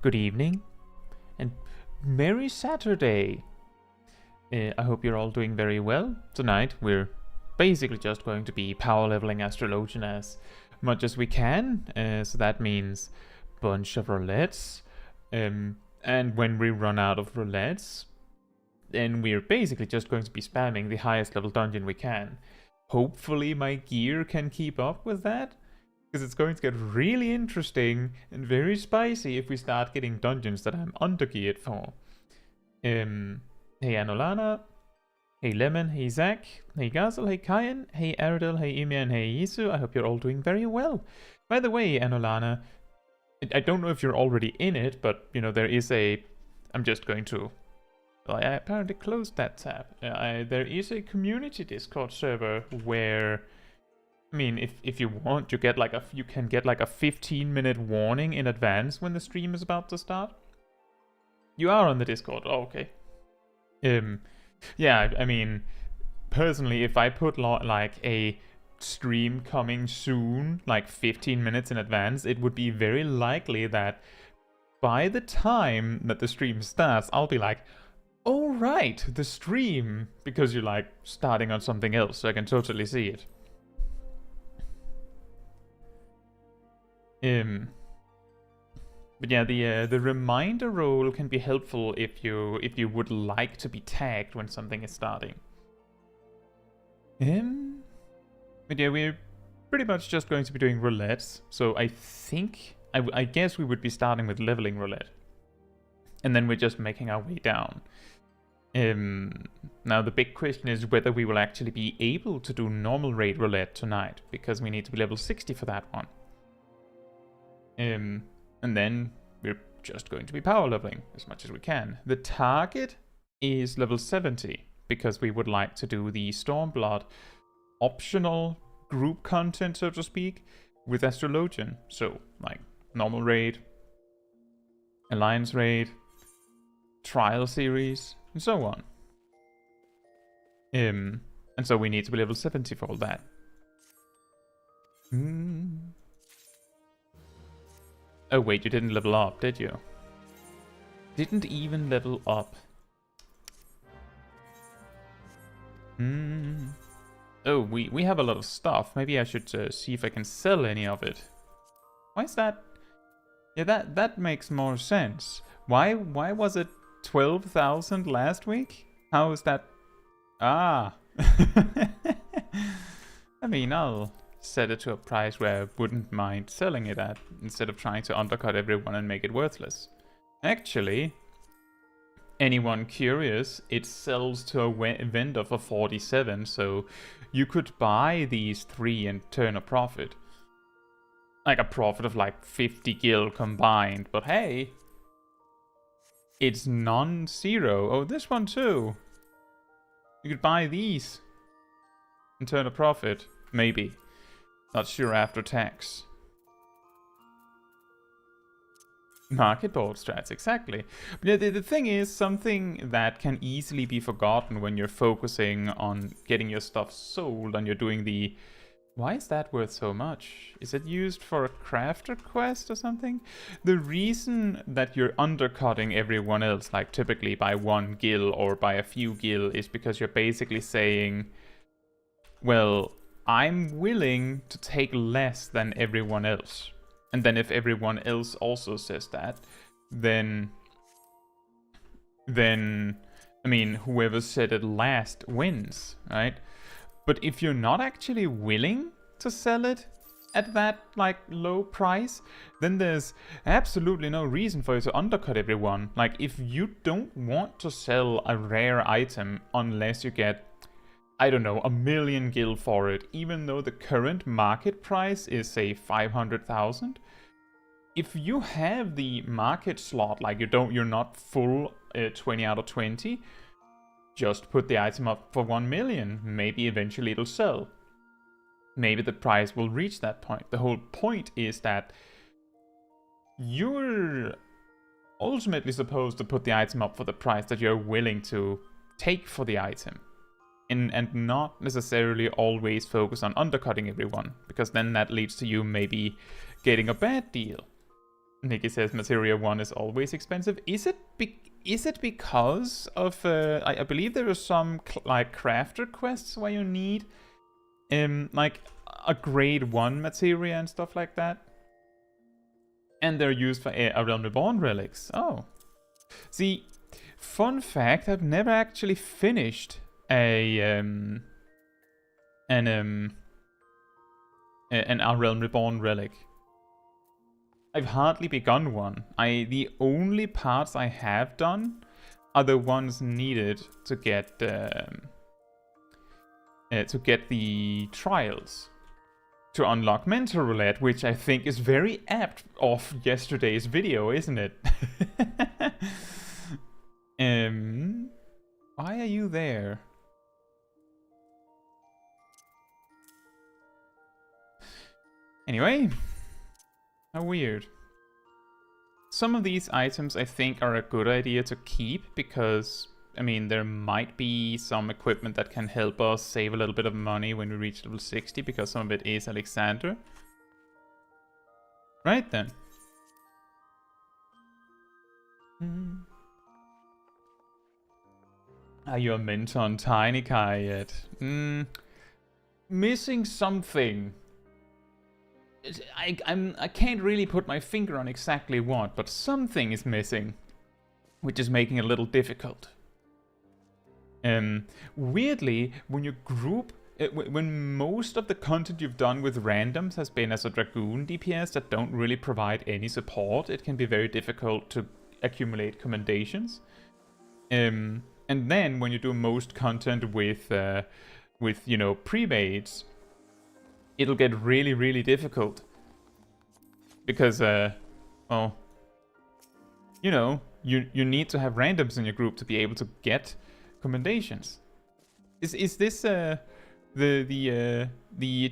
good evening, and Merry Saturday. I hope you're all doing very well. Tonight we're basically just going to be power leveling Astrologian as much as we can. So that means bunch of roulettes. And when we run out of roulettes, then we're basically just going to be spamming the highest level dungeon we can. Hopefully my gear can keep up with that, because it's going to get really interesting and very spicy if we start getting dungeons that I'm undergeared for. Hey Anolana, hey Lemon, hey Zach, hey Gazel, hey Kyan, hey Aradel, hey Ymir, and hey Yisu. I hope you're all doing very well. By the way, Anolana, I don't know if you're already in it, but you know, there is a... I'm just going to... Well, I apparently closed that tab. There is a community Discord server where... I mean, if you want, you get like you can get like a 15-minute warning in advance when the stream is about to start. You are on the Discord. Oh, okay. Yeah, I mean, personally, if I put like a stream coming soon, like 15 minutes in advance, it would be very likely that by the time that the stream starts, I'll be like, oh right, the stream, because you're like starting on something else, so I can totally see it. But yeah, the reminder role can be helpful if you would like to be tagged when something is starting. But yeah, we're pretty much just going to be doing roulettes. So I think I guess we would be starting with leveling roulette, and then we're just making our way down. Now the big question is whether we will actually be able to do normal raid roulette tonight, because we need to be level 60 for that one. And then we're just going to be power leveling as much as we can. The target is level 70, because we would like to do the Stormblood optional group content, so to speak, with Astrologian. So, like, normal raid, alliance raid, trial series, and so on. And so we need to be level 70 for all that. Oh wait, you didn't level up, did you? Didn't even level up. Oh, we have a lot of stuff. Maybe I should see if I can sell any of it. Why is that? Yeah, that makes more sense. Why was it 12,000 last week? How is that? Ah. I mean, I'll set it to a price where I wouldn't mind selling it at, instead of trying to undercut everyone and make it worthless. Actually, anyone curious, it sells to a vendor for 47, so you could buy these 3 and turn a profit. Like a profit of like 50 gil combined, but hey, it's non-zero. Oh, this one too. You could buy these and turn a profit, maybe. Not sure after tax. Market board strats, exactly. But the thing is, something that can easily be forgotten when you're focusing on getting your stuff sold and you're doing the... Why is that worth so much? Is it used for a crafter quest or something? The reason that you're undercutting everyone else, like typically by 1 gil or by a few gil, is because you're basically saying, well, I'm willing to take less than everyone else. And then if everyone else also says that, then I mean, whoever said it last wins, right? But if you're not actually willing to sell it at that, like, low price, then there's absolutely no reason for you to undercut everyone. Like, if you don't want to sell a rare item unless you get, I don't know, 1 million gil for it, even though the current market price is, say, 500,000. If you have the market slot, like you're not full 20 out of 20, just put the item up for 1 million. Maybe eventually it'll sell. Maybe the price will reach that point. The whole point is that you're ultimately supposed to put the item up for the price that you're willing to take for the item. And not necessarily always focus on undercutting everyone, because then that leads to you maybe getting a bad deal. Nikki says Materia 1 is always expensive. Is it because of... I believe there are some like crafter quests where you need like a grade 1 materia and stuff like that. And they're used for a Realm Reborn relics. Oh. See, fun fact, I've never actually finished an A Realm Reborn relic. I've hardly begun one. The only parts I have done are the ones needed to get the trials to unlock Mental Roulette, which I think is very apt off yesterday's video, isn't it? Why are you there? Anyway, how weird. Some of these items I think are a good idea to keep because, I mean, there might be some equipment that can help us save a little bit of money when we reach level 60 because some of it is Alexander. Right then. Are you a mentor on Tiny Kai yet? Missing something. I can't really put my finger on exactly what, but something is missing, which is making it a little difficult. Weirdly, when you group, when most of the content you've done with randoms has been as a Dragoon DPS that don't really provide any support, it can be very difficult to accumulate commendations. And then when you do most content with you know, pre-mades, it'll get really, really difficult. Because, well, you know, you need to have randoms in your group to be able to get commendations. Is this the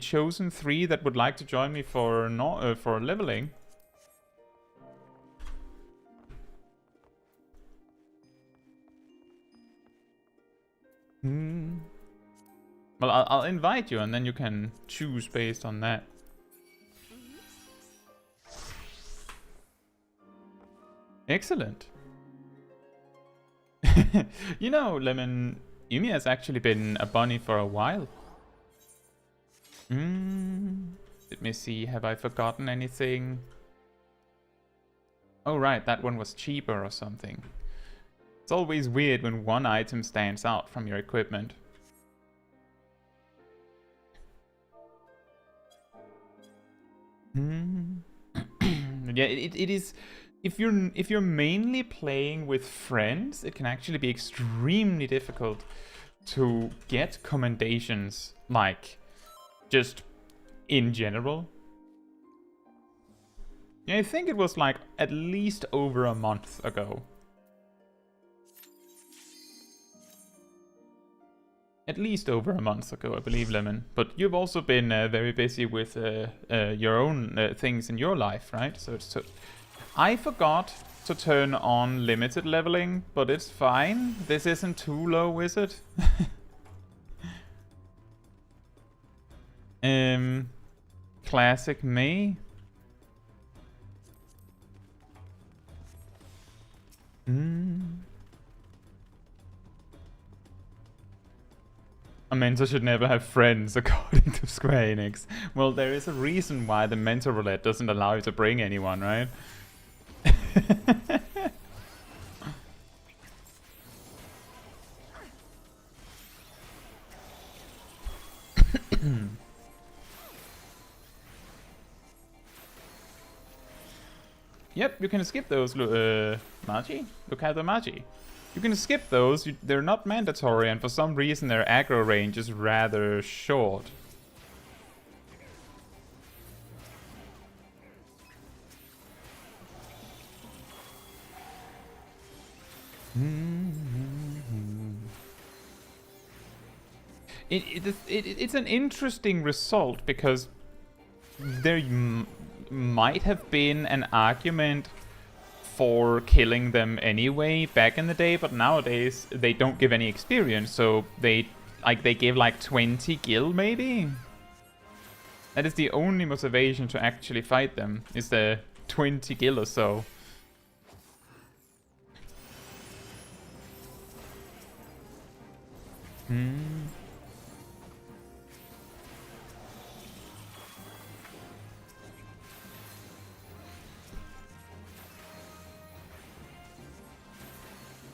chosen 3 that would like to join me for leveling? Well, I'll invite you, and then you can choose based on that. Excellent. You know, Lemon, Yumi has actually been a bunny for a while. Let me see, have I forgotten anything? Oh right, that one was cheaper or something. It's always weird when one item stands out from your equipment. Yeah, it is. If you're mainly playing with friends, it can actually be extremely difficult to get commendations, like just in general. Yeah, I think it was like at least over a month ago. At least over a month ago, I believe, Lemon. But you've also been very busy with your own things in your life, right? So I forgot to turn on limited leveling, but it's fine. This isn't too low, is it? Classic me. A mentor should never have friends, according to Square Enix. Well, there is a reason why the mentor roulette doesn't allow you to bring anyone, right? Yep, you can skip those, Magi? Lucado Magi. You can skip those, they're not mandatory, and for some reason their aggro range is rather short. It's an interesting result, because there might have been an argument for killing them anyway back in the day, but nowadays they don't give any experience, so they give like 20 gil maybe. That is the only motivation to actually fight them, is the 20 gil or so.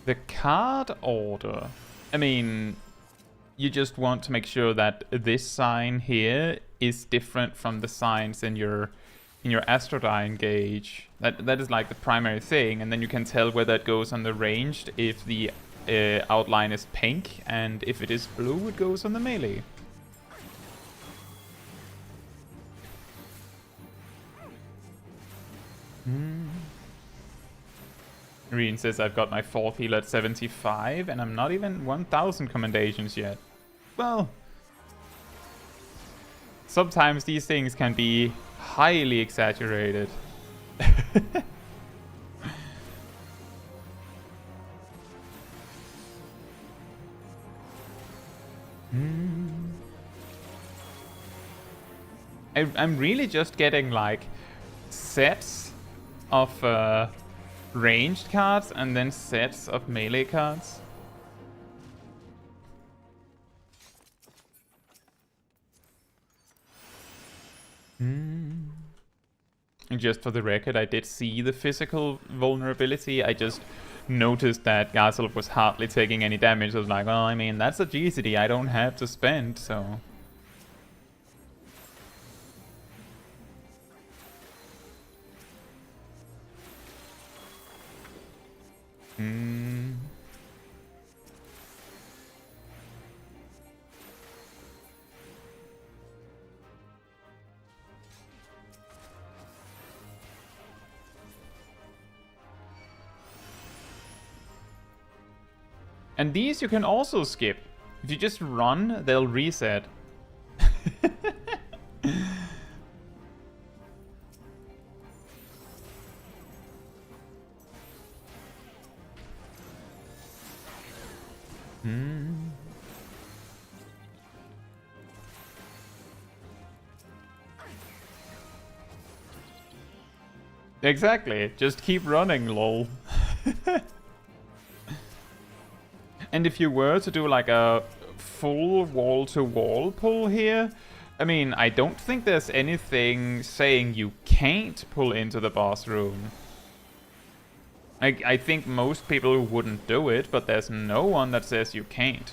The card order. I mean, you just want to make sure that this sign here is different from the signs in your Astrologian gauge. That is like the primary thing, and then you can tell whether it goes on the ranged if the outline is pink, and if it is blue, it goes on the melee. Reen says I've got my 4th heal at 75, and I'm not even 1000 commendations yet. Well, sometimes these things can be highly exaggerated. I'm really just getting like sets of ranged cards and then sets of melee cards. And just for the record, I did see the physical vulnerability. I just noticed that Garzelf was hardly taking any damage. I was like, well, I mean, that's a GCD I don't have to spend, so... And these you can also skip. If you just run, they'll reset. Exactly. Just keep running, lol. And if you were to do like a full wall-to-wall pull here, I mean, I don't think there's anything saying you can't pull into the boss room. I think most people wouldn't do it, but there's no one that says you can't.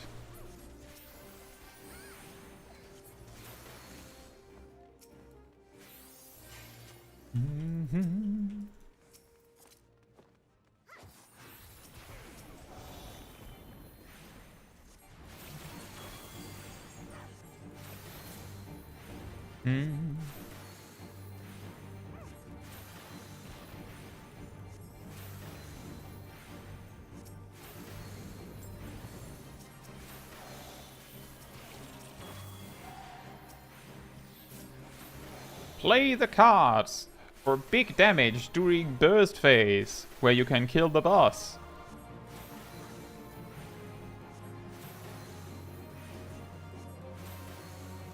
Play the cards for big damage during burst phase, where you can kill the boss.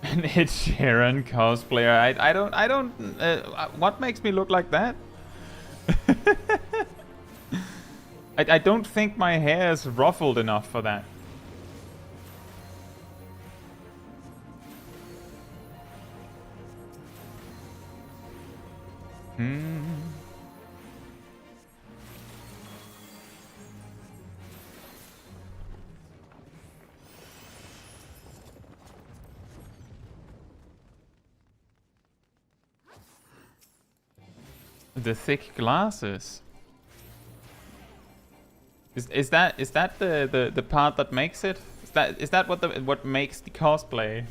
An Ed Sheeran cosplayer. I don't. What makes me look like that? I don't think my hair is ruffled enough for that. The thick glasses. Is that the part that makes it? Is that what makes the cosplay?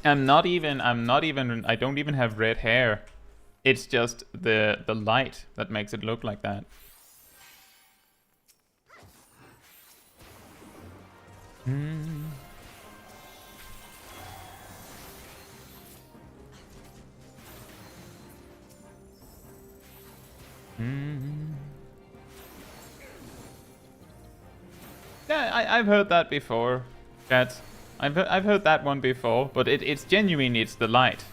I don't even have red hair. It's just the light that makes it look like that. Yeah, I've heard that before, chat. I've heard that one before, but it's genuine, it's the light.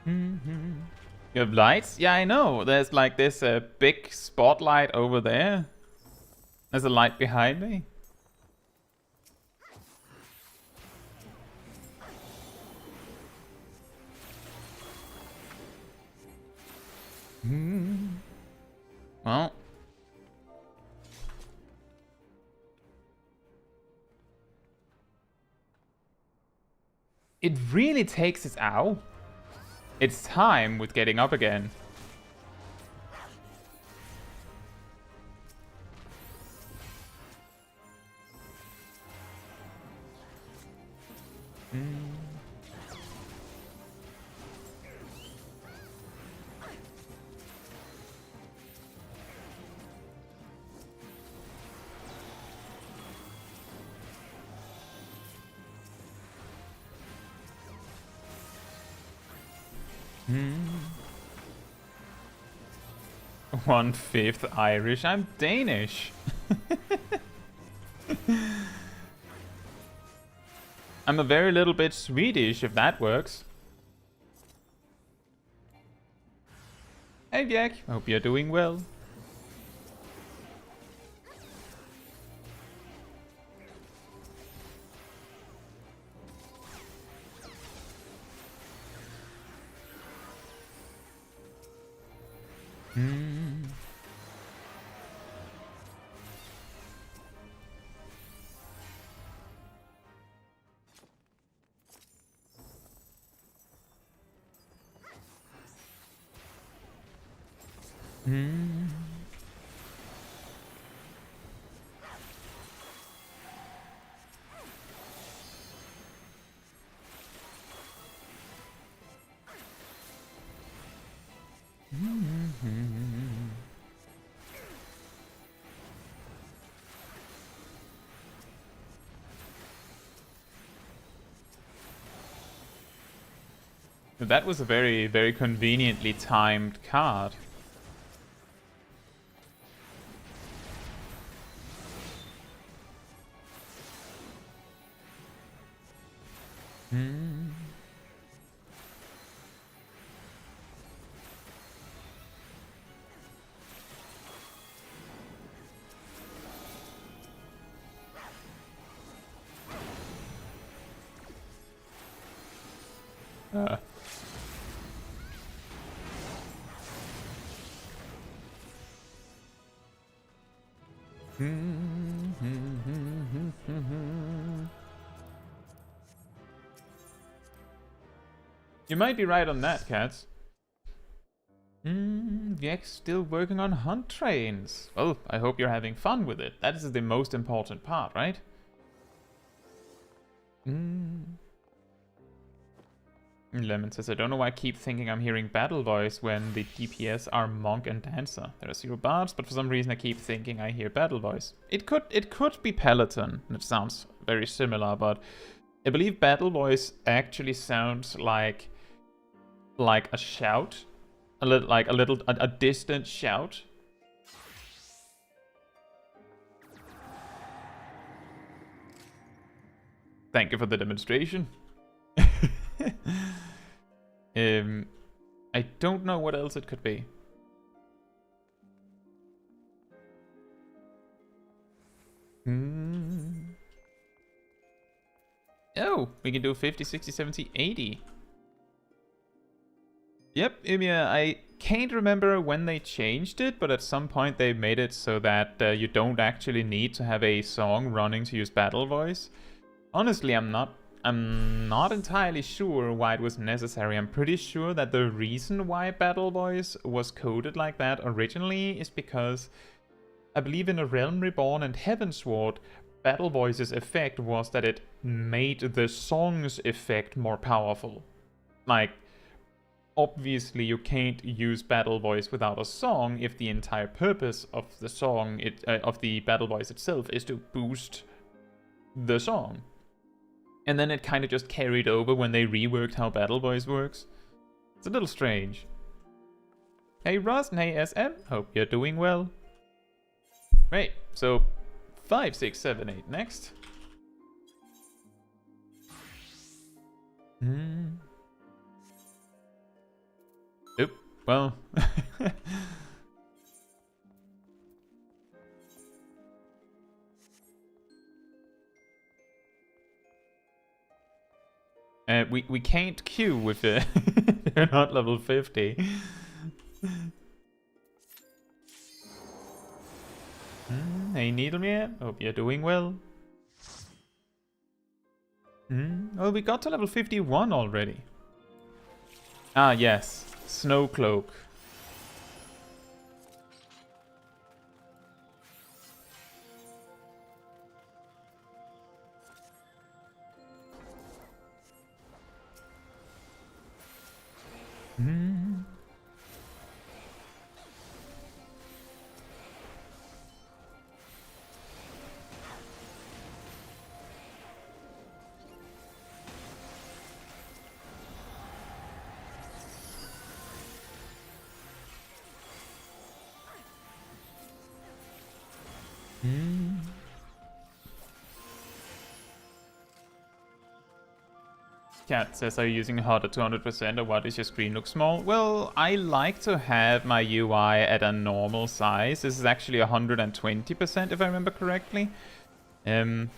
You have lights? Yeah, I know. There's like this big spotlight over there. There's a light behind me. Well. It really takes its It's time with getting up again. One-fifth Irish. I'm Danish. I'm a very little bit Swedish, if that works. Hey, Jack. Hope you're doing well. That was a very, very conveniently timed card. You might be right on that, Cats. Viex still working on hunt trains. Well, I hope you're having fun with it. That is the most important part, right? Lemon says, I don't know why I keep thinking I'm hearing battle voice when the DPS are monk and dancer. There are 0 bards, but for some reason I keep thinking I hear battle voice. It could be Peloton. It sounds very similar, but I believe battle voice actually sounds like a shout, a distant shout. Thank you for the demonstration. I don't know what else it could be. Oh, we can do 50, 60, 70, 80. Yep, Umia, I can't remember when they changed it, but at some point they made it so that you don't actually need to have a song running to use battle voice. Honestly, I'm not entirely sure why it was necessary. I'm pretty sure that the reason why battle voice was coded like that originally is because I believe in A Realm Reborn and Heavensward, battle voice's effect was that it made the song's effect more powerful. Like, obviously you can't use battle voice without a song if the entire purpose of the song, of the battle voice itself, is to boost the song. And then it kind of just carried over when they reworked how battle voice works. It's a little strange. Hey Ross and hey SM, hope you're doing well. Right, so 5, 6, 7, 8 next. Oop, well. We can't queue with they're not level 50. Hey Needleman, hope you're doing well. Oh, we got to level 51 already. Ah, yes. Snow Cloak. Cat says, are you using HUD at 200% or what? Does your screen look small? Well, I like to have my UI at a normal size. This is actually 120% if I remember correctly. It's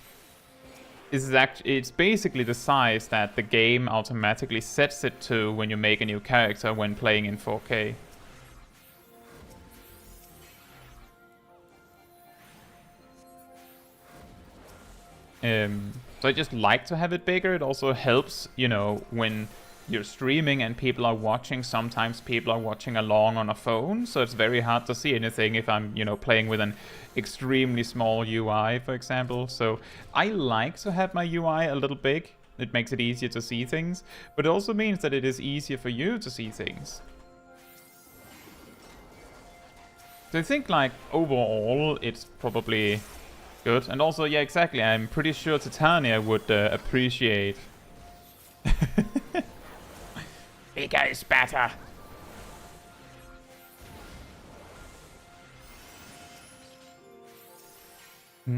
basically the size that the game automatically sets it to when you make a new character when playing in 4K. So I just like to have it bigger. It also helps, you know, when you're streaming and people are watching. Sometimes people are watching along on a phone, so it's very hard to see anything if I'm, you know, playing with an extremely small UI, for example. So I like to have my UI a little big. It makes it easier to see things, but it also means that it is easier for you to see things. So I think, like, overall, it's probably good. And also, yeah, exactly, I'm pretty sure Titania would appreciate. Bigger is better. I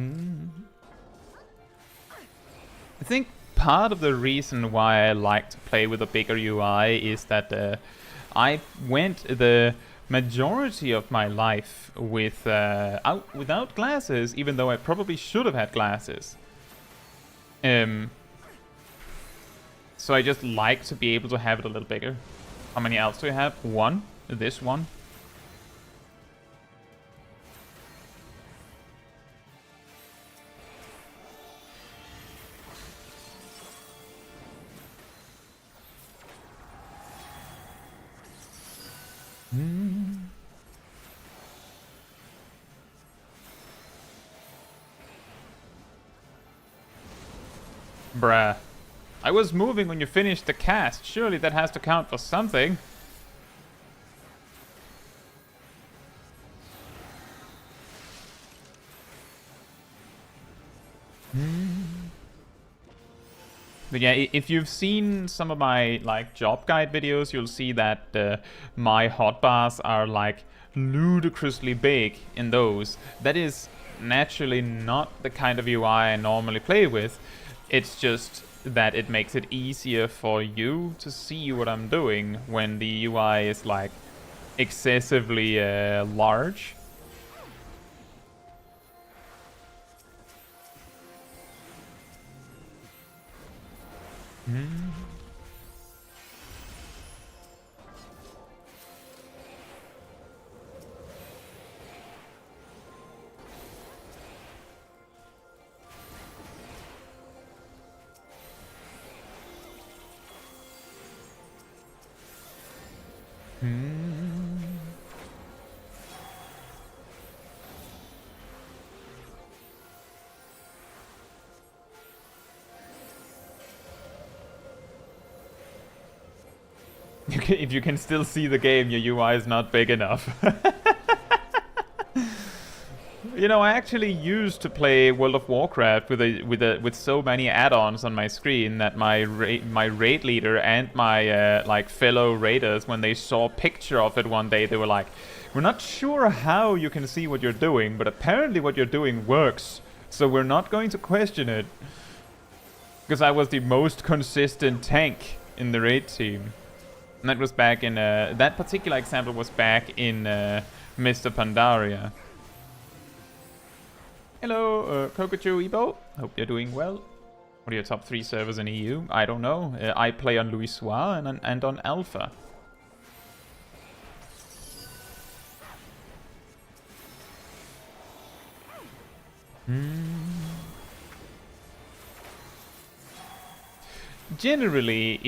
think part of the reason why I like to play with a bigger UI is that I went the majority of my life with without glasses, even though I probably should have had glasses. So I just like to be able to have it a little bigger. How many elves do I have? One. This one. Bruh. I was moving when you finished the cast. Surely that has to count for something. But yeah, if you've seen some of my like job guide videos, you'll see that my hotbars are like ludicrously big in those. That is naturally not the kind of UI I normally play with. It's just that it makes it easier for you to see what I'm doing when the UI is like excessively large. If you can still see the game, your UI is not big enough. You know, I actually used to play World of Warcraft with so many add-ons on my screen that my raid leader and my like fellow raiders, when they saw a picture of it one day, they were like, "We're not sure how you can see what you're doing, but apparently what you're doing works, so we're not going to question it." Because I was the most consistent tank in the raid team. And that was back in that particular example was back in Mr. Pandaria. Hello, Kokochu Ebo. Hope you're doing well. What are your top 3 servers in EU? I don't know. I play on Louis Soir and on Alpha. Generally,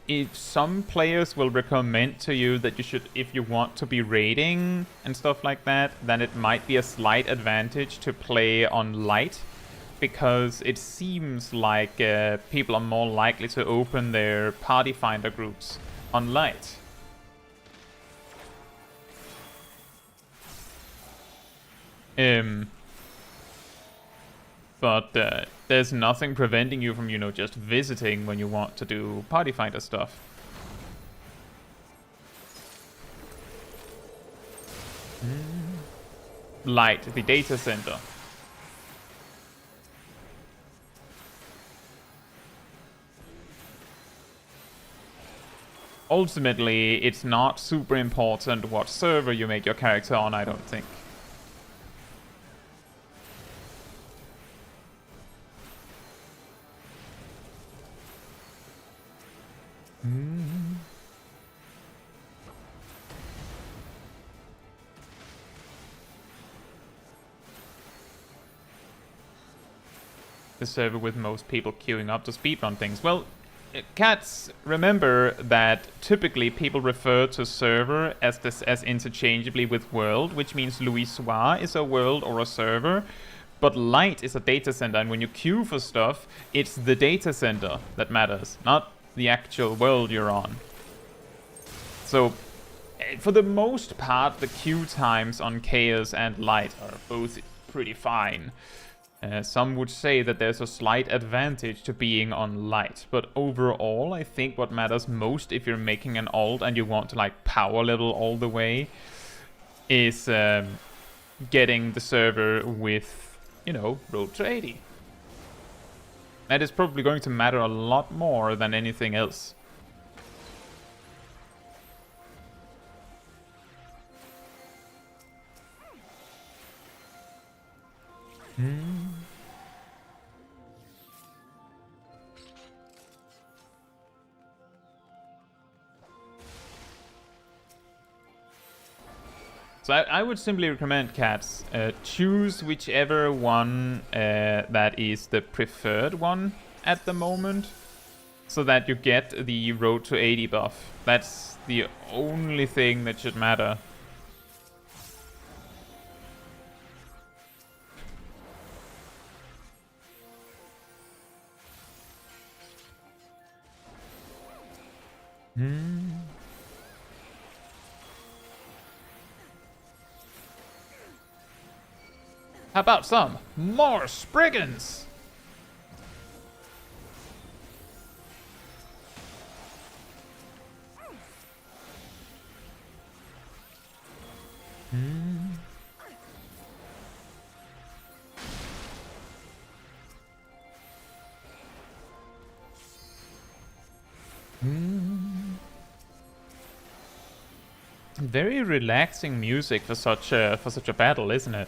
if some players will recommend to you that you should, if you want to be raiding and stuff like that, then it might be a slight advantage to play on light, because it seems like people are more likely to open their party finder groups on light. But there's nothing preventing you from, you know, just visiting when you want to do party finder stuff. Light, the data center. Ultimately, it's not super important what server you make your character on, I don't think. The server with most people queuing up to speedrun things. Well, cats, remember that typically people refer to server as interchangeably with world, which means Louis Soir is a world or a server, but light is a data center, and when you queue for stuff, it's the data center that matters, not the actual world you're on. So, for the most part, the queue times on Chaos and Light are both pretty fine. Some would say that there's a slight advantage to being on light, but overall I think what matters most if you're making an alt and you want to like power level all the way is getting the server with, you know, road to 80. That is probably going to matter a lot more than anything else. So I would simply recommend, cats, choose whichever one that is the preferred one at the moment, so that you get the road to 80 buff. That's the only thing that should matter. How about some more Spriggans? Very relaxing music for such a battle, isn't it?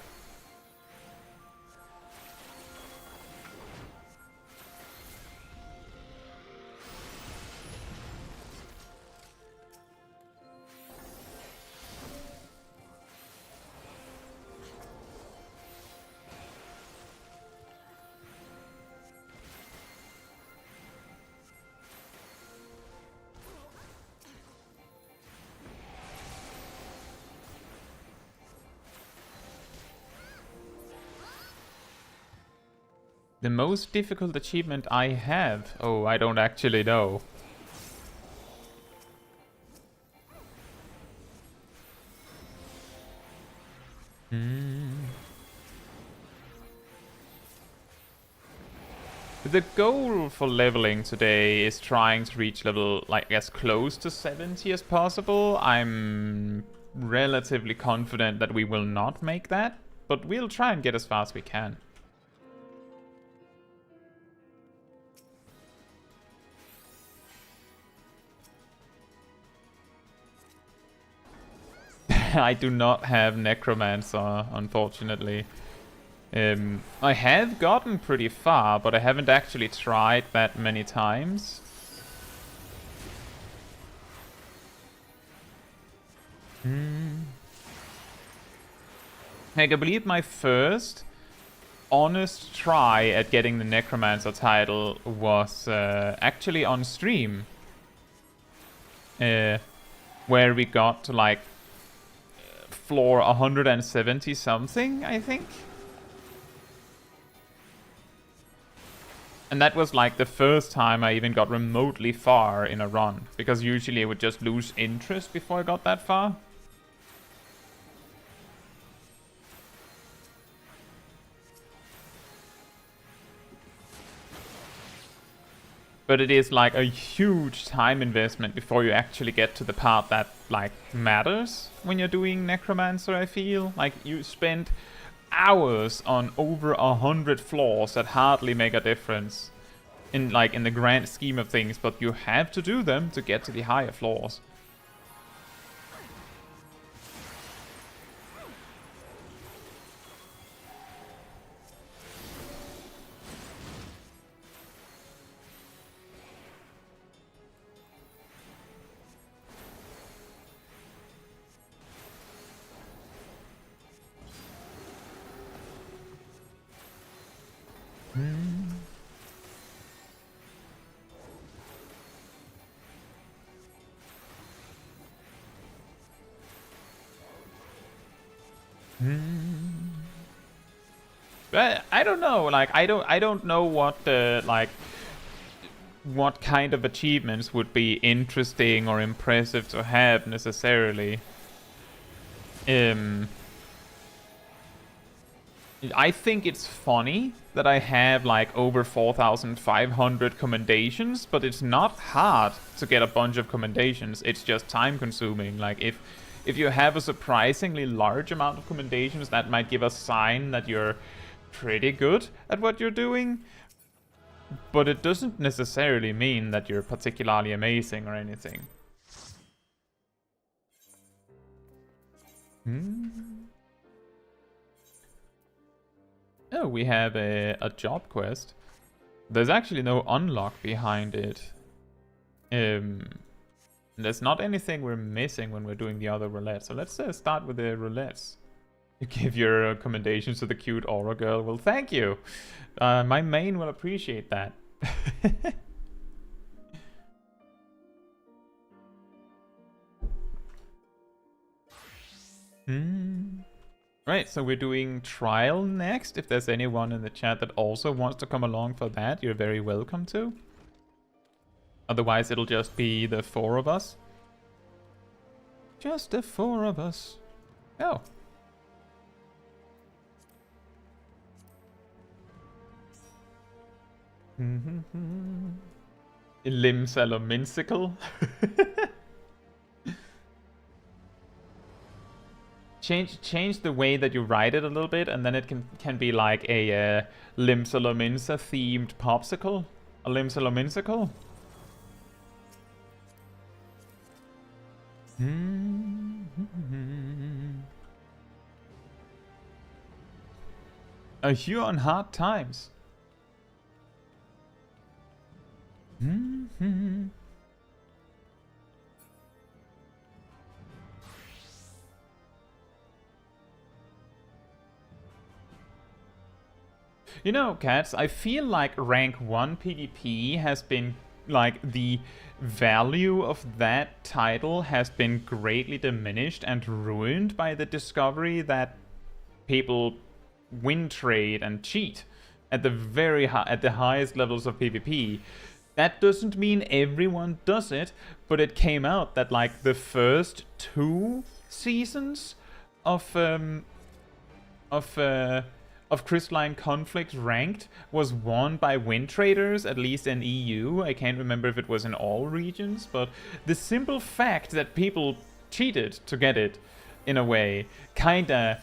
The most difficult achievement I have? Oh, I don't actually know. The goal for leveling today is trying to reach level, like, as close to 70 as possible. I'm relatively confident that we will not make that, but we'll try and get as far as we can. I do not have Necromancer, unfortunately. I have gotten pretty far, but I haven't actually tried that many times. Like, I believe my first honest try at getting the Necromancer title was actually on stream. Where we got to, like, floor 170 something, I think. And that was like the first time I even got remotely far in a run, because usually I would just lose interest before I got that far. But it is like a huge time investment before you actually get to the part that, like, matters when you're doing Necromancer, I feel. Like, you spend hours on over 100 floors that hardly make a difference in, like, in the grand scheme of things, but you have to do them to get to the higher floors. But I don't know, like, I don't know what like, what kind of achievements would be interesting or impressive to have necessarily. I think it's funny that I have like over 4,500 commendations, but it's not hard to get a bunch of commendations. It's just time consuming. Like, if you have a surprisingly large amount of commendations, that might give a sign that you're pretty good at what you're doing. But it doesn't necessarily mean that you're particularly amazing or anything. Oh, we have a job quest. There's actually no unlock behind it. There's not anything we're missing when we're doing the other roulette. So let's start with the roulettes. You give your recommendations to the cute aura girl. Well, thank you. My main will appreciate that. Right, so we're doing trial next. If there's anyone in the chat that also wants to come along for that, you're very welcome to. Otherwise, it'll just be the 4 of us. Just the 4 of us. Oh. Limsalomisical. Change the way that you write it a little bit, and then it can be like a Limsalominsa themed popsicle. A Limsalominsicle. You're on hard times. You know, cats, I feel like rank 1 PvP has been, like, the value of that title has been greatly diminished and ruined by the discovery that people win trade and cheat at the highest levels of PvP. That doesn't mean everyone does it, but it came out that, like, the first 2 seasons of of Crystalline Conflict ranked was won by win traders, at least in EU. I can't remember if it was in all regions, but the simple fact that people cheated to get it, in a way, kinda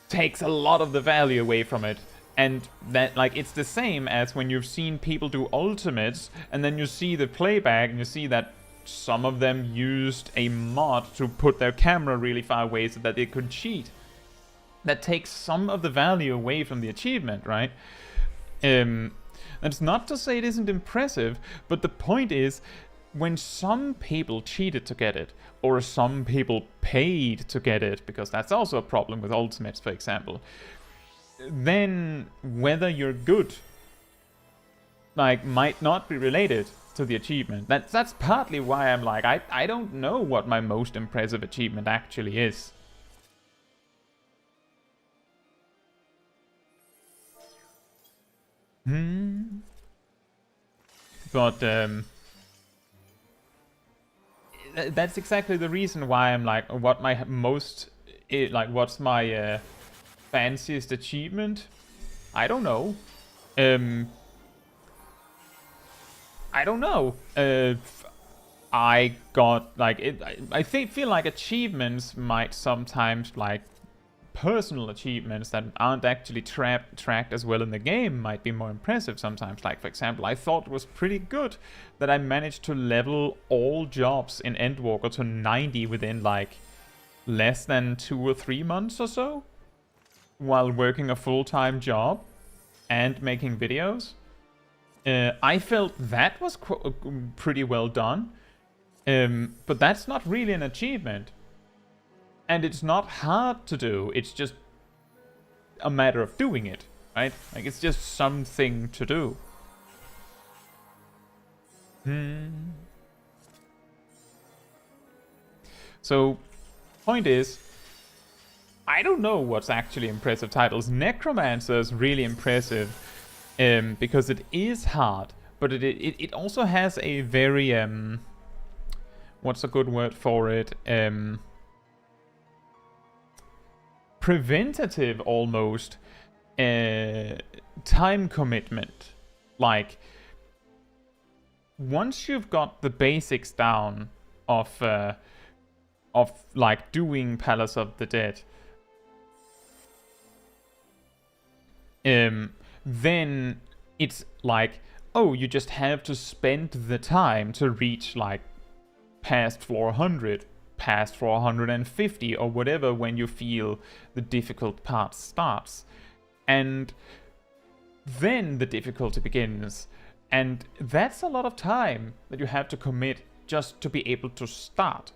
takes a lot of the value away from it. And that, like, it's the same as when you've seen people do ultimates, and then you see the playback, and you see that some of them used a mod to put their camera really far away so that they could cheat. That takes some of the value away from the achievement, right? That's not to say it isn't impressive, but the point is, when some people cheated to get it, or some people paid to get it, because that's also a problem with ultimates, for example, then whether you're good, like, might not be related to the achievement. That's partly why I'm like, I don't know what my most impressive achievement actually is. But that's exactly the reason why I'm like, what my most, like, what's my fanciest achievement? I don't know. I don't know. I got, like, I feel like achievements might sometimes, like, personal achievements that aren't actually tracked as well in the game might be more impressive sometimes. Like, for example, I thought it was pretty good that I managed to level all jobs in Endwalker to 90 within, like, less than 2 or 3 months or so, while working a full-time job and making videos. I felt that was pretty well done, but that's not really an achievement. And it's not hard to do, it's just a matter of doing it, right? Like, it's just something to do. So, point is, I don't know what's actually impressive titles. Necromancer is really impressive, because it is hard, but it also has a very, what's a good word for it? Preventative, almost, time commitment. Like, once you've got the basics down of like doing Palace of the Dead, then it's like, oh, you just have to spend the time to reach, like, past 400, past 450, or whatever, when you feel the difficult part starts. And then the difficulty begins. And that's a lot of time that you have to commit just to be able to start.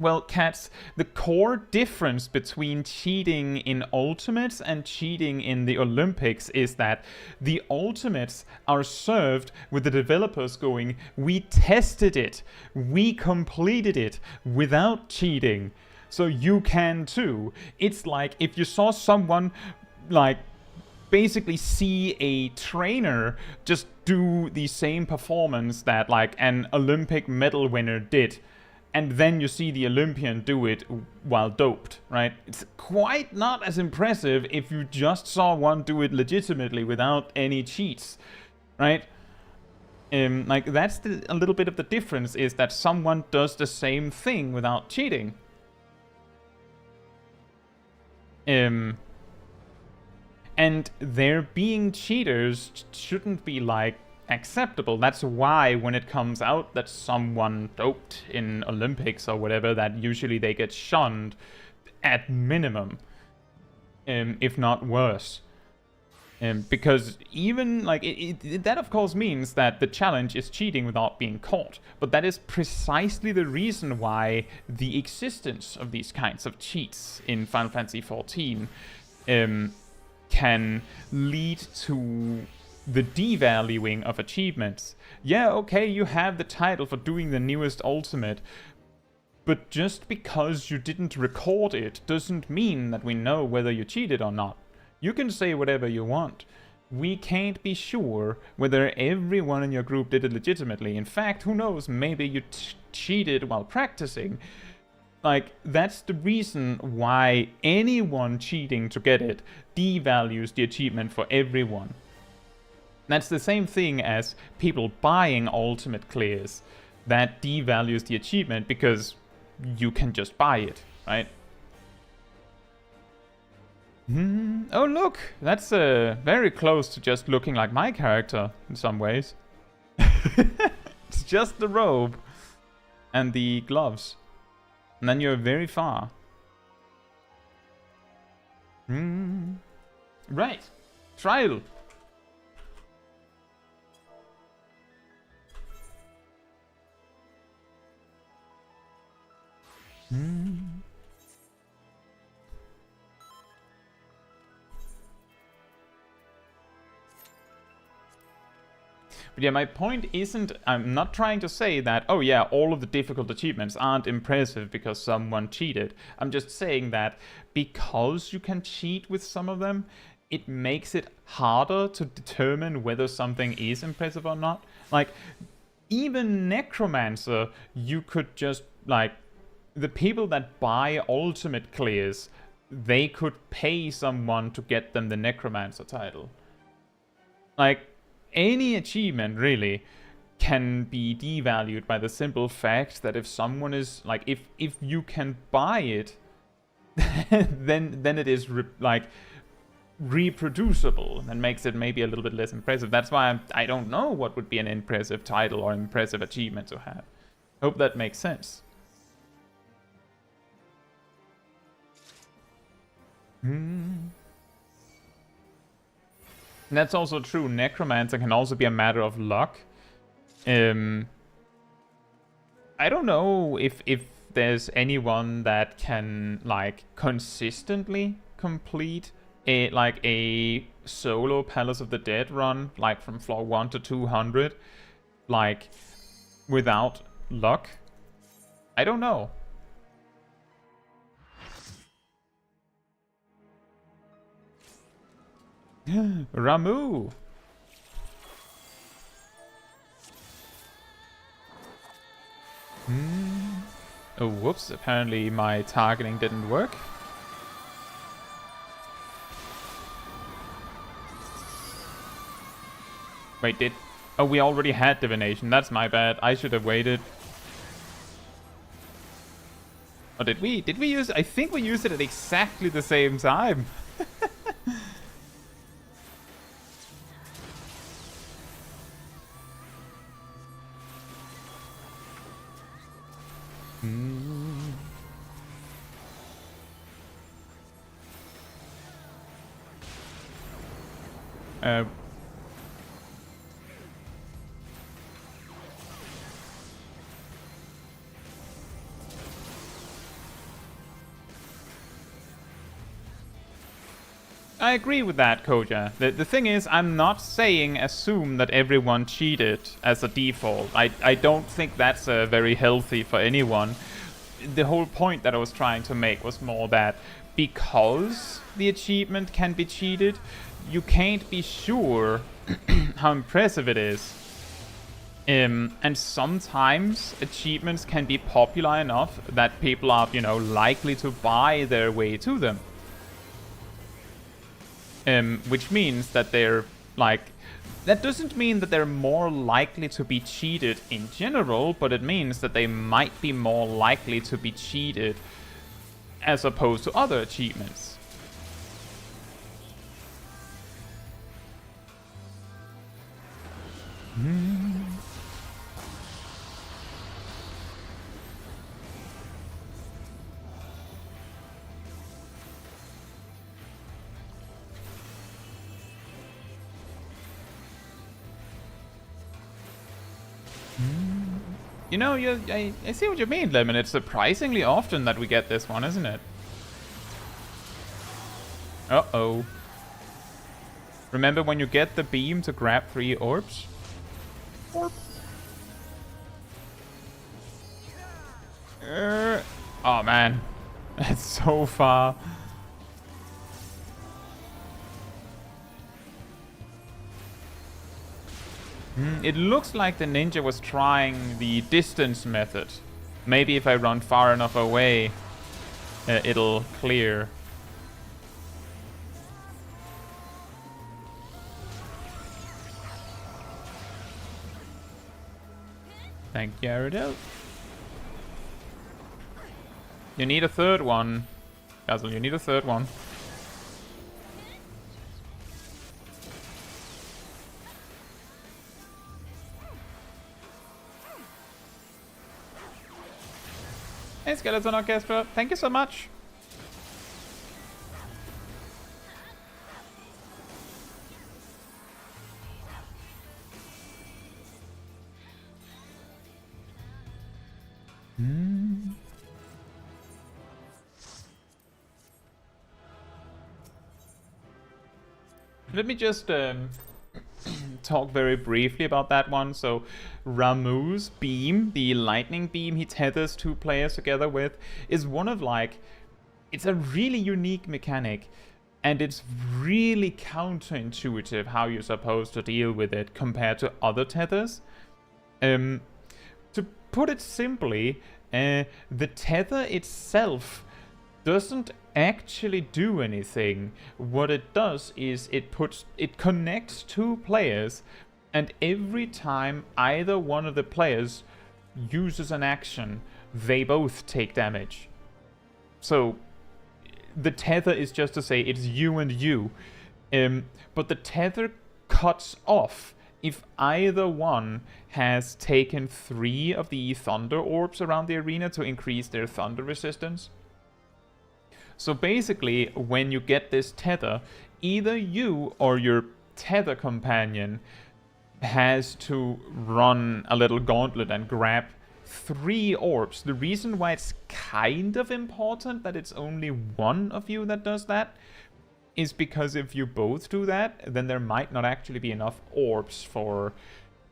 Well, cats, the core difference between cheating in Ultimates and cheating in the Olympics is that the Ultimates are served with the developers going, we tested it, we completed it without cheating, so you can too. It's like if you saw someone, like, basically see a trainer just do the same performance that, like, an Olympic medal winner did, and then you see the Olympian do it while doped, right? It's quite not as impressive if you just saw one do it legitimately without any cheats, right? Like, that's a little bit of the difference, is that someone does the same thing without cheating. And there being cheaters shouldn't be, like, acceptable. That's why when it comes out that someone doped in Olympics or whatever, that usually they get shunned at minimum, if not worse. Because even, like, that of course means that the challenge is cheating without being caught. But that is precisely the reason why the existence of these kinds of cheats in Final Fantasy XIV can lead to the devaluing of achievements. Yeah, okay, you have the title for doing the newest ultimate, but just because you didn't record it doesn't mean that we know whether you cheated or not. You can say whatever you want. We can't be sure whether everyone in your group did it legitimately. In fact, who knows, maybe you cheated while practicing. Like, that's the reason why anyone cheating to get it devalues the achievement for everyone. That's the same thing as people buying ultimate clears. That devalues the achievement because you can just buy it, right? Oh look, that's very close to just looking like my character in some ways. It's just the robe and the gloves. And then you're very far. Right. Trial. But yeah, my point isn't, I'm not trying to say that, oh yeah, all of the difficult achievements aren't impressive because someone cheated. I'm just saying that because you can cheat with some of them, it makes it harder to determine whether something is impressive or not. Like, even Necromancer, you could just, like, the people that buy ultimate clears, they could pay someone to get them the Necromancer title. Like, any achievement really can be devalued by the simple fact that if someone is like, if you can buy it, then it is reproducible and makes it maybe a little bit less impressive. That's why I don't know what would be an impressive title or impressive achievement to have. Hope that makes sense. And that's also true. Necromancer can also be a matter of luck. I don't know if there's anyone that can like consistently complete a solo Palace of the Dead run, like from floor 1 to 200, like without luck. I don't know. Ramu! Oh, whoops. Apparently my targeting didn't work. Wait, did... Oh, we already had divination. That's my bad. I should have waited. Oh, did we? Did we use... I think we used it at exactly the same time. I agree with that, Koja. The thing is, I'm not saying assume that everyone cheated as a default. I don't think that's very healthy for anyone. The whole point that I was trying to make was more that because the achievement can be cheated, you can't be sure how impressive it is. And sometimes achievements can be popular enough that people are, you know, likely to buy their way to them. Which means that they're, like... That doesn't mean that they're more likely to be cheated in general, but it means that they might be more likely to be cheated as opposed to other achievements. You know, I see what you mean, Lemon. It's surprisingly often that we get this one, isn't it? Uh-oh. Remember when you get the beam to grab 3 orbs? Orb. Oh, man. That's so far. It looks like the ninja was trying the distance method. Maybe if I run far enough away, it'll clear. Thank you, Aridel. You need a third one. Basil, you need a third one. Hey, Skeleton Orchestra, thank you so much. Let me just talk very briefly about that one. So Ramu's beam, the lightning beam he tethers two players together with, is one of like, it's a really unique mechanic, and it's really counterintuitive how you're supposed to deal with it compared to other tethers. To put it simply, the tether itself doesn't actually do anything. What it does is it connects two players, and every time either one of the players uses an action, they both take damage. So the tether is just to say it's you and you, but the tether cuts off if either one has taken 3 of the thunder orbs around the arena to increase their thunder resistance. So basically, when you get this tether, either you or your tether companion has to run a little gauntlet and grab 3 orbs. The reason why it's kind of important that it's only one of you that does that is because if you both do that, then there might not actually be enough orbs for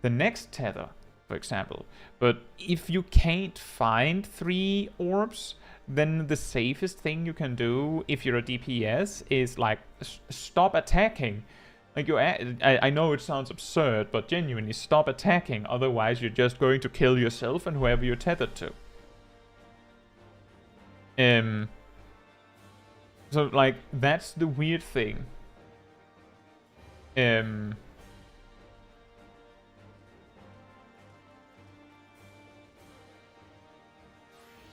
the next tether, for example. But if you can't find 3 orbs, then the safest thing you can do if you're a DPS is like stop attacking. Like I know it sounds absurd, but genuinely stop attacking. Otherwise, you're just going to kill yourself and whoever you're tethered to. So like that's the weird thing.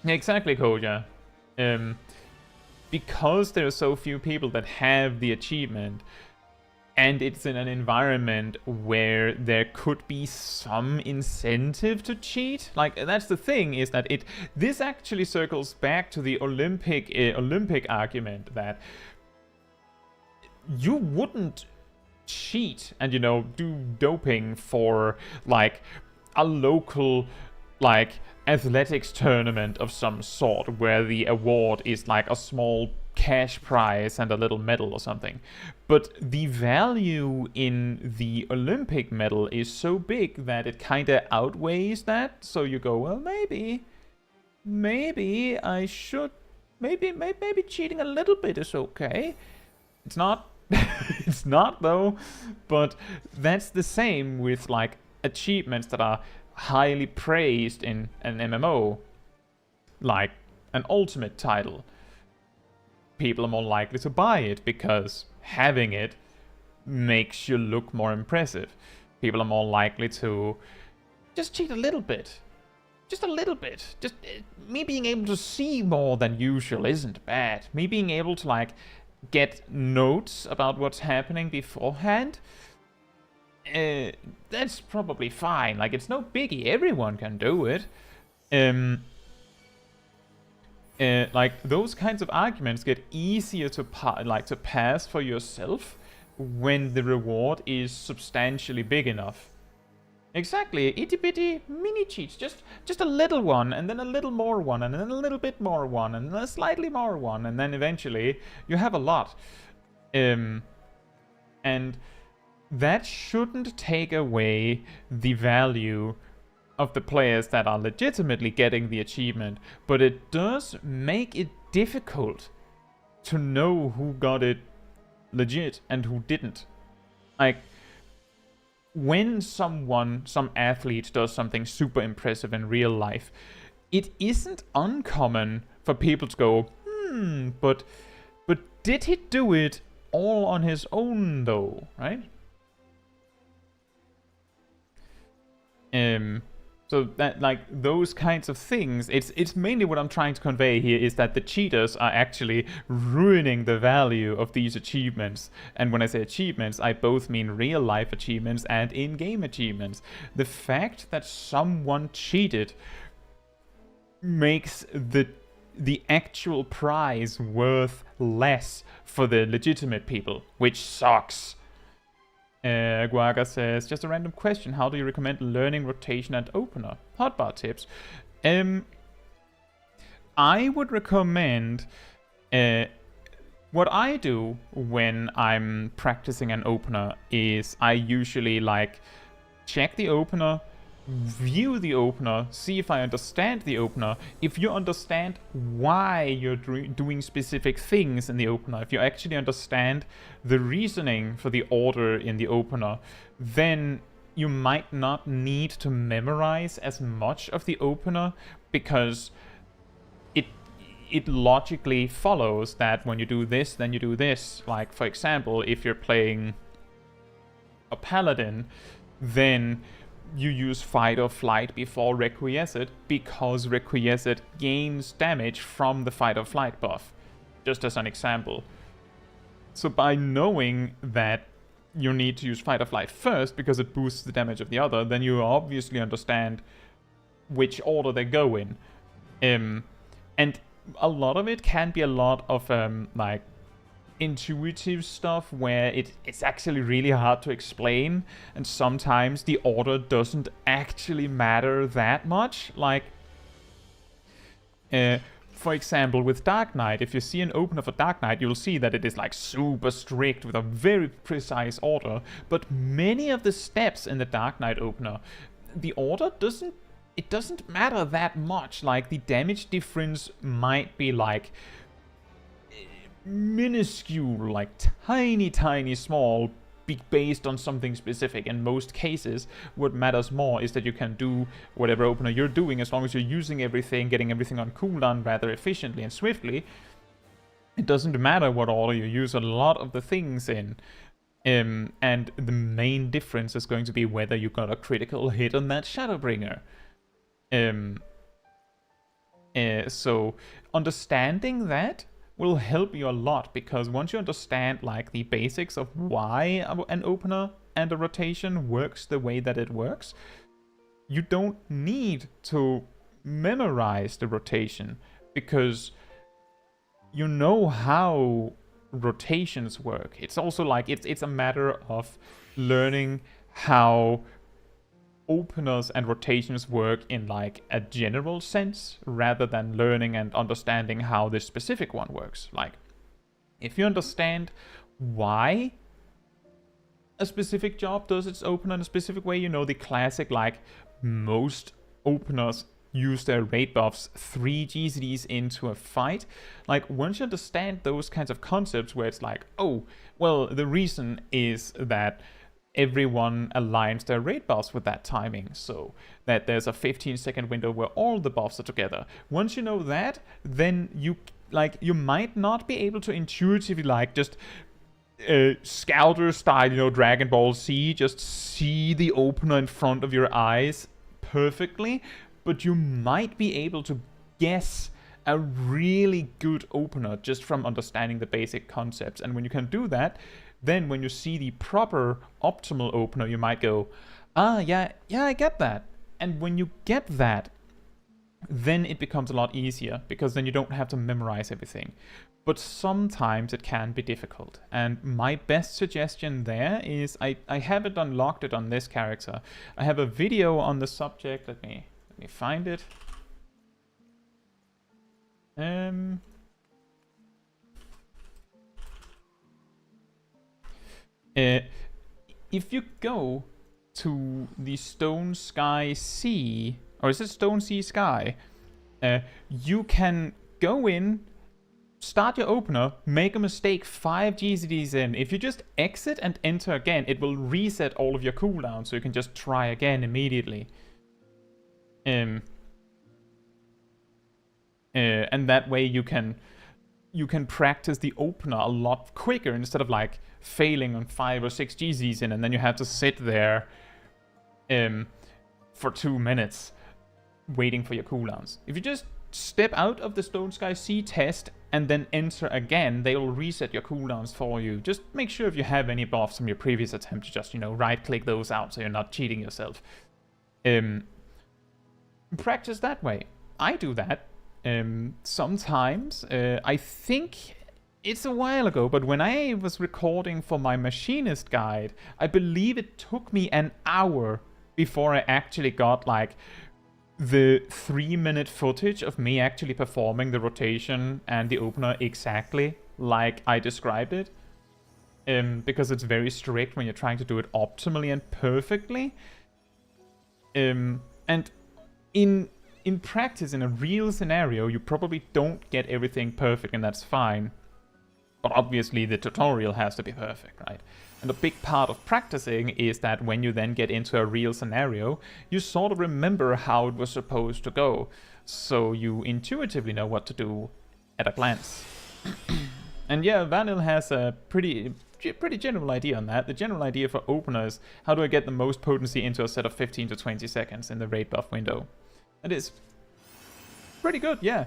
Exactly, Koja. Because there are so few people that have the achievement, and it's in an environment where there could be some incentive to cheat. Like, that's the thing, is that this actually circles back to the Olympic argument that you wouldn't cheat and, you know, do doping for, like, a local, like, athletics tournament of some sort where the award is like a small cash prize and a little medal or something. But the value in the Olympic medal is so big that it kind of outweighs that. So you go, well, maybe I should, maybe cheating a little bit is okay. It's not, it's not though. But that's the same with like achievements that are highly praised in an MMO, like an ultimate title. People are more likely to buy it because having it makes you look more impressive. People are more likely to just cheat a little bit. Just a little bit. Just me being able to see more than usual isn't bad. Me being able to like get notes about what's happening beforehand, that's probably fine. Like, it's no biggie. Everyone can do it. Like, those kinds of arguments get easier to pass for yourself when the reward is substantially big enough. Exactly, itty bitty mini cheats, just a little one, and then a little more one, and then a little bit more one, and then a slightly more one, and then eventually you have a lot. And that shouldn't take away the value of the players that are legitimately getting the achievement, but it does make it difficult to know who got it legit and who didn't. Like, when some athlete does something super impressive in real life, it isn't uncommon for people to go, but did he do it all on his own though, right? So that, like, those kinds of things, it's mainly what I'm trying to convey here is that the cheaters are actually ruining the value of these achievements. And when I say achievements, I both mean real life achievements and in-game achievements. The fact that someone cheated makes the actual prize worth less for the legitimate people, which sucks. Guaga says, just a random question, how do you recommend learning rotation and opener? Hotbar tips. I would recommend, what I do when I'm practicing an opener is I usually like check the opener, view the opener, see if I understand the opener. If you understand why you're doing specific things in the opener, if you actually understand the reasoning for the order in the opener, then you might not need to memorize as much of the opener, because it logically follows that when you do this, then you do this. Like, for example, if you're playing a paladin, then you use fight or flight before requiescent, because requiescent gains damage from the fight or flight buff, just as an example. So by knowing that you need to use fight or flight first because it boosts the damage of the other, then you obviously understand which order they go in. And a lot of it can be a lot of like intuitive stuff where it's actually really hard to explain, and sometimes the order doesn't actually matter that much. Like, for example, with Dark Knight, if you see an opener for Dark Knight, you'll see that it is like super strict with a very precise order, but many of the steps in the Dark Knight opener, the order doesn't matter that much. Like, the damage difference might be like minuscule, like tiny small, based on something specific. In most cases, what matters more is that you can do whatever opener you're doing, as long as you're using everything, getting everything on cooldown rather efficiently and swiftly. It doesn't matter what order you use a lot of the things in. And the main difference is going to be whether you got a critical hit on that Shadowbringer. So understanding that will help you a lot, because once you understand like the basics of why an opener and a rotation works the way that it works, you don't need to memorize the rotation, because you know how rotations work. It's also like it's a matter of learning how openers and rotations work in like a general sense, rather than learning and understanding how this specific one works. Like, if you understand why a specific job does its opener in a specific way, you know, the classic, like, most openers use their raid buffs 3 GCDs into a fight. Like, once you understand those kinds of concepts where it's like, oh, well, the reason is that everyone aligns their raid buffs with that timing, so that there's a 15-second window where all the buffs are together. Once you know that, then you might not be able to intuitively, like, just Scouter style, you know, Dragon Ball Z, just see the opener in front of your eyes perfectly, but you might be able to guess a really good opener just from understanding the basic concepts. And when you can do that, then when you see the proper optimal opener, you might go, yeah, I get that. And when you get that, then it becomes a lot easier, because then you don't have to memorize everything. But sometimes it can be difficult. And my best suggestion there is, I haven't unlocked it on this character. I have a video on the subject. Let me find it. If you go to the Stone Sky Sea, or is it Stone Sea Sky? You can go in, start your opener, make a mistake 5 GCDs in. If you just exit and enter again, it will reset all of your cooldowns, so you can just try again immediately. And that way you can practice the opener a lot quicker instead of like failing on 5 or 6 GZs in, and then you have to sit there for 2 minutes waiting for your cooldowns. If you just step out of the Stone Sky Sea test and then enter again, they will reset your cooldowns for you. Just make sure if you have any buffs from your previous attempt, to just, right click those out so you're not cheating yourself. Practice that way. I do that sometimes. I think it's a while ago, but when I was recording for my machinist guide, I believe it took me an hour before I actually got like the 3-minute footage of me actually performing the rotation and the opener exactly like I described it. Because it's very strict when you're trying to do it optimally and perfectly. And in practice, in a real scenario, you probably don't get everything perfect, and that's fine. But obviously the tutorial has to be perfect, right? And a big part of practicing is that when you then get into a real scenario, you sort of remember how it was supposed to go. So you intuitively know what to do at a glance. And yeah, Vanil has a pretty general idea on that. The general idea for openers, how do I get the most potency into a set of 15 to 20 seconds in the raid buff window? It is pretty good, yeah.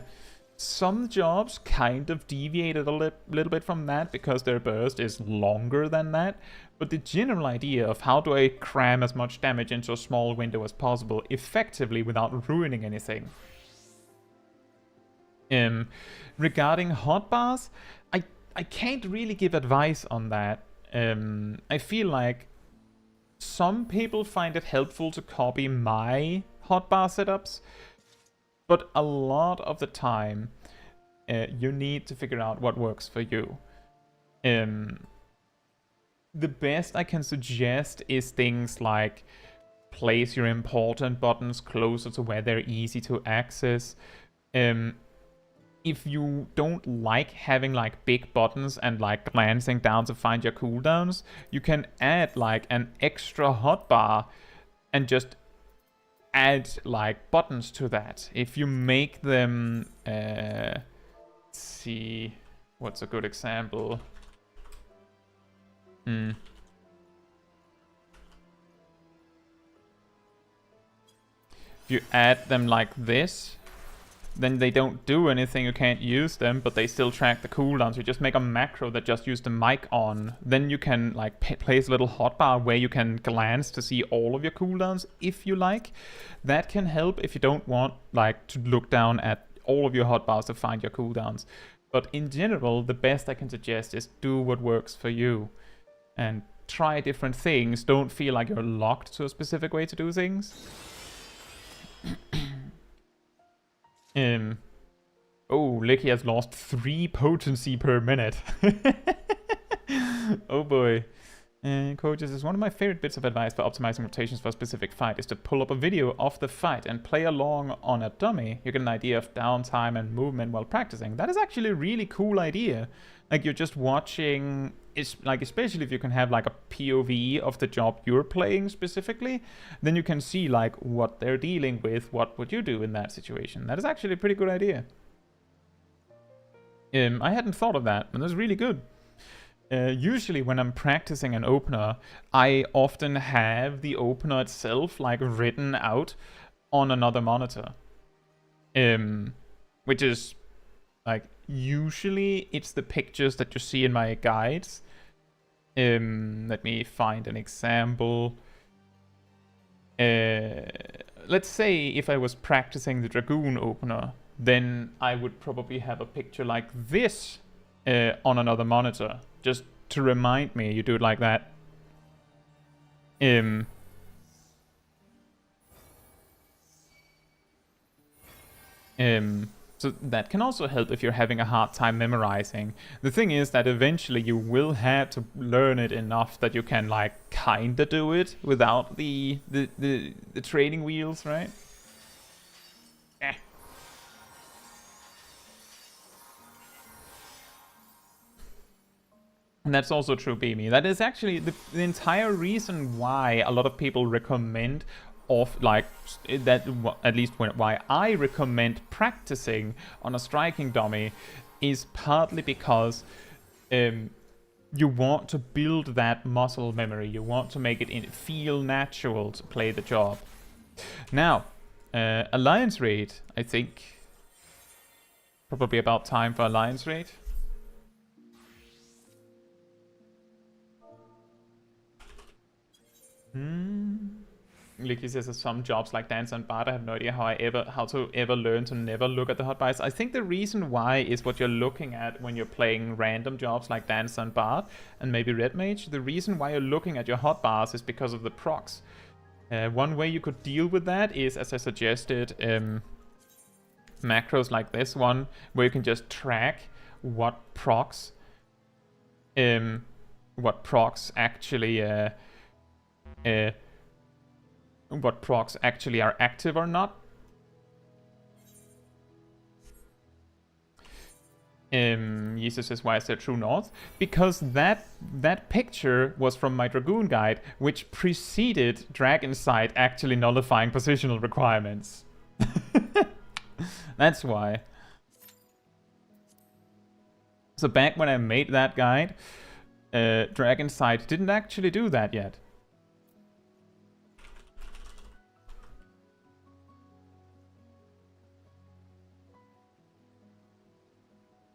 Some jobs kind of deviated a little bit from that because their burst is longer than that. But the general idea of how do I cram as much damage into a small window as possible effectively without ruining anything. Regarding hotbars, I can't really give advice on that. I feel like some people find it helpful to copy my hotbar setups, but a lot of the time you need to figure out what works for you. The best I can suggest is things like place your important buttons closer to where they're easy to access. If you don't like having like big buttons and like glancing down to find your cooldowns, you can add like an extra hotbar and just add like buttons to that. If you make them, let's see, what's a good example? If you add them like this, then they don't do anything, you can't use them, but they still track the cooldowns. You just make a macro that just use the mic on. Then you can like place a little hotbar where you can glance to see all of your cooldowns if you like. That can help if you don't want like to look down at all of your hotbars to find your cooldowns. But in general, the best I can suggest is do what works for you. And try different things. Don't feel like you're locked to a specific way to do things. Oh, Licky has lost 3 potency per minute. Oh boy. Coaches, is one of my favorite bits of advice for optimizing rotations for a specific fight is to pull up a video of the fight and play along on a dummy. You get an idea of downtime and movement while practicing. That is actually a really cool idea. Like you're just watching, it's like, especially if you can have like a POV of the job you're playing specifically, then you can see like what they're dealing with, what would you do in that situation. That is actually a pretty good idea. I hadn't thought of that, and that's really good. Usually when I'm practicing an opener, I often have the opener itself like written out on another monitor. Which is like, usually it's the pictures that you see in my guides. Let me find an example. Let's say if I was practicing the Dragoon opener, then I would probably have a picture like this on another monitor. Just to remind me, you do it like that. So that can also help if you're having a hard time memorizing. The thing is that eventually you will have to learn it enough that you can like kinda do it without the training wheels, right? And that's also true, Beamy. That is actually the entire reason why a lot of people recommend off, like that. At least why I recommend practicing on a striking dummy is partly because you want to build that muscle memory. You want to make it feel natural to play the job. Now, Alliance Raid, I think probably about time for Alliance Raid. Licky says there's some jobs like Dancer and Bard. I have no idea how to ever learn to never look at the hotbars. I think the reason why is what you're looking at when you're playing random jobs like Dancer and Bard and maybe Red Mage. The reason why you're looking at your hotbars is because of the procs. One way you could deal with that is, as I suggested, macros like this one, where you can just track what procs actually are active or not. Jesus says, why is there True North? Because that picture was from my Dragoon guide, which preceded Dragon Sight actually nullifying positional requirements. That's why. So back when I made that guide, Dragon Sight didn't actually do that yet.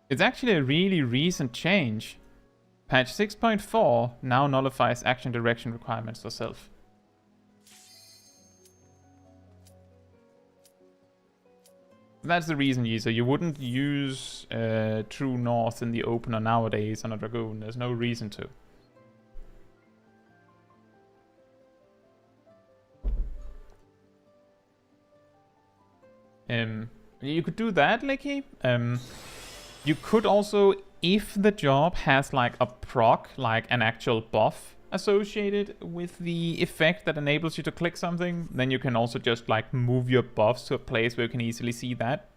It's actually a really recent change. Patch 6.4 now nullifies action direction requirements for self. That's the reason, user. You wouldn't use True North in the opener nowadays on a Dragoon. There's no reason to. You could do that, Licky. You could also, if the job has like a proc, like an actual buff associated with the effect that enables you to click something, then you can also just like move your buffs to a place where you can easily see that.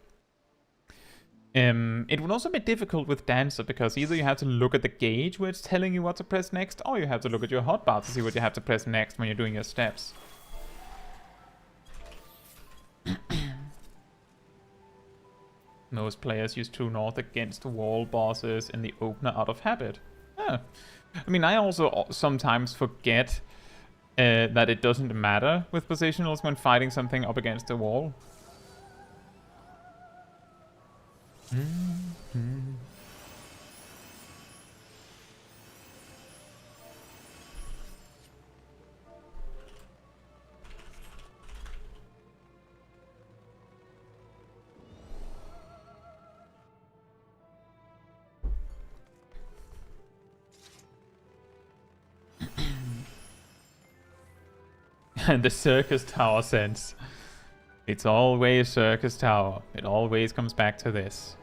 It would also be difficult with Dancer because either you have to look at the gauge where it's telling you what to press next, or you have to look at your hotbar to see what you have to press next when you're doing your steps. Most players use True North against wall bosses in the opener out of habit. I mean, I also sometimes forget that it doesn't matter with positionals when fighting something up against the wall. And the circus tower sense. It's always circus tower. It always comes back to this.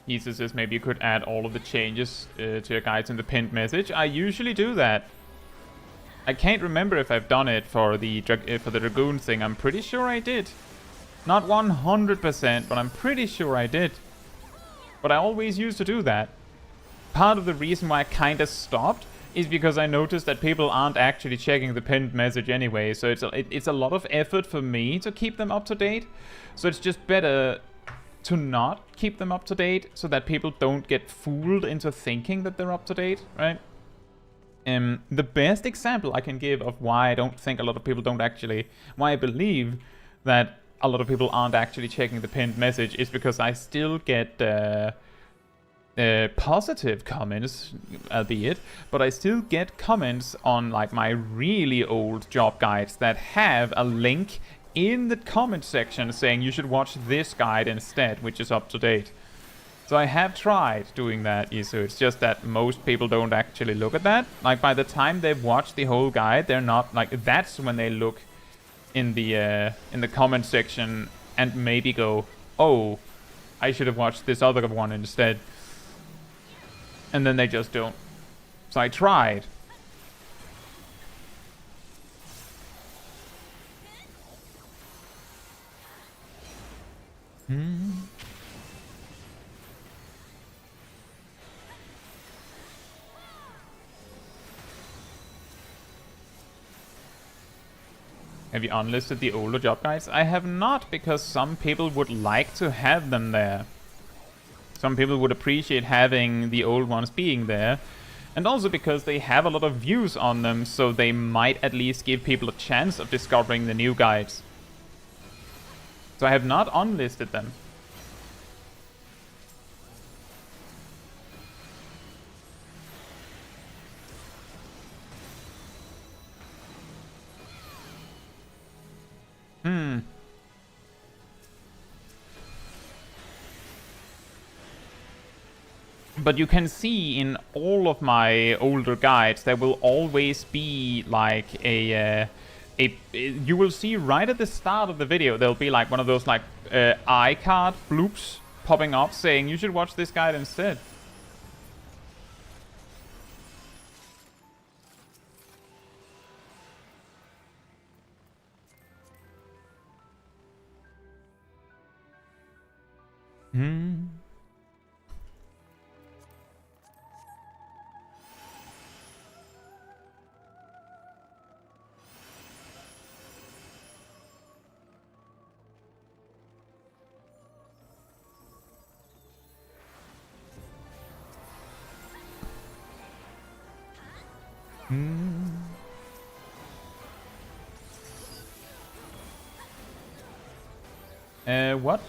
He says maybe you could add all of the changes to your guides in the pinned message. I usually do that. I can't remember if I've done it for the Dragoon thing. I'm pretty sure I did. Not 100%, but I'm pretty sure I did. But I always used to do that. Part of the reason why I kind of stopped is because I noticed that people aren't actually checking the pinned message anyway. So it's a lot of effort for me to keep them up to date. So it's just better to not keep them up to date so that people don't get fooled into thinking that they're up to date, right? The best example I can give of why I don't think a lot of people why I believe that a lot of people aren't actually checking the pinned message is because I still get positive comments, albeit, but I still get comments on like my really old job guides that have a link in the comment section saying you should watch this guide instead, which is up to date. So I have tried doing that, Isu. It's just that most people don't actually look at that. Like by the time they've watched the whole guide, they're not like, that's when they look in the comment section and maybe go, oh, I should have watched this other one instead. And then they just don't. So I tried. Have you unlisted the older job guides? I have not, because some people would like to have them there. Some people would appreciate having the old ones being there. And also because they have a lot of views on them, so they might at least give people a chance of discovering the new guides. So I have not unlisted them. But you can see in all of my older guides, there will always be like you will see right at the start of the video, there'll be like one of those like iCard bloops popping up saying you should watch this guide instead. What?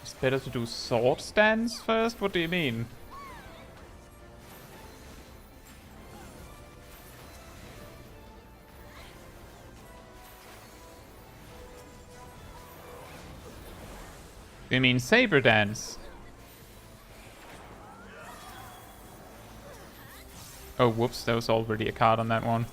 It's better to do sword stance first? What do you mean? You mean saber dance? Oh, whoops, there was already a card on that one.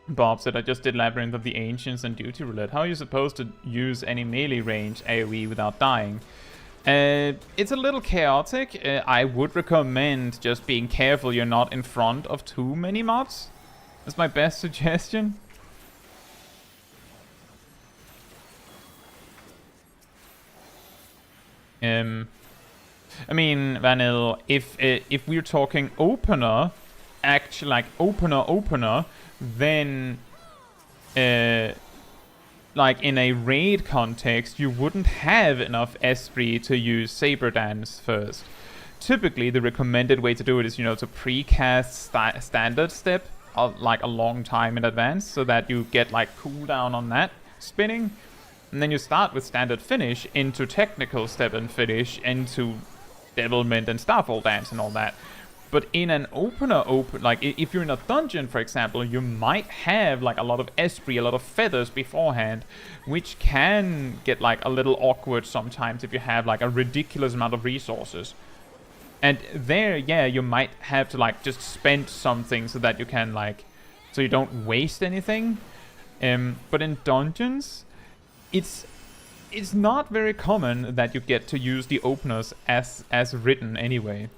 Bob said, I just did Labyrinth of the Ancients and Duty Roulette. How are you supposed to use any melee range AoE without dying? It's a little chaotic. I would recommend just being careful you're not in front of too many mobs. That's my best suggestion. I mean, Vanille, if we're talking opener, actually like opener, then like in a raid context, you wouldn't have enough esprit to use saber dance first. Typically, the recommended way to do it is, you know, to precast standard step like a long time in advance, so that you get like cooldown on that spinning, and then you start with standard finish into technical step and finish into devilment and starfall dance and all that. But in an opener, like if you're in a dungeon, for example, you might have like a lot of esprit, a lot of feathers beforehand, which can get like a little awkward sometimes if you have like a ridiculous amount of resources. And there, yeah, you might have to like just spend something so that you can like, so you don't waste anything. But in dungeons, it's not very common that you get to use the openers as written anyway.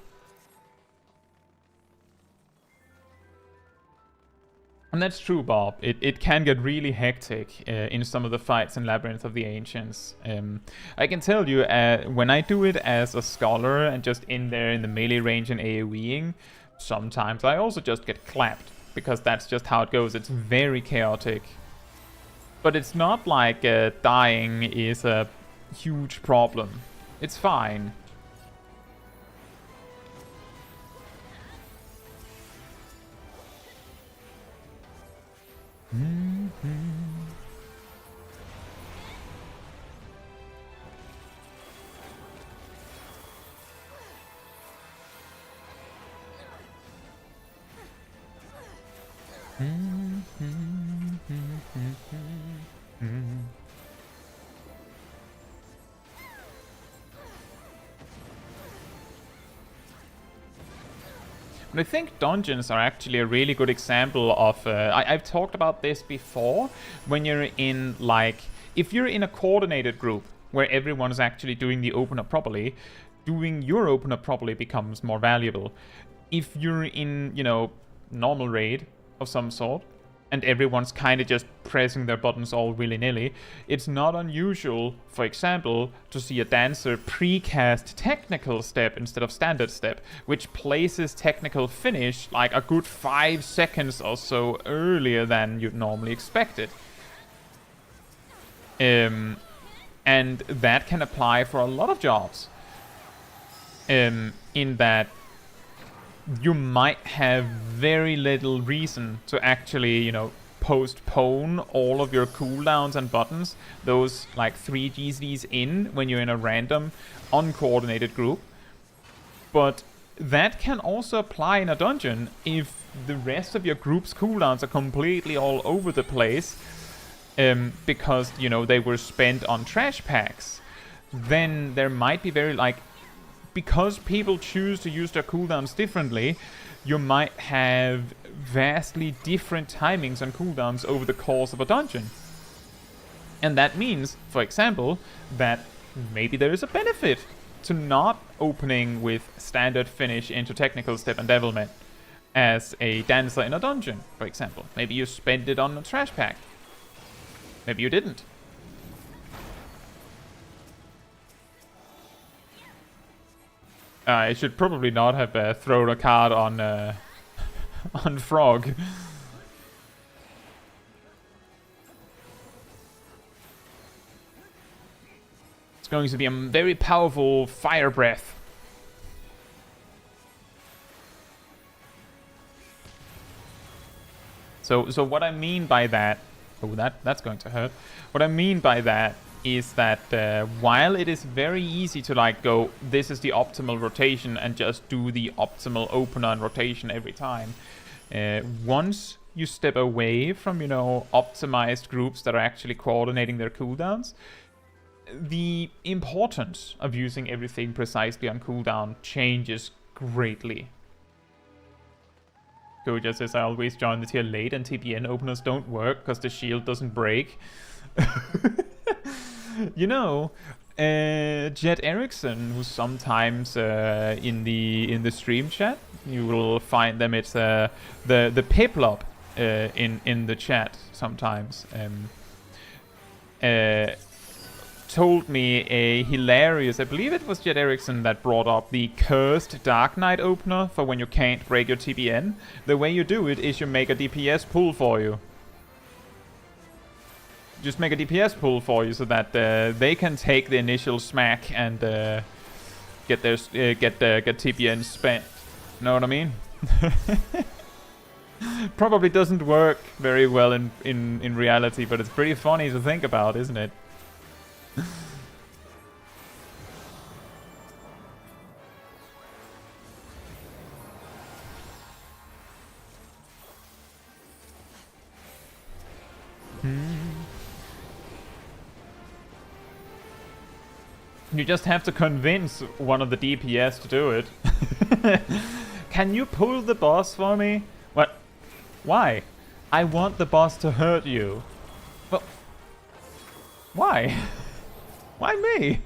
And that's true, Bob. It can get really hectic in some of the fights in Labyrinth of the Ancients. I can tell you, when I do it as a scholar and just in there in the melee range and AoEing, sometimes I also just get clapped, because that's just how it goes. It's very chaotic. But it's not like dying is a huge problem. It's fine. But I think dungeons are actually a really good example of... I've talked about this before. When you're in, like... If you're in a coordinated group where everyone's actually doing the opener properly, doing your opener properly becomes more valuable. If you're in, you know, normal raid of some sort, and everyone's kind of just pressing their buttons all willy-nilly, it's not unusual, for example, to see a dancer precast technical step instead of standard step, which places technical finish like a good 5 seconds or so earlier than you'd normally expect it. And that can apply for a lot of jobs. In that you might have very little reason to actually, you know, postpone all of your cooldowns and buttons, those like 3 GCs in when you're in a random, uncoordinated group. But that can also apply in a dungeon if the rest of your group's cooldowns are completely all over the place, because, you know, they were spent on trash packs. Then there might be very, like, because people choose to use their cooldowns differently, you might have vastly different timings on cooldowns over the course of a dungeon. And that means, for example, that maybe there is a benefit to not opening with standard finish into technical step and devilment as a dancer in a dungeon, for example. Maybe you spent it on a trash pack. Maybe you didn't. I should probably not have thrown a card on on Frog. It's going to be a very powerful fire breath. So what I mean by that... Oh, that's going to hurt. What I mean by that is that while it is very easy to like go, this is the optimal rotation and just do the optimal opener and rotation every time, once you step away from, you know, optimized groups that are actually coordinating their cooldowns, the importance of using everything precisely on cooldown changes greatly. Koja says, I always join the tier late and TPN openers don't work because the shield doesn't break. You know, Jet Erickson, who's sometimes in the stream chat, you will find them. It's the Piplob in the chat sometimes. Told me a hilarious, I believe it was Jet Erickson that brought up the cursed Dark Knight opener for when you can't break your TPN. The way you do it is you make a DPS pull for you. Just make a DPS pull for you so that they can take the initial smack and get TPN spent. Know what I mean? Probably doesn't work very well in reality, but it's pretty funny to think about, isn't it? You just have to convince one of the DPS to do it. Can you pull the boss for me? What? Why? I want the boss to hurt you. Well, why? Why me?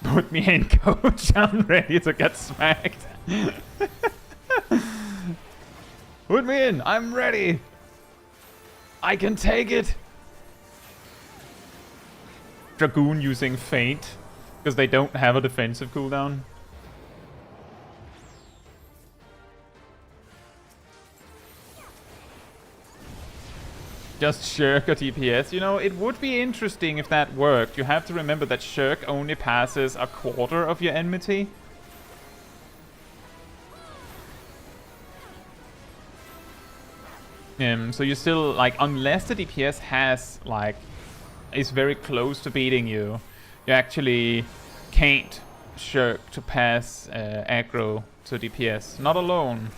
Put me in, coach. I'm ready to get smacked. Put me in. I'm ready. I can take it. Dragoon using feint because they don't have a defensive cooldown. Just Shirk a DPS. You know, it would be interesting if that worked. You have to remember that Shirk only passes a quarter of your enmity. So you still, like, unless the DPS has, like, is very close to beating you, you actually can't Shirk to pass aggro to DPS. Not alone.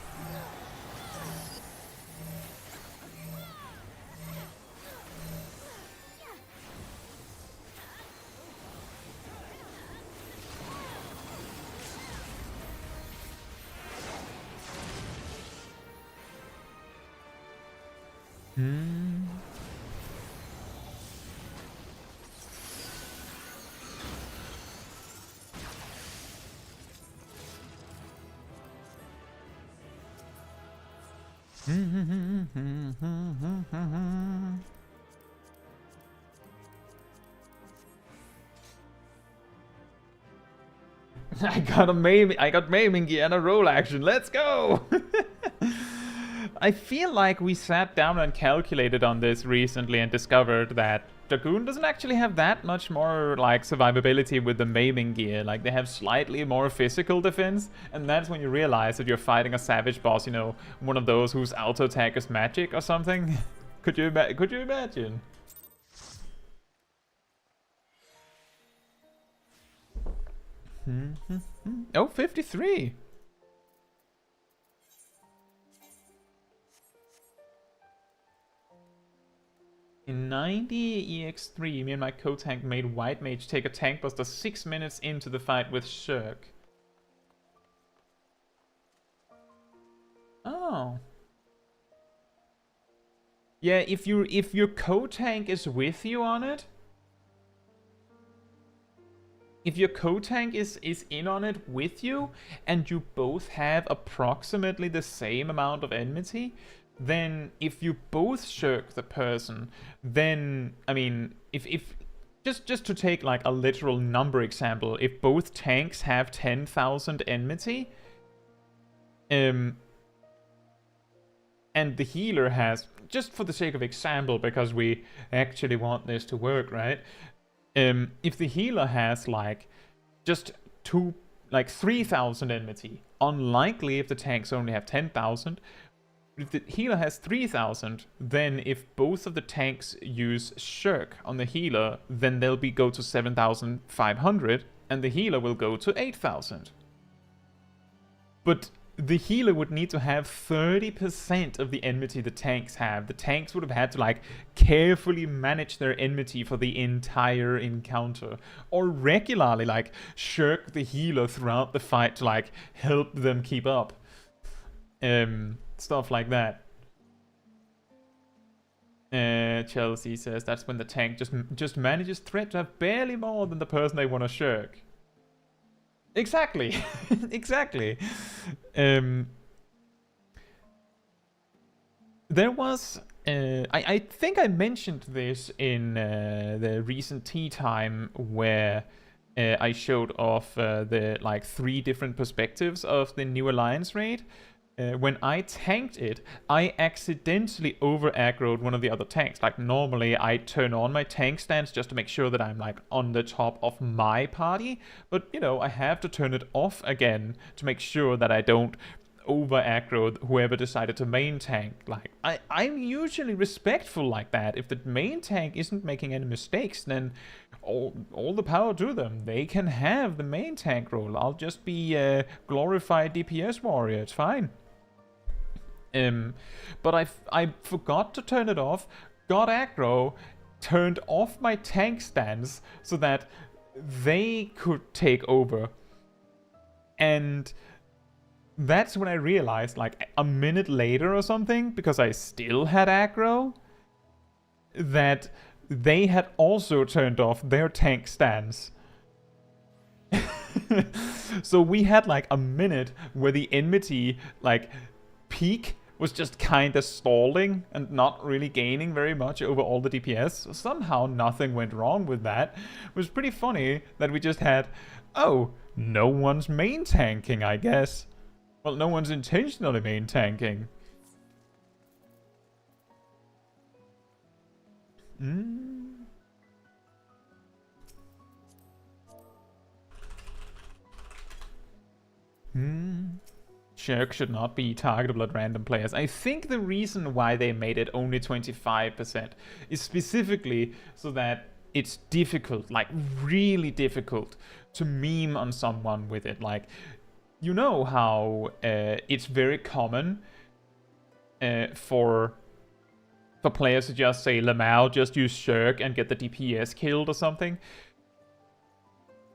I got maiming gear and a roll action. Let's go! I feel like we sat down and calculated on this recently and discovered that Dragoon doesn't actually have that much more, like, survivability with the maiming gear. Like, they have slightly more physical defense, and that's when you realize that you're fighting a savage boss, you know, one of those whose auto attack is magic or something. Could you imagine? Oh, 53. In 90 EX3, me and my co-tank made White Mage take a tank buster 6 minutes into the fight with Shirk. Oh. Yeah, if your co-tank is with you on it, if your co-tank is in on it with you, and you both have approximately the same amount of enmity, then if you both Shirk the person, then, I mean, if just to take like a literal number example, if both tanks have 10,000 enmity, and the healer has, just for the sake of example, because we actually want this to work, right? If the healer has like just 3,000 enmity, unlikely if the tanks only have 10,000. If the healer has 3,000, then if both of the tanks use Shirk on the healer, then they'll go to 7,500, and the healer will go to 8,000. But the healer would need to have 30% of the enmity the tanks have. The tanks would have had to, like, carefully manage their enmity for the entire encounter, or regularly, like, Shirk the healer throughout the fight to, like, help them keep up. Stuff like that. Chelsea says that's when the tank just manages threat to have barely more than the person they want to Shirk. Exactly. Exactly. There was I think I mentioned this in the recent tea time where I showed off the like 3 different perspectives of the new alliance raid. When I tanked it, I accidentally over-aggroed one of the other tanks. Like, normally I turn on my tank stance just to make sure that I'm, like, on the top of my party. But, you know, I have to turn it off again to make sure that I don't over-aggro whoever decided to main tank. Like, I'm usually respectful like that. If the main tank isn't making any mistakes, then all the power to them. They can have the main tank role. I'll just be a glorified DPS warrior. It's fine. But I forgot to turn it off, got aggro, turned off my tank stance so that they could take over. And that's when I realized, like, a minute later or something, because I still had aggro, that they had also turned off their tank stance. So we had, like, a minute where the enmity, like, peak was just kind of stalling and not really gaining very much over all the DPS. Somehow nothing went wrong with that. It was pretty funny that we just had, oh, no one's main tanking, I guess. Well, no one's intentionally main tanking. Shirk should not be targetable at random players. I think the reason why they made it only 25% is specifically so that it's difficult, like really difficult, to meme on someone with it. Like, you know how it's very common for players to just say, Lamau, just use Shirk and get the DPS killed or something.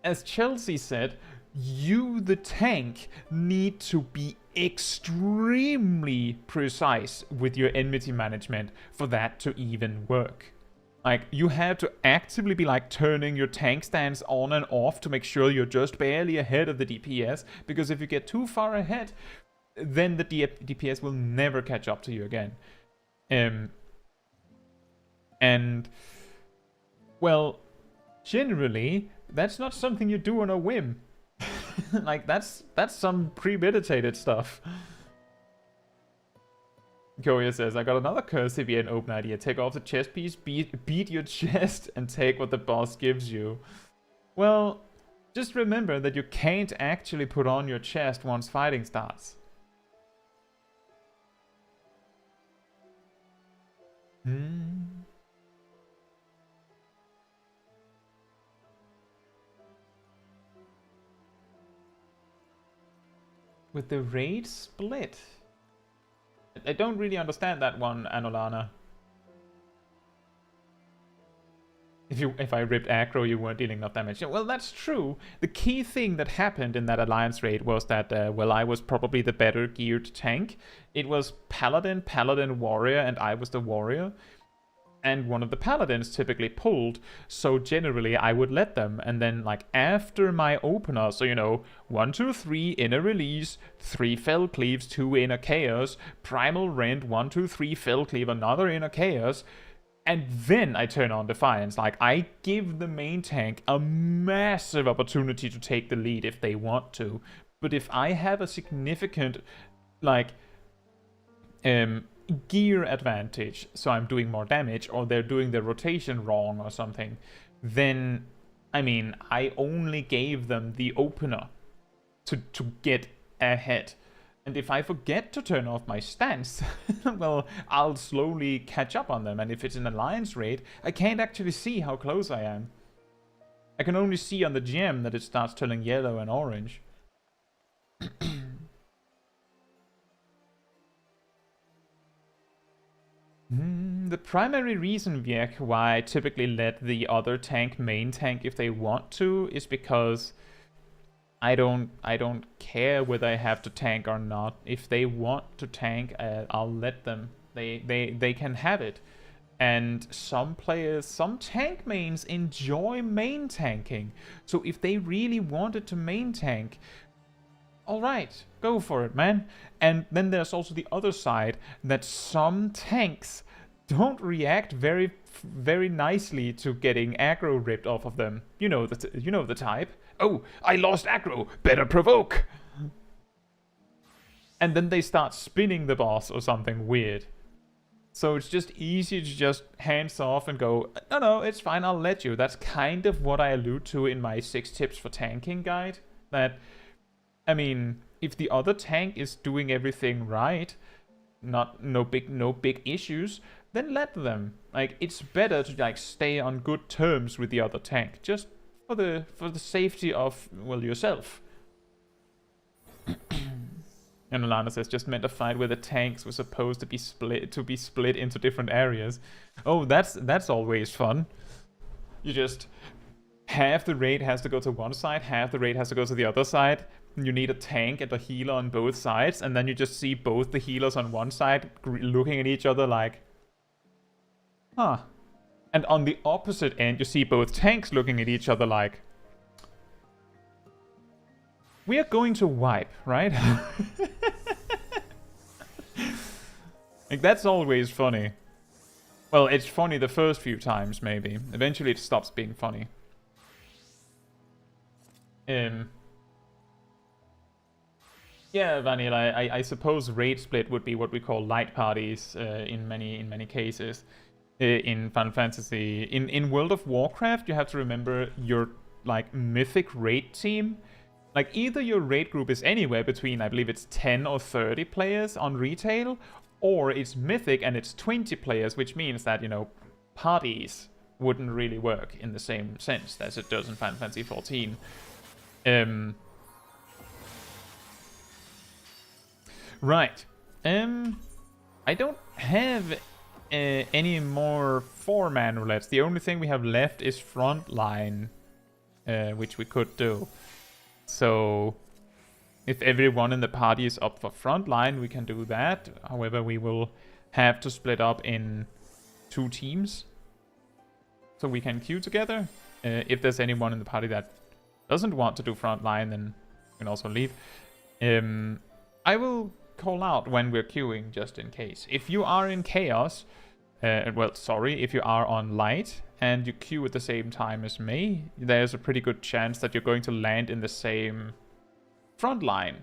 As Chelsea said, you, the tank, need to be extremely precise with your enmity management for that to even work. Like, you have to actively be like turning your tank stance on and off to make sure you're just barely ahead of the DPS, because if you get too far ahead, then the DPS will never catch up to you again. And, well, generally, that's not something you do on a whim. Like, that's some premeditated stuff. Koya says, I got another curse if you had an open idea. Take off the chest piece, beat your chest, and take what the boss gives you. Well, just remember that you can't actually put on your chest once fighting starts. With the raid split? I don't really understand that one, Anolana. If I ripped aggro, you weren't dealing enough damage. Well, that's true. The key thing that happened in that alliance raid was that, well, I was probably the better geared tank. It was Paladin, Warrior, and I was the Warrior. And one of the Paladins typically pulled, so generally I would let them. And then, like, after my opener, so, you know, 1, 2, 3, inner release, 3 fell cleaves, 2 inner chaos, primal rend, 1, 2, 3, fell cleave, another inner chaos, and then I turn on Defiance. Like, I give the main tank a massive opportunity to take the lead if they want to. But if I have a significant, like, gear advantage, so I'm doing more damage, or they're doing the rotation wrong or something, then, I mean, I only gave them the opener to get ahead. And if I forget to turn off my stance, well, I'll slowly catch up on them. And if it's an alliance raid, I can't actually see how close I am. I can only see on the gem that it starts turning yellow and orange. The primary reason, Viek, why I typically let the other tank main tank if they want to is because I don't care whether I have to tank or not. If they want to tank, I'll let them. They can have it. And some players, some tank mains enjoy main tanking. So if they really wanted to main tank, alright, go for it, man. And then there's also the other side, that some tanks don't react very nicely to getting aggro ripped off of them. You know the type. Oh, I lost aggro, better provoke. And then they start spinning the boss or something weird. So it's just easy to just hands off and go, no, it's fine, I'll let you. That's kind of what I allude to in my 6 tips for tanking guide. That, I mean, if the other tank is doing everything right, no big issues, then let them. Like, it's better to like stay on good terms with the other tank, just for the safety of, well, yourself. And Alana says, just meant a fight where the tanks were supposed to be split into different areas. Oh, that's always fun. You just, half the raid has to go to one side, half the raid has to go to the other side. You need a tank and a healer on both sides, and then you just see both the healers on one side looking at each other like, huh. And on the opposite end, you see both tanks looking at each other like, we are going to wipe, right? Like, that's always funny. Well, it's funny the first few times, maybe. Eventually it stops being funny. Yeah, Vanilla, I suppose raid split would be what we call light parties in many cases. in Final Fantasy. In World of Warcraft, you have to remember your like mythic raid team. Like either your raid group is anywhere between, I believe it's 10 or 30 players on retail, or it's mythic and it's 20 players, which means that, you know, parties wouldn't really work in the same sense as it does in Final Fantasy XIV. Right. I don't have any more 4-man roulettes. The only thing we have left is Frontline, which we could do. So, if everyone in the party is up for Frontline, we can do that. However, we will have to split up in 2 teams, so we can queue together. If there's anyone in the party that doesn't want to do Frontline, then we can also leave. I will call out when we're queuing, just in case. If you are in Chaos, if you are on Light, and you queue at the same time as me, there's a pretty good chance that you're going to land in the same front line.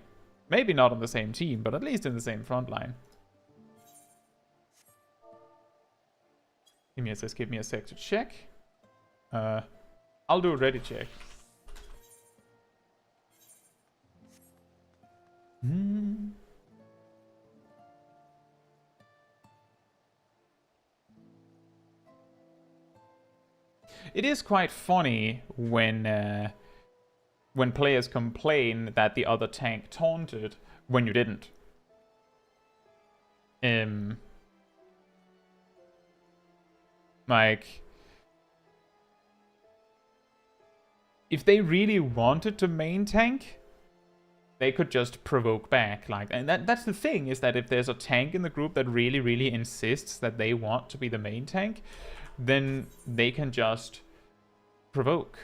Maybe not on the same team, but at least in the same front line. Give me a sec to check. I'll do a ready check. It is quite funny when players complain that the other tank taunted when you didn't. Like, if they really wanted to main tank, they could just provoke back. Like, and that's the thing, is that if there's a tank in the group that really, really insists that they want to be the main tank, then they can just provoke.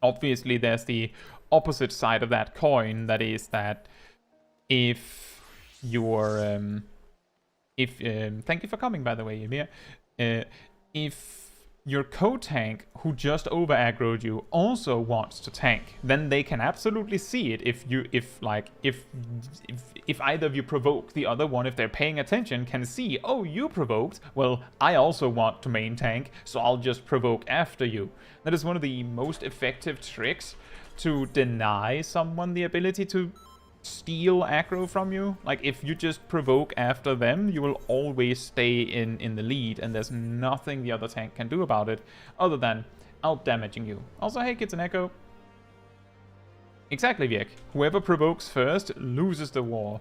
Obviously, there's the opposite side of that coin. That is that if you're thank you for coming, by the way, Ymir. If your co-tank who just over-aggroed you also wants to tank, then they can absolutely see it. If either of you provoke, the other one, if they're paying attention, can see, oh, you provoked, well, I also want to main tank, so I'll just provoke after you. That is one of the most effective tricks to deny someone the ability to steal aggro from you. Like, if you just provoke after them, you will always stay in the lead, and there's nothing the other tank can do about it other than out-damaging you. Also, hey, Kids and Echo. Exactly, Viek. Whoever provokes first loses the war.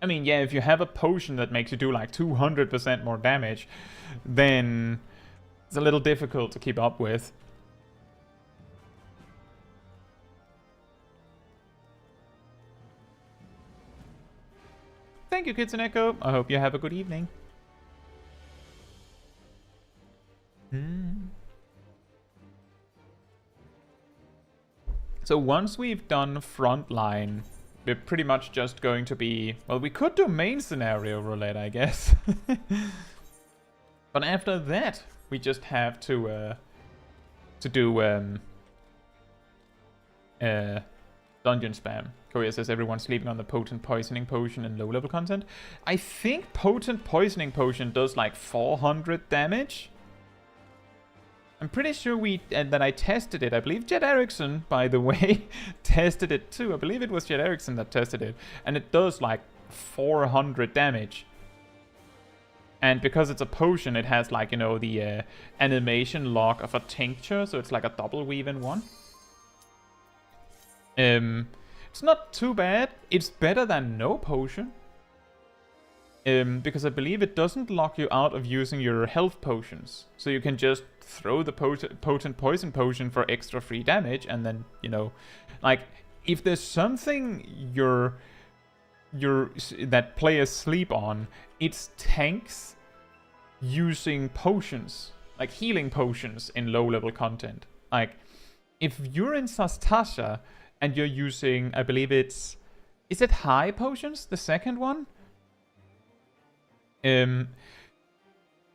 I mean, yeah, if you have a potion that makes you do like 200% more damage, then it's a little difficult to keep up with. Thank you, Kids and Echo. I hope you have a good evening. So once we've done Frontline, we're pretty much just going to be... Well, we could do main scenario roulette, I guess. But after that, we just have to do dungeon spam. Korea says everyone's sleeping on the potent poisoning potion and low-level content. I think potent poisoning potion does like 400 damage. I'm pretty sure that I tested it. I believe Jed Erickson, by the way, tested it too. I believe it was Jed Erickson that tested it. And it does like 400 damage. And because it's a potion, it has like, you know, the animation lock of a tincture. So it's like a double weave in one. It's not too bad. It's better than no potion. Because I believe it doesn't lock you out of using your health potions. So you can just throw the potent poison potion for extra free damage, and then, you know, like, if there's something that players sleep on, it's tanks using potions, like healing potions in low-level content. Like, if you're in Sastasha and you're using, I believe is Is it high potions, the second one?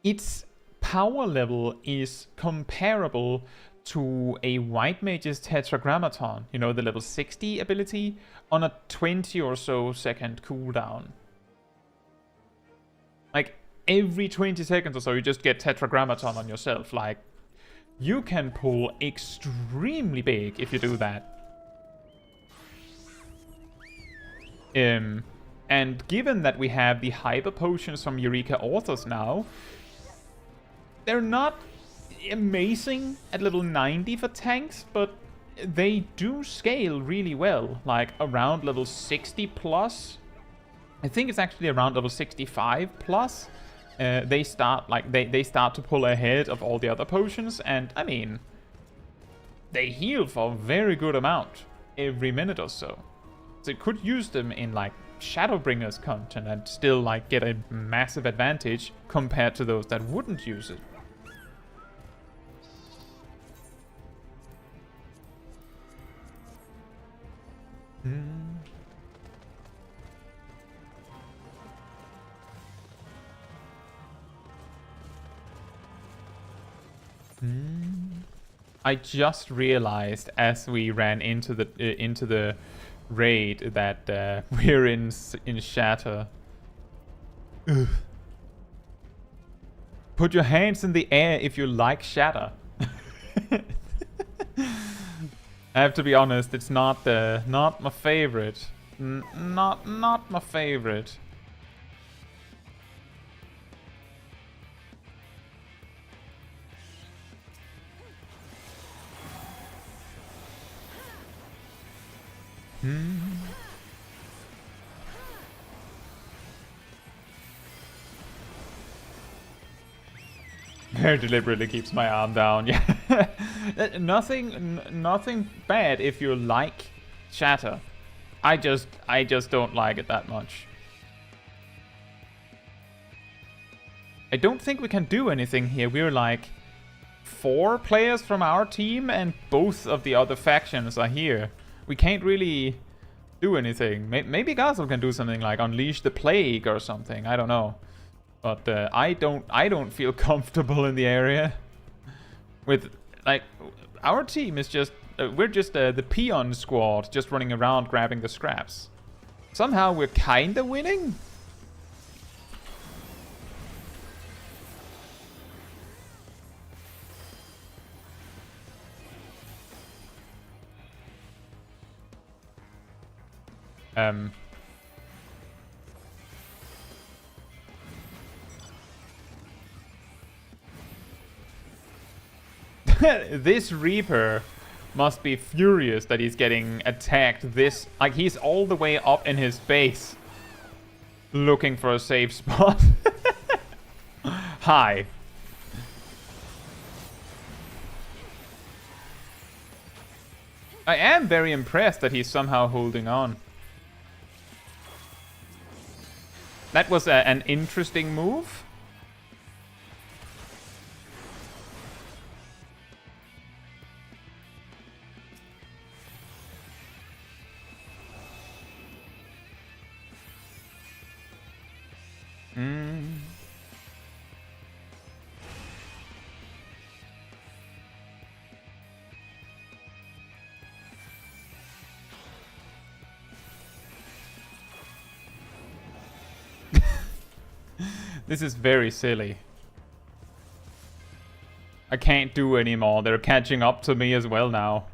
Its power level is comparable to a white mage's tetragrammaton, you know, the level 60 ability, on a 20 or so second cooldown. Like, every 20 seconds or so, you just get tetragrammaton on yourself. Like, you can pull extremely big if you do that. And given that we have the hyper potions from Eureka Authors now, they're not amazing at level 90 for tanks, but they do scale really well, like around level 60 plus. I think it's actually around level 65 plus. They start they start to pull ahead of all the other potions, and I mean, they heal for a very good amount every minute or so. So you could use them in like Shadowbringers content and still like get a massive advantage compared to those that wouldn't use it. I just realized as we ran into the raid that we're in Shatter. Ugh. Put your hands in the air if you like Shatter. I have to be honest, it's not my favorite. Not my favorite. Very deliberately keeps my arm down. Yeah, nothing bad if you like Shatter. I just don't like it that much. I don't think we can do anything here. We're like 4 players from our team, and both of the other factions are here. We can't really do anything. Maybe Gazel can do something like unleash the plague or something. I don't know. But I don't feel comfortable in the area. With like our team is just we're just the peon squad, just running around grabbing the scraps. Somehow we're kinda winning. This Reaper must be furious that he's getting attacked this... Like, he's all the way up in his base looking for a safe spot. Hi. I am very impressed that he's somehow holding on. That was an interesting move. This is very silly. I can't do anymore. They're catching up to me as well now.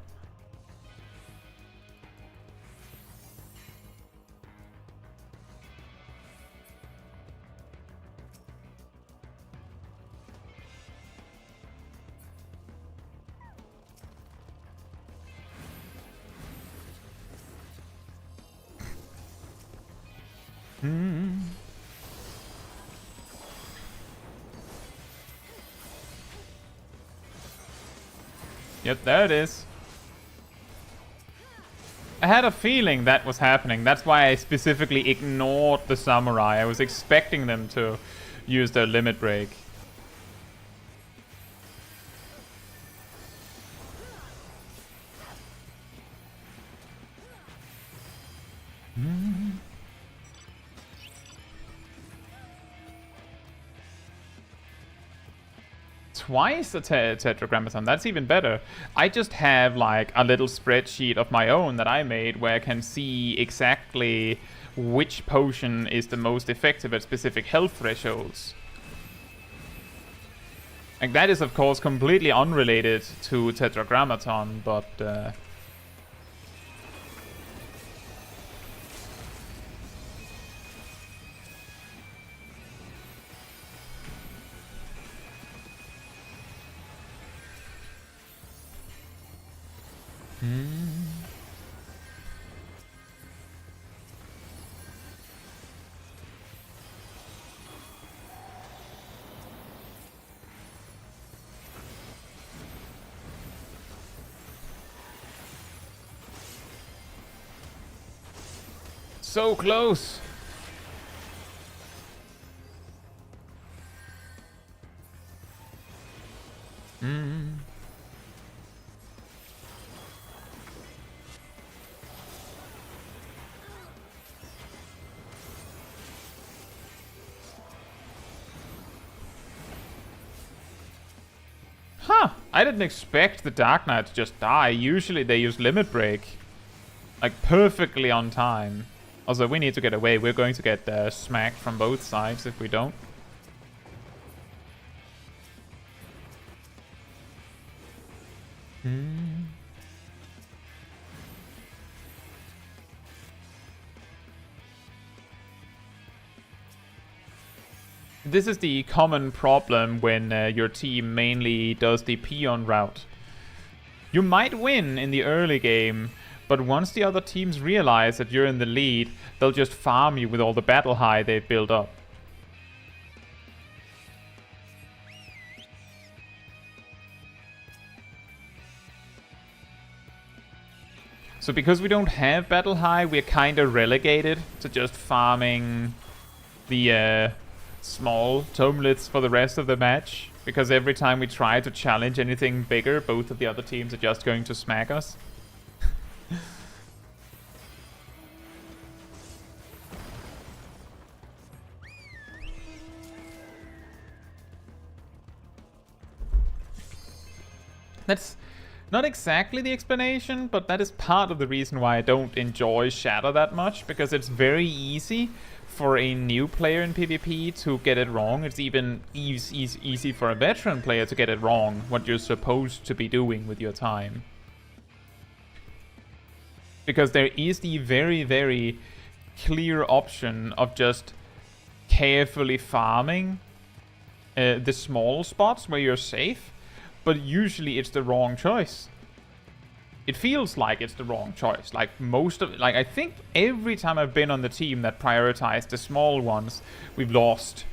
Yep, there it is. I had a feeling that was happening. That's why I specifically ignored the samurai. I was expecting them to use their limit break. twice a tetragrammaton. That's even better. I just have like a little spreadsheet of my own that I made where I can see exactly which potion is the most effective at specific health thresholds. Like that is of course completely unrelated to tetragrammaton, but so close. Huh, I didn't expect the Dark Knight to just die. Usually they use Limit Break. Like, perfectly on time. Also, we need to get away. We're going to get smacked from both sides if we don't. This is the common problem when your team mainly does the peon route. You might win in the early game, but once the other teams realize that you're in the lead, they'll just farm you with all the battle high they've built up. So because we don't have battle high, we're kind of relegated to just farming the small tomeliths for the rest of the match. Because every time we try to challenge anything bigger, both of the other teams are just going to smack us. That's not exactly the explanation, but that is part of the reason why I don't enjoy Shadow that much, because it's very easy for a new player in PvP to get it wrong. It's even easy for a veteran player to get it wrong, what you're supposed to be doing with your time. Because there is the very, very clear option of just carefully farming the small spots where you're safe, but usually it's the wrong choice. It feels like it's the wrong choice. Like I think every time I've been on the team that prioritized the small ones, we've lost.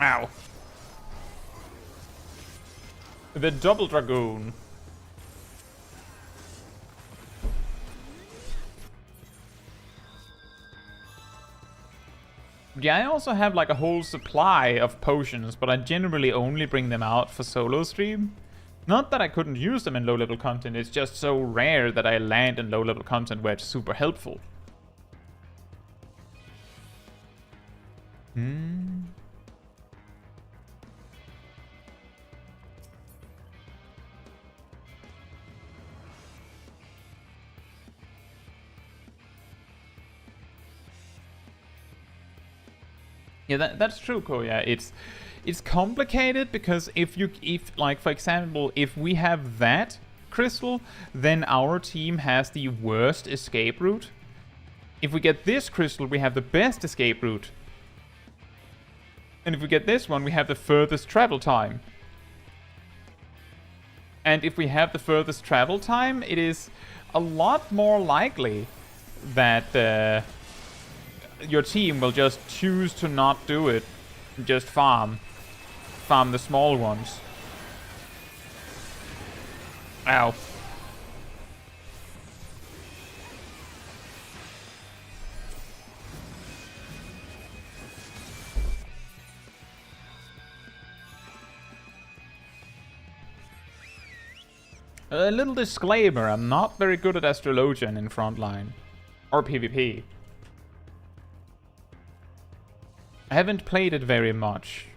Ow. The double dragoon. Yeah, I also have like a whole supply of potions, but I generally only bring them out for solo stream. Not that I couldn't use them in low level content, it's just so rare that I land in low level content where it's super helpful. Yeah, that's true, Koya. It's complicated because if like for example, if we have that crystal, then our team has the worst escape route. If we get this crystal, we have the best escape route. And if we get this one, we have the furthest travel time. And if we have the furthest travel time, it is a lot more likely that your team will just choose to not do it Just farm. Farm the small ones. Ow. A little disclaimer, I'm not very good at Astrologian in Frontline. Or PvP. I haven't played it very much.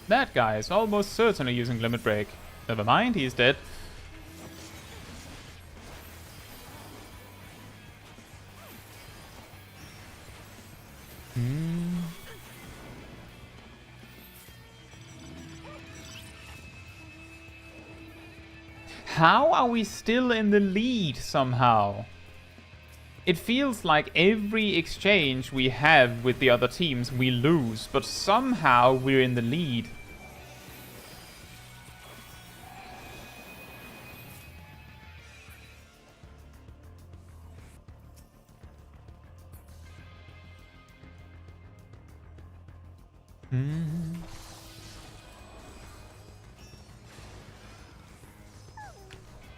That guy is almost certainly using Limit Break. Never mind, he's dead. How are we still in the lead somehow? It feels like every exchange we have with the other teams we lose, but somehow we're in the lead.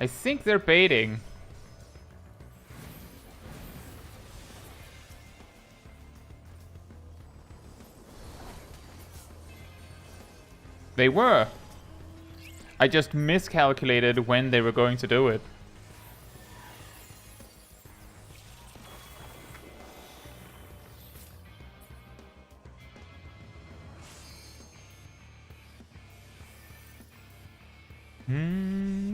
I think they're baiting. They were. I just miscalculated when they were going to do it.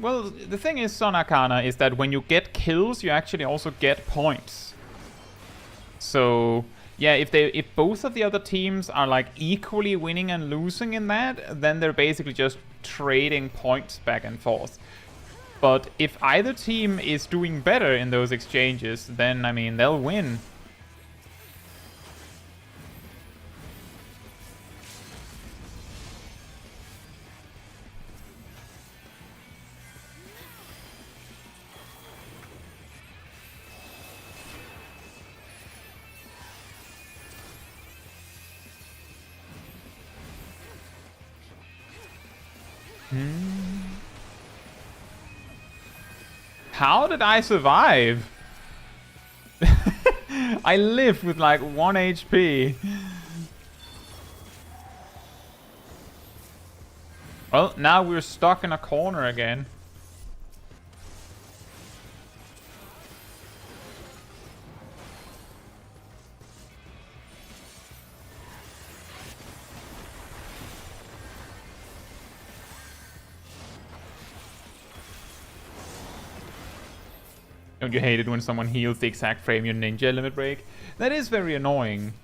Well, the thing is, Sun Arcana, is that when you get kills, you actually also get points. So, yeah, if both of the other teams are like equally winning and losing in that, then they're basically just trading points back and forth. But if either team is doing better in those exchanges, then, I mean, they'll win. How did I survive? I live with like 1 HP. Well, now we're stuck in a corner again. Don't you hate it when someone heals the exact frame your ninja limit break? That is very annoying.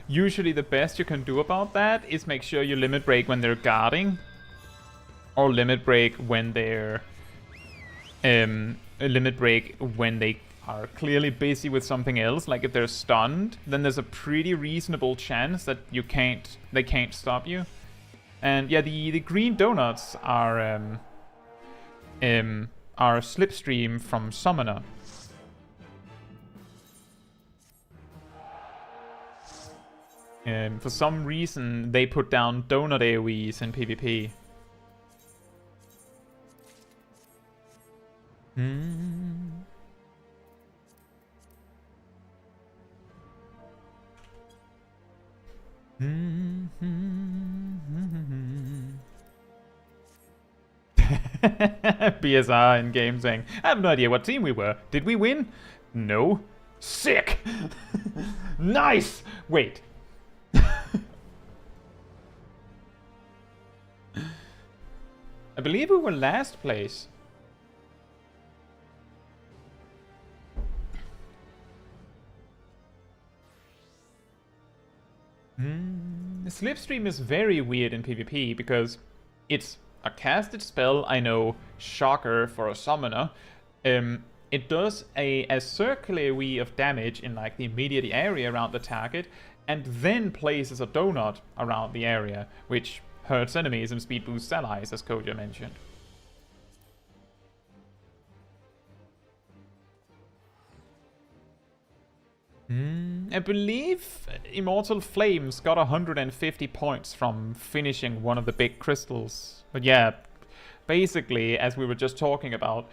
Usually the best you can do about that is make sure you limit break when they're guarding. Or limit break when they're... limit break when they are clearly busy with something else. Like if they're stunned, then there's a pretty reasonable chance that they can't stop you. And yeah, the green donuts are Slipstream from Summoner. For some reason, they put down donut AoEs in PvP. BSR in game saying, I have no idea what team we were. Did we win? No. Sick! Nice! Wait. I believe we were last place. The Slipstream is very weird in PvP because it's a casted spell, I know, shocker for a summoner. It does a circular wave of damage in like the immediate area around the target, and then places a donut around the area, which hurts enemies and speed boosts allies, as Koja mentioned. I believe Immortal Flames got 150 points from finishing one of the big crystals. But yeah, basically, as we were just talking about,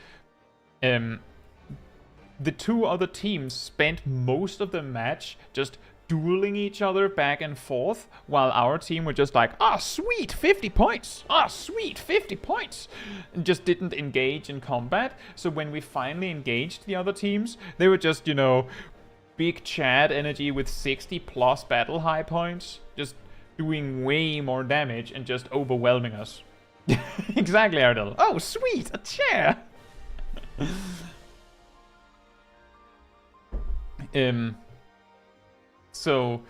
the two other teams spent most of the match just dueling each other back and forth, while our team were just like, ah, sweet, 50 points! Ah, sweet, 50 points! And just didn't engage in combat. So when we finally engaged the other teams, they were just, you know, big Chad energy with 60 plus battle high points, just doing way more damage and just overwhelming us. Exactly, Ardell. Oh, sweet, a chair! So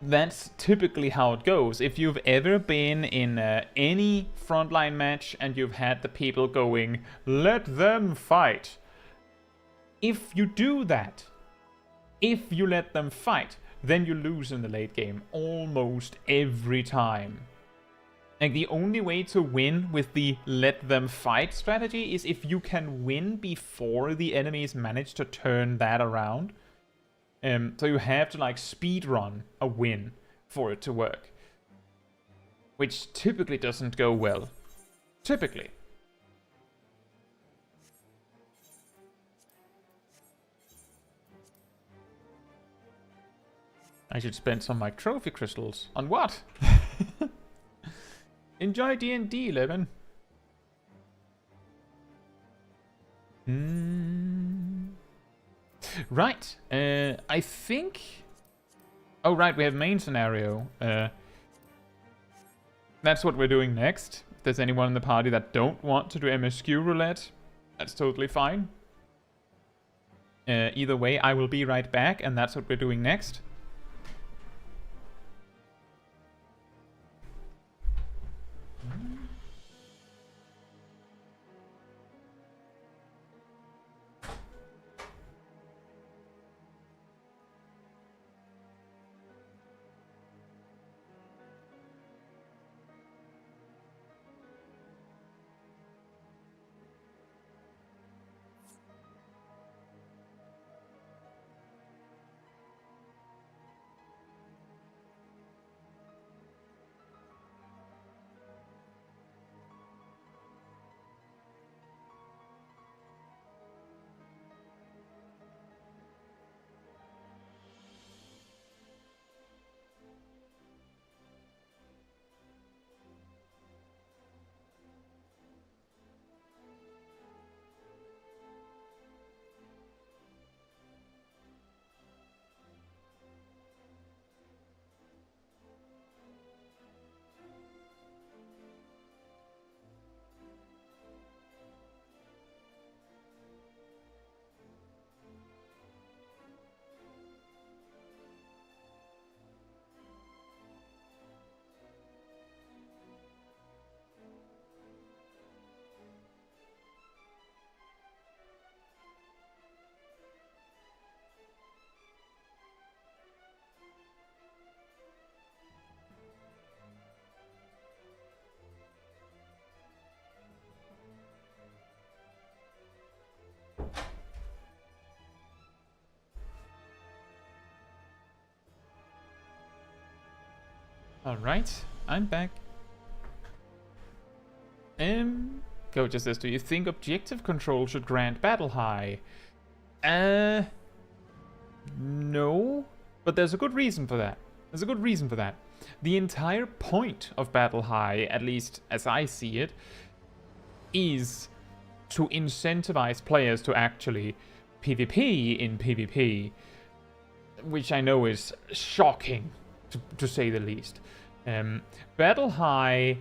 that's typically how it goes. If you've ever been in any frontline match and you've had the people going, let them fight. If you do that, if you let them fight, then you lose in the late game almost every time. Like, the only way to win with the let them fight strategy is if you can win before the enemies manage to turn that around. So you have to like speed run a win for it to work, which typically doesn't go well. Typically. I should spend some of my trophy crystals. On what? Enjoy D&D, Levin. Right. I think... Oh, right, we have main scenario. That's what we're doing next. If there's anyone in the party that don't want to do MSQ roulette, that's totally fine. Either way, I will be right back, and that's what we're doing next. Alright, I'm back. Coach says, do you think objective control should grant battle high? No. But there's a good reason for that. There's a good reason for that. The entire point of battle high, at least as I see it, is to incentivize players to actually PvP in PvP, which I know is shocking, to say the least. Battle High,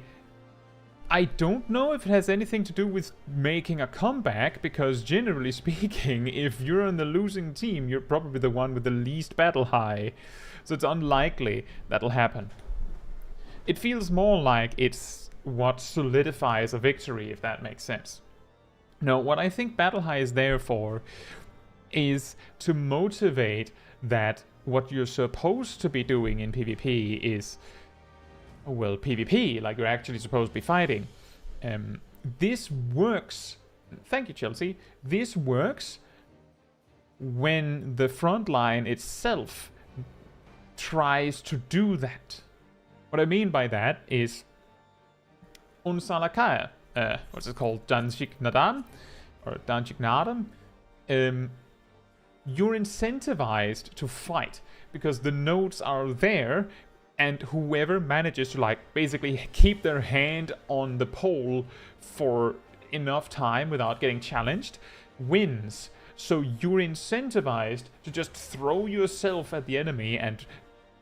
I don't know if it has anything to do with making a comeback, because generally speaking, if you're on the losing team, you're probably the one with the least Battle High. So it's unlikely that'll happen. It feels more like it's what solidifies a victory, if that makes sense. No, what I think Battle High is there for is to motivate that what you're supposed to be doing in PvP is, well, PvP, like you're actually supposed to be fighting. This works. Thank you, Chelsea. This works when the frontline itself tries to do that. What I mean by that is Unsalakaya, what's it called? Danjiknadam? Or Danjiknadam? You're incentivized to fight because the nodes are there, and whoever manages to like basically keep their hand on the pole for enough time without getting challenged wins. So you're incentivized to just throw yourself at the enemy and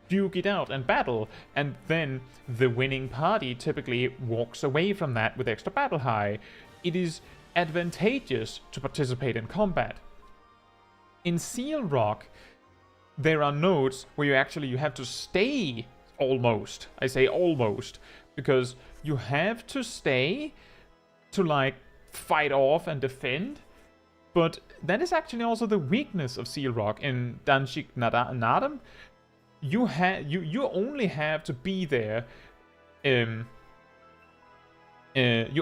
duke it out and battle, and then the winning party typically walks away from that with extra battle high. It is advantageous to participate in combat. In Seal Rock, there are nodes where you have to stay almost. I say almost, because you have to stay to like fight off and defend, but that is actually also the weakness of Seal Rock. In Danjik Nadam, you only have to be there. You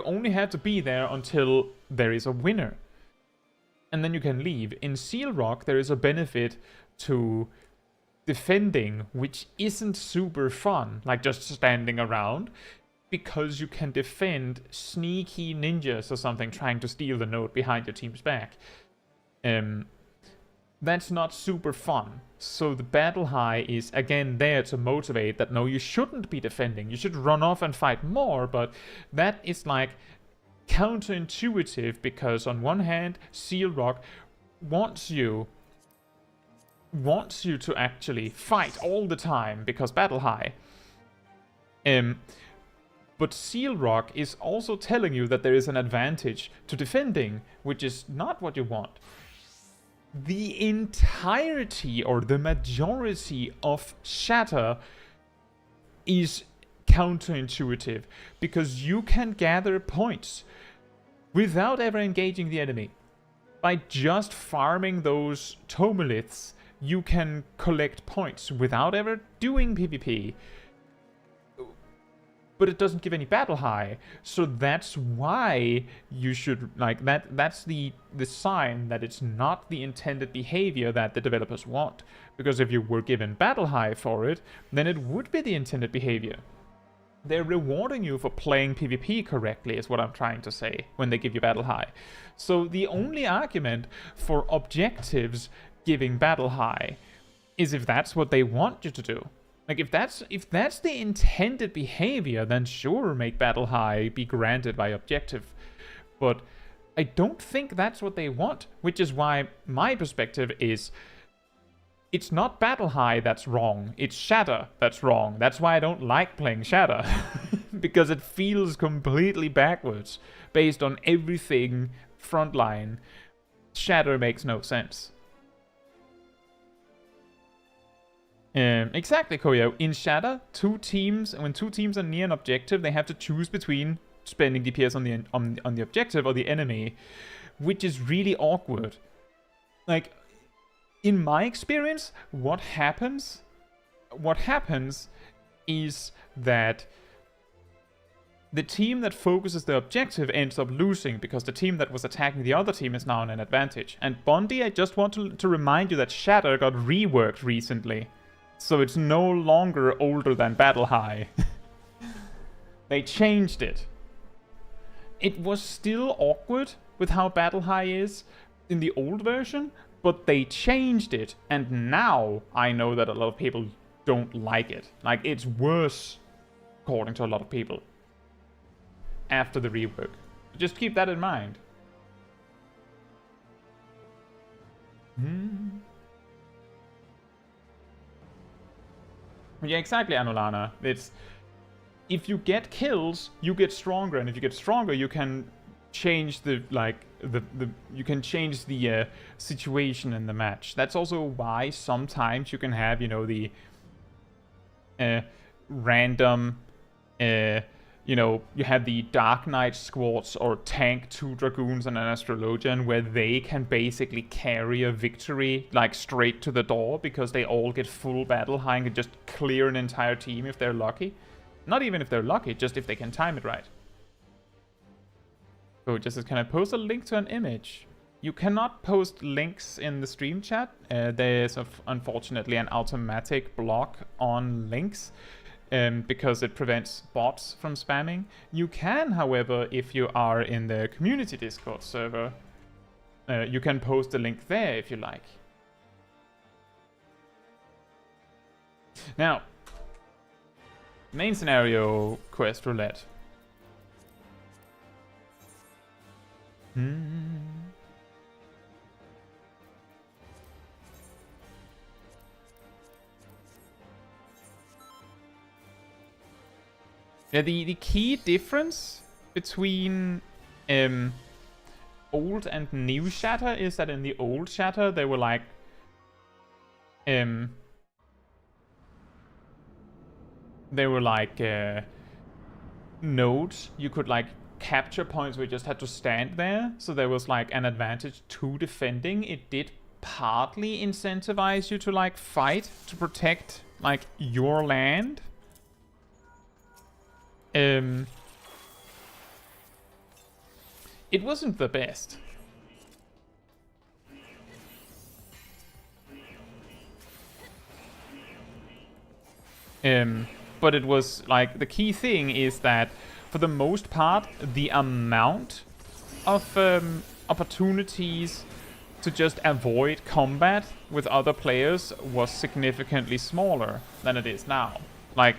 only have to be there until there is a winner, and then you can leave. In Seal Rock, there is a benefit to defending, which isn't super fun, like just standing around, because you can defend sneaky ninjas or something trying to steal the node behind your team's back. That's not super fun. So the battle high is again there to motivate that no, you shouldn't be defending, you should run off and fight more, but that is like counterintuitive, because on one hand, Seal Rock wants you to actually fight all the time because battle high. But Seal Rock is also telling you that there is an advantage to defending, which is not what you want. The entirety or the majority of Shatter is counterintuitive, because you can gather points without ever engaging the enemy. By just farming those Tomeliths, you can collect points without ever doing PvP. But it doesn't give any battle high, so that's why you should, like, that's the sign that it's not the intended behavior that the developers want. Because if you were given battle high for it, then it would be the intended behavior. They're rewarding you for playing PvP correctly, is what I'm trying to say, when they give you battle high. So the only argument for objectives giving battle high is if that's what they want you to do. Like, if that's the intended behavior, then sure, make battle high be granted by objective. But I don't think that's what they want, which is why my perspective is it's not battle high that's wrong, it's Shatter that's wrong. That's why I don't like playing Shatter. Because it feels completely backwards based on everything frontline. Shatter makes no sense. Exactly, Koyo. In Shatter, when two teams are near an objective, they have to choose between spending DPS on the objective or the enemy, which is really awkward. Like, in my experience, what happens is that the team that focuses the objective ends up losing, because the team that was attacking the other team is now in an advantage. And Bondi, I just want to remind you that Shatter got reworked recently. So it's no longer older than battle high. They changed it. It was still awkward with how battle high is in the old version, but they changed it, and now I know that a lot of people don't like it. Like, it's worse, according to a lot of people, after the rework. Just keep that in mind. Yeah, exactly, Anulana. It's if you get kills, you get stronger, and if you get stronger, you can change the you can change the situation in the match. That's also why sometimes you can have, you know, the random you know, you have the Dark Knight squads or tank 2 Dragoons and an Astrologian where they can basically carry a victory like straight to the door because they all get full battle high and can just clear an entire team if they're lucky. Not even if they're lucky, just if they can time it right. So just can I post a link to an image? You cannot post links in the stream chat. There's unfortunately an automatic block on links. Because it prevents bots from spamming. You can, however, if you are in the community Discord server, you can post a link there if you like. Now, main scenario quest roulette. Yeah, the key difference between old and new Shatter is that in the old Shatter they were like nodes. You could like capture points where you just had to stand there, so there was like an advantage to defending. It did partly incentivize you to like fight to protect like your land. It wasn't the best. But it was like the key thing is that for the most part the amount of opportunities to just avoid combat with other players was significantly smaller than it is now. Like,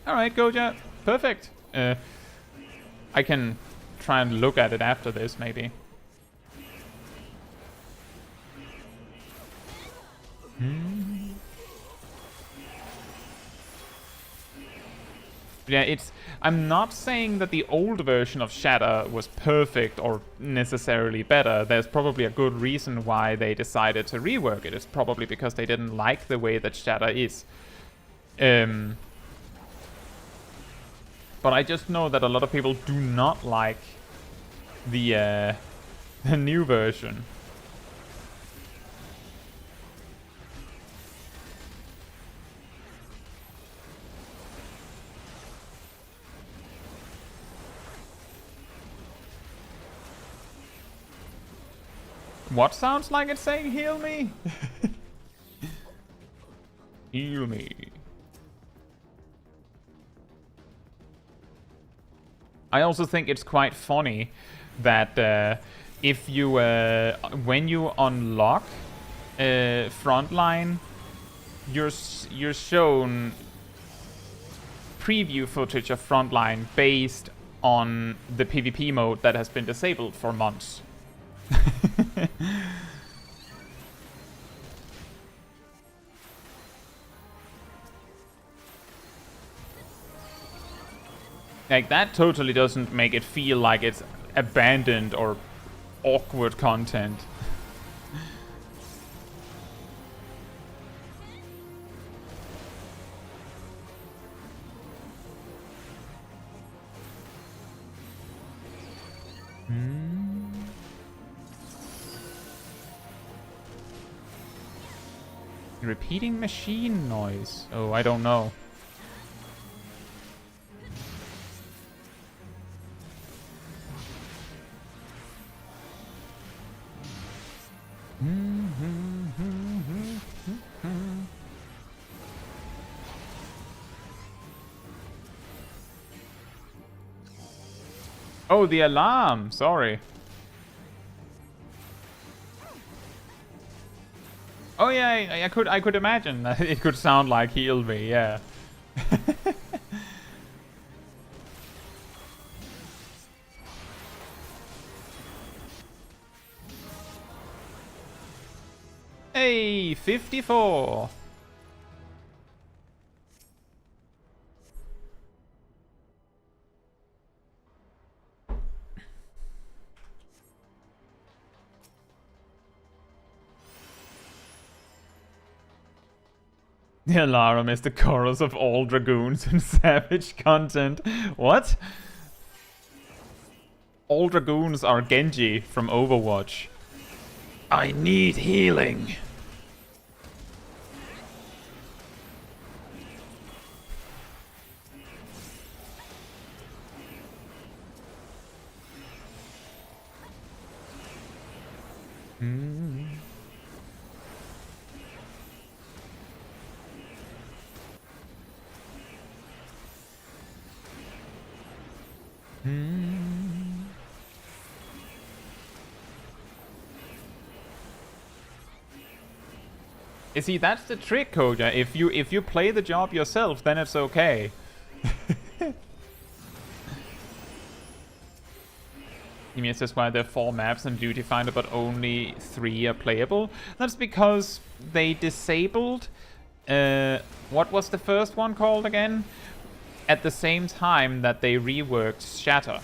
alright, Goja. Perfect. I can try and look at it after this, maybe. Yeah, I'm not saying that the old version of Shatter was perfect or necessarily better. There's probably a good reason why they decided to rework it. It's probably because they didn't like the way that Shatter is. But I just know that a lot of people do not like the new version. What sounds like it's saying heal me? Heal me. I also think it's quite funny that if you when you unlock Frontline, you're shown preview footage of Frontline based on the PvP mode that has been disabled for months. Like, that totally doesn't make it feel like it's abandoned or awkward content. Repeating machine noise. Oh, I don't know. Oh, the alarm. Sorry. Oh yeah, I could imagine that it could sound like heal me. Yeah. Hey, 54. The alarm is the chorus of all dragoons in Savage content. What? All dragoons are Genji from Overwatch. I need healing. You see, that's the trick, Koja. If you play the job yourself, then it's okay. Ymir says why there are 4 maps in Duty Finder but only 3 are playable. That's because they disabled what was the first one called again? At the same time that they reworked Shatter.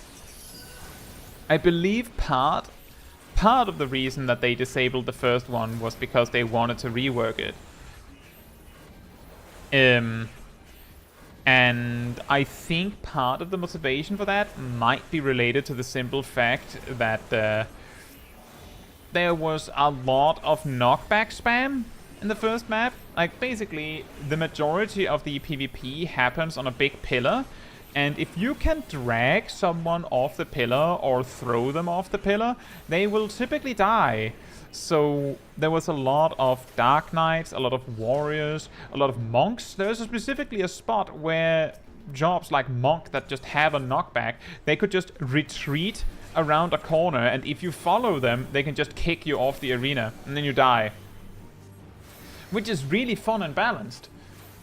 I believe part of the reason that they disabled the first one was because they wanted to rework it. And I think part of the motivation for that might be related to the simple fact that there was a lot of knockback spam in the first map. Like, basically, the majority of the PvP happens on a big pillar, and if you can drag someone off the pillar or throw them off the pillar, they will typically die. So there was a lot of Dark Knights, a lot of Warriors, a lot of Monks. There's specifically a spot where jobs like Monk that just have a knockback, they could just retreat around a corner, and if you follow them, they can just kick you off the arena, and then you die. Which is really fun and balanced.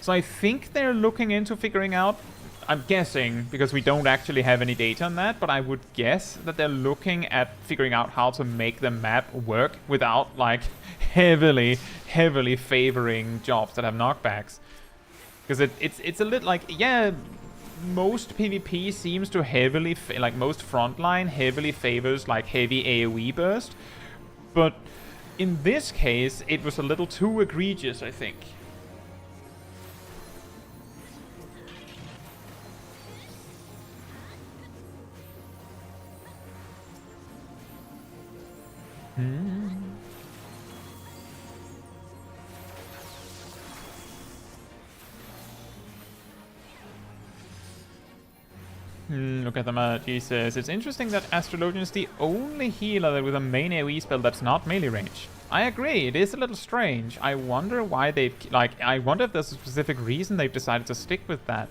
So I think they're looking into figuring out, I'm guessing, because we don't actually have any data on that, but I would guess that they're looking at figuring out how to make the map work without, like, heavily favoring jobs that have knockbacks. Because it's a little like, yeah, most PvP seems to heavily, like, most Frontline heavily favors, like, heavy AoE burst. But in this case, it was a little too egregious, I think. Look at the map. He says, it's interesting that Astrologian is the only healer with a main AoE spell that's not melee range. I agree, it is a little strange. I wonder why they've, I wonder if there's a specific reason they've decided to stick with that.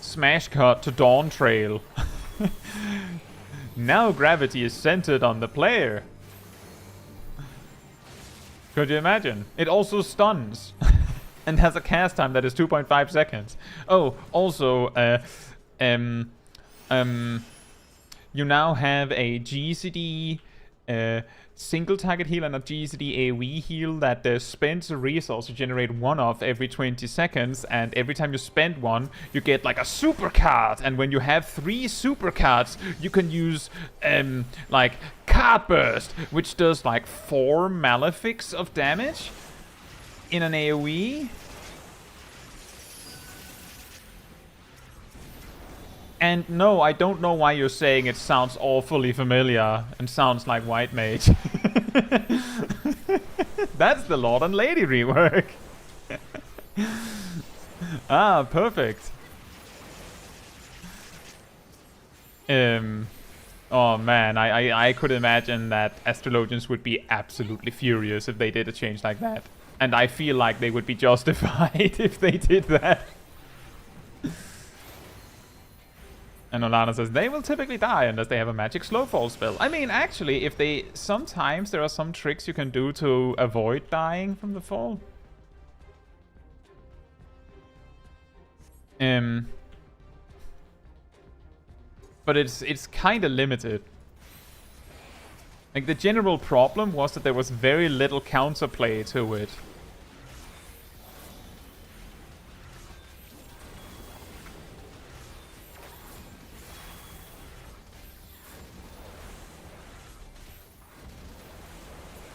Smash cut to Dawn Trail. Now gravity is centered on the player. Could you imagine? It also stuns. And has a cast time that is 2.5 seconds. Oh, also, you now have a GCD single target heal and a GCD AoE heal that spends a resource to generate one of every 20 seconds, and every time you spend one, you get like a super card, and when you have 3 super cards, you can use like Card Burst, which does like 4 Malefics of damage in an AoE. And no, I don't know why you're saying it sounds awfully familiar and sounds like White Mage. That's the Lord and Lady rework. Ah, perfect. Oh man, I could imagine that Astrologians would be absolutely furious if they did a change like that. And I feel like they would be justified if they did that. And Olana says, they will typically die unless they have a magic slowfall spell. I mean, actually, if they... Sometimes there are some tricks you can do to avoid dying from the fall. But it's kind of limited. Like, the general problem was that there was very little counterplay to it.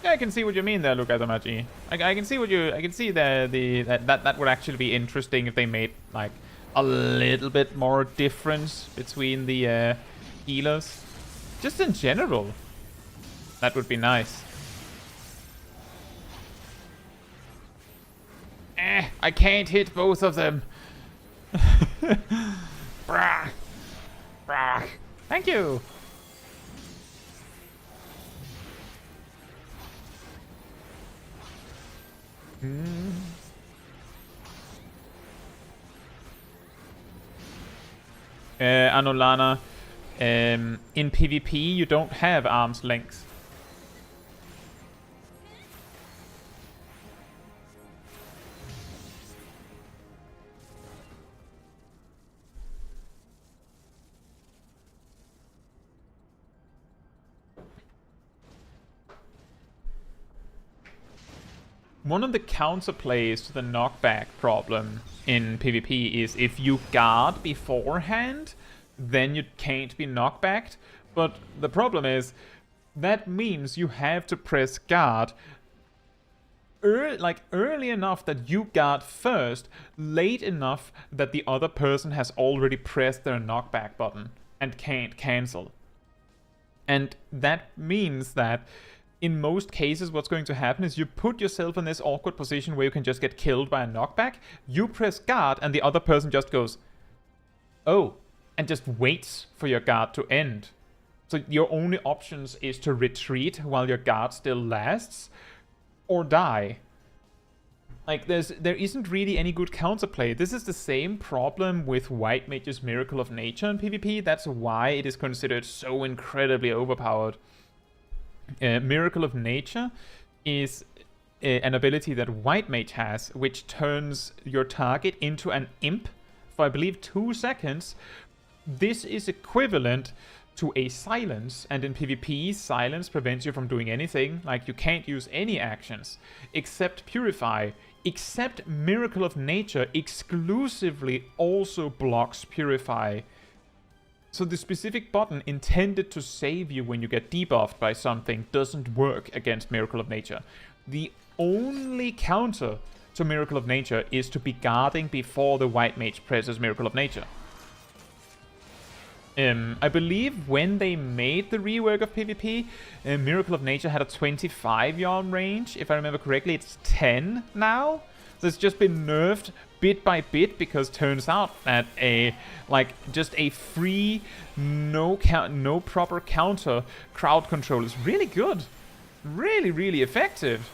Yeah, I can see what you mean there, Lukatamachi. I can see what you... I can see that would actually be interesting if they made, like, a little bit more difference between the healers. Just in general. That would be nice. I can't hit both of them. Brah. Brah. Thank you. Anolana, in PvP you don't have arm's length. One of the counterplays to the knockback problem in PvP is if you guard beforehand, then you can't be knockbacked. But the problem is, that means you have to press guard early enough that you guard first, late enough that the other person has already pressed their knockback button and can't cancel. And that means that in most cases, what's going to happen is you put yourself in this awkward position where you can just get killed by a knockback. You press guard, and the other person just goes, oh, and just waits for your guard to end. So your only options is to retreat while your guard still lasts, or die. Like, there isn't really any good counterplay. This is the same problem with White Mage's Miracle of Nature in PvP. That's why it is considered so incredibly overpowered. Miracle of Nature is an ability that White Mage has, which turns your target into an imp for, I believe, 2 seconds. This is equivalent to a silence, and in PvP, silence prevents you from doing anything. Like, you can't use any actions except Purify, except Miracle of Nature exclusively also blocks Purify. So the specific button intended to save you when you get debuffed by something doesn't work against Miracle of Nature. The only counter to Miracle of Nature is to be guarding before the White Mage presses Miracle of Nature. I believe when they made the rework of PvP, Miracle of Nature had a 25 yard range. If I remember correctly, it's 10 now. So it's just been nerfed bit by bit, because turns out that just a free, no proper counter crowd control is really good. Really, really effective.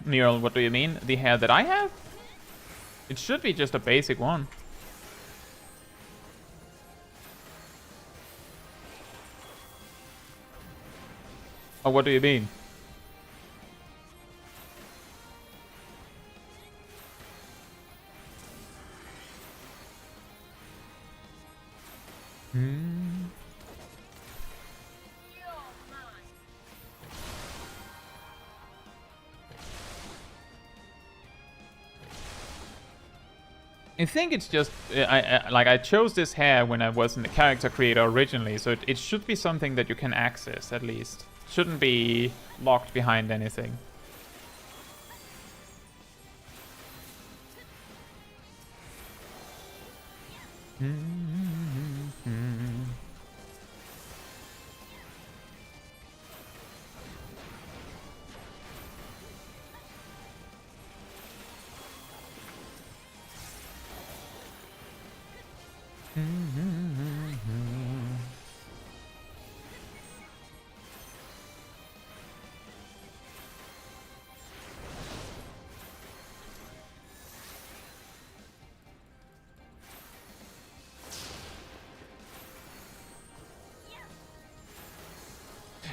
Neural, what do you mean? The hair that I have? It should be just a basic one. Oh, what do you mean? I think it's just, I chose this hair when I wasn't a character creator originally, so it should be something that you can access, at least. Shouldn't be locked behind anything.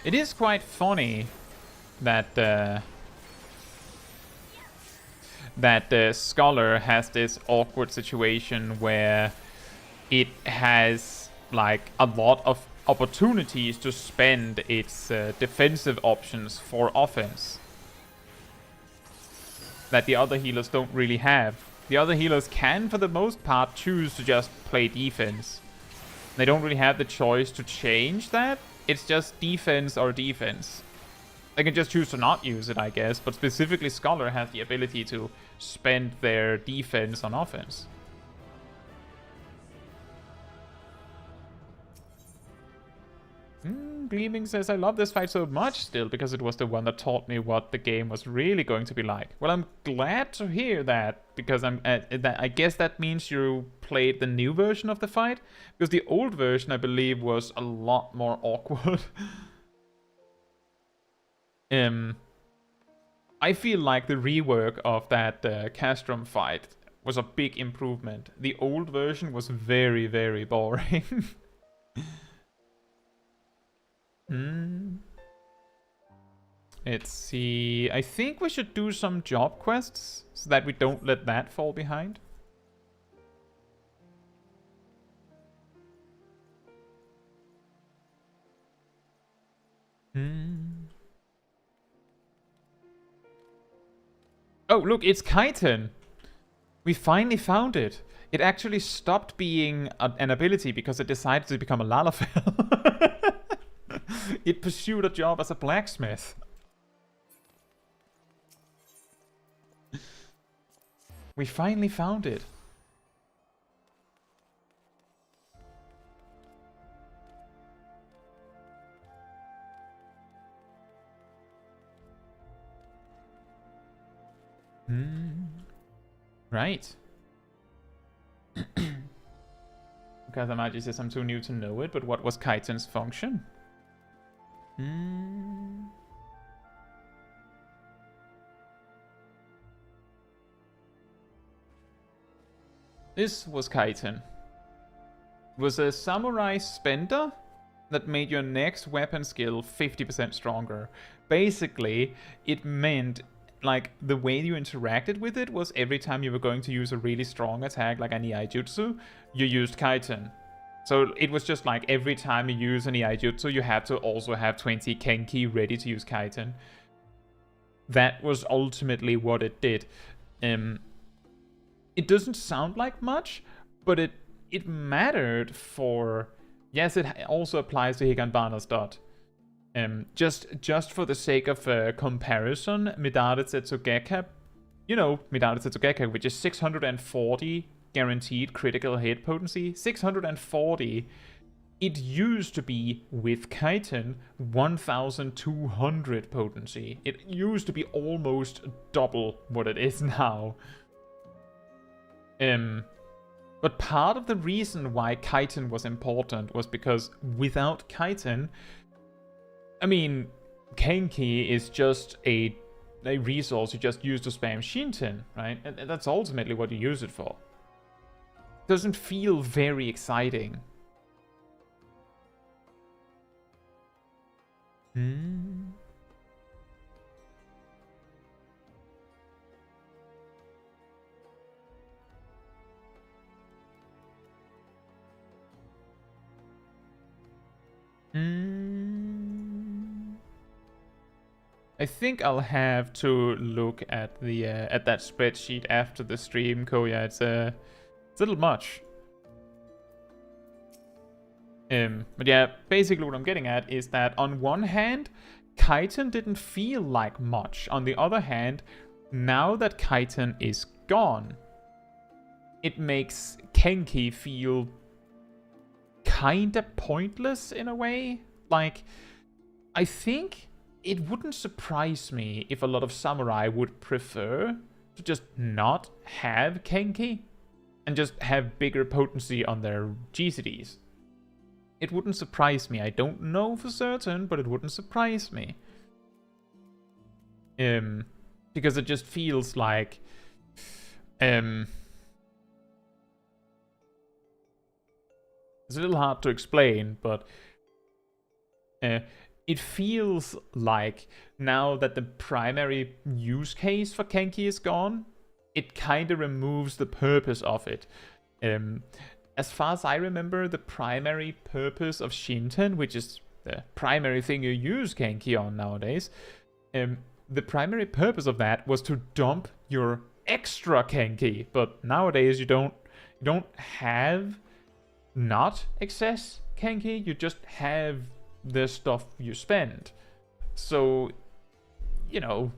It is quite funny that Scholar has this awkward situation where it has like a lot of opportunities to spend its defensive options for offense that the other healers don't really have. The other healers can, for the most part, choose to just play defense. They don't really have the choice to change that. It's just defense or defense. They can just choose to not use it, I guess, but specifically Scholar has the ability to spend their defense on offense. Gleaming says, I love this fight so much still, because it was the one that taught me what the game was really going to be like. Well, I'm glad to hear that, because I guess that means you played the new version of the fight, because the old version, I believe, was a lot more awkward. I feel like the rework of that Castrum fight was a big improvement. The old version was very, very boring. Let's see. I think we should do some job quests so that we don't let that fall behind. Oh, look, it's chitin. We finally found it. It actually stopped being an ability because it decided to become a Lalafell. It pursued a job as a blacksmith. We finally found it. Right. Because Amaji says I'm too new to know it, but what was chitin's function? This was chitin. It was a samurai spender that made your next weapon skill 50% stronger. Basically, it meant like the way you interacted with it was every time you were going to use a really strong attack like an Iaijutsu, you used chitin. So it was just like every time you use an Iaijutsu, you had to also have 20 Kenki ready to use chitin. That was ultimately what it did. It doesn't sound like much, but it mattered for... Yes, it also applies to Higanbana's dot. Just for the sake of comparison, Midare Zetsugeka, you know, Midare Zetsugeka, which is 640 guaranteed critical hit potency, 640. It used to be, with chitin, 1200 potency. It used to be almost double what it is now. But part of the reason why chitin was important was because without chitin, I mean, Kenki is just a resource you just use to spam Shinten, right? And that's ultimately what you use it for. It doesn't feel very exciting. I think I'll have to look at the at that spreadsheet after the stream, Koya. It's a little much. But yeah, basically what I'm getting at is that on one hand, chitin didn't feel like much. On the other hand, now that chitin is gone, it makes Kenki feel kinda pointless in a way. Like, I think it wouldn't surprise me if a lot of samurai would prefer to just not have Kenki and just have bigger potency on their GCDs. It wouldn't surprise me. I don't know for certain, but it wouldn't surprise me. Because it just feels like it's a little hard to explain, but it feels like now that the primary use case for Kenki is gone, it kind of removes the purpose of it. As far as I remember, the primary purpose of Shinten, which is the primary thing you use Kenki on nowadays, the primary purpose of that was to dump your extra Kenki. But nowadays you don't have not excess Kenki, you just have the stuff you spend. So, you know,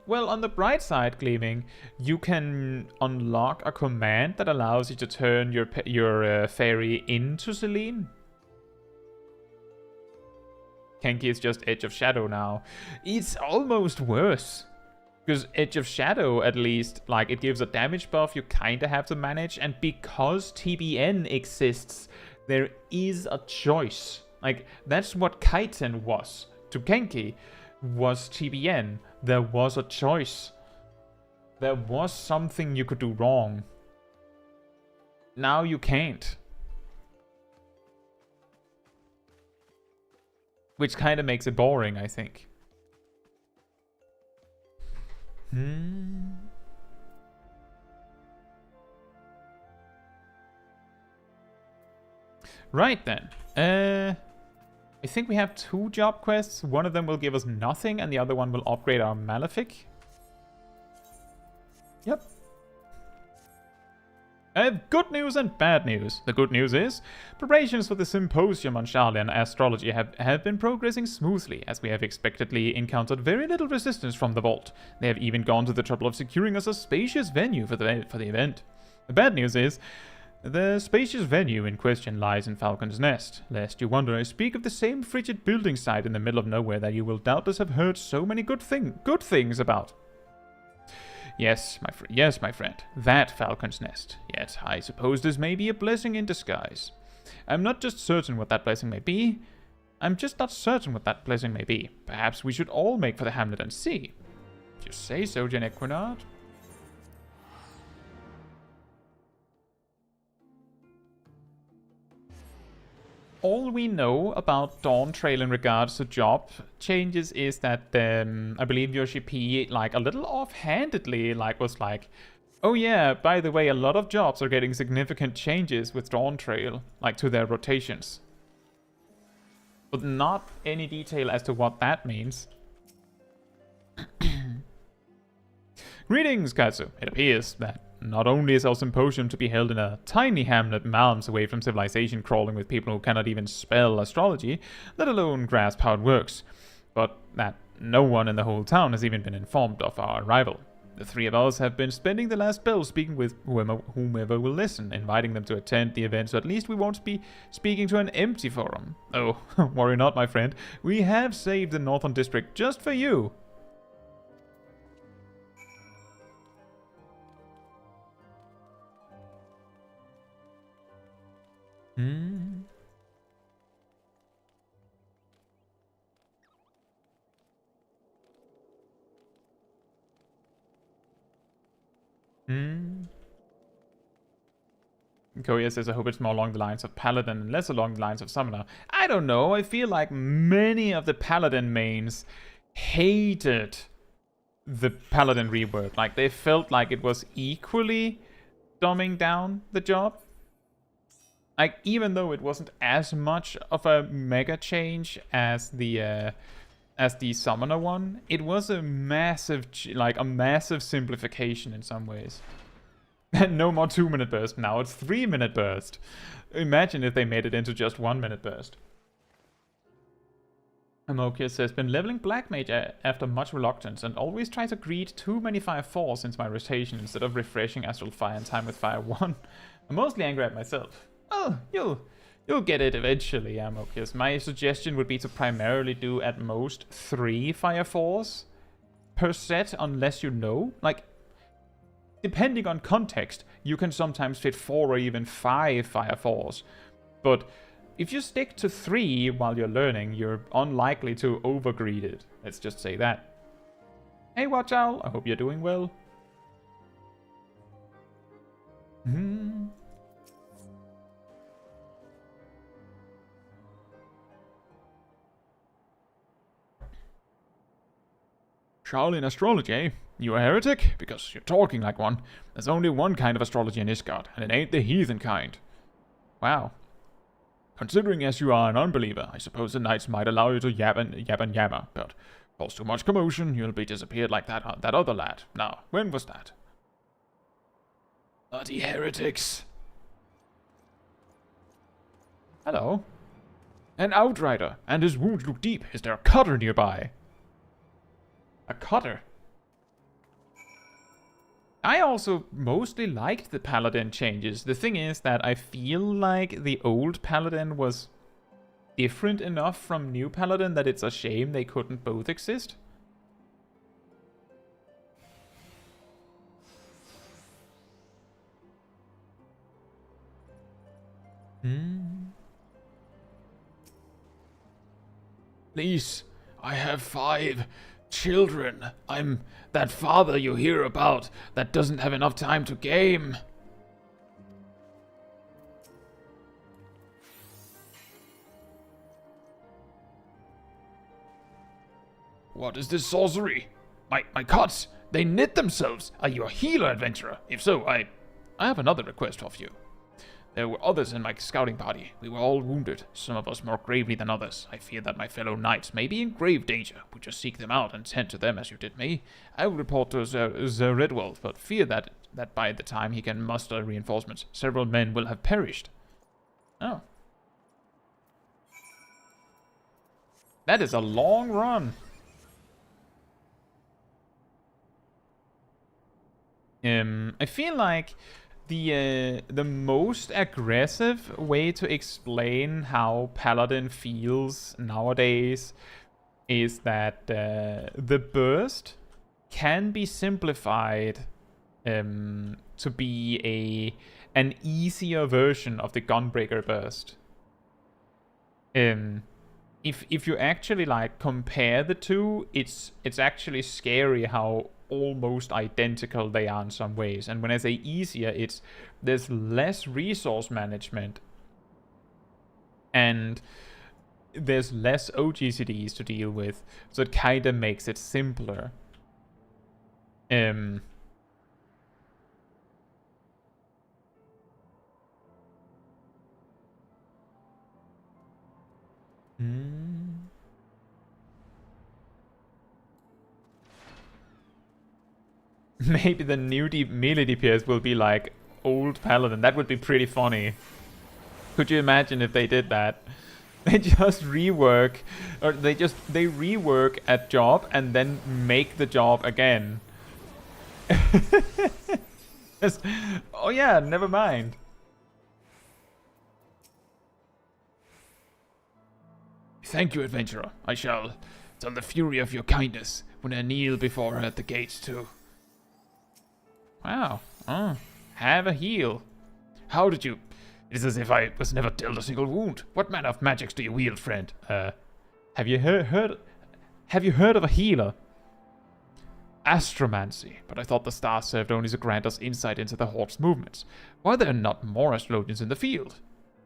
well, on the bright side, Gleaming, you can unlock a command that allows you to turn your fairy into Selene. Kenki is just Edge of Shadow now. It's almost worse. Because Edge of Shadow, at least, like, it gives a damage buff you kinda have to manage, and because TBN exists, there is a choice. Like, that's what Kaiten was to Kenki, was TBN. There was a choice. There was something you could do wrong. Now you can't. Which kinda makes it boring, I think. Right then. I think we have 2 job quests. One of them will give us nothing, and the other one will upgrade our Malefic. Yep. I have good news and bad news. The good news is, preparations for the symposium on Charlian astrology have been progressing smoothly, as we have expectedly encountered very little resistance from the Vault. They have even gone to the trouble of securing us a spacious venue for the event. The bad news is, the spacious venue in question lies in Falcon's Nest. Lest you wonder, I speak of the same frigid building site in the middle of nowhere that you will doubtless have heard so many good things about. Yes, my friend, that Falcon's Nest. Yet, I suppose this may be a blessing in disguise. I'm not just certain what that blessing may be. Perhaps we should all make for the hamlet and see. If you say so, Jen Equinard. All we know about Dawn Trail in regards to job changes is that I believe Yoshi P, like, a little offhandedly, like, was like, oh yeah, by the way, a lot of jobs are getting significant changes with Dawn Trail, like, to their rotations. But not any detail as to what that means. Greetings, Kaetsu. It appears that not only is our symposium to be held in a tiny hamlet miles away from civilization crawling with people who cannot even spell astrology, let alone grasp how it works, but that no one in the whole town has even been informed of our arrival. The 3 of us have been spending the last spell speaking with whomever will listen, inviting them to attend the event, so at least we won't be speaking to an empty forum. Oh, worry not, my friend. We have saved the Northern District just for you. Koya says, I hope it's more along the lines of Paladin and less along the lines of Summoner. I don't know, I feel like many of the Paladin mains hated the Paladin rework. Like, they felt like it was equally dumbing down the job. Like, even though it wasn't as much of a mega change as the Summoner one, it was a massive, simplification in some ways. No more 2-minute burst now, it's 3-minute burst. Imagine if they made it into just 1-minute burst. Amokia says, been leveling Black Mage after much reluctance and always try to greet too many Fire 4 since my rotation instead of refreshing Astral Fire in time with Fire 1. I'm mostly angry at myself. Oh, you'll get it eventually, Amokius. My suggestion would be to primarily do at most 3 Fire 4s per set, unless you know. Like, depending on context, you can sometimes fit 4 or even 5 Fire 4s. But if you stick to 3 while you're learning, you're unlikely to overgreed it. Let's just say that. Hey, Watch Owl, I hope you're doing well. Hmm. Shaolin astrology, eh? You a heretic? Because you're talking like one. There's only one kind of astrology in Isgard, and it ain't the heathen kind. Wow. Considering as you are an unbeliever, I suppose the knights might allow you to yab and yammer, but cause too much commotion, you'll be disappeared like that other lad. Now, when was that? Bloody heretics. Hello. An outrider, and his wounds look deep. Is there a cutter nearby? A cutter? I also mostly liked the paladin changes. The thing is that I feel like the old paladin was different enough from new paladin that it's a shame they couldn't both exist. Please, I have 5 children. I'm that father you hear about that doesn't have enough time to game. What is this sorcery? My cots, they knit themselves. Are you a healer, adventurer? If so, I have another request of you. There were others in my scouting party. We were all wounded, some of us more gravely than others. I fear that my fellow knights may be in grave danger. Would you seek them out and tend to them as you did me? I will report to Sir Redwald, but fear that by the time he can muster reinforcements, several men will have perished. Oh. That is a long run. I feel like the most aggressive way to explain how Paladin feels nowadays is that the burst can be simplified to be an easier version of the Gunbreaker burst. If you actually like compare the two, it's actually scary how almost identical they are in some ways. And when I say easier, there's less resource management and there's less OGCDs to deal with, so it kind of makes it simpler. Maybe the new melee DPS will be like old Paladin. That would be pretty funny. Could you imagine if they did that? They just rework, or they rework a job and then make the job again. Oh yeah, never mind. Thank you, adventurer. I shall tell the fury of your kindness when I kneel before her at the gates too. Wow. Oh, have a heal. How did you... It is as if I was never dealt a single wound. What manner of magics do you wield, friend? Have you heard of a healer? Astromancy, but I thought the stars served only to grant us insight into the Horde's movements. Why are there not more astrologians in the field?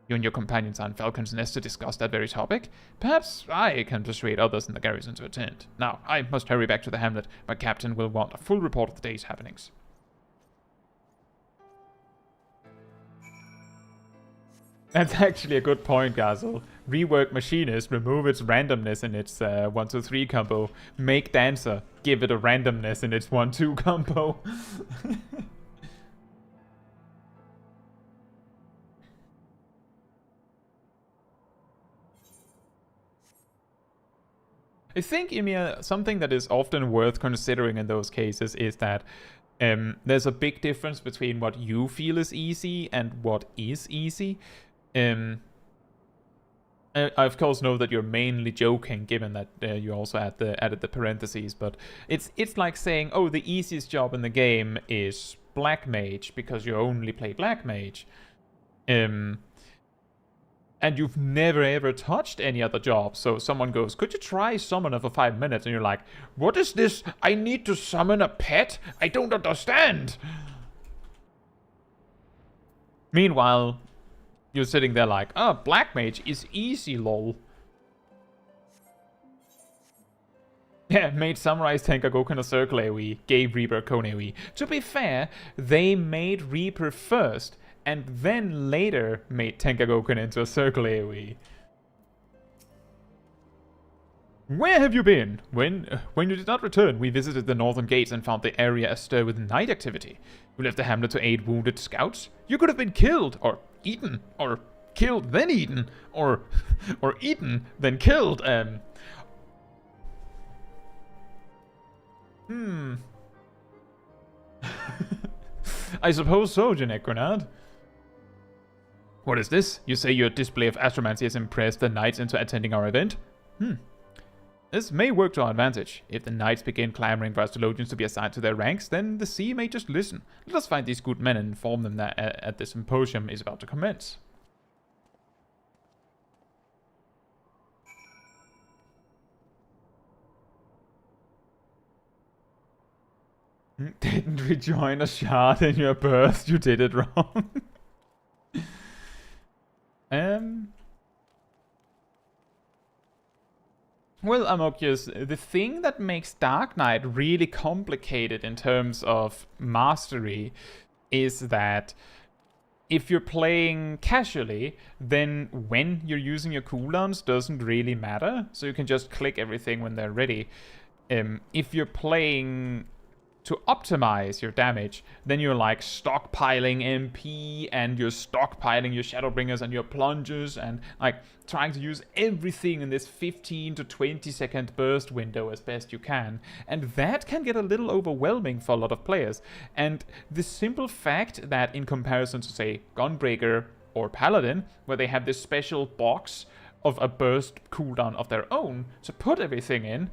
You and your companions are in Falcon's Nest to discuss that very topic. Perhaps I can persuade others in the garrison to attend. Now, I must hurry back to the hamlet. My captain will want a full report of the day's happenings. That's actually a good point, Gazel. Rework Machinist, remove its randomness in its 1-2-3 combo. Make Dancer, give it a randomness in its 1-2 combo. I think, Ymir, something that is often worth considering in those cases is that there's a big difference between what you feel is easy and what is easy. I of course know that you're mainly joking, given that you also added the parentheses, but it's like saying, oh, the easiest job in the game is Black Mage because you only play Black Mage, and you've never ever touched any other job. So someone goes, could you try Summoner for 5 minutes? And you're like, what is this? I need to summon a pet? I don't understand. Meanwhile, you're sitting there like, oh, Black Mage is easy, lol. Yeah, made Samurai Tenkagoku a circle AoE, gave Reaper Cone AoE. To be fair, they made Reaper first, and then later made Tenkagoku into a circle AoE. Where have you been? When you did not return, we visited the northern gates and found the area astir with night activity. We left the hamlet to aid wounded scouts. You could have been killed, or eaten, or killed then eaten, or eaten then killed. I suppose so, Janekronad. What is this? You say your display of astromancy has impressed the knights into attending our event? This may work to our advantage. If the knights begin clamoring for astrologians to be assigned to their ranks, then the sea may just listen. Let us find these good men and inform them that at the symposium is about to commence. Didn't rejoin a shard in your birth, you did it wrong. Well, Amokius, the thing that makes Dark Knight really complicated in terms of mastery is that if you're playing casually, then when you're using your cooldowns doesn't really matter, so you can just click everything when they're ready. If you're playing to optimize your damage, then you're like stockpiling MP and you're stockpiling your Shadowbringers and your plungers and like trying to use everything in this 15 to 20 second burst window as best you can. And that can get a little overwhelming for a lot of players. And the simple fact that in comparison to say Gunbreaker or Paladin, where they have this special box of a burst cooldown of their own to put everything in,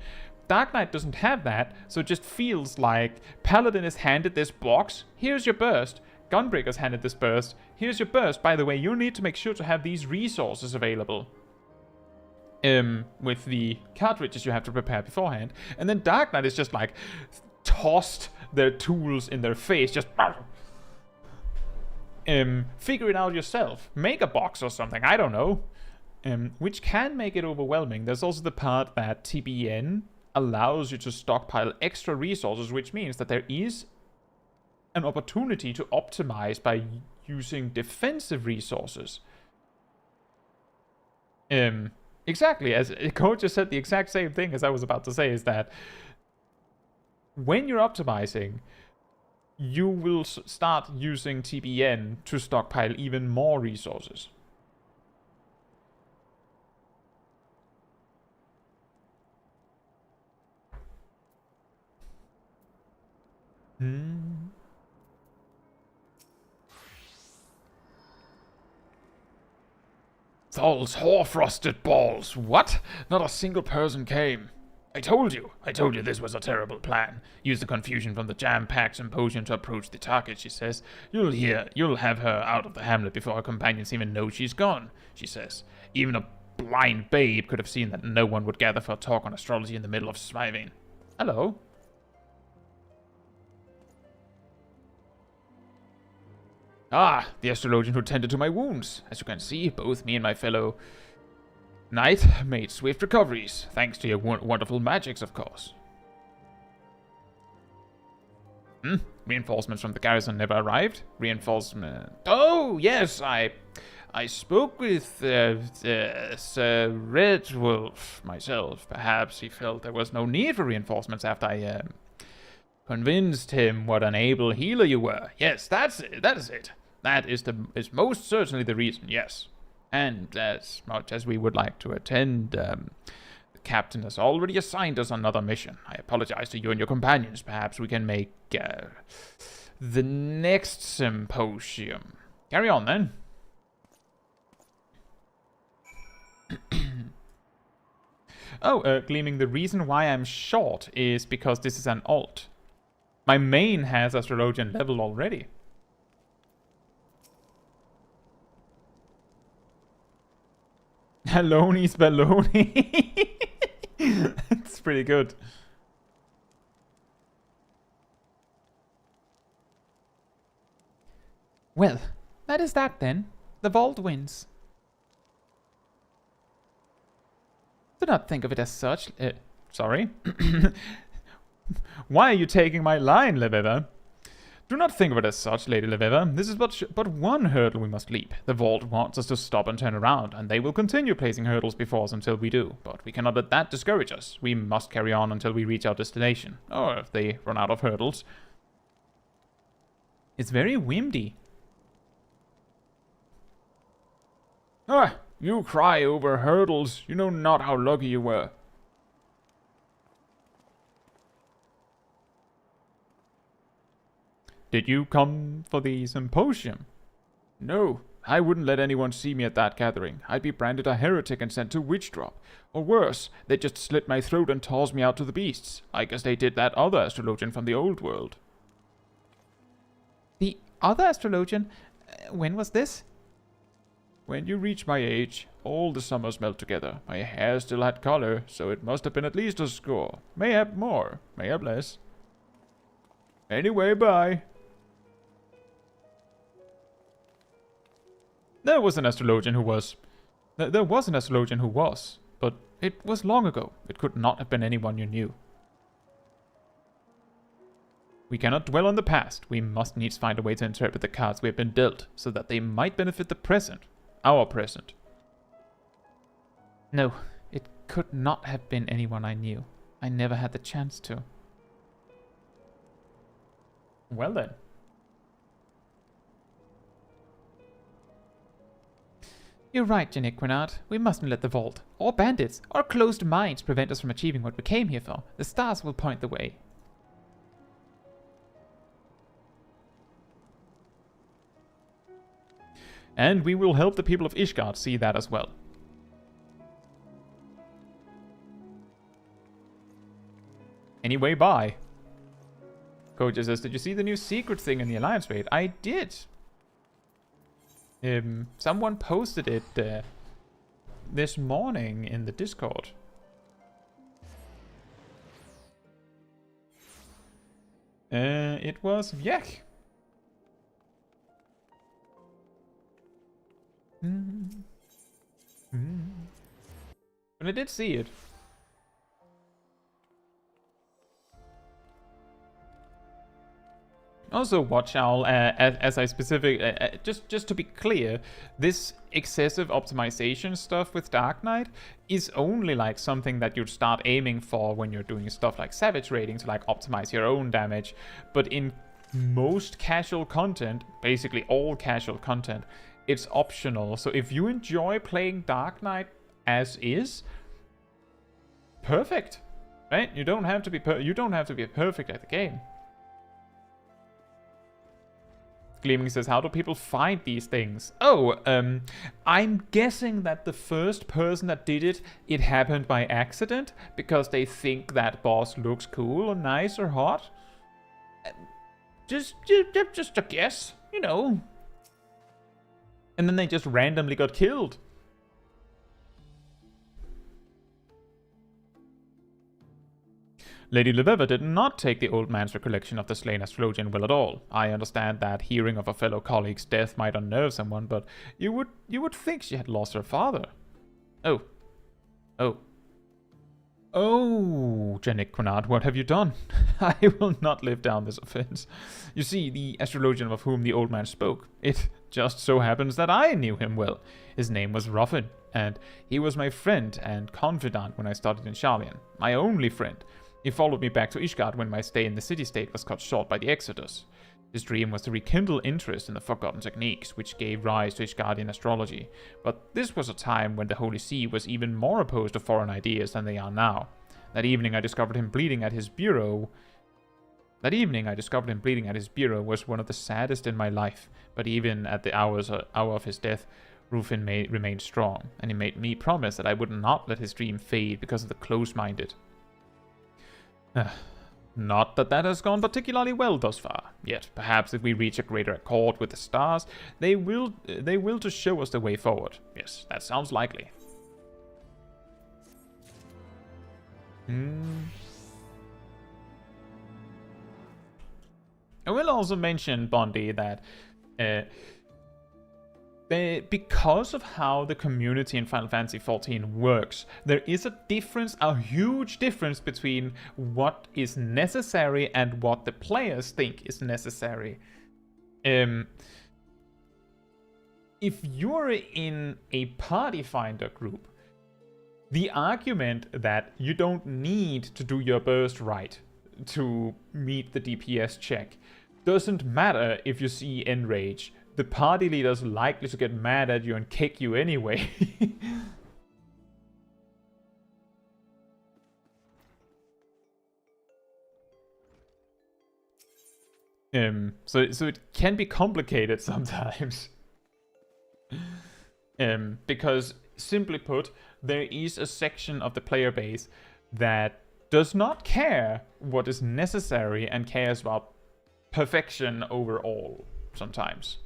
Dark Knight doesn't have that, so it just feels like Paladin is handed this box, here's your burst, Gunbreaker's handed this burst, here's your burst, by the way, you need to make sure to have these resources available. With the cartridges you have to prepare beforehand. And then Dark Knight is just like, tossed their tools in their face, just figure it out yourself, make a box or something, I don't know. Which can make it overwhelming. There's also the part that TBN allows you to stockpile extra resources, which means that there is an opportunity to optimize by using defensive resources. Exactly, as Coach just said the exact same thing as I was about to say, is that when you're optimizing, you will start using TBN to stockpile even more resources. Thal's hoar-frosted balls. What? Not a single person came. I told you this was a terrible plan. Use the confusion from the jam-packed symposium to approach the target, she says. You'll have her out of the hamlet before her companions even know she's gone, she says. Even a blind babe could have seen that no one would gather for a talk on astrology in the middle of Smivane. Hello? Ah, the astrologian who tended to my wounds. As you can see, both me and my fellow knight made swift recoveries, thanks to your wonderful magics, of course. Reinforcements from the garrison never arrived? Reinforcement... Oh, yes, I spoke with Sir Red Wolf myself. Perhaps he felt there was no need for reinforcements after I convinced him what an able healer you were. Yes, that's it. That is it. That is most certainly the reason, yes. And as much as we would like to attend, the captain has already assigned us another mission. I apologize to you and your companions. Perhaps we can make the next symposium. Carry on, then. Gleaming, the reason why I'm short is because this is an alt. My main has Astrologian level already. Baloney's baloney. That's pretty good. Well, that is that then. The vault wins. Do not think of it as such. Sorry. Why are you taking my line, Leviva? Do not think of it as such, Lady Leviva. This is but one hurdle we must leap. The vault wants us to stop and turn around, and they will continue placing hurdles before us until we do. But we cannot let that discourage us. We must carry on until we reach our destination. Or if they run out of hurdles. It's very windy. Ah, you cry over hurdles. You know not how lucky you were. Did you come for the symposium? No, I wouldn't let anyone see me at that gathering. I'd be branded a heretic and sent to witch drop. Or worse, they'd just slit my throat and toss me out to the beasts. I guess they did that other astrologian from the old world. The other astrologian? When was this? When you reach my age, all the summers melt together. My hair still had color, so it must have been at least a score. Mayhap more, mayhap less. Anyway, bye. There was an astrologian who was, but it was long ago. It could not have been anyone you knew. We cannot dwell on the past. We must needs find a way to interpret the cards we have been dealt, so that they might benefit the present. Our present. No, it could not have been anyone I knew. I never had the chance to. Well then. You're right, Janiquinard. We mustn't let the vault, or bandits, or closed minds prevent us from achieving what we came here for. The stars will point the way. And we will help the people of Ishgard see that as well. Anyway, bye. Koja says, did you see the new secret thing in the Alliance raid? I did. Someone posted it this morning in the Discord. It was Yek. But I did see it. Also, Watch Owl, as I just to be clear, this excessive optimization stuff with Dark Knight is only like something that you'd start aiming for when you're doing stuff like Savage Raiding to like optimize your own damage. But in most casual content, basically all casual content, it's optional. So if you enjoy playing Dark Knight as is, perfect, right? You don't have to be perfect at the game. Gleaming says, how do people find these things? Oh, I'm guessing that the first person that did it, it happened by accident because they think that boss looks cool or nice or hot. Just a guess, you know. And then they just randomly got killed. Lady Leviva did not take the old man's recollection of the slain astrologian well at all. I understand that hearing of a fellow colleague's death might unnerve someone, but you would think she had lost her father. Oh, Janiquinard, what have you done? I will not live down this offense. You see, the astrologian of whom the old man spoke, it just so happens that I knew him well. His name was Ruffin, and he was my friend and confidant when I studied in Sharlayan. My only friend. He followed me back to Ishgard when my stay in the city-state was cut short by the Exodus. His dream was to rekindle interest in the forgotten techniques which gave rise to Ishgardian astrology, but this was a time when the Holy See was even more opposed to foreign ideas than they are now. That evening I discovered him bleeding at his bureau was one of the saddest in my life, but even at the hour of his death, Ruffin remained strong, and he made me promise that I would not let his dream fade because of the close-minded. Not that that has gone particularly well thus far. Yet, perhaps if we reach a greater accord with the stars, they will to show us the way forward. Yes, that sounds likely. I will also mention, Bondi, that because of how the community in Final Fantasy XIV works, there is a difference, a huge difference between what is necessary and what the players think is necessary. If you're in a party finder group, the argument that you don't need to do your burst right to meet the DPS check doesn't matter if you see enrage. The party leader's likely to get mad at you and kick you anyway. So it can be complicated sometimes. Because, simply put, there is a section of the player base that does not care what is necessary and cares about perfection overall sometimes.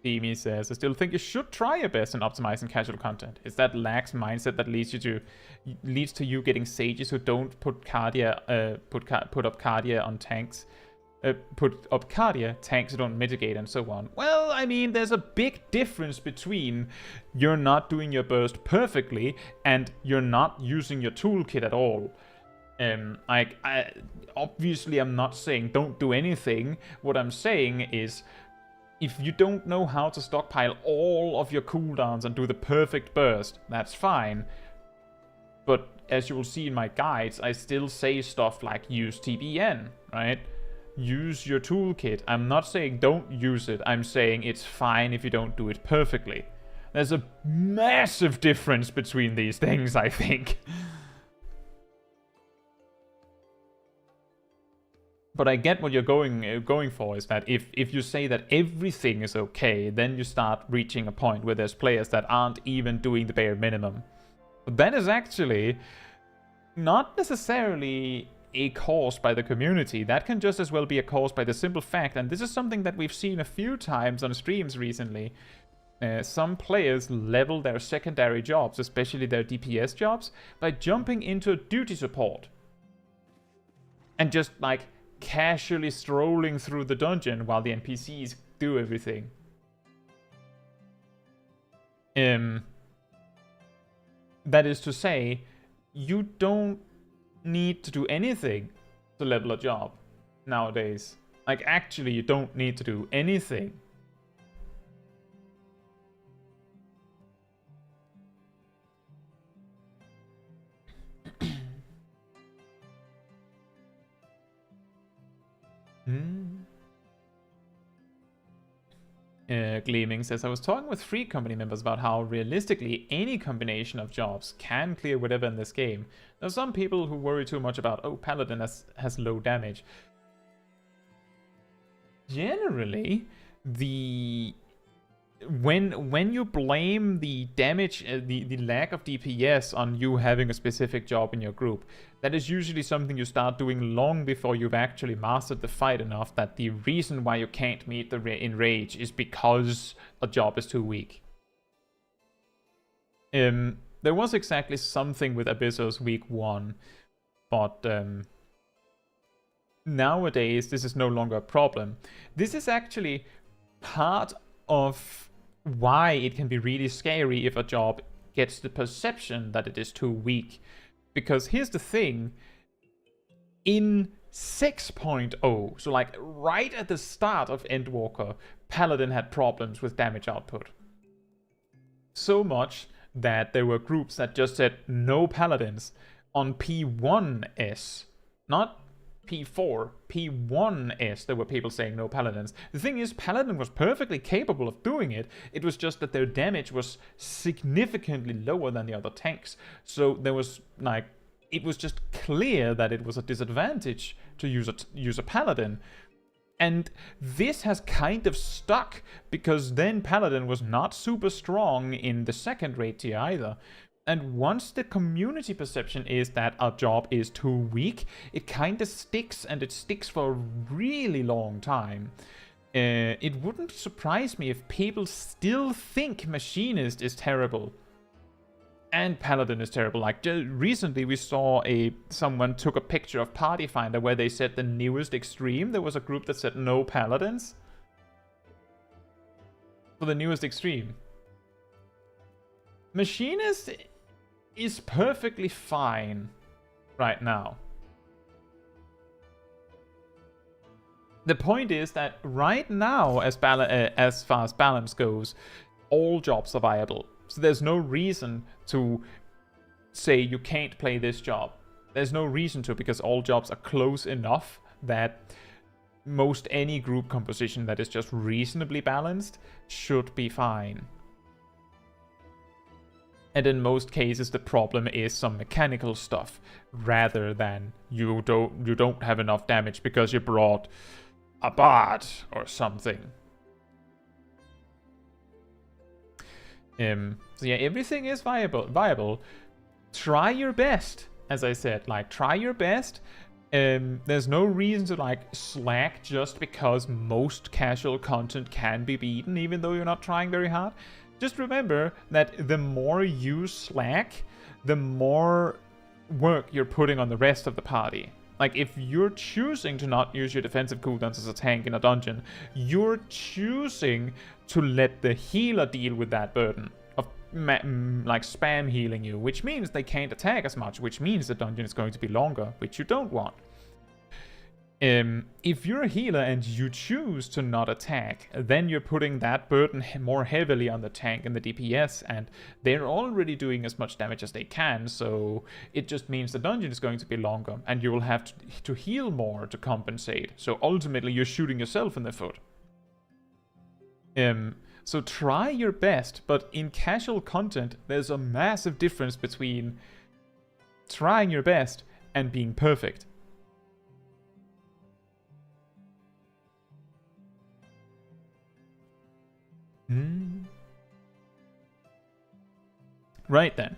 Demi says, I still think you should try your best in optimizing casual content. It's that lax mindset that leads to you getting sages who don't put Cardia, put up Cardia on tanks, put up Cardia tanks who don't mitigate and so on. Well, I mean, there's a big difference between you're not doing your burst perfectly and you're not using your toolkit at all. Obviously I'm not saying don't do anything. What I'm saying is, if you don't know how to stockpile all of your cooldowns and do the perfect burst, that's fine. But as you will see in my guides, I still say stuff like use TBN, right? Use your toolkit. I'm not saying don't use it. I'm saying it's fine if you don't do it perfectly. There's a massive difference between these things, I think. But I get what you're going for, is that if you say that everything is okay, then you start reaching a point where there's players that aren't even doing the bare minimum. But that is actually not necessarily a cause by the community. That can just as well be a cause by the simple fact, and this is something that we've seen a few times on streams recently. Some players level their secondary jobs, especially their DPS jobs, by jumping into duty support. And just like casually strolling through the dungeon while the NPCs do everything. That is to say, you don't need to do anything to level a job nowadays. Like, actually, you don't need to do anything. Gleaming says, I was talking with 3 company members about how realistically any combination of jobs can clear whatever in this game. There are some people who worry too much about, oh, Paladin has low damage. Generally, when you blame the damage, the lack of DPS on you having a specific job in your group, that is usually something you start doing long before you've actually mastered the fight enough that the reason why you can't meet the enrage is because a job is too weak. There was exactly something with Abyssos week 1, but nowadays this is no longer a problem. This is actually part of why it can be really scary if a job gets the perception that it is too weak. Because here's the thing, in 6.0, so like right at the start of Endwalker, Paladin had problems with damage output. So much that there were groups that just said no Paladins on P1S, not P4, P1S, there were people saying no Paladins. The thing is, Paladin was perfectly capable of doing it. It was just that their damage was significantly lower than the other tanks. So there was like, it was just clear that it was a disadvantage to use a Paladin. And this has kind of stuck, because then Paladin was not super strong in the second rate tier either. And once the community perception is that a job is too weak, it kind of sticks, and it sticks for a really long time. It wouldn't surprise me if people still think Machinist is terrible. And Paladin is terrible. Like, recently we saw someone took a picture of Party Finder where they said the newest extreme. There was a group that said no Paladins for the newest extreme. Machinist is perfectly fine right now. The point is that right now, as far as balance goes, all jobs are viable. So there's no reason to say you can't play this job. There's no reason to, because all jobs are close enough that most any group composition that is just reasonably balanced should be fine. And in most cases, the problem is some mechanical stuff, rather than you don't have enough damage because you brought a bard or something. So yeah, everything is viable. Try your best, as I said. Like, try your best. There's no reason to like slack just because most casual content can be beaten, even though you're not trying very hard. Just remember that the more you slack, the more work you're putting on the rest of the party. Like, if you're choosing to not use your defensive cooldowns as a tank in a dungeon, you're choosing to let the healer deal with that burden of like spam healing you, which means they can't attack as much, which means the dungeon is going to be longer, which you don't want. If you're a healer and you choose to not attack, then you're putting that burden more heavily on the tank and the DPS, and they're already doing as much damage as they can, so it just means the dungeon is going to be longer, and you will have to heal more to compensate. So ultimately, you're shooting yourself in the foot. So try your best, but in casual content, there's a massive difference between trying your best and being perfect. Right then.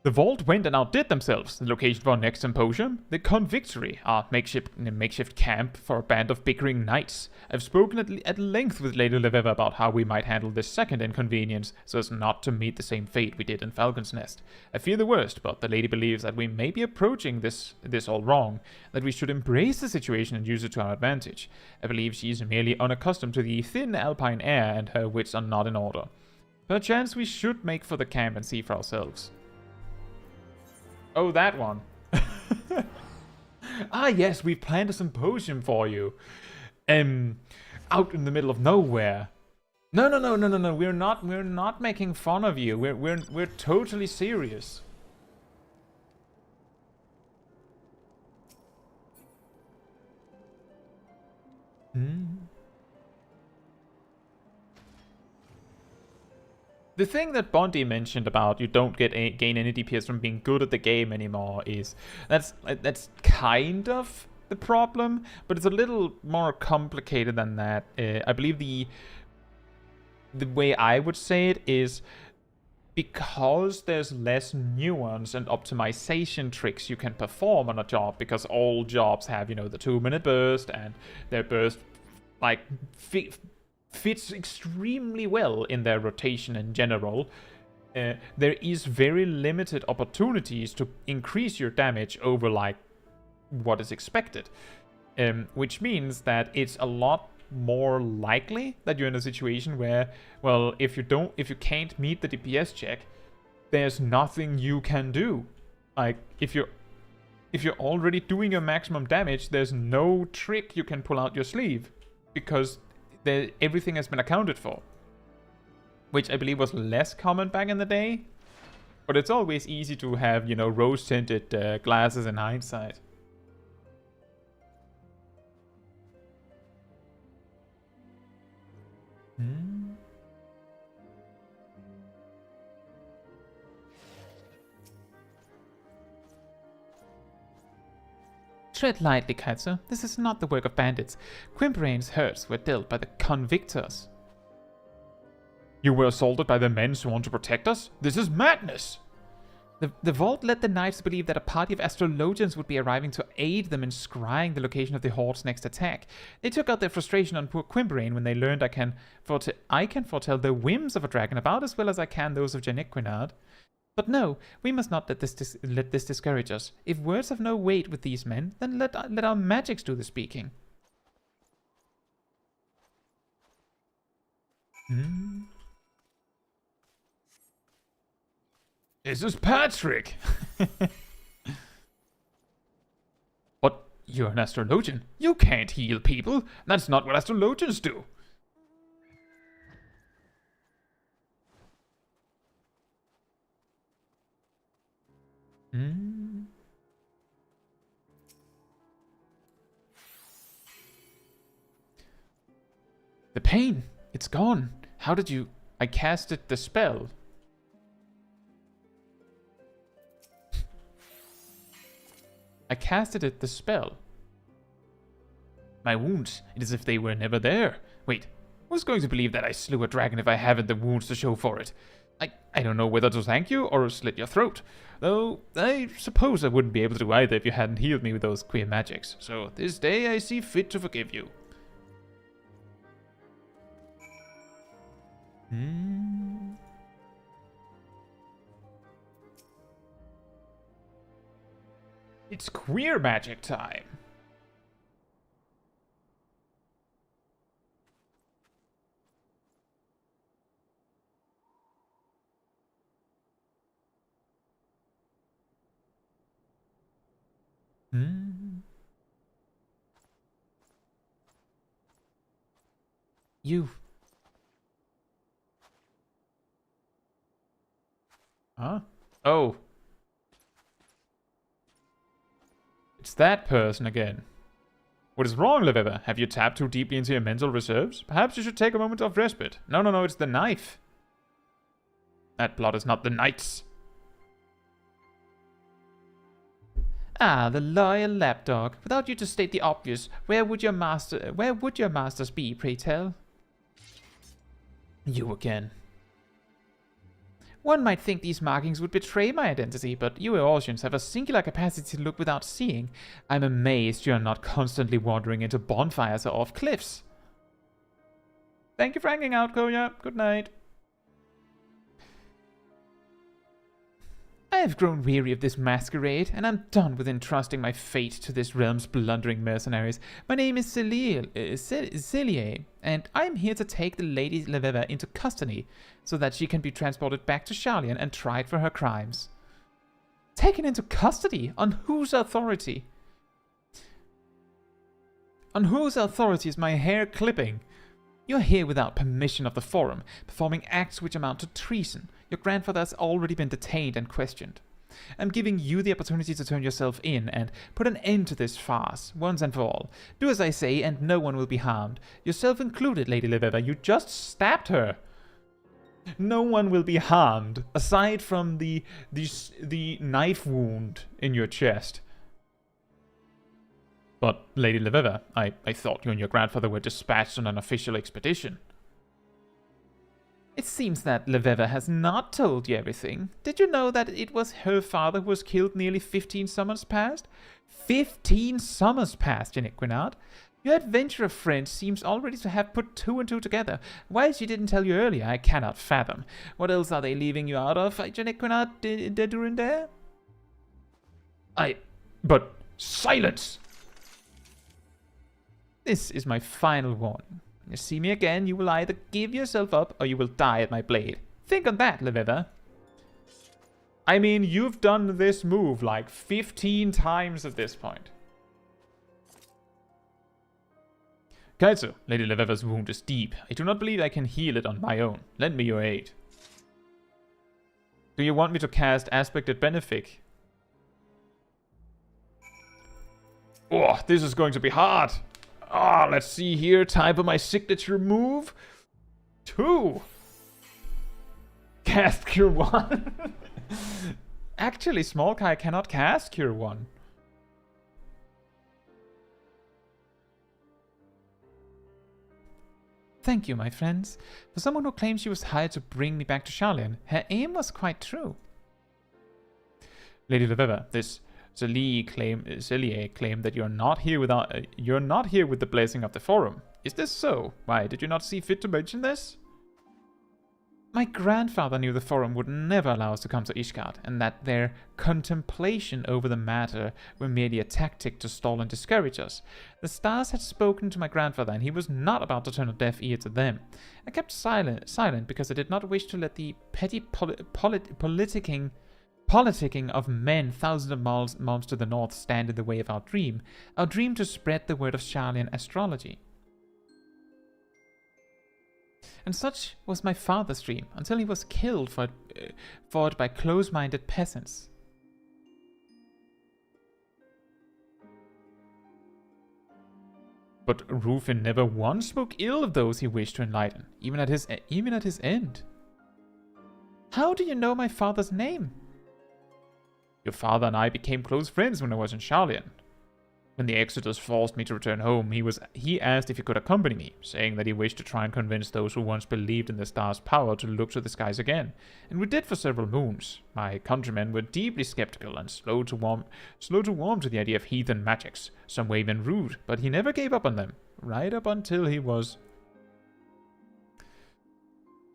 The Vault went and outdid themselves. The location for our next symposium? The Convictory, our makeshift camp for a band of bickering knights. I've spoken at length with Lady Leveva about how we might handle this second inconvenience, so as not to meet the same fate we did in Falcon's Nest. I fear the worst, but the lady believes that we may be approaching this all wrong, that we should embrace the situation and use it to our advantage. I believe she is merely unaccustomed to the thin alpine air, and her wits are not in order. Perchance we should make for the camp and see for ourselves. Oh, that one. Ah, yes, we've planned a symposium for you. Out in the middle of nowhere. No. We're not making fun of you. We're totally serious. The thing that Bondi mentioned about you don't gain any DPS from being good at the game anymore is that's kind of the problem, but it's a little more complicated than that. I believe the way I would say it is because there's less nuance and optimization tricks you can perform on a job, because all jobs have, you know, the 2-minute burst, and their burst like fits extremely well in their rotation in general. There is very limited opportunities to increase your damage over like what is expected, which means that it's a lot more likely that you're in a situation where, well, if you can't meet the DPS check, there's nothing you can do. Like, if you're already doing your maximum damage, there's no trick you can pull out your sleeve, because everything has been accounted for, which I believe was less common back in the day, but it's always easy to have, you know, rose-tinted glasses in hindsight. Tread lightly, Caetsu. This is not the work of bandits. Quimperane's hurts were dealt by the convictors. You were assaulted by the men who want to protect us? This is madness! The Vault led the knights believe that a party of Astrologians would be arriving to aid them in scrying the location of the Horde's next attack. They took out their frustration on poor Quimperane when they learned I can foretell the whims of a dragon about as well as I can those of Janequinard. But no, we must not let this discourage us. If words have no weight with these men, then let our magics do the speaking. This is Patrick! What? You're an astrologian? You can't heal people. That's not what astrologians do. The pain, it's gone. How did you... I casted the spell. I casted the spell. My wounds, it is as if they were never there. Wait, who's going to believe that I slew a dragon if I haven't the wounds to show for it? I don't know whether to thank you or slit your throat. Though, I suppose I wouldn't be able to do either if you hadn't healed me with those queer magics. So, this day I see fit to forgive you. It's queer magic time. You. Huh? Oh. It's that person again. What is wrong, Leveva? Have you tapped too deeply into your mental reserves? Perhaps you should take a moment of respite. No, it's the knife. That blood is not the knight's. Ah, the loyal lapdog. Without you to state the obvious, where would your masters be, pray tell? You again. One might think these markings would betray my identity, but you Eorzeans have a singular capacity to look without seeing. I'm amazed you are not constantly wandering into bonfires or off cliffs. Thank you for hanging out, Koya. Good night. I have grown weary of this masquerade, and I'm done with entrusting my fate to this realm's blundering mercenaries. My name is Celia, and I'm here to take the Lady Leveva into custody, so that she can be transported back to Sharlayan and tried for her crimes. Taken into custody? On whose authority? On whose authority is my hair clipping? You're here without permission of the Forum, performing acts which amount to treason. Your grandfather has already been detained and questioned. I'm giving you the opportunity to turn yourself in and put an end to this farce, once and for all. Do as I say, and no one will be harmed. Yourself included, Lady Leveva. You just stabbed her. No one will be harmed, aside from the knife wound in your chest. But, Lady Leveva, I thought you and your grandfather were dispatched on an official expedition. It seems that Leveva has not told you everything. Did you know that it was her father who was killed nearly 15 summers past? 15 summers past, Janiquinard. Your adventurer friend seems already to have put two and two together. Why she didn't tell you earlier, I cannot fathom. What else are they leaving you out of, Janiquinard de Durandare? But silence! This is my final warning. When you see me again, you will either give yourself up or you will die at my blade. Think on that, Leveva. I mean, you've done this move like 15 times at this point. Caetsu, Lady Leveva's wound is deep. I do not believe I can heal it on my own. Lend me your aid. Do you want me to cast Aspected Benefic? Oh, this is going to be hard. Ah, let's see here. Time for my signature move. 2. Cast Cure 1. Actually, Smol Kai cannot cast Cure 1. Thank you, my friends. For someone who claims she was hired to bring me back to Sharlayan, her aim was quite true. Lady Leveva, this Celia claimed that you're not here with the blessing of the Forum. Is this so? Why did you not see fit to mention this? My grandfather knew the Forum would never allow us to come to Ishgard, and that their contemplation over the matter were merely a tactic to stall and discourage us. The stars had spoken to my grandfather, and he was not about to turn a deaf ear to them. I kept silent because I did not wish to let the petty politicking of men thousands of miles to the north stand in the way of our dream to spread the word of Charlian astrology. And such was my father's dream, until he was killed for it by close-minded peasants. But Rufin never once spoke ill of those he wished to enlighten, even at his end. How do you know my father's name? Your father and I became close friends when I was in Charlian. When the Exodus forced me to return home, he asked if he could accompany me, saying that he wished to try and convince those who once believed in the star's power to look to the skies again. And we did for several moons. My countrymen were deeply skeptical and slow to warm to the idea of heathen magics, some way even rude, but he never gave up on them, right up until he was...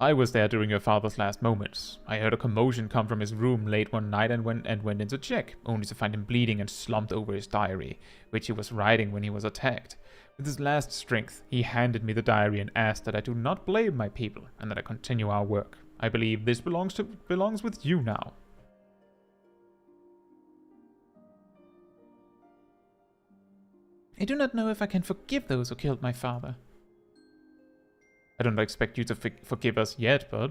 I was there during your father's last moments. I heard a commotion come from his room late one night and went in to check, only to find him bleeding and slumped over his diary, which he was writing when he was attacked. With his last strength, he handed me the diary and asked that I do not blame my people and that I continue our work. I believe this belongs with you now. I do not know if I can forgive those who killed my father. I do not expect you to forgive us yet, but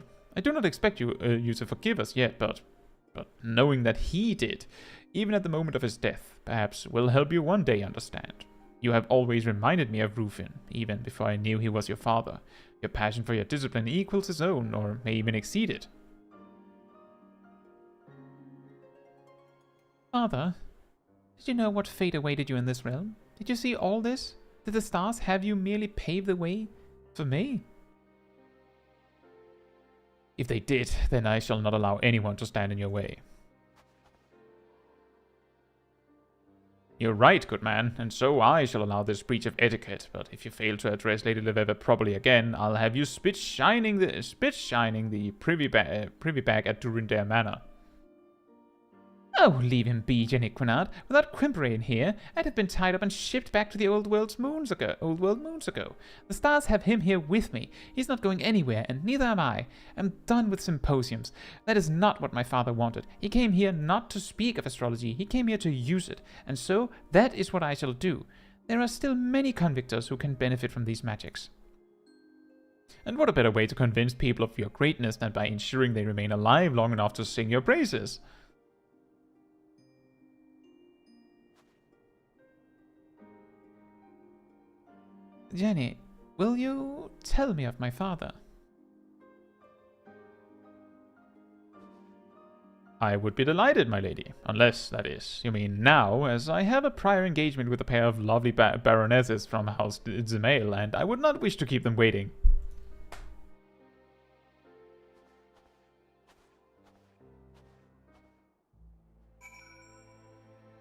knowing that he did, even at the moment of his death, perhaps will help you one day understand. You have always reminded me of Rufin, even before I knew he was your father. Your passion for your discipline equals his own, or may even exceed it. Father, did you know what fate awaited you in this realm? Did you see all this? Did the stars have you merely pave the way for me? If they did, then I shall not allow anyone to stand in your way. You're right, good man, and so I shall allow this breach of etiquette, but if you fail to address Lady Leveva properly again, I'll have you spit shining the privy bag at Durindare Manor. Oh, leave him be, Jenny Quinard. Without Quimperay in here, I'd have been tied up and shipped back to the old world moons ago. The stars have him here with me. He's not going anywhere, and neither am I. I'm done with symposiums. That is not what my father wanted. He came here not to speak of astrology. He came here to use it, and so that is what I shall do. There are still many convictors who can benefit from these magics. And what a better way to convince people of your greatness than by ensuring they remain alive long enough to sing your praises. Jenny, will you tell me of my father? I would be delighted, my lady. Unless, that is, you mean now, as I have a prior engagement with a pair of lovely baronesses from House Zemail, and I would not wish to keep them waiting.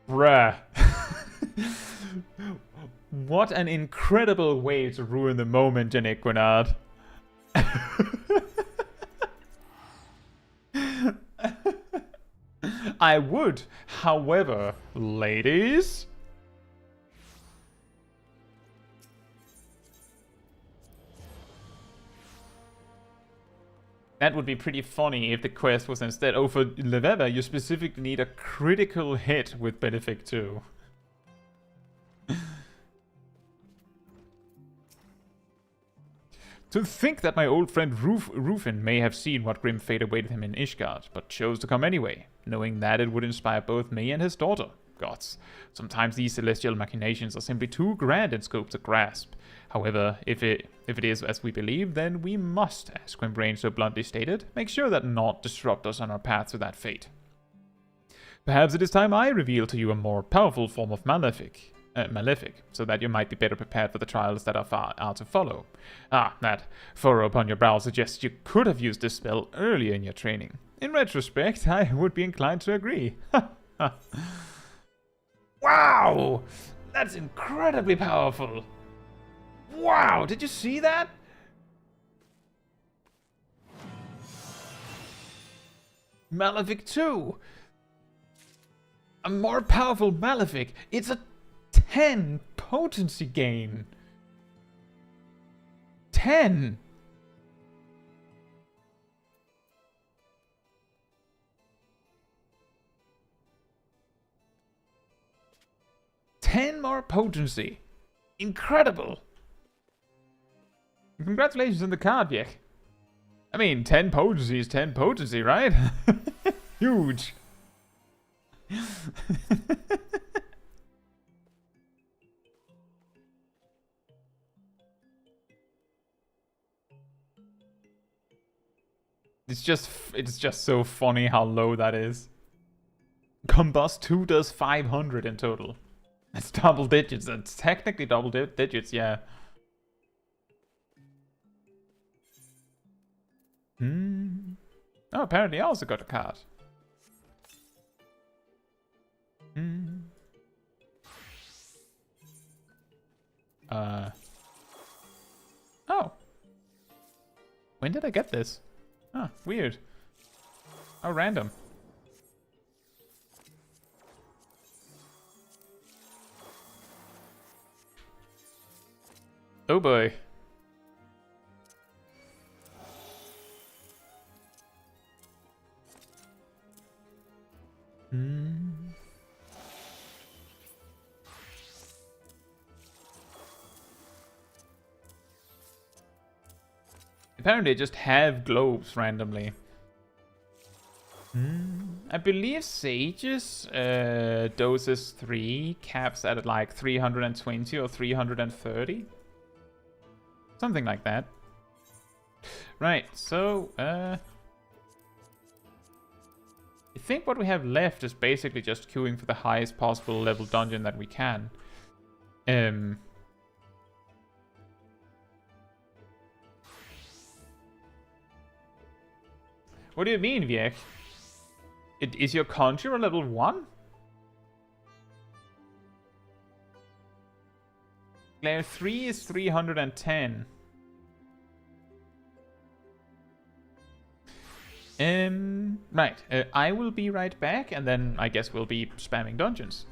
Bruh. What an incredible way to ruin the moment, Jenny Quinard. I would, however, ladies... That would be pretty funny if the quest was instead, oh, for Leveva, you specifically need a critical hit with Benefic 2. To think that my old friend Rufin may have seen what grim fate awaited him in Ishgard, but chose to come anyway, knowing that it would inspire both me and his daughter. Gods, sometimes these celestial machinations are simply too grand in scope to grasp. However, if it is as we believe, then we must, as Quimbrain so bluntly stated, make sure that naught disrupt us on our path to that fate. Perhaps it is time I reveal to you a more powerful form of malefic, so that you might be better prepared for the trials that are to follow. Ah, that furrow upon your brow suggests you could have used this spell earlier in your training. In retrospect, I would be inclined to agree. Wow! That's incredibly powerful! Wow, did you see that? Malefic 2! A more powerful Malefic! It's a 10 potency gain! 10! More potency. Incredible. Congratulations on the card, Viek. I mean, 10 potency is 10 potency, right? Huge. It's just so funny how low that is. Combust 2 does 500 in total. That's double digits. That's technically double digits, yeah. Oh, apparently I also got a card. Oh. When did I get this? Huh, weird. Oh, random. Oh boy. Apparently they just have globes randomly. I believe Sage's doses 3 caps at like 320 or 330. Something like that. Right, so I think what we have left is basically just queuing for the highest possible level dungeon that we can. What do you mean, Viek? Is your Conjurer level 1? Layer 3 is 310. Right. I will be right back, and then I guess we'll be spamming dungeons.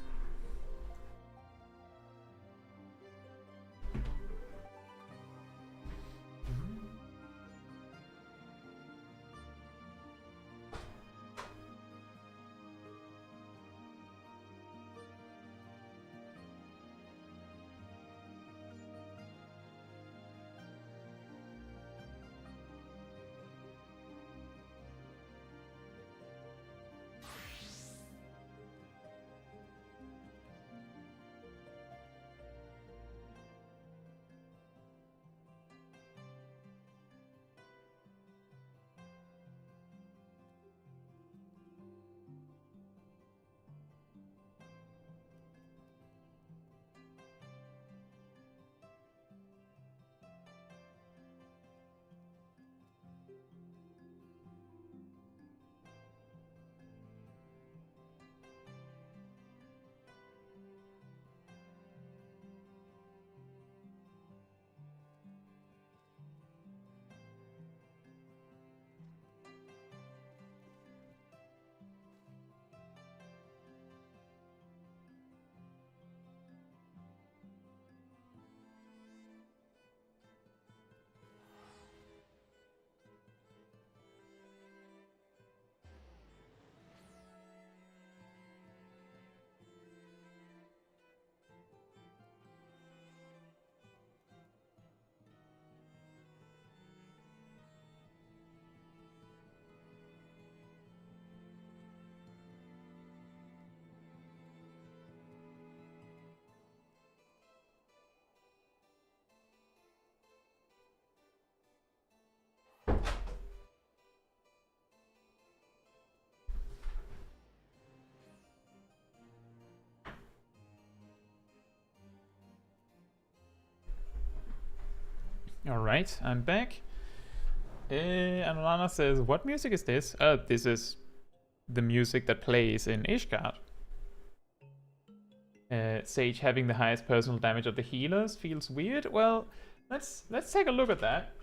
Alright, I'm back. And Lana says, what music is this? This is the music that plays in Ishgard. Sage having the highest personal damage of the healers feels weird. Well, let's take a look at that.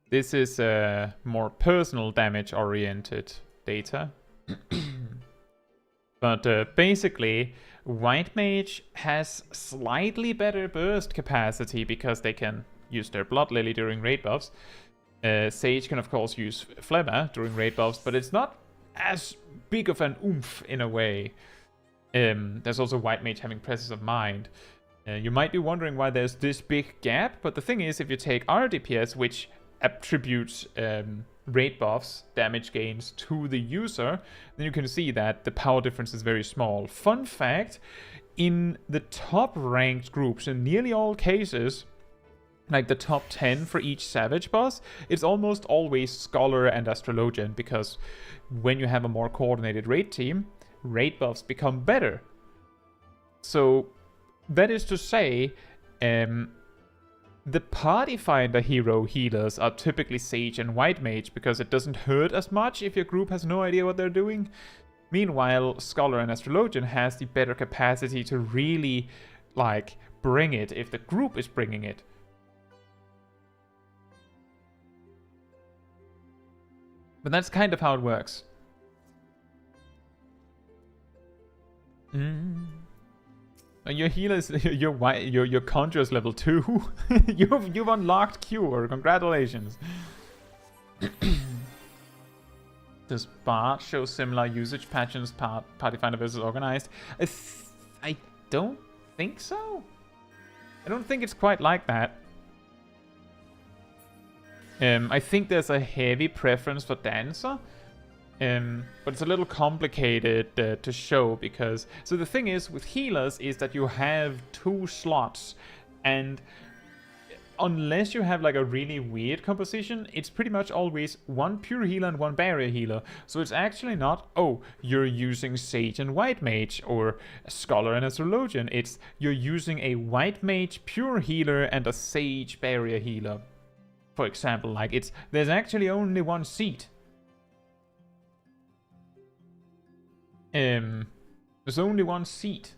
This is more personal damage oriented data. But basically, White Mage has slightly better burst capacity because they can use their Blood Lily during raid buffs. Sage can of course use Phlegma during raid buffs, but it's not as big of an oomph in a way. There's also White Mage having Presence of Mind. You might be wondering why there's this big gap, but the thing is, if you take our DPS, which attributes raid buffs, damage gains to the user, then you can see that the power difference is very small. Fun fact, in the top ranked groups, in nearly all cases, like the top 10 for each Savage boss, it's almost always Scholar and Astrologian, because when you have a more coordinated raid team, raid buffs become better. So that is to say, the party finder hero healers are typically Sage and White Mage because it doesn't hurt as much if your group has no idea what they're doing. Meanwhile, Scholar and Astrologian has the better capacity to really, like, bring it if the group is bringing it. But that's kind of how it works. Your healer is your conjurer's level 2. you've unlocked Cure. Congratulations. Does Bard show similar usage patterns party finder versus organized? I don't think so. I don't think it's quite like that. I think there's a heavy preference for Dancer. But it's a little complicated to show because... So the thing is, with healers, is that you have 2 slots. And unless you have like a really weird composition, it's pretty much always 1 pure healer and 1 barrier healer. So it's actually not, oh, you're using Sage and White Mage or Scholar and Astrologian. It's you're using a White Mage pure healer and a Sage barrier healer. For example, like there's actually only 1 seat. There's only 1 seat.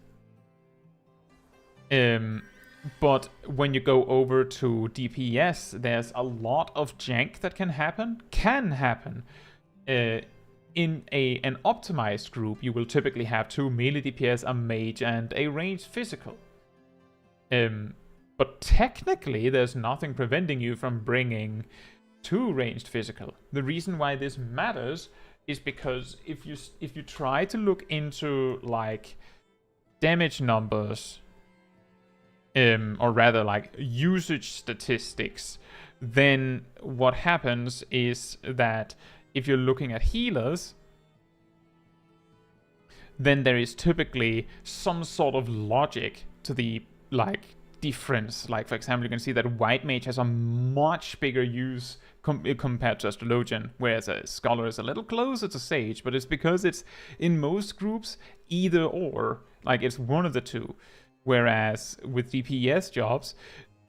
But when you go over to DPS, there's a lot of jank that can happen. In an optimized group, you will typically have 2 melee DPS, a mage, and a ranged physical. But technically, there's nothing preventing you from bringing 2 ranged physical. The reason why this matters is because if you try to look into like damage numbers, or rather like usage statistics, then what happens is that if you're looking at healers, then there is typically some sort of logic to the like difference. Like for example, you can see that White Mage has a much bigger use compared to Astrologian, whereas a Scholar is a little closer to Sage, but it's because it's in most groups either or, like it's one of the two. Whereas with DPS jobs,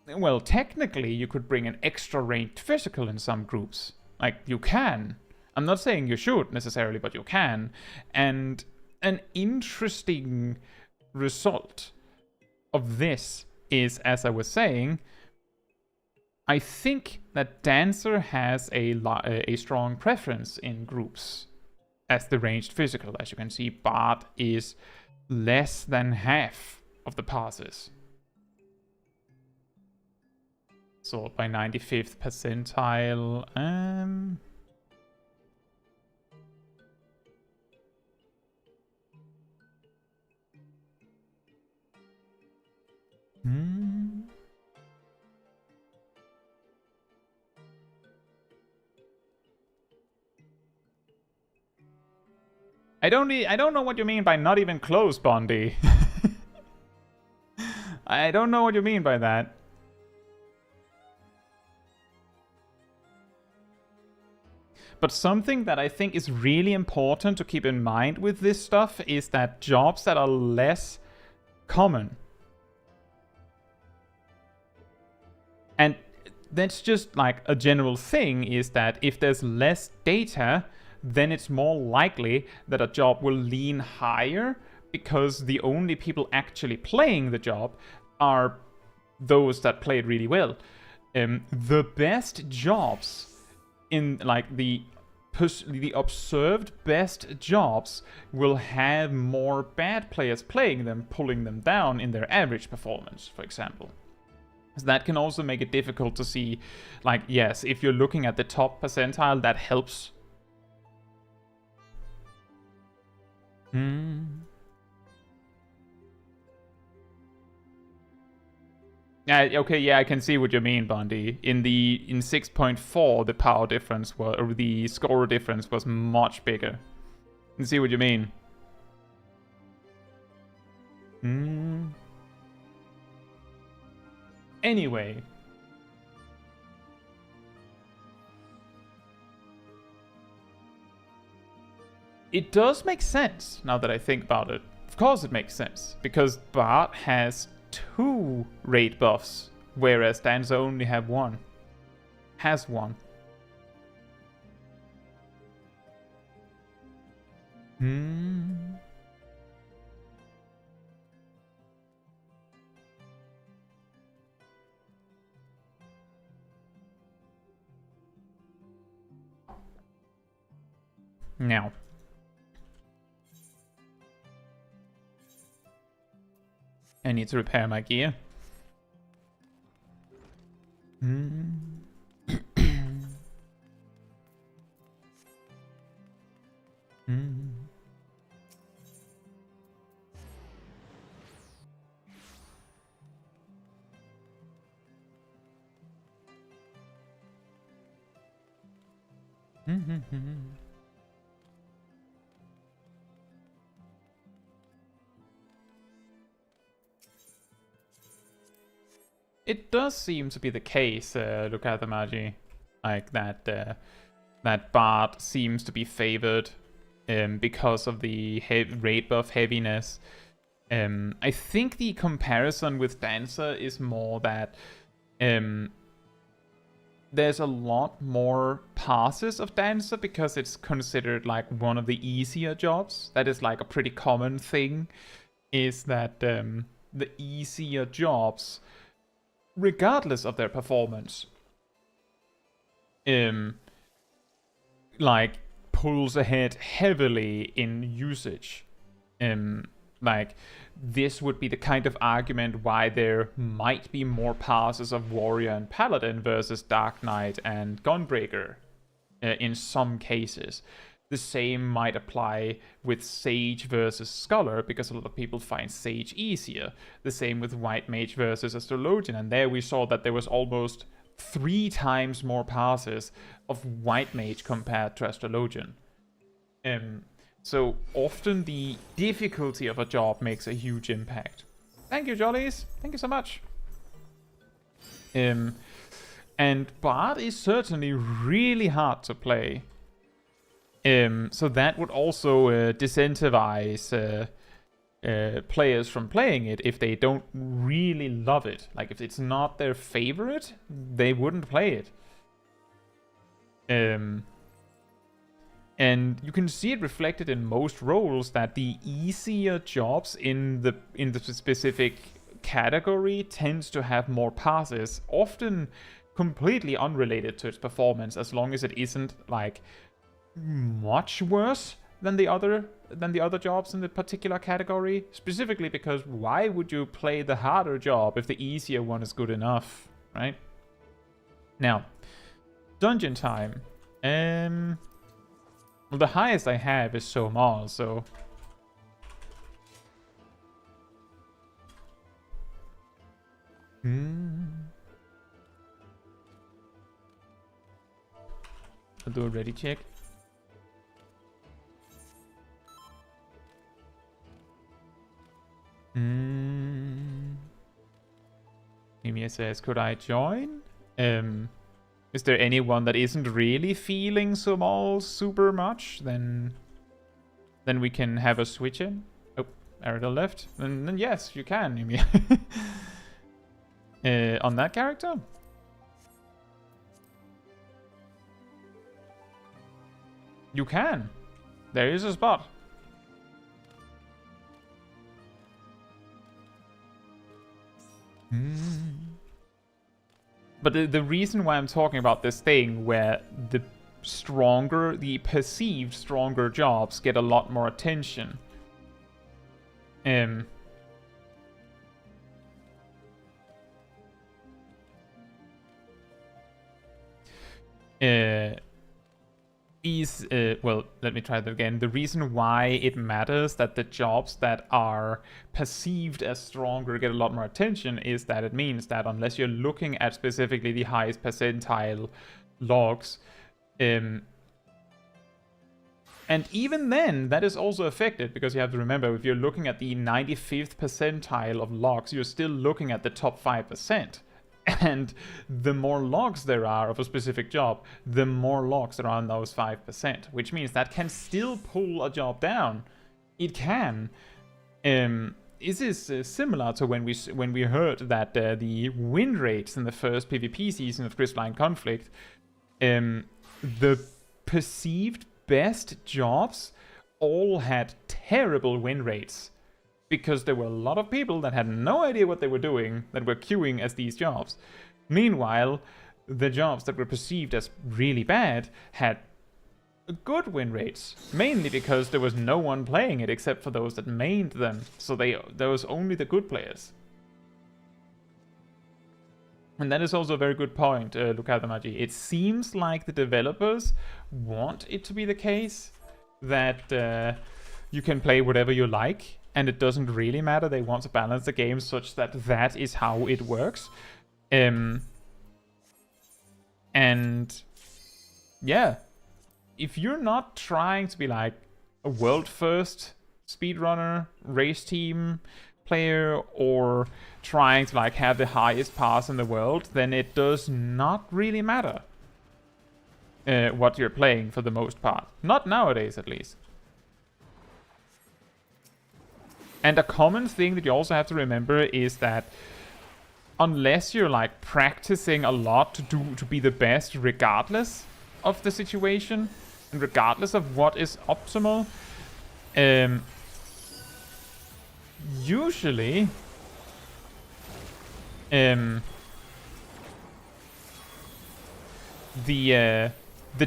well, technically you could bring an extra ranged physical in some groups. Like you can. I'm not saying you should necessarily, but you can. And an interesting result of this is, as I was saying, I think that Dancer has a strong preference in groups as the ranged physical. As you can see, Bard is less than half of the passes. So by 95th percentile, I don't know what you mean by not even close, Bondi. I don't know what you mean by that. But something that I think is really important to keep in mind with this stuff is that jobs that are less common, and that's just like a general thing, is that if there's less data, then it's more likely that a job will lean higher because the only people actually playing the job are those that play it really well. The best jobs in like the observed best jobs will have more bad players playing them, pulling them down in their average performance, for example. So that can also make it difficult to see, like, yes, if you're looking at the top percentile, that helps. Okay, yeah, I can see what you mean, Bondi. In 6.4, the power difference was, or the score difference was much bigger. I can see what you mean. Anyway. It does make sense, now that I think about it. Of course it makes sense, because Bard has 2 raid buffs, whereas Dancer only has 1. Now. I need to repair my gear. It does seem to be the case, look at the Magi, like that that Bard seems to be favored because of the raid buff heaviness. I think the comparison with Dancer is more that there's a lot more passes of Dancer because it's considered like one of the easier jobs. That is like a pretty common thing, is that the easier jobs, regardless of their performance, like pulls ahead heavily in usage. Like this would be the kind of argument why there might be more passes of Warrior and Paladin versus Dark Knight and Gunbreaker in some cases. The same might apply with Sage versus Scholar, because a lot of people find Sage easier. The same with White Mage versus Astrologian, and there we saw that there was almost 3 times more passes of White Mage compared to Astrologian. So often the difficulty of a job makes a huge impact. Thank you, Jollies. Thank you so much. And Bard is certainly really hard to play. So that would also disincentivize players from playing it if they don't really love it. Like, if it's not their favorite, they wouldn't play it. And you can see it reflected in most roles that the easier jobs in the specific category tends to have more passes, often completely unrelated to its performance, as long as it isn't like much worse than the other jobs in the particular category. Specifically because why would you play the harder job if the easier one is good enough, right? Now, dungeon time. Well, the highest I have is Smol, so I'll do a ready check. Mimia says, could I join? Is there anyone that isn't really feeling Smol super much? Then we can have a switch in. Oh, Aridel left. Then yes, you can, Mimia. On that character? You can. There is a spot. But the reason why I'm talking about this thing where the stronger, the perceived stronger jobs get a lot more attention. Well, let me try that again. The reason why it matters that the jobs that are perceived as stronger get a lot more attention is that it means that unless you're looking at specifically the highest percentile logs, and even then, that is also affected, because you have to remember, if you're looking at the 95th percentile of logs, you're still looking at the top 5%. And the more logs there are of a specific job, the more logs there are on those 5%, which means that can still pull a job down. It can. This is similar to when we heard that the win rates in the first PvP season of Crystalline Conflict, the perceived best jobs all had terrible win rates, because there were a lot of people that had no idea what they were doing that were queuing as these jobs. Meanwhile, the jobs that were perceived as really bad had good win rates, mainly because there was no one playing it except for those that mained them, so there was only the good players. And that is also a very good point, Lucadamaji. It seems like the developers want it to be the case that you can play whatever you like, and it doesn't really matter. They want to balance the game such that that is how it works. And yeah, if you're not trying to be like a world-first speedrunner, race team player, or trying to like have the highest pass in the world, then it does not really matter what you're playing for the most part. Not nowadays, at least. And a common thing that you also have to remember is that unless you're like practicing a lot to be the best regardless of the situation and regardless of what is optimal, usually the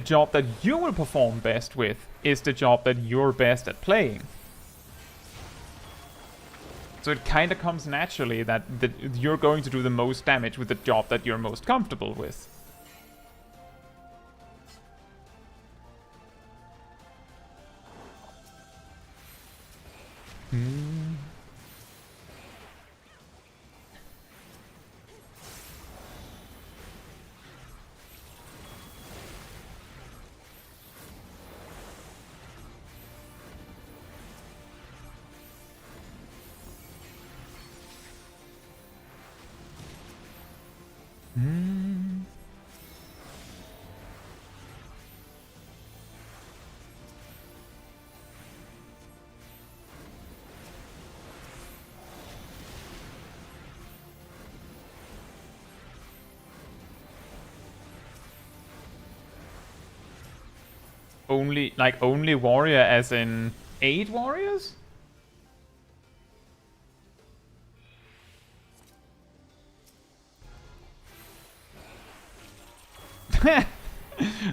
job that you will perform best with is the job that you're best at playing. So it kind of comes naturally that you're going to do the most damage with the job that you're most comfortable with. Only warrior as in 8 warriors?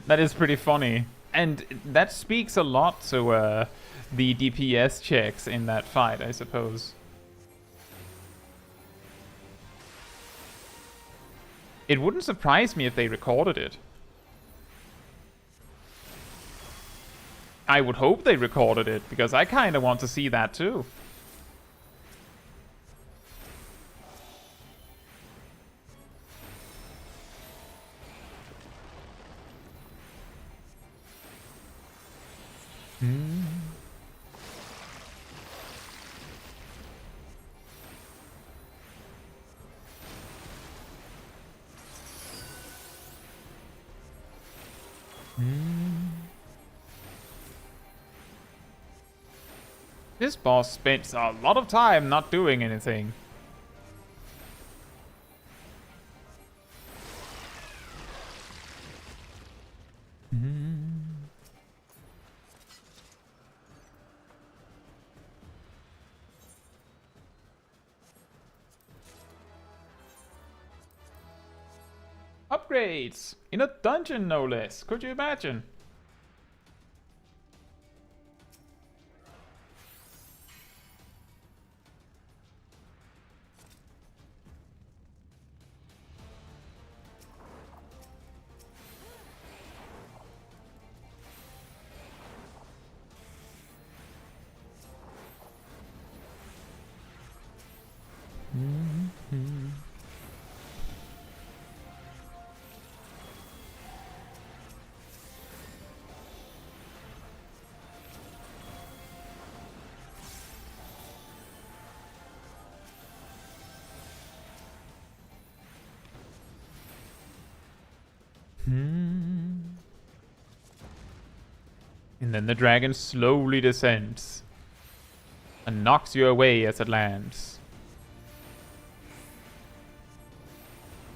That is pretty funny. And that speaks a lot to the DPS checks in that fight, I suppose. It wouldn't surprise me if they recorded it. I would hope they recorded it, because I kind of want to see that too. This boss spends a lot of time not doing anything. Up. upgrades! In a dungeon, no less. Could you imagine? And then the dragon slowly descends and knocks you away as it lands.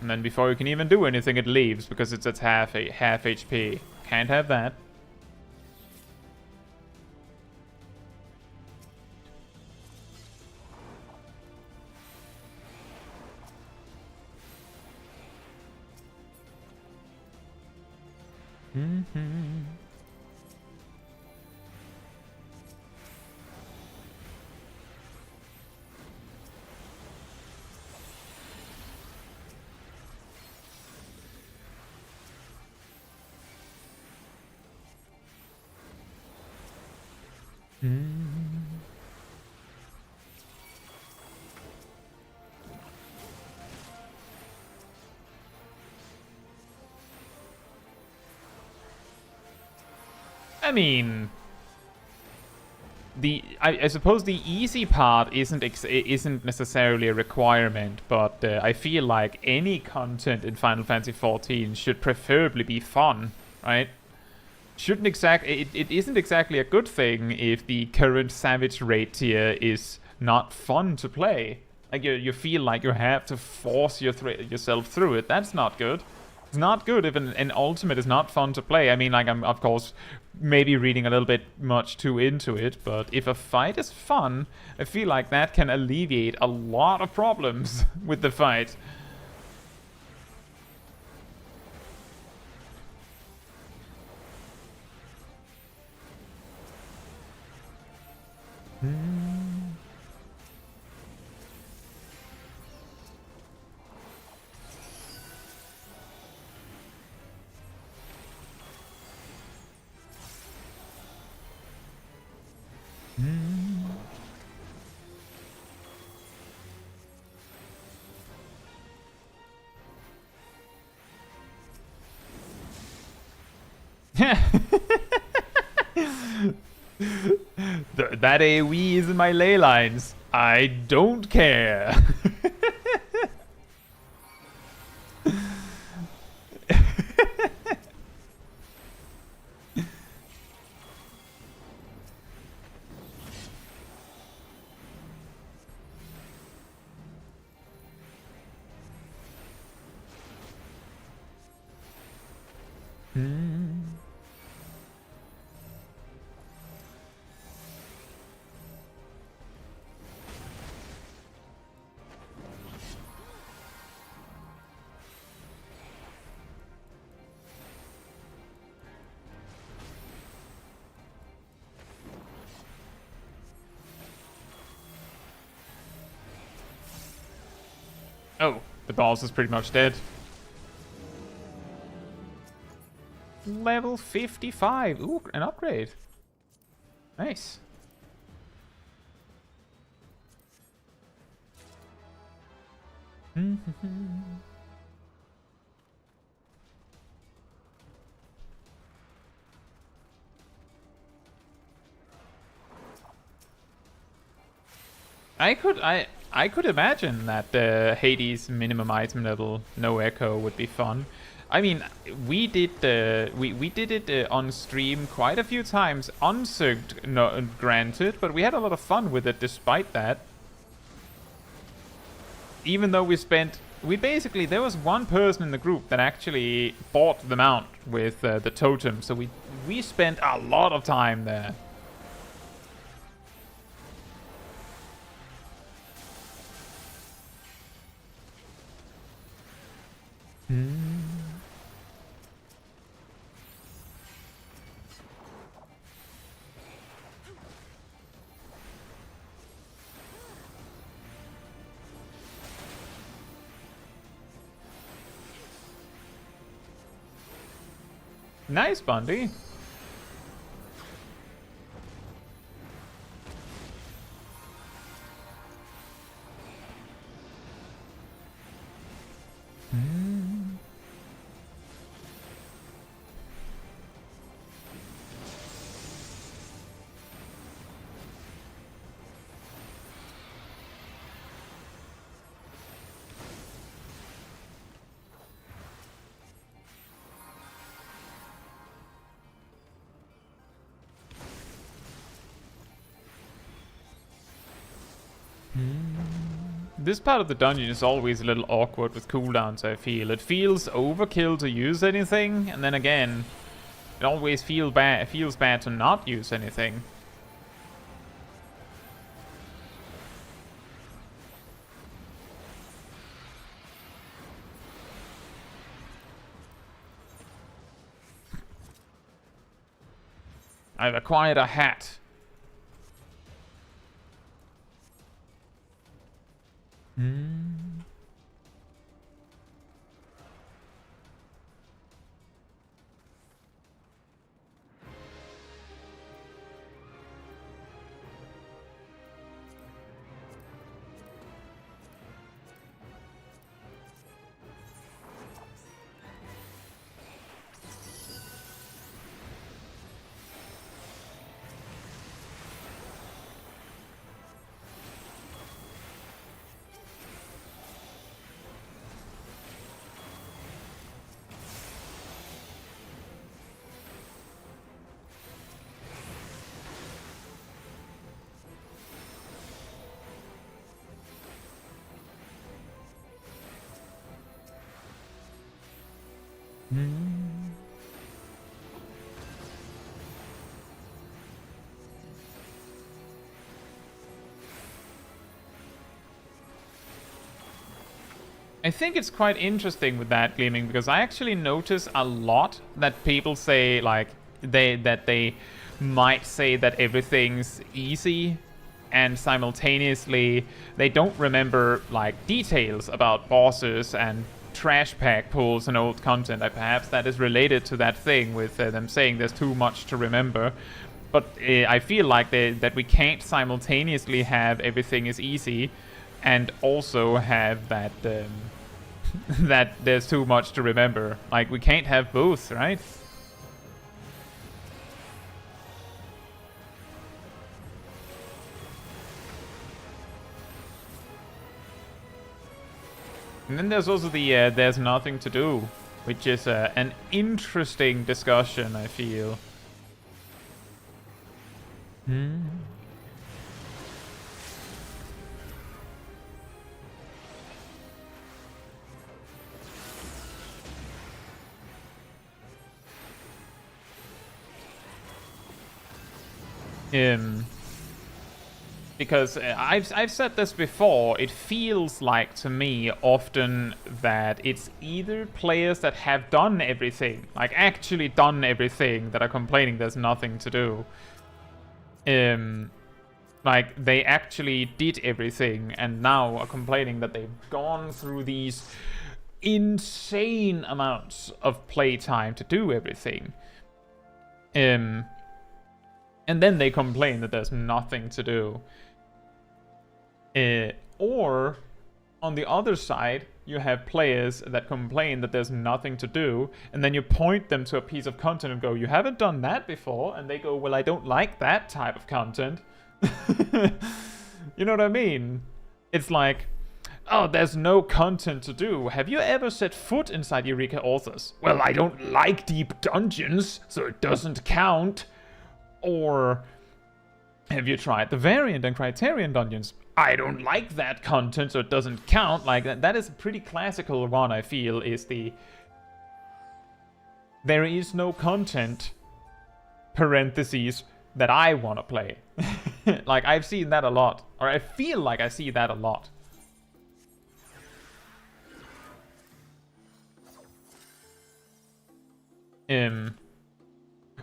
And then before you can even do anything, it leaves because it's at half HP. Can't have that. I mean, I suppose the easy part isn't necessarily a requirement, but I feel like any content in Final Fantasy XIV should preferably be fun, right? It isn't exactly a good thing if the current Savage raid tier is not fun to play. Like you feel like you have to force yourself through it. That's not good. It's not good if an ultimate is not fun to play. I mean, like, I'm of course maybe reading a little bit much too into it, but if a fight is fun, I feel like that can alleviate a lot of problems with the fight. That AoE is in my ley lines. I don't care. Oh, the boss is pretty much dead. Level 55. Ooh, an upgrade. Nice. I could imagine that the Hades minimum item level no echo would be fun. I mean, we did it on stream quite a few times, unsynced, no, granted, but we had a lot of fun with it despite that. Even though there was one person in the group that actually bought the mount with the totem, so we spent a lot of time there. Nice, Bundy. This part of the dungeon is always a little awkward with cooldowns, I feel. It feels overkill to use anything, and then again, it always feels bad to not use anything. I've acquired a hat. I think it's quite interesting with that Gleaming, because I actually notice a lot that people say, like, they might say that everything's easy, and simultaneously they don't remember, like, details about bosses and trash pack pulls and old content. Perhaps that is related to that thing with them saying there's too much to remember. But I feel like that we can't simultaneously have everything is easy and also have that that there's too much to remember. Like, we can't have both, right? And then there's also the there's nothing to do, which is an interesting discussion, I feel. Because I've said this before, it feels like to me often that it's either players that have done everything, like actually done everything, that are complaining there's nothing to do. Like they actually did everything and now are complaining that they've gone through these insane amounts of playtime to do everything. And then they complain that there's nothing to do. Or, on the other side, you have players that complain that there's nothing to do, and then you point them to a piece of content and go, you haven't done that before? And they go, well, I don't like that type of content. You know what I mean? It's like, oh, there's no content to do. Have you ever set foot inside Eureka Authors? Well, I don't like deep dungeons, so it doesn't count. Or have you tried the variant and criterion dungeons? I don't like that content, so it doesn't count. Like that is a pretty classical one, I feel, is the there is no content, parentheses, that I want to play. Like, I've seen that a lot. Or I feel like I see that a lot.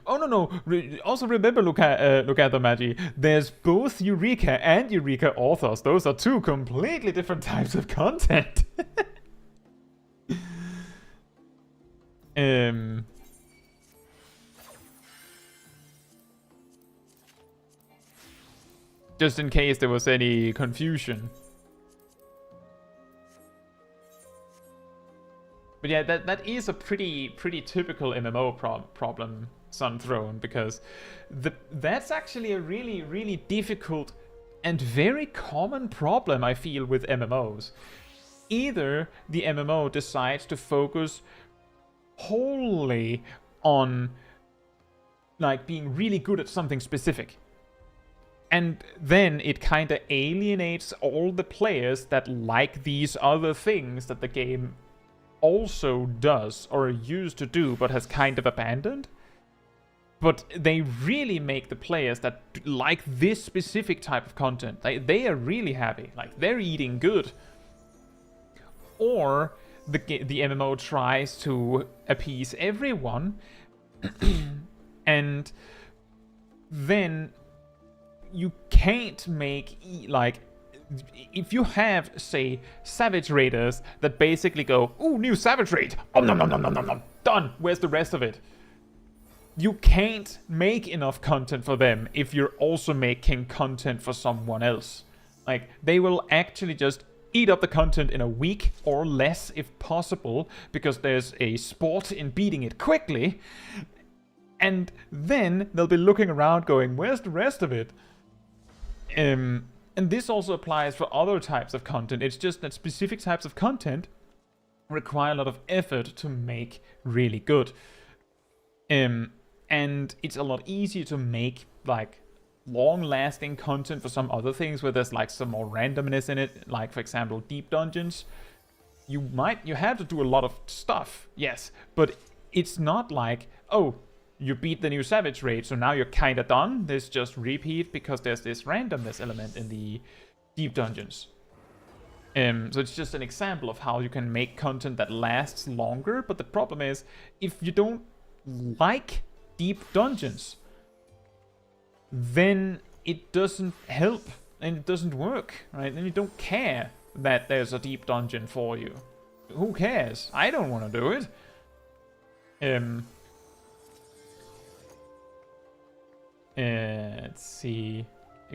Oh, no. Also remember, look at the Magi. There's both Eureka and Eureka Authors. Those are two completely different types of content. Just in case there was any confusion. But yeah, that is a pretty typical MMO problem, Sunthrone, because that's actually a really difficult and very common problem, I feel, with MMOs. Either the MMO decides to focus wholly on like being really good at something specific, and then it kind of alienates all the players that like these other things that the game also does or used to do but has kind of abandoned. But they really make the players that like this specific type of content, they are really happy, like they're eating good. Or the MMO tries to appease everyone and then you can't make, like, if you have, say, Savage Raiders that basically go, ooh, new Savage Raid, done, where's the rest of it? You can't make enough content for them if you're also making content for someone else. Like, they will actually just eat up the content in a week or less if possible, because there's a sport in beating it quickly, and then they'll be looking around going, where's the rest of it? And this also applies for other types of content. It's just that specific types of content require a lot of effort to make really good. And it's a lot easier to make like long-lasting content for some other things where there's like some more randomness in it. Like, for example, deep dungeons. You have to do a lot of stuff, yes, but it's not like, oh, you beat the new Savage Raid, so now you're kind of done. This just repeat because there's this randomness element in the deep dungeons. So it's just an example of how you can make content that lasts longer. But the problem is, if you don't like deep dungeons, then it doesn't help and it doesn't work, right? Then you don't care that there's a deep dungeon for you. Who cares? I don't want to do it. Let's see.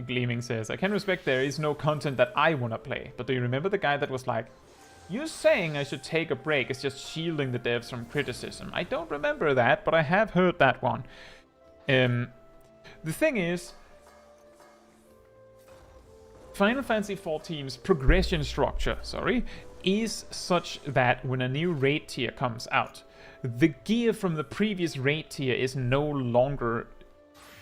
Gleaming says, I can respect there is no content that I want to play. But do you remember the guy that was like, you saying I should take a break is just shielding the devs from criticism? I don't remember that, but I have heard that one. The thing is, Final Fantasy XIV's progression structure, is such that when a new raid tier comes out, the gear from the previous raid tier is no longer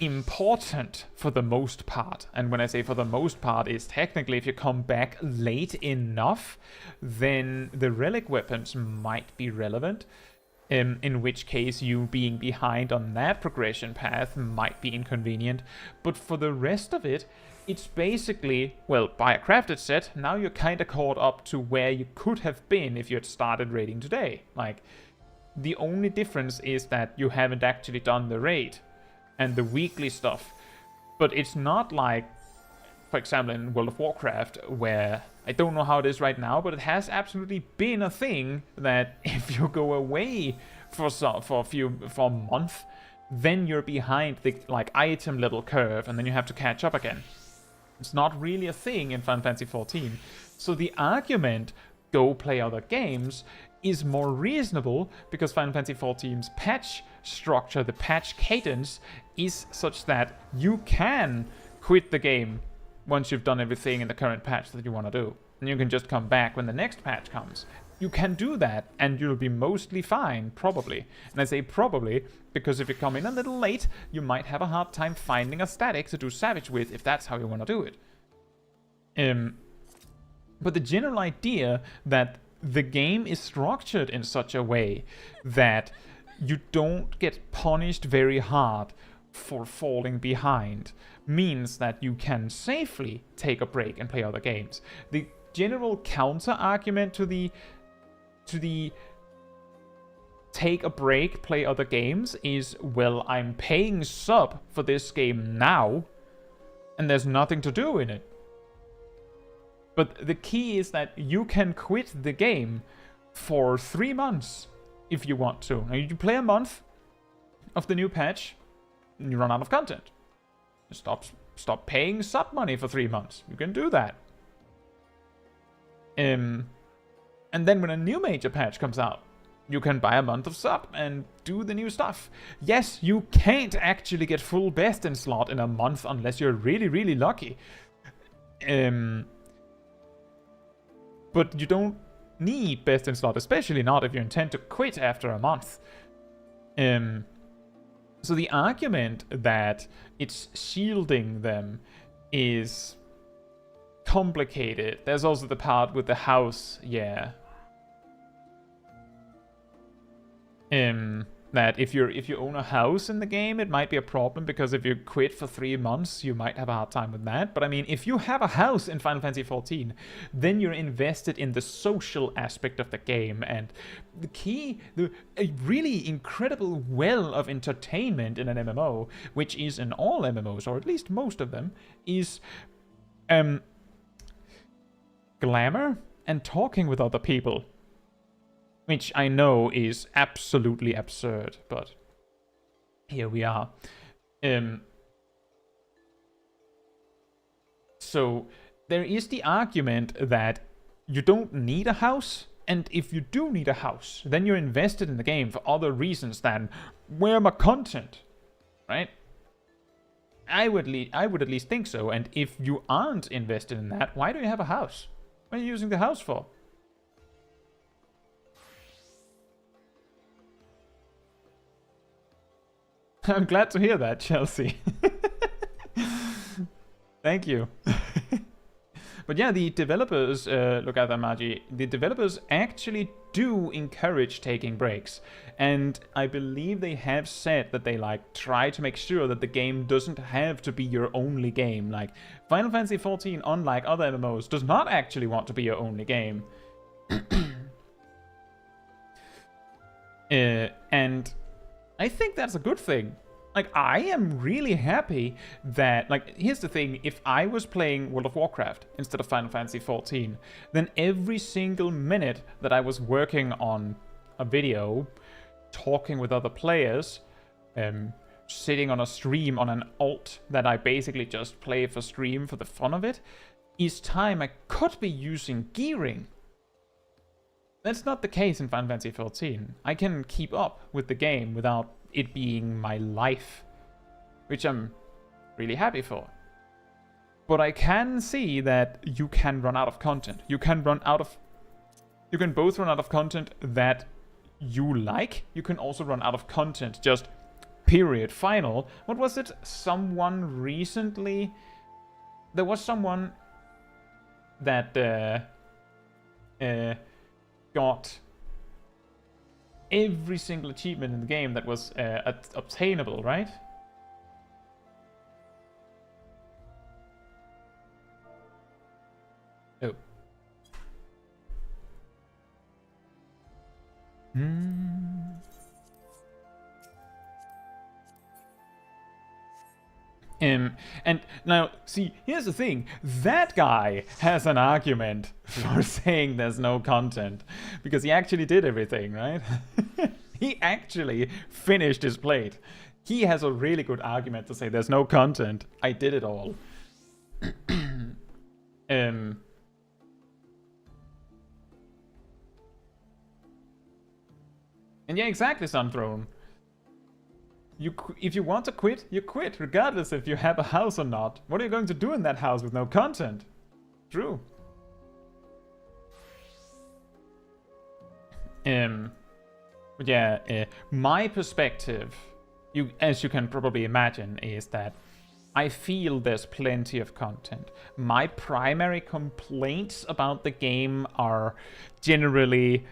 important for the most part. And when I say for the most part, is technically if you come back late enough, then the relic weapons might be relevant. In which case you being behind on that progression path might be inconvenient. But for the rest of it, it's basically, well, by a crafted set, now you're kind of caught up to where you could have been if you had started raiding today. Like, the only difference is that you haven't actually done the raid and the weekly stuff. But it's not like, for example, in World of Warcraft, where I don't know how it is right now, but it has absolutely been a thing that if you go away for a month, then you're behind the like item level curve, and then you have to catch up again. It's not really a thing in Final Fantasy XIV. So the argument, go play other games, is more reasonable because Final Fantasy XIV's patch structure, the patch cadence, is such that you can quit the game once you've done everything in the current patch that you want to do. And you can just come back when the next patch comes. You can do that, and you'll be mostly fine, probably. And I say probably, because if you come in a little late, you might have a hard time finding a static to do Savage with, if that's how you want to do it. But the general idea that the game is structured in such a way that you don't get punished very hard for falling behind means that you can safely take a break and play other games. The general counter argument to the take a break, play other games is, well, I'm paying sub for this game now and there's nothing to do in it. But the key is that you can quit the game for 3 months if you want to. Now, you play a month of the new patch and you run out of content. It stops stop paying sub money for 3 months. You can do that. And then when a new major patch comes out, you can buy a month of sub and do the new stuff. Yes, you can't actually get full best in slot in a month unless you're really, really lucky. But you don't need best in slot, especially not if you intend to quit after a month. So the argument that it's shielding them is complicated. There's also the part with the house, yeah. That if you own a house in the game, it might be a problem, because if you quit for 3 months, you might have a hard time with that. But I mean, if you have a house in Final Fantasy XIV, then you're invested in the social aspect of the game, and a really incredible well of entertainment in an MMO, which is in all MMOs, or at least most of them, is glamour and talking with other people. Which I know is absolutely absurd, but here we are. So there is the argument that you don't need a house, and if you do need a house, then you're invested in the game for other reasons than where my content, right? I would at least think so, and if you aren't invested in that, why do you have a house? What are you using the house for? I'm glad to hear that, Chelsea. Thank you. But yeah, the developers, look at that, Magi. The developers actually do encourage taking breaks. And I believe they have said that they try to make sure that the game doesn't have to be your only game. Like, Final Fantasy XIV, unlike other MMOs, does not actually want to be your only game. And I think that's a good thing. Like, I am really happy that, here's the thing, if I was playing World of Warcraft instead of Final Fantasy XIV, then every single minute that I was working on a video, talking with other players, sitting on a stream on an alt that I basically just play for stream for the fun of it, is time I could be using gearing. That's not the case in Final Fantasy XIV. I can keep up with the game without it being my life, which I'm really happy for. But I can see that you can run out of content. You can both run out of content that you like. You can also run out of content just period final. What was it? Someone recently... There was someone that got every single achievement in the game that was obtainable, right? Oh. And now, see, here's the thing. That guy has an argument for saying there's no content, because he actually did everything, right? He actually finished his plate. He has a really good argument to say there's no content. I did it all. And yeah, exactly, Sunthrone. If you want to quit, you quit, regardless if you have a house or not. What are you going to do in that house with no content? True. But yeah, my perspective, as you can probably imagine, is that I feel there's plenty of content. My primary complaints about the game are generally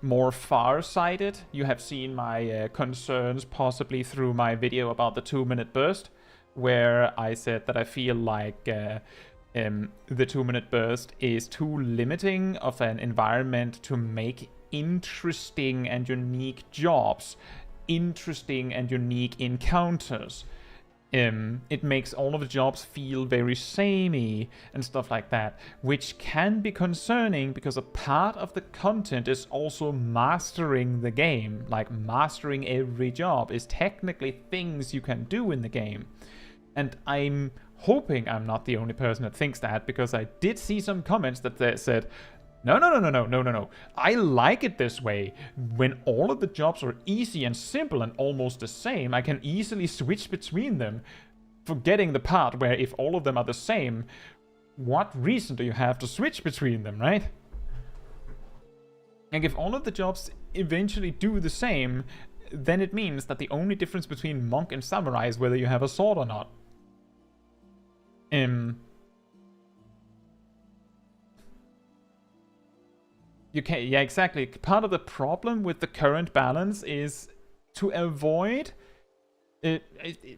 more far-sighted. You have seen my concerns possibly through my video about the 2-minute burst, where I said that I feel like the 2-minute burst is too limiting of an environment to make interesting and unique jobs, interesting and unique encounters. It makes all of the jobs feel very samey and stuff like that, which can be concerning because a part of the content is also mastering the game. Like, mastering every job is technically things you can do in the game. And I'm hoping I'm not the only person that thinks that, because I did see some comments that said, no. I like it this way. When all of the jobs are easy and simple and almost the same, I can easily switch between them, forgetting the part where if all of them are the same, what reason do you have to switch between them, right? Like, if all of the jobs eventually do the same, then it means that the only difference between monk and samurai is whether you have a sword or not. You can, yeah, exactly. Part of the problem with the current balance is to avoid...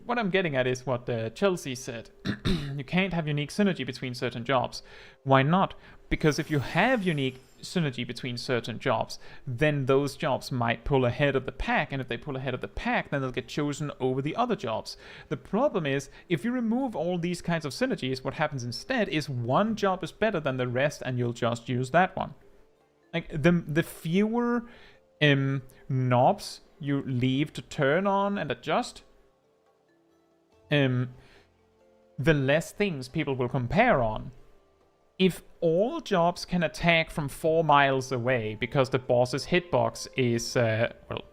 what I'm getting at is what Chelsea said. You can't have unique synergy between certain jobs. Why not? Because if you have unique synergy between certain jobs, then those jobs might pull ahead of the pack, and if they pull ahead of the pack, then they'll get chosen over the other jobs. The problem is, if you remove all these kinds of synergies, what happens instead is one job is better than the rest, and you'll just use that one. Like, the fewer knobs you leave to turn on and adjust, the less things people will compare on. If all jobs can attack from 4 miles away because the boss's hitbox is,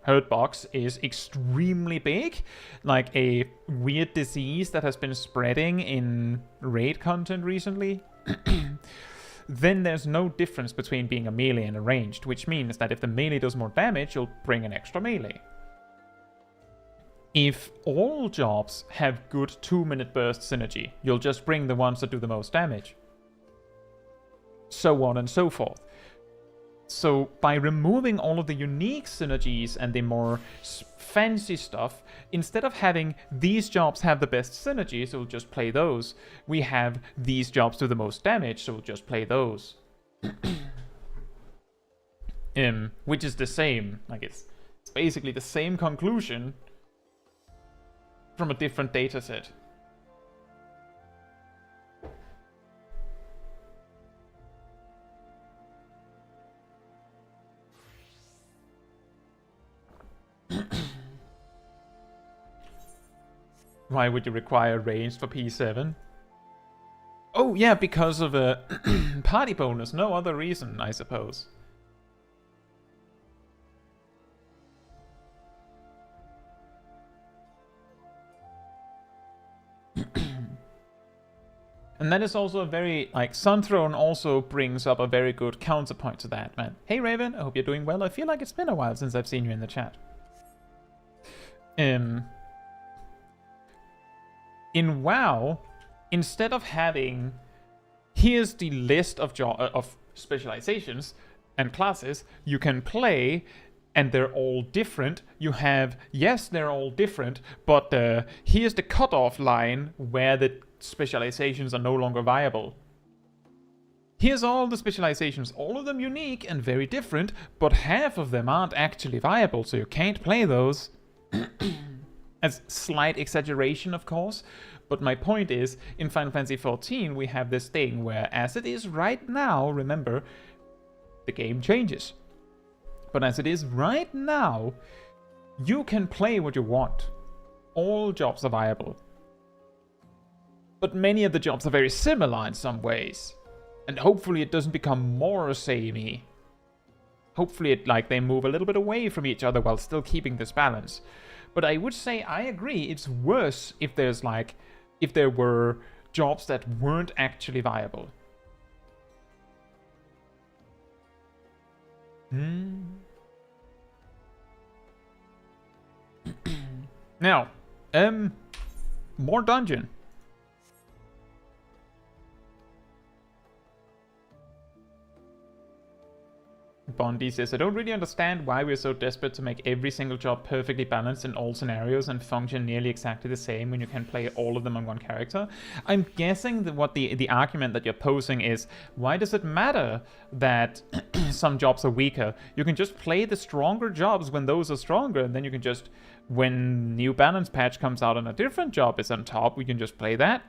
hurtbox is extremely big, like a weird disease that has been spreading in raid content recently, then there's no difference between being a melee and a ranged, which means that if the melee does more damage, you'll bring an extra melee. If all jobs have good 2-minute burst synergy, you'll just bring the ones that do the most damage. So on and so forth. So by removing all of the unique synergies and the more fancy stuff, instead of having these jobs have the best synergy, so we'll just play those, we have these jobs do the most damage, so we'll just play those. Which is the same, like it's basically the same conclusion from a different data set. Why would you require ranged for P7? Oh yeah, because of a party bonus, no other reason, I suppose. And that is also a very, like, Sunthrone also brings up a very good counterpoint to that, man. Hey Raven, I hope you're doing well. I feel like it's been a while since I've seen you in the chat. In WoW, instead of having, here's the list of specializations and classes you can play, and they're all different. You have, yes, they're all different, but here's the cutoff line where the specializations are no longer viable. Here's all the specializations, all of them unique and very different, but half of them aren't actually viable, so you can't play those. As slight exaggeration, of course, but my point is, in Final Fantasy XIV, we have this thing where, as it is right now, remember, the game changes. But as it is right now, you can play what you want. All jobs are viable. But many of the jobs are very similar in some ways. And hopefully it doesn't become more samey. Hopefully they move a little bit away from each other while still keeping this balance. But I would say, I agree, it's worse if there's if there were jobs that weren't actually viable. Now, more dungeon. Bondi says, I don't really understand why we're so desperate to make every single job perfectly balanced in all scenarios and function nearly exactly the same when you can play all of them on one character. I'm guessing that what the argument that you're posing is, why does it matter that some jobs are weaker? You can just play the stronger jobs when those are stronger, and then you can just, when new balance patch comes out and a different job is on top, we can just play that.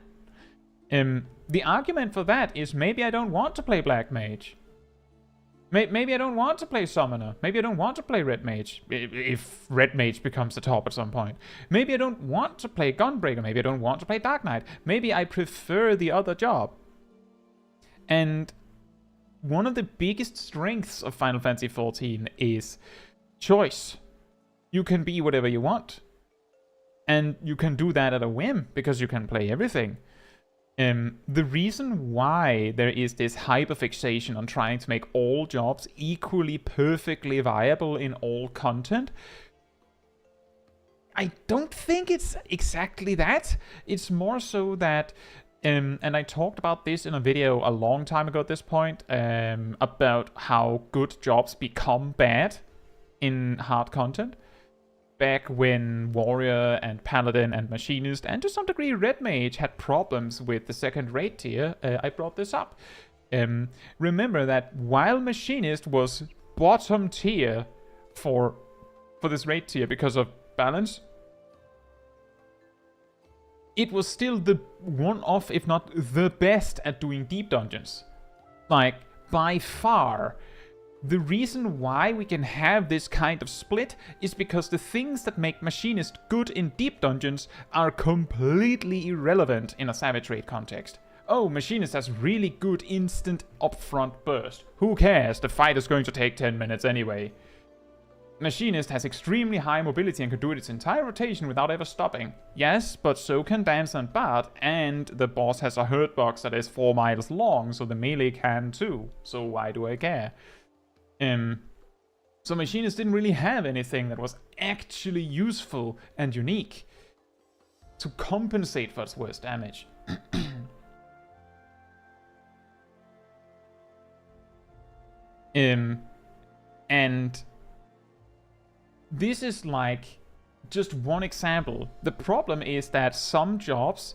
The argument for that is, maybe I don't want to play Black Mage. Maybe I don't want to play Summoner. Maybe I don't want to play Red Mage, if Red Mage becomes the top at some point. Maybe I don't want to play Gunbreaker. Maybe I don't want to play Dark Knight. Maybe I prefer the other job. And one of the biggest strengths of Final Fantasy XIV is choice. You can be whatever you want. And you can do that at a whim, because you can play everything. The reason why there is this hyperfixation on trying to make all jobs equally perfectly viable in all content, I don't think it's exactly that. It's more so that, and I talked about this in a video a long time ago at this point, about how good jobs become bad in hard content. Back when Warrior and Paladin and Machinist, and to some degree Red Mage, had problems with the second raid tier, I brought this up. Remember that while Machinist was bottom tier for this raid tier because of balance, it was still the one of, if not the best at doing deep dungeons. Like, by far. The reason why we can have this kind of split is because the things that make Machinist good in deep dungeons are completely irrelevant in a Savage Raid context. Oh, Machinist has really good instant upfront burst. Who cares? The fight is going to take 10 minutes anyway. Machinist has extremely high mobility and can do it its entire rotation without ever stopping. Yes, but so can Dancer and Bard, and the boss has a hurt box that is 4 miles long, so the melee can too. So why do I care? So Machinist didn't really have anything that was actually useful and unique to compensate for its worst damage. And this is like just one example. The problem is that some jobs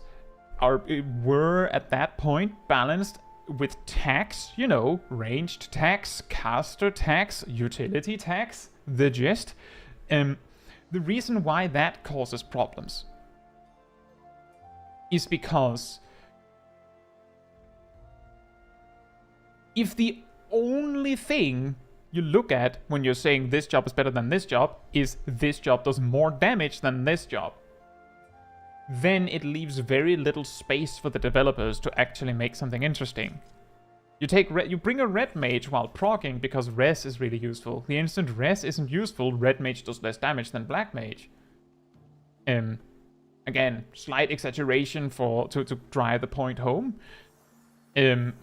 were at that point balanced with tax, you know, ranged tax, caster tax, utility tax, the gist. The reason why that causes problems is because if the only thing you look at when you're saying this job is better than this job is this job does more damage than this job, then it leaves very little space for the developers to actually make something interesting. You bring a Red Mage while proccing because res is really useful. The instant res isn't useful, Red Mage does less damage than Black Mage. Again, slight exaggeration to drive the point home. And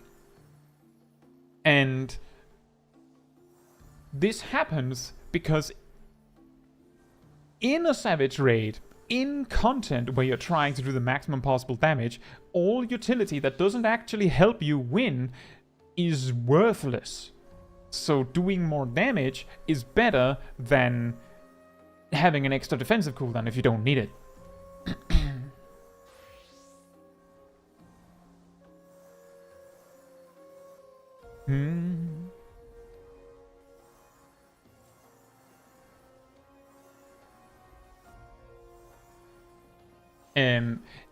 this happens because in a Savage Raid, in content where you're trying to do the maximum possible damage, all utility that doesn't actually help you win is worthless. So doing more damage is better than having an extra defensive cooldown if you don't need it.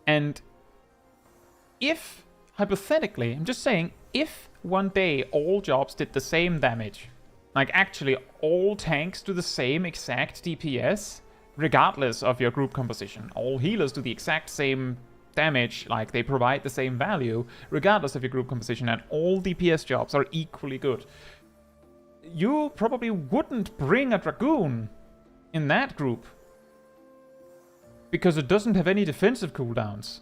And if, hypothetically, I'm just saying, if one day all jobs did the same damage, like actually all tanks do the same exact DPS, regardless of your group composition, all healers do the exact same damage, like they provide the same value, regardless of your group composition, and all DPS jobs are equally good, you probably wouldn't bring a Dragoon in that group. Because it doesn't have any defensive cooldowns.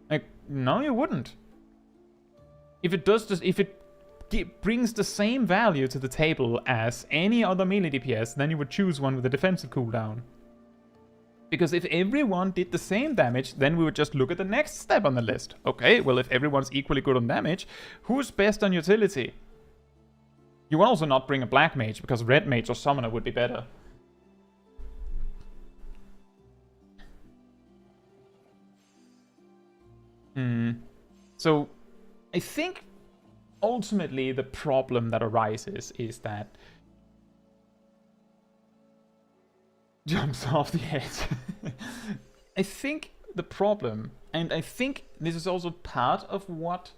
Like, no, you wouldn't. If it does this, if it brings the same value to the table as any other melee DPS, then you would choose one with a defensive cooldown. Because if everyone did the same damage, then we would just look at the next step on the list. Okay, well, if everyone's equally good on damage, who's best on utility? You would also not bring a Black Mage, because Red Mage or Summoner would be better. So, I think ultimately the problem that arises is that jumps off the edge. I think the problem, and I think this is also part of what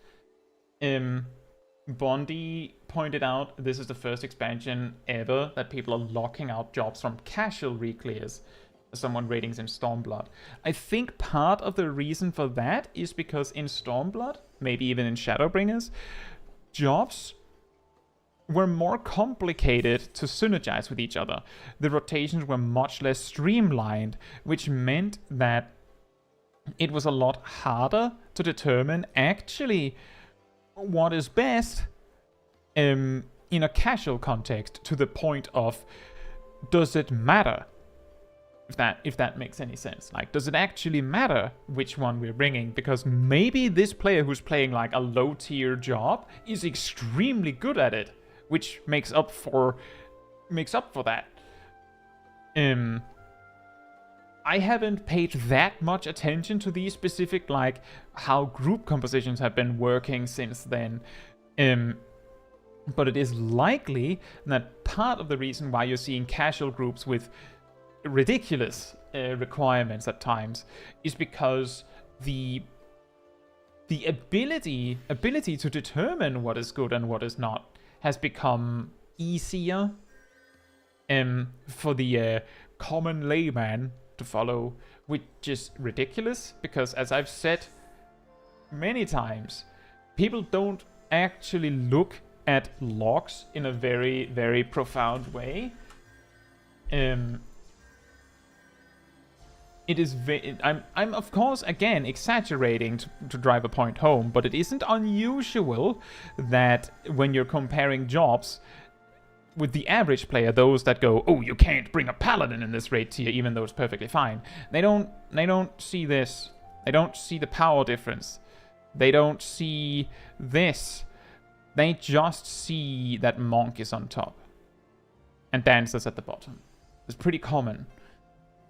Bondi pointed out this is the first expansion ever that people are locking out jobs from casual reclears. Someone ratings in Stormblood. I think part of the reason for that is because in Stormblood, maybe even in Shadowbringers, jobs were more complicated to synergize with each other. The rotations were much less streamlined, which meant that it was a lot harder to determine actually what is best in a casual context, to the point of, does it matter? If that makes any sense. Like, does it actually matter which one we're bringing? Because maybe this player who's playing like a low tier job is extremely good at it, which makes up for that. I haven't paid that much attention to these specific, like, how group compositions have been working since then. But it is likely that part of the reason why you're seeing casual groups with ridiculous requirements at times is because the ability to determine what is good and what is not has become easier for the common layman to follow, which is ridiculous because, as I've said many times, people don't actually look at logs in a very, very profound way. It is I'm of course again exaggerating to drive a point home, but it isn't unusual that when you're comparing jobs with the average player, those that go, oh, you can't bring a paladin in this raid tier even though it's perfectly fine, they don't see this. They don't see the power difference. They don't see this. They just see that monk is on top and dancers at the bottom. It's pretty common.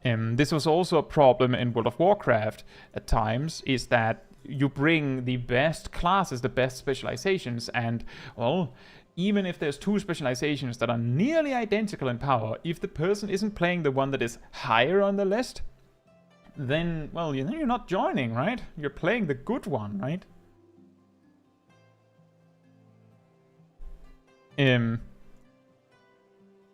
This was also a problem in World of Warcraft at times, is that you bring the best classes, the best specializations, and, well, even if there's two specializations that are nearly identical in power, if the person isn't playing the one that is higher on the list, then, well, you're not joining, right? You're playing the good one, right? And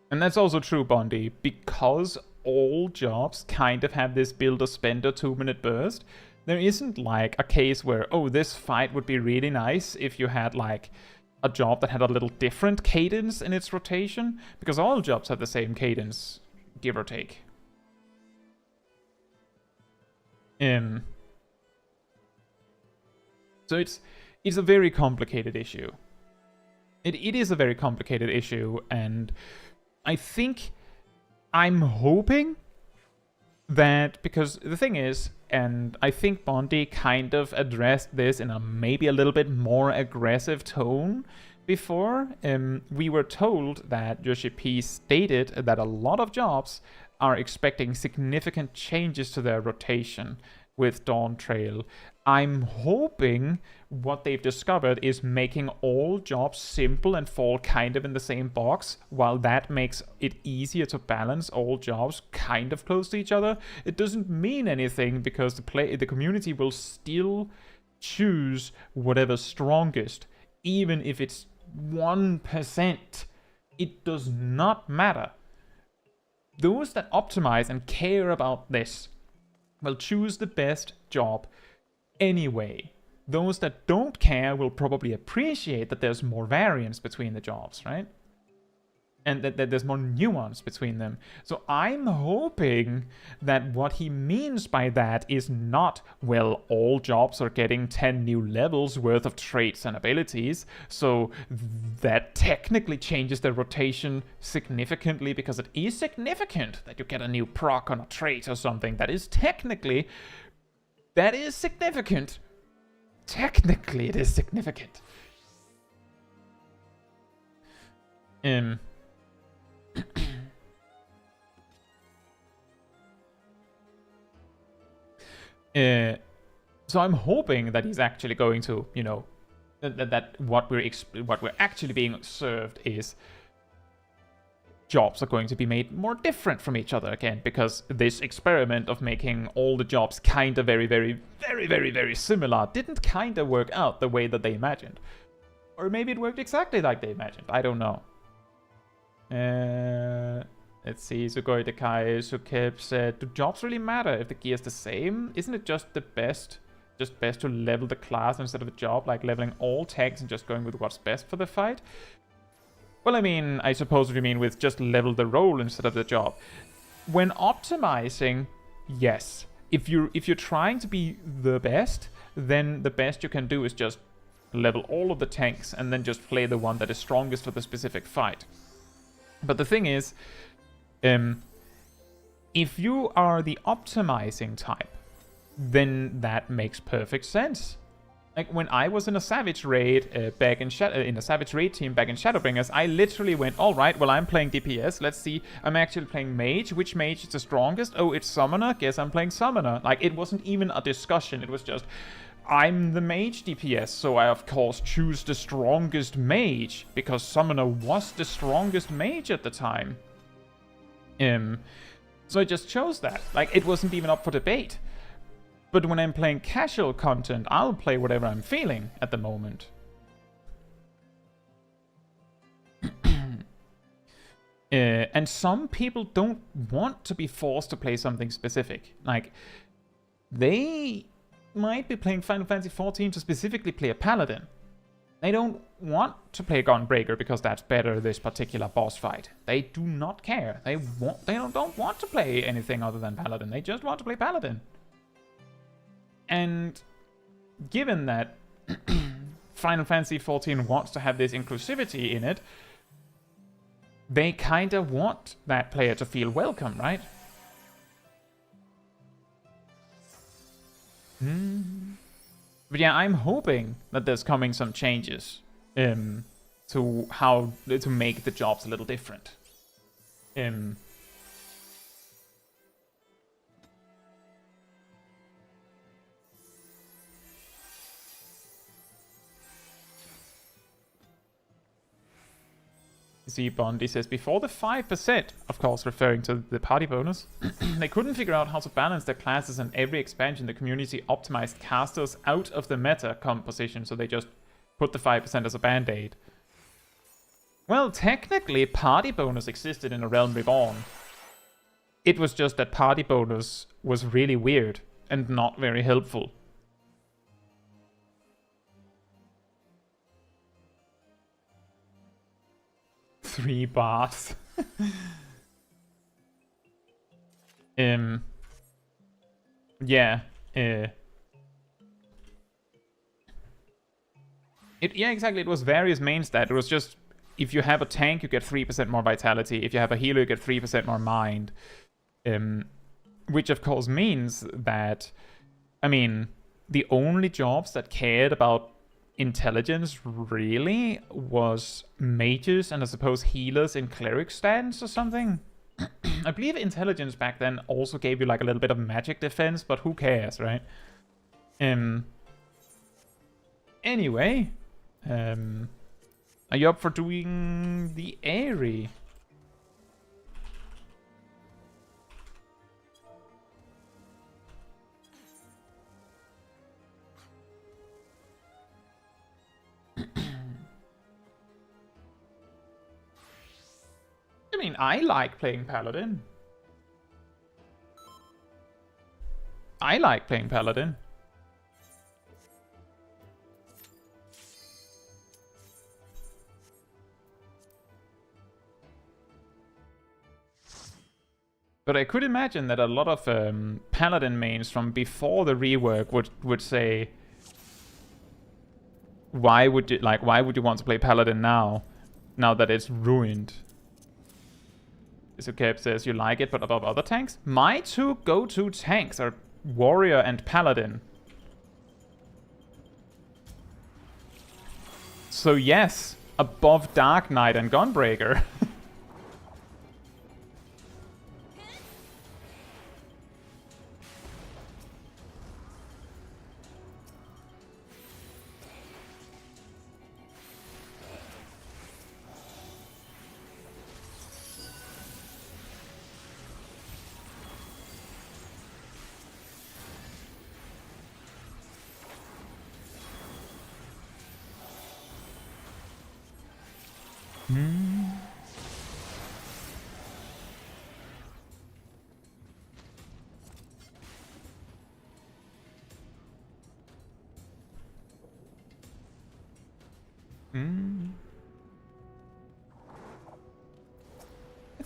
that's also true, Bondi, because all jobs kind of have this builder spender 2-minute burst. There isn't like a case where, oh, this fight would be really nice if you had like a job that had a little different cadence in its rotation, because all jobs have the same cadence, give or take. So it's a very complicated issue. It is a very complicated issue, and I think I'm hoping that, because the thing is, and I think Bondi kind of addressed this in a maybe a little bit more aggressive tone before. We were told that Yoshi P stated that a lot of jobs are expecting significant changes to their rotation with Dawn Trail. I'm hoping what they've discovered is making all jobs simple and fall kind of in the same box. While that makes it easier to balance all jobs kind of close to each other, it doesn't mean anything, because the community will still choose whatever's strongest, even if it's 1%. It does not matter. Those that optimize and care about this will choose the best job anyway. Those that don't care will probably appreciate that there's more variance between the jobs, right? And that there's more nuance between them. So I'm hoping that what he means by that is not, well, all jobs are getting 10 new levels worth of traits and abilities, so that technically changes their rotation significantly, because it is significant that you get a new proc on a trait or something. That is significant. Technically, it is significant. So I'm hoping that he's actually going to, you know, that what we're actually being served is jobs are going to be made more different from each other again, because this experiment of making all the jobs kind of very, very, very, very, very similar didn't kind of work out the way that they imagined. Or maybe it worked exactly like they imagined. I don't know. Let's see. Sugoi Dekai Sukeb said, do jobs really matter if the gear is the same? Isn't it just best to level the class instead of the job? Like leveling all tanks and just going with what's best for the fight? Well, I mean, I suppose what you mean with just level the role instead of the job. When optimizing, yes. If you're trying to be the best, then the best you can do is just level all of the tanks and then just play the one that is strongest for the specific fight. But the thing is, if you are the optimizing type, then that makes perfect sense. Like when I was in a Savage raid back in a Savage raid team back in Shadowbringers, I literally went, all right, well, I'm playing DPS. Let's see, I'm actually playing mage. Which mage is the strongest? Oh, it's summoner. Guess I'm playing summoner. Like it wasn't even a discussion. It was just, I'm the mage DPS, so I of course choose the strongest mage because summoner was the strongest mage at the time. So I just chose that. Like it wasn't even up for debate. But when I'm playing casual content, I'll play whatever I'm feeling at the moment. And some people don't want to be forced to play something specific. Like, they might be playing Final Fantasy XIV to specifically play a paladin. They don't want to play Gunbreaker because that's better this particular boss fight. They do not care. They don't want to play anything other than paladin. They just want to play paladin. And given that Final Fantasy XIV wants to have this inclusivity in it, they kind of want that player to feel welcome, right? But yeah, I'm hoping that there's coming some changes to how to make the jobs a little different. See, Bondi says, before the 5%, of course referring to the party bonus, they couldn't figure out how to balance their classes, and every expansion the community optimized casters out of the meta composition, so they just put the 5% as a band-aid. Well, technically, party bonus existed in A Realm Reborn. It was just that party bonus was really weird and not very helpful. Three bars. Yeah. Yeah, exactly. It was various main stat. It was just, if you have a tank, you get 3% more vitality. If you have a healer, you get 3% more mind. Which of course means that, I mean, the only jobs that cared about intelligence really was mages and I suppose healers in cleric stands or something. I believe intelligence back then also gave you like a little bit of magic defense, but who cares, right? Anyway, are you up for doing the Airy? I mean, I like playing Paladin. I like playing Paladin. But I could imagine that a lot of Paladin mains from before the rework would say, why would you want to play Paladin now that it's ruined? Isukeb says you like it, but above other tanks? My two go-to tanks are Warrior and Paladin. So yes, above Dark Knight and Gunbreaker.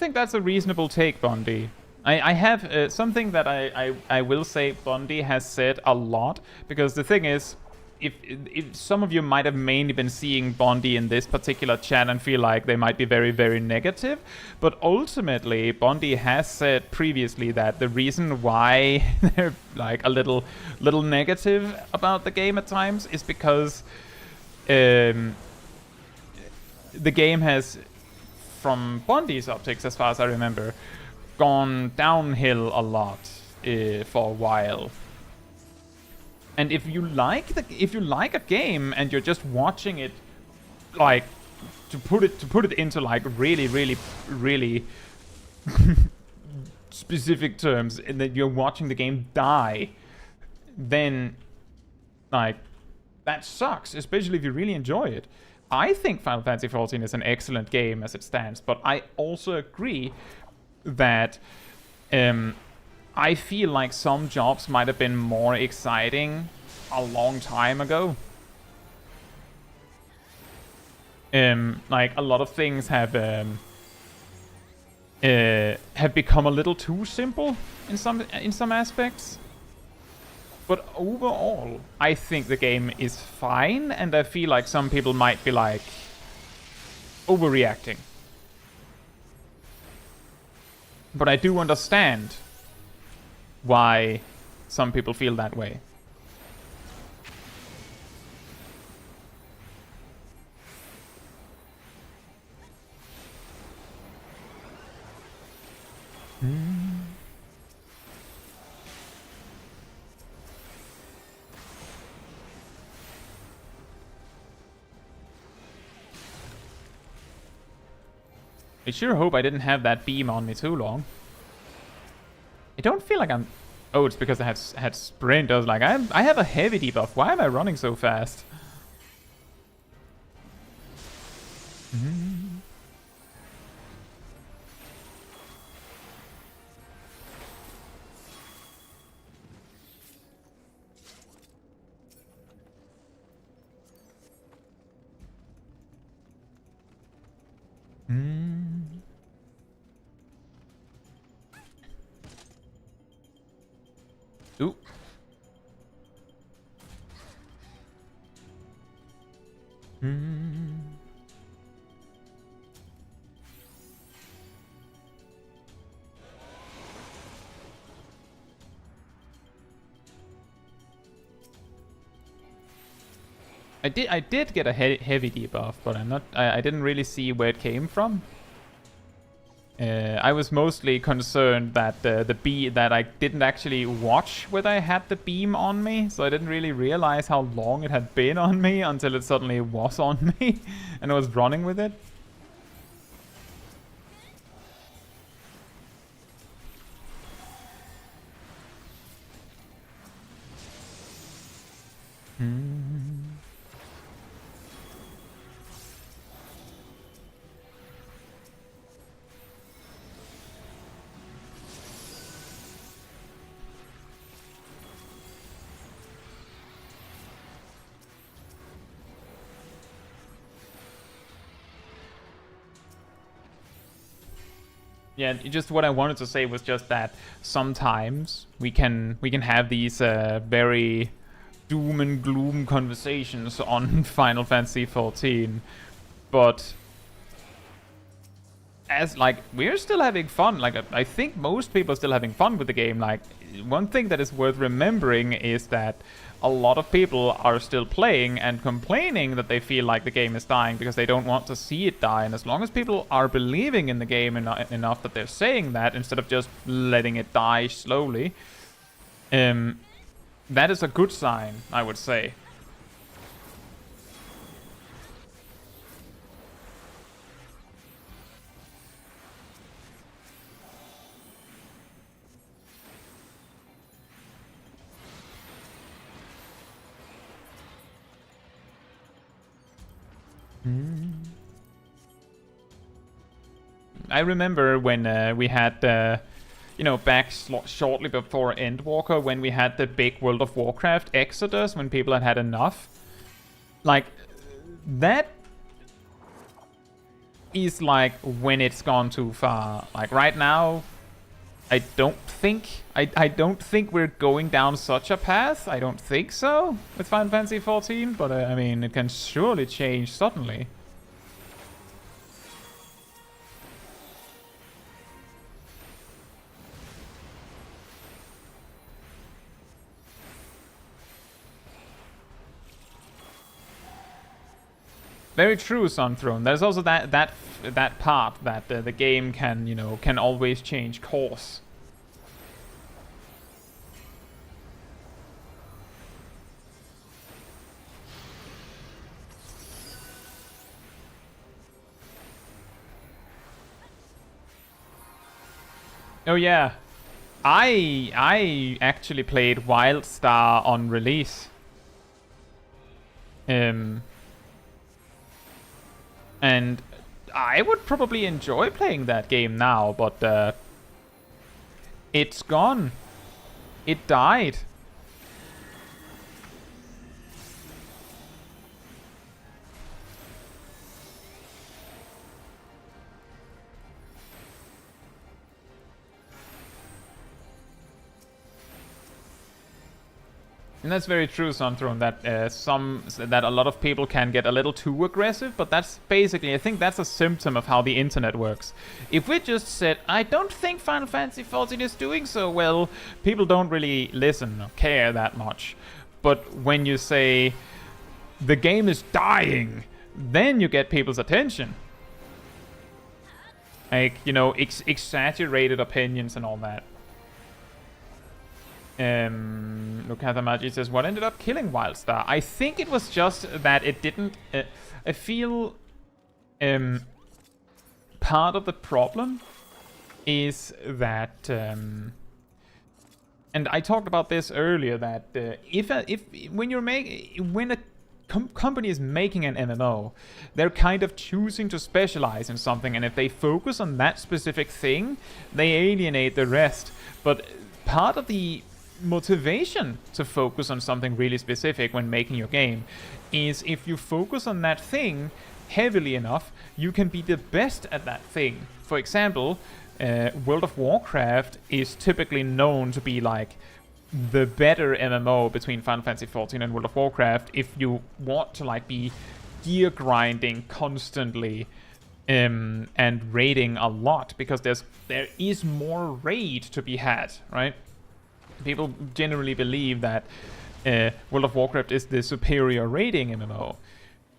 think that's a reasonable take, Bondi. I have something that I will say Bondi has said a lot, because the thing is, if some of you might have mainly been seeing Bondi in this particular chat and feel like they might be very, very negative, but ultimately Bondi has said previously that the reason why they're like a little negative about the game at times is because the game has, from Bondi's optics, as far as I remember, gone downhill a lot for a while. And if you like a game and you're just watching it, like, to put it into like really specific terms, and that you're watching the game die, then like that sucks, especially if you really enjoy it. I think Final Fantasy XIV is an excellent game as it stands, but I also agree that I feel like some jobs might have been more exciting a long time ago. Like a lot of things have become a little too simple in some aspects. But overall, I think the game is fine, and I feel like some people might be like overreacting. But I do understand why some people feel that way. I sure hope I didn't have that beam on me too long. I don't feel like I'm... Oh, it's because I had sprint. I was like, I have a heavy debuff. Why am I running so fast? Ooh. I did get a heavy debuff, but I didn't really see where it came from. I was mostly concerned that that I didn't actually watch whether I had the beam on me, so I didn't really realize how long it had been on me until it suddenly was on me, and I was running with it. Yeah, just what I wanted to say was just that sometimes we can have these very doom and gloom conversations on Final Fantasy XIV, but as like we're still having fun. Like I think most people are still having fun with the game. Like one thing that is worth remembering is that a lot of people are still playing and complaining that they feel like the game is dying because they don't want to see it die. And as long as people are believing in the game enough that they're saying that instead of just letting it die slowly, that is a good sign, I would say. I remember when we had, you know, back shortly before Endwalker, when we had the big World of Warcraft exodus, when people had had enough. Like, that is like when it's gone too far. Like right now, I don't think we're going down such a path. I don't think so with Final Fantasy XIV, but I mean, it can surely change suddenly. Very true, Sunthrone. There's also that part that the game can, you know, can always change course. Oh yeah, I actually played Wildstar on release. And I would probably enjoy playing that game now, but it's gone. It died. And that's very true, Sunthrone, that that a lot of people can get a little too aggressive, but that's basically, I think that's a symptom of how the internet works. If we just said, I don't think Final Fantasy XIV is doing so well, people don't really listen or care that much. But when you say, the game is dying, then you get people's attention. Like, you know, exaggerated opinions and all that. Look at the magic says, what ended up killing Wildstar? I think it was just that it didn't... I feel... part of the problem is that... and I talked about this earlier, that when a company is making an MMO, they're kind of choosing to specialize in something, and if they focus on that specific thing, they alienate the rest. But part of the motivation to focus on something really specific when making your game is if you focus on that thing heavily enough, you can be the best at that thing. For example, World of Warcraft is typically known to be like the better MMO between Final Fantasy XIV and World of Warcraft if you want to like be gear grinding constantly and raiding a lot, because there is more raid to be had, right? People generally believe that World of Warcraft is the superior raiding MMO.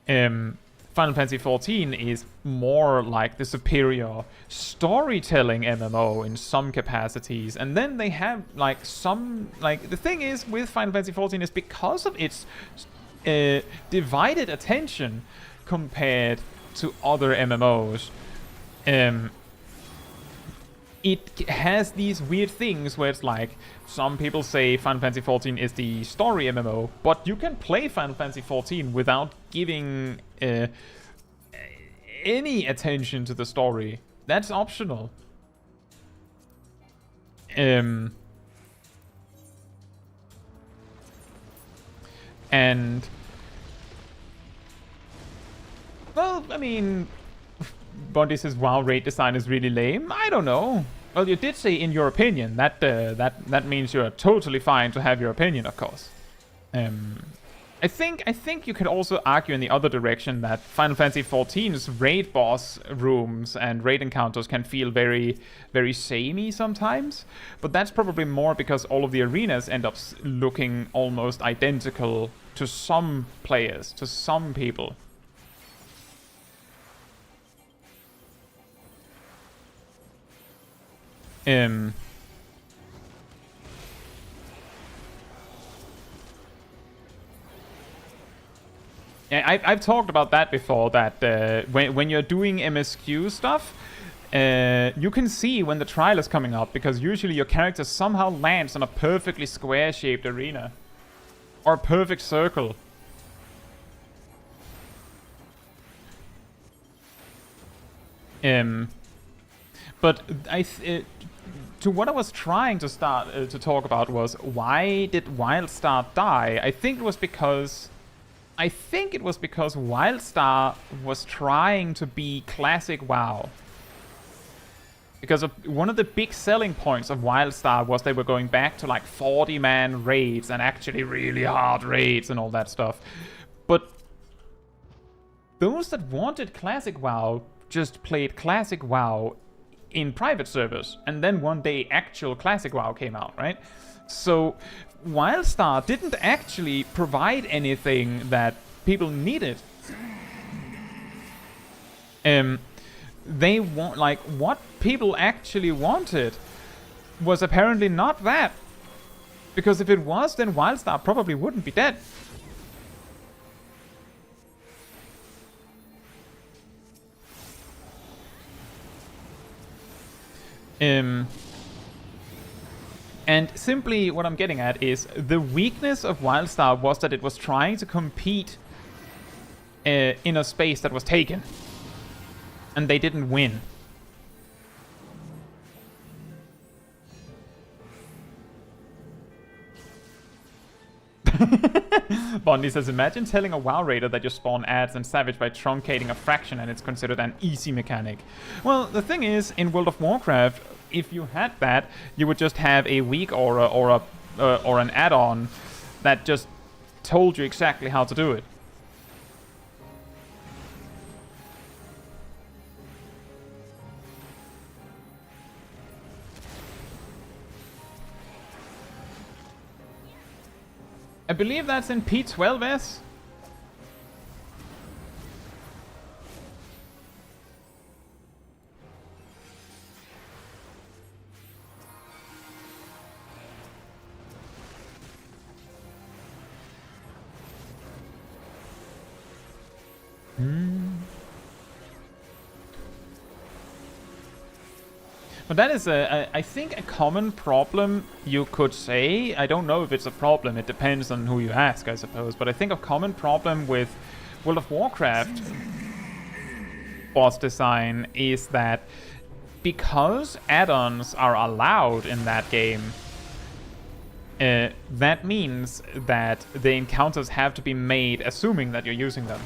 Final Fantasy XIV is more like the superior storytelling MMO in some capacities. And then they have like some... Like, the thing is with Final Fantasy XIV is because of its divided attention compared to other MMOs, it has these weird things where it's like, some people say Final Fantasy XIV is the story MMO, but you can play Final Fantasy XIV without giving any attention to the story. That's optional. And well, I mean, Bondi says, wow, raid design is really lame. I don't know. Well, you did say in your opinion. That means you're totally fine to have your opinion, of course. I think you could also argue in the other direction that Final Fantasy XIV's raid boss rooms and raid encounters can feel very, very samey sometimes. But that's probably more because all of the arenas end up looking almost identical to some players, to some people. Yeah, I've talked about that before, that when you're doing MSQ stuff, you can see when the trial is coming up, because usually your character somehow lands on a perfectly square-shaped arena. Or a perfect circle. But to what I was trying to start to talk about was, why did Wildstar die? I think it was because I think it was because Wildstar was trying to be classic WoW. Because one of the big selling points of Wildstar was they were going back to like 40-man raids and actually really hard raids and all that stuff. But those that wanted classic WoW just played classic WoW in private servers. And then one day actual classic WoW came out, right? So Wildstar didn't actually provide anything that people needed. They want, like, what people actually wanted was apparently not that. Because if it was, then Wildstar probably wouldn't be dead. And simply what I'm getting at is the weakness of Wildstar was that it was trying to compete in a space that was taken. And they didn't win. Bondi says, imagine telling a WoW raider that you spawn ads and Savage by truncating a fraction and it's considered an easy mechanic. Well, the thing is, in World of Warcraft, if you had that, you would just have a weak aura or an add-on that just told you exactly how to do it. I believe that's in P12S. But that is, I think, a common problem, you could say. I don't know if it's a problem. It depends on who you ask, I suppose. But I think a common problem with World of Warcraft boss design is that because add-ons are allowed in that game, that means that the encounters have to be made assuming that you're using them.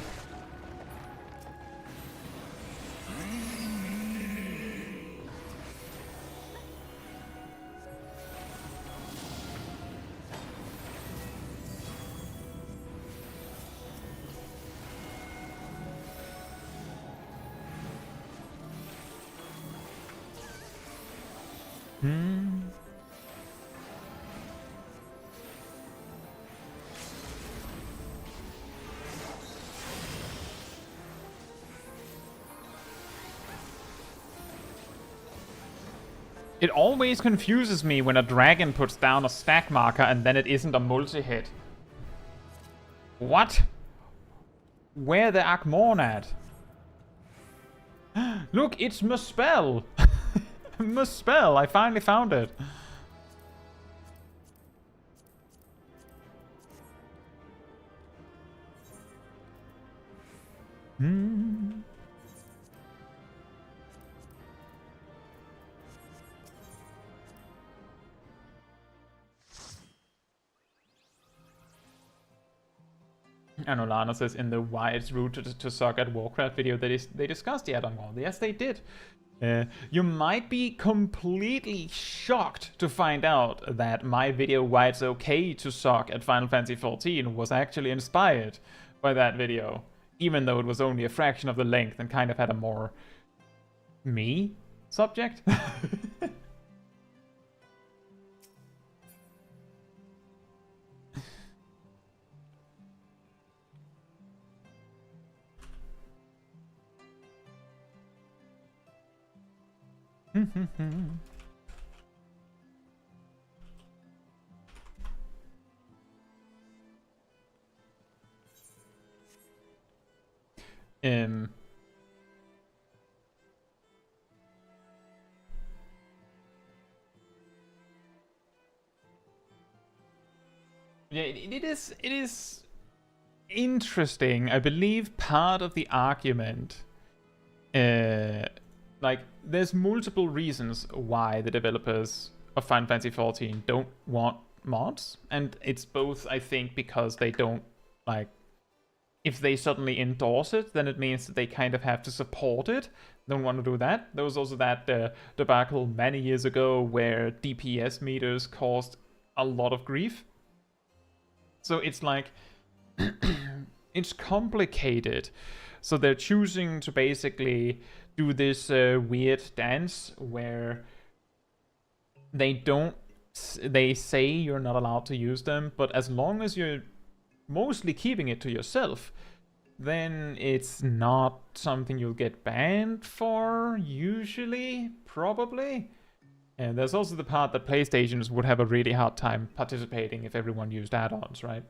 It always confuses me when a dragon puts down a stack marker and then it isn't a multi-hit. What? Where the Akmorn at? Look, it's Muspel! Muspel, I finally found it. And Olana says in the why it's rude to suck at Warcraft video they discussed the add-on wall. Yes, they did. You might be completely shocked to find out that my video why it's okay to suck at Final Fantasy XIV was actually inspired by that video, even though it was only a fraction of the length and kind of had a more me subject. Yeah, it is interesting. I believe part of the argument, like, there's multiple reasons why the developers of Final Fantasy XIV don't want mods, and it's both, I think, because they don't, like, if they suddenly endorse it, then it means that they kind of have to support it. Don't want to do that. There was also that debacle many years ago where DPS meters caused a lot of grief. So it's like, it's complicated. So they're choosing to basically do this weird dance where they say you're not allowed to use them, but as long as you're mostly keeping it to yourself, then it's not something you'll get banned for, usually, probably. And there's also the part that PlayStations would have a really hard time participating if everyone used add-ons, right?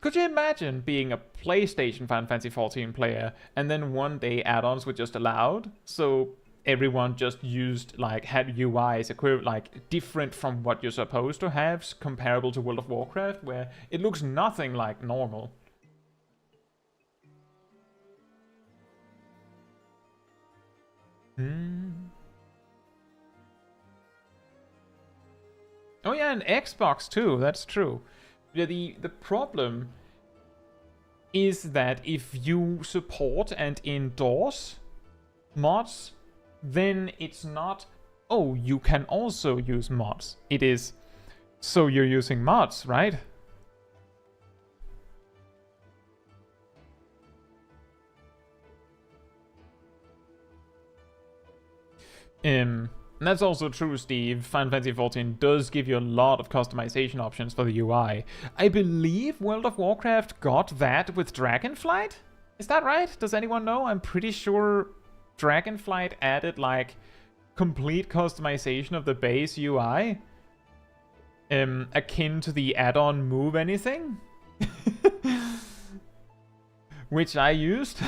Could you imagine being a PlayStation Final Fantasy XIV player and then one day add-ons were just allowed? So everyone just used, like, had UIs like different from what you're supposed to have, comparable to World of Warcraft, where it looks nothing like normal. Oh yeah, and Xbox too, that's true. Yeah, the problem is that if you support and endorse mods, then it's not, oh, you can also use mods. It is, so you're using mods, right? And that's also true, Steve. Final Fantasy XIV does give you a lot of customization options for the UI. I believe World of Warcraft got that with Dragonflight? Is that right? Does anyone know? I'm pretty sure Dragonflight added, like, complete customization of the base UI. Akin to the add-on Move Anything. Which I used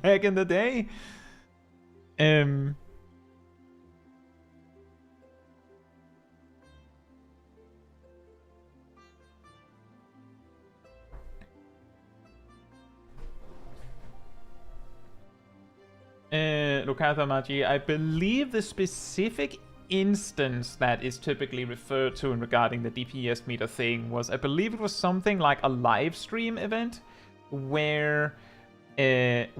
back in the day. Lokatha Maji, I believe the specific instance that is typically referred to in regarding the DPS meter thing was, I believe it was something like a live stream event where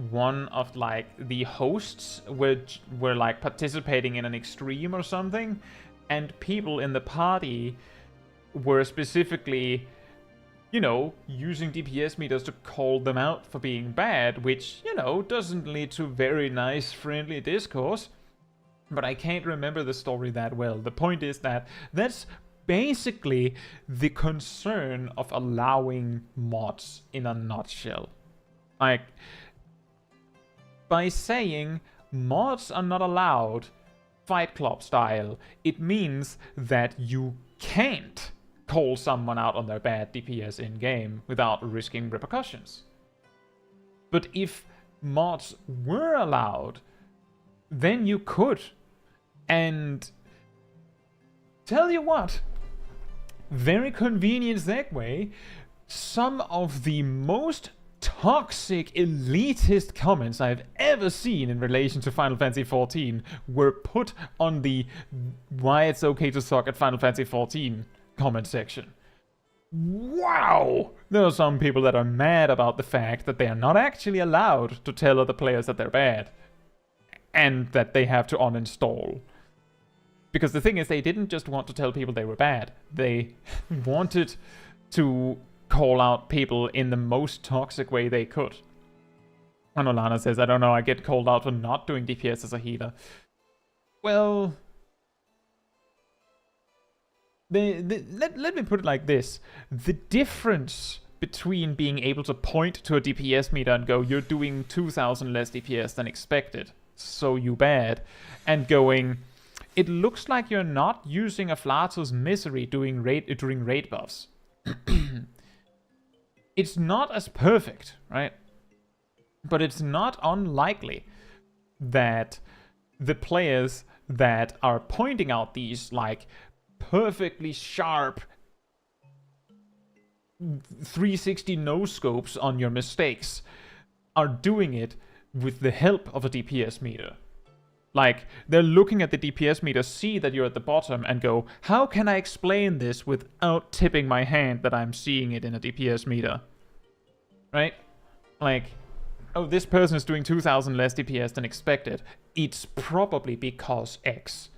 one of, like, the hosts were like participating in an extreme or something, and people in the party were specifically, you know, using DPS meters to call them out for being bad, which, you know, doesn't lead to very nice, friendly discourse. But I can't remember the story that well. The point is that that's basically the concern of allowing mods in a nutshell. Like, by saying mods are not allowed, Fight Club style, it means that you can't call someone out on their bad DPS in-game without risking repercussions. But if mods were allowed, then you could. And tell you what, very convenient segue, some of the most toxic, elitist comments I've ever seen in relation to Final Fantasy XIV were put on the why it's okay to suck at Final Fantasy XIV comment section. Wow! There are some people that are mad about the fact that they are not actually allowed to tell other players that they're bad and that they have to uninstall. Because the thing is, they didn't just want to tell people they were bad. They wanted to call out people in the most toxic way they could. And Olana says, I don't know, I get called out for not doing DPS as a healer. Well, let me put it like this. The difference between being able to point to a DPS meter and go, you're doing 2,000 less DPS than expected, so you bad, and going, it looks like you're not using Aflato's Misery during raid buffs. It's not as perfect, right? But it's not unlikely that the players that are pointing out these, like, perfectly sharp 360 no-scopes on your mistakes are doing it with the help of a DPS meter. Like, they're looking at the DPS meter, see that you're at the bottom, and go, how can I explain this without tipping my hand that I'm seeing it in a DPS meter? right? Like, oh, this person is doing 2,000 less DPS than expected. It's probably because X.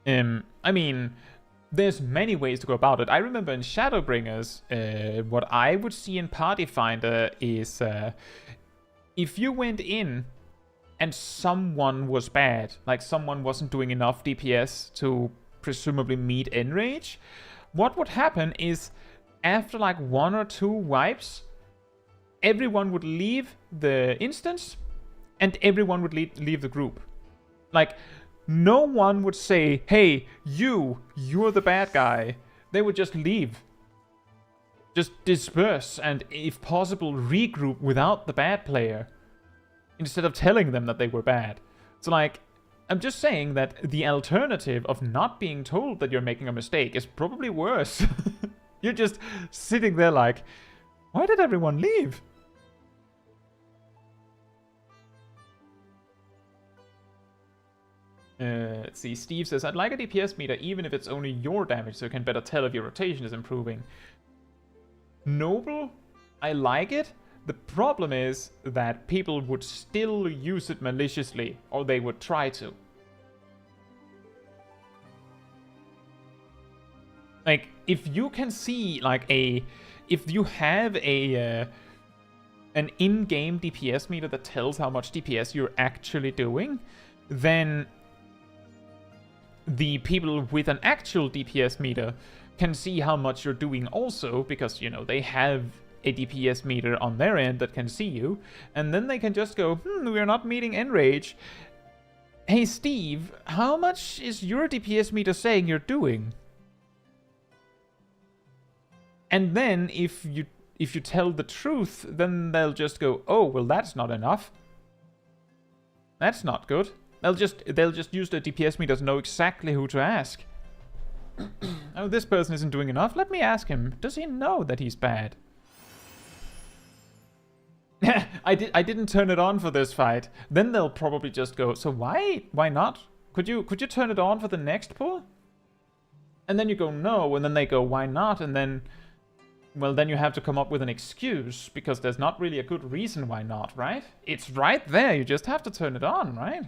I mean, there's many ways to go about it. I remember in Shadowbringers, what I would see in Party Finder is if you went in and someone was bad, like someone wasn't doing enough DPS to presumably meet Enrage, what would happen is after like 1 or 2 wipes, everyone would leave the instance and everyone would leave the group. Like, no one would say, hey, you're the bad guy. They would just leave. Just disperse and, if possible, regroup without the bad player. Instead of telling them that they were bad. So, like, I'm just saying that the alternative of not being told that you're making a mistake is probably worse. You're just sitting there like, why did everyone leave? Let's see, Steve says, I'd like a DPS meter even if it's only your damage so you can better tell if your rotation is improving. Noble, I like it. The problem is that people would still use it maliciously, or they would try to. Like, if you can see, like, if you have an in-game DPS meter that tells how much DPS you're actually doing, then the people with an actual DPS meter can see how much you're doing also, because, you know, they have a DPS meter on their end that can see you, and then they can just go, we're not meeting Enrage. Hey, Steve, how much is your DPS meter saying you're doing? And then, if you tell the truth, then they'll just go, oh, well, that's not enough. That's not good. They'll just use the DPS meter to know exactly who to ask. Oh, this person isn't doing enough. Let me ask him. Does he know that he's bad? I didn't turn it on for this fight. Then they'll probably just go, so why not? Could you turn it on for the next pull? And then you go, no, and then they go, why not? And then, well, then you have to come up with an excuse, because there's not really a good reason why not, right? It's right there, you just have to turn it on, right?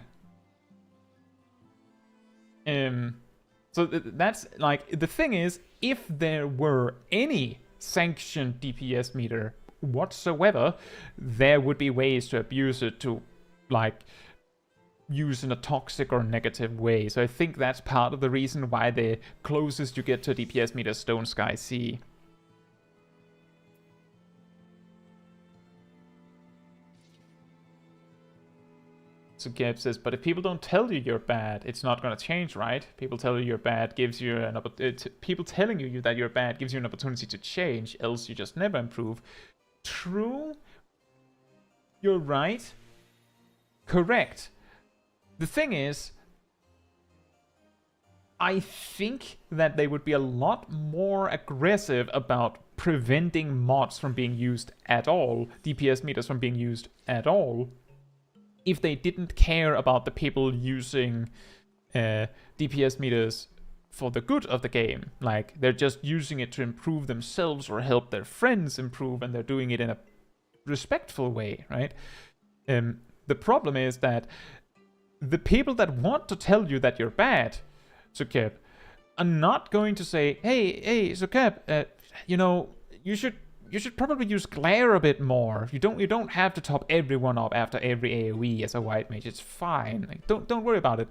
So that's, like, the thing is, if there were any sanctioned DPS meter whatsoever, there would be ways to abuse it to, like, use in a toxic or negative way. So I think that's part of the reason why the closest you get to DPS meter is Stone Sky Sea. So Geb says, but if people don't tell you you're bad, it's not going to change, right? People tell you you're bad gives you an people telling you that you're bad gives you an opportunity to change, else you just never improve. True. You're right. Correct. The thing is, I think that they would be a lot more aggressive about preventing mods from being used at all, DPS meters from being used at all, if they didn't care about the people using DPS meters for the good of the game. Like, they're just using it to improve themselves or help their friends improve, and they're doing it in a respectful way, right? The problem is that the people that want to tell you that you're bad, Sukeb, are not going to say, hey, Sukeb, you know, you should probably use glare a bit more. You don't have to top everyone up after every AoE as a white mage. It's fine. Like, don't worry about it.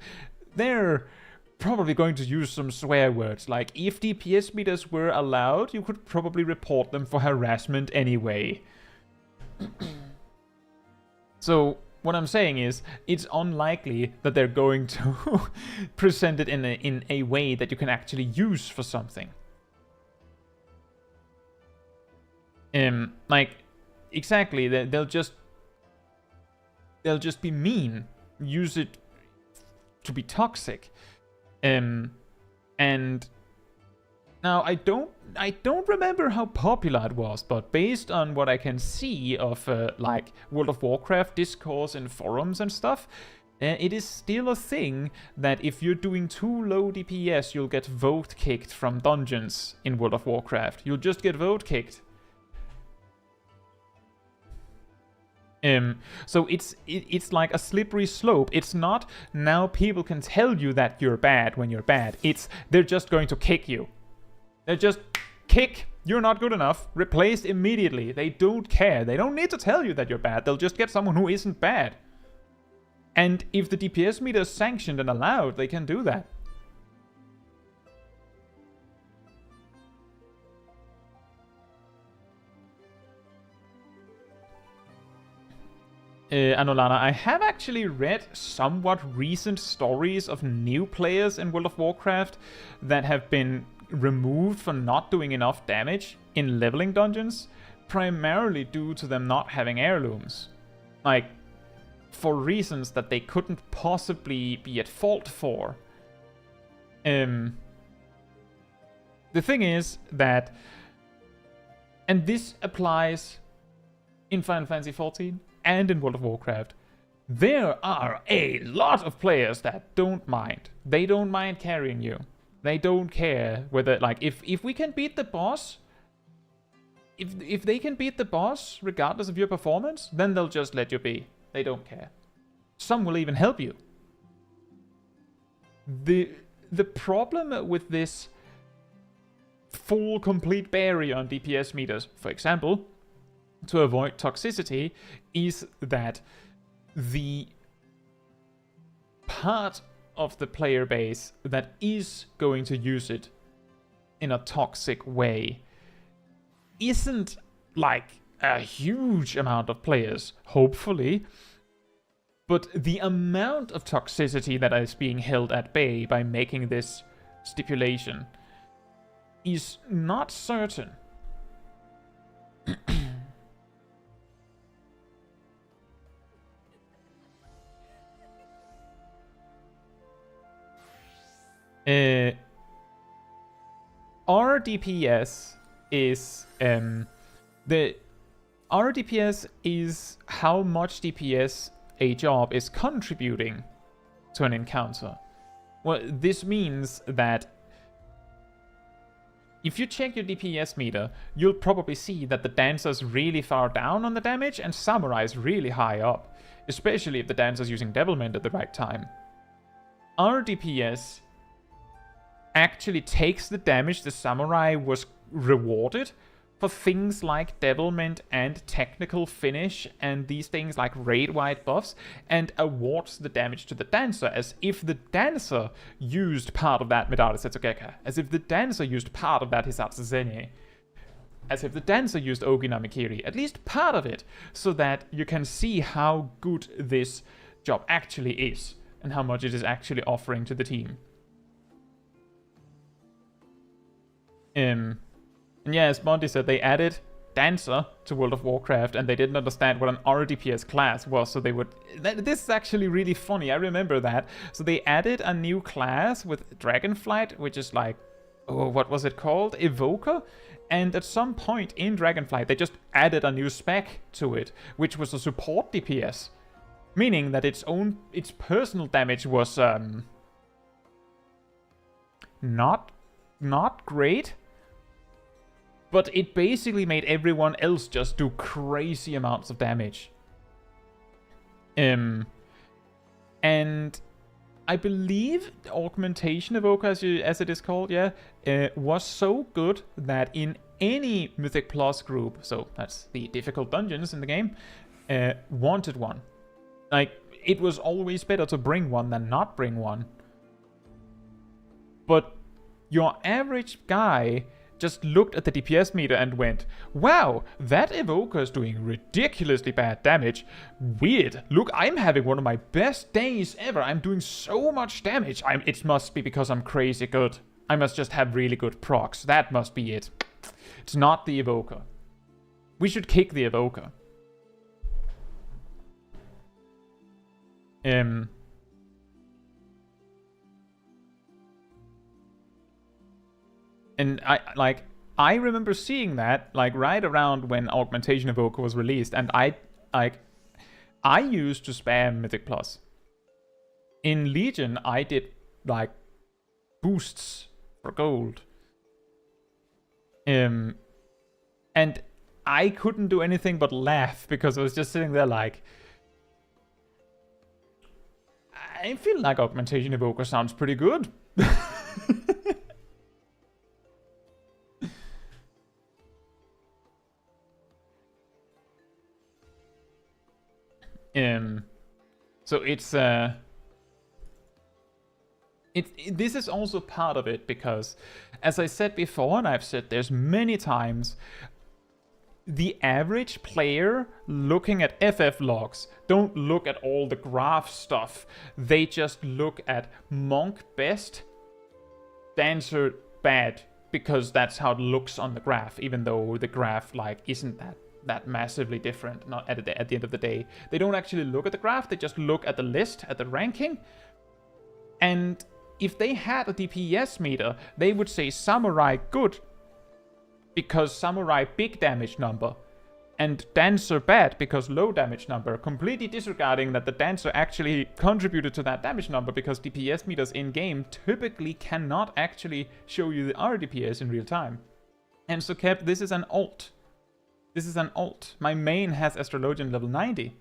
They're probably going to use some swear words. Like, if DPS meters were allowed, you could probably report them for harassment anyway. So what I'm saying is, it's unlikely that they're going to present it in a way that you can actually use for something. Like, exactly, they'll just be mean, use it to be toxic. And now I don't remember how popular it was, but based on what I can see of like World of Warcraft discourse and forums and stuff, It is still a thing that if you're doing too low DPS, you'll get vote kicked from dungeons in World of Warcraft. You'll just get vote kicked. So it's like a slippery slope. It's not now people can tell you that you're bad when you're bad. It's they're just going to kick you. They're just kick. You're not good enough. Replaced immediately. They don't care. They don't need to tell you that you're bad. They'll just get someone who isn't bad. And if the DPS meter is sanctioned and allowed, they can do that. Anolana, I have actually read somewhat recent stories of new players in World of Warcraft that have been removed for not doing enough damage in leveling dungeons, primarily due to them not having heirlooms. Like, for reasons that they couldn't possibly be at fault for. The thing is that, and this applies in Final Fantasy XIV and in World of Warcraft, there are a lot of players that don't mind. They don't mind carrying you. They don't care whether, like, if we can beat the boss, if they can beat the boss regardless of your performance, then they'll just let you be. They don't care. Some will even help you. The problem with this full complete barrier on DPS meters, for example, to avoid toxicity, is that the part of the player base that is going to use it in a toxic way isn't like a huge amount of players, hopefully, but the amount of toxicity that is being held at bay by making this stipulation is not certain. Our DPS is the our DPS is how much DPS a job is contributing to an encounter. Well, this means that if you check your DPS meter, you'll probably see that the Dancer's really far down on the damage and Samurai's really high up, especially if the Dancer's using Devilment at the right time. Our DPS actually takes the damage the Samurai was rewarded for things like Devilment and Technical Finish and these things like raid-wide buffs, and awards the damage to the Dancer as if the Dancer used part of that Medara Setsugeka, as if the Dancer used part of that Hisatsu Zenye, as if the Dancer used Ogina Mikiri, at least part of it, so that you can see how good this job actually is and how much it is actually offering to the team. And yeah, as Monty said, they added Dancer to World of Warcraft and they didn't understand what an RDPS class was, so they would... This is actually really funny, I remember that. So they added a new class with Dragonflight, which is like... Oh, what was it called? Evoker? And at some point in Dragonflight, they just added a new spec to it, which was a support DPS. Meaning that its personal damage was... not great. But it basically made everyone else just do crazy amounts of damage. And I believe Augmentation Evoker, as it is called, yeah, was so good that in any Mythic Plus group, so that's the difficult dungeons in the game, wanted one. Like, it was always better to bring one than not bring one. But your average guy just looked at the DPS meter and went, wow, that Evoker is doing ridiculously bad damage. Weird. Look, I'm having one of my best days ever. I'm doing so much damage. It must be because I'm crazy good. I must just have really good procs. That must be it. It's not the Evoker. We should kick the Evoker. And I remember seeing that like right around when Augmentation Evoker was released, and I used to spam Mythic Plus. In Legion, I did like boosts for gold. And I couldn't do anything but laugh because I was just sitting there like, I feel like Augmentation Evoker sounds pretty good. So it's this is also part of it because, as I said before, and I've said there's many times, the average player looking at FF logs don't look at all the graph stuff. They just look at Monk best, Dancer bad, because that's how it looks on the graph, even though the graph like isn't that massively different. Not at the end of the day, they don't actually look at the graph. They just look at the list, at the ranking, and if they had a DPS meter, they would say Samurai good, because Samurai big damage number, and Dancer bad because low damage number, completely disregarding that the Dancer actually contributed to that damage number, because DPS meters in-game typically cannot actually show you the RDPS in real time. And so Kev, this is an alt. This is an alt. My main has Astrologian level 90.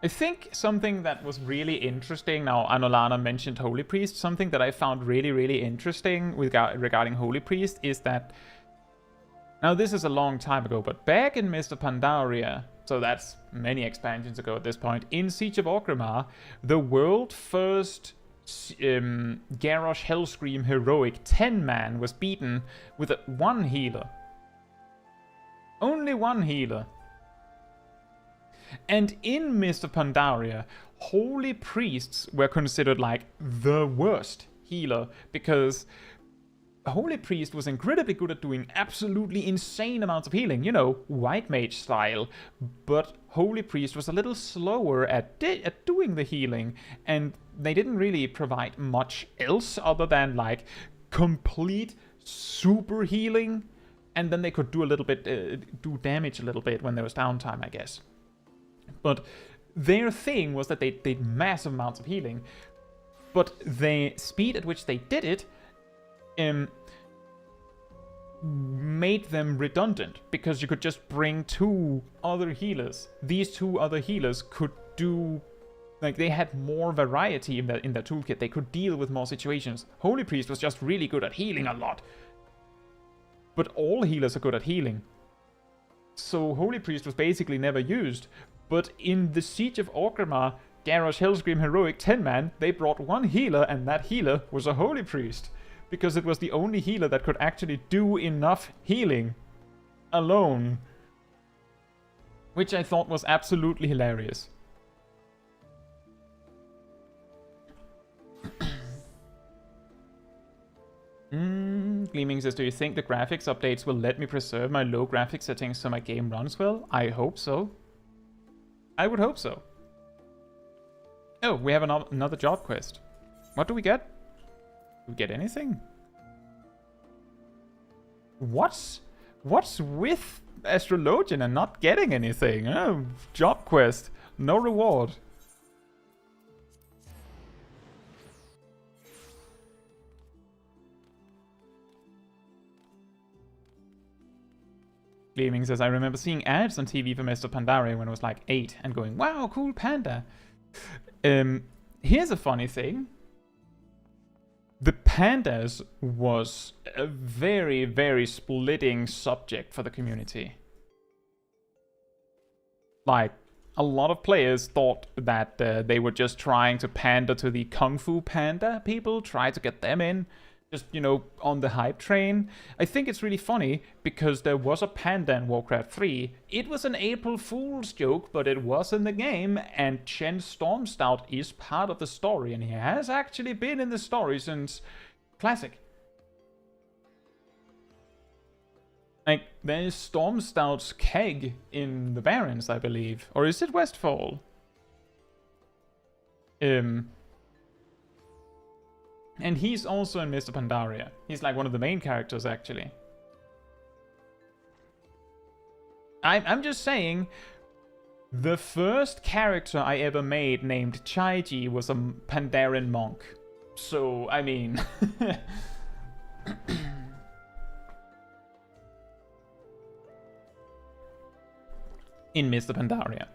I think something that was really interesting, now Anolana mentioned Holy Priest, something that I found really, really interesting regarding Holy Priest is that, now this is a long time ago, but back in Mr. Pandaria, so that's many expansions ago at this point, in Siege of Orgrimmar, the world first Garrosh Hellscream Heroic 10-man was beaten with one healer. Only one healer. And in Mr. Pandaria, Holy Priests were considered like the worst healer, because Holy Priest was incredibly good at doing absolutely insane amounts of healing, you know, White Mage style, but Holy Priest was a little slower at doing the healing, and they didn't really provide much else other than like complete super healing, and then they could do a little bit, do damage a little bit when there was downtime, I guess. But their thing was that they did massive amounts of healing, but the speed at which they did it made them redundant, because you could just bring two other healers. These two other healers could do, like, they had more variety in their toolkit. They could deal with more situations. Holy Priest was just really good at healing a lot, but all healers are good at healing. So Holy Priest was basically never used. But in the Siege of Orgrimmar, Garrosh Hellscream Heroic 10-man, they brought one healer, and that healer was a Holy Priest, because it was the only healer that could actually do enough healing alone, which I thought was absolutely hilarious. Gleaming says, do you think the graphics updates will let me preserve my low graphics settings so my game runs well? I hope so. I would hope so. Oh, we have another job quest. What do we get? Do we get anything? What's with Astrologian and not getting anything? Oh, job quest. No reward. Gleaming says, I remember seeing ads on TV for Mr. Pandaria when I was like 8 and going, wow, cool panda. Here's a funny thing. The pandas was a very, very splitting subject for the community. Like, a lot of players thought that they were just trying to pander to the Kung Fu Panda people, try to get them in. Just, you know, on the hype train. I think it's really funny because there was a panda in Warcraft 3. It was an April Fool's joke, but it was in the game, and Chen Stormstout is part of the story, and he has actually been in the story since Classic. Like, there's Stormstout's keg in the Barrens, I believe. Or is it Westfall? And he's also in Mr. Pandaria. He's like one of the main characters, actually. I'm just saying, the first character I ever made named Chaiji was a Pandaren monk. So, I mean... in Mr. Pandaria.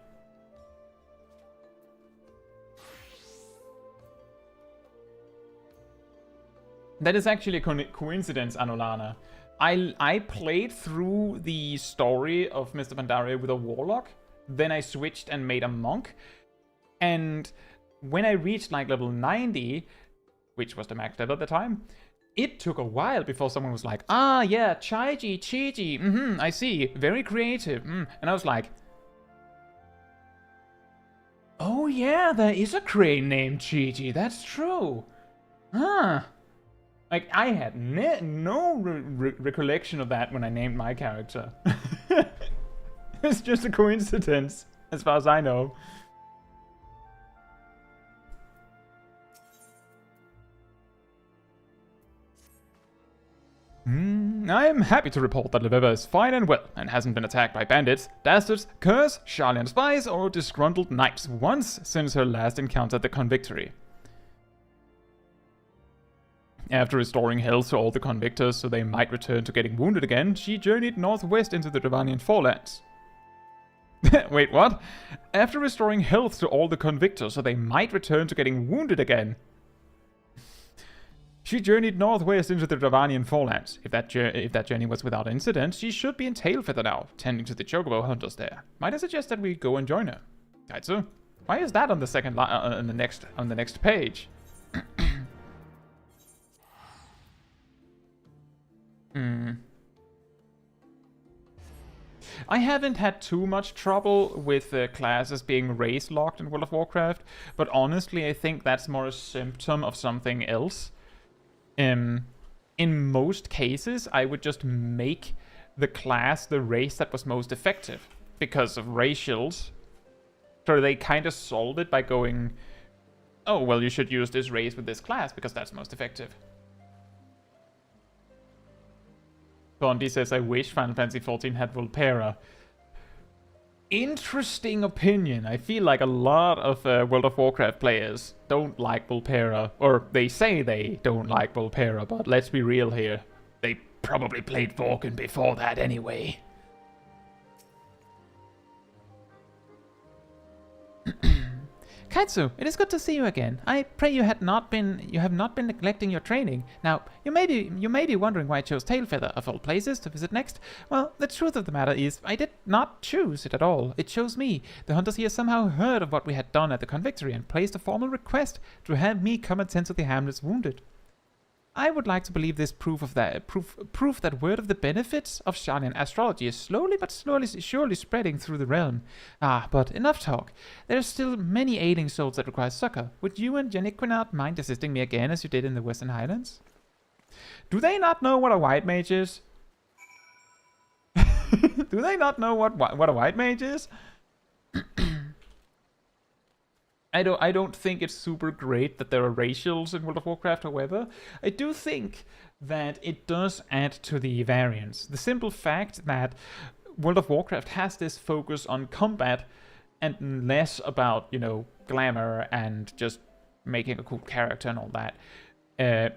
That is actually a coincidence, Anolana. I played through the story of Mr. Pandaria with a warlock, then I switched and made a monk, and when I reached like level 90, which was the max level at the time, it took a while before someone was like, ah yeah, Chaiji, I see, very creative, and I was like, oh yeah, there is a crane named Chaiji, that's true. Huh. Like, I had no recollection of that when I named my character. It's just a coincidence, as far as I know. I am happy to report that Leveva is fine and well, and hasn't been attacked by bandits, dastards, curs, Sharlayan spies, or disgruntled knights once since her last encounter at the Convictory. After restoring health to all the convictors so they might return to getting wounded again, she journeyed northwest into the Dravanian Forelands. Wait, what? After restoring health to all the convictors so they might return to getting wounded again. She journeyed northwest into the Dravanian Forelands. If that journey was without incident, she should be in Tailfeather now, tending to the chocobo hunters there. Might I suggest that we go and join her? Kaitsu? Why is that on the second on the next page? I haven't had too much trouble with classes being race locked in World of Warcraft, but honestly I think that's more a symptom of something else. In most cases, I would just make the class the race that was most effective because of racials. So they kind of solved it by going, oh, well, you should use this race with this class because that's most effective. Bondi says, I wish Final Fantasy XIV had Volpera. Interesting opinion. I feel like a lot of World of Warcraft players don't like Volpera. Or they say they don't like Volpera, but let's be real here. They probably played Vorken before that anyway. Kaitsu, it is good to see you again. I pray you have not been neglecting your training. Now, you may be wondering why I chose Tailfeather of all places to visit next. Well, the truth of the matter is, I did not choose it at all. It chose me. The hunters here somehow heard of what we had done at the Convictory and placed a formal request to have me come and tend to the hamlet's wounded. I would like to believe this proof that word of the benefits of Sharlayan astrology is slowly but surely spreading through the realm. Ah, but enough talk. There are still many ailing souls that require succor. Would you and Janiquinat mind assisting me again as you did in the Western Highlands? Do they not know what a white mage is? Do they not know what a white mage is? I don't think it's super great that there are racials in World of Warcraft, however. I do think that it does add to the variance. The simple fact that World of Warcraft has this focus on combat and less about, you know, glamour and just making a cool character and all that,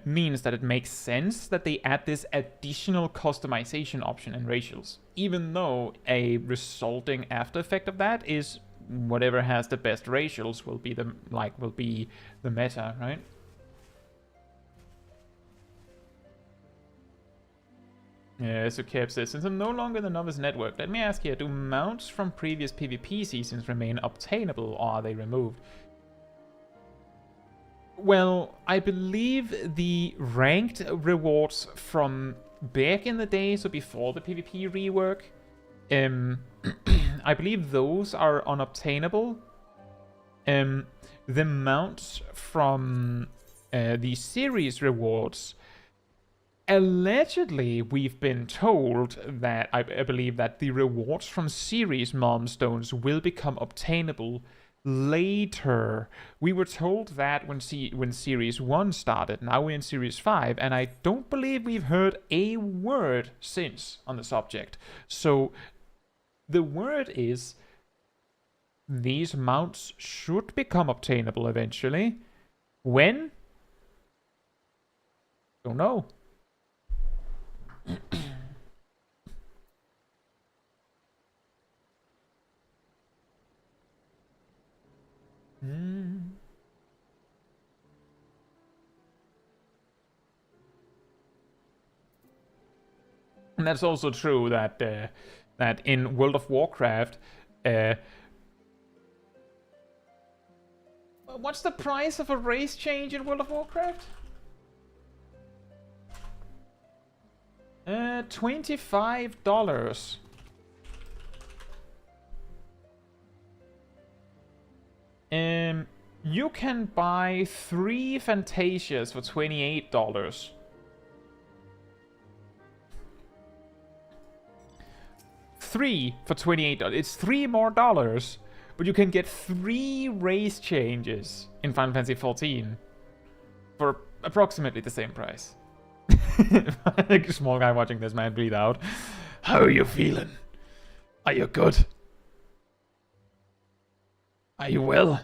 means that it makes sense that they add this additional customization option in racials. Even though a resulting after effect of that is whatever has the best racials will be the meta, right? Yeah, so Kev says, since I'm no longer in the novice network, let me ask here, do mounts from previous PvP seasons remain obtainable or are they removed? Well, I believe the ranked rewards from back in the day, so before the PvP rework, I believe those are unobtainable. The mounts from the series rewards, allegedly, we've been told that, I believe that the rewards from series milestones will become obtainable later. We were told that when Series 1 started. Now we're in Series 5, and I don't believe we've heard a word since on the subject. So the word is these mounts should become obtainable eventually. When? Don't know. And that's also true that that in World of Warcraft, what's the price of a race change in World of Warcraft? $25. You can buy 3 Fantasias for $28. Three for $28. It's $3 more, but you can get 3 race changes in Final Fantasy XIV for approximately the same price. Like a small guy watching this man bleed out. How are you feeling? Are you good? Are you well?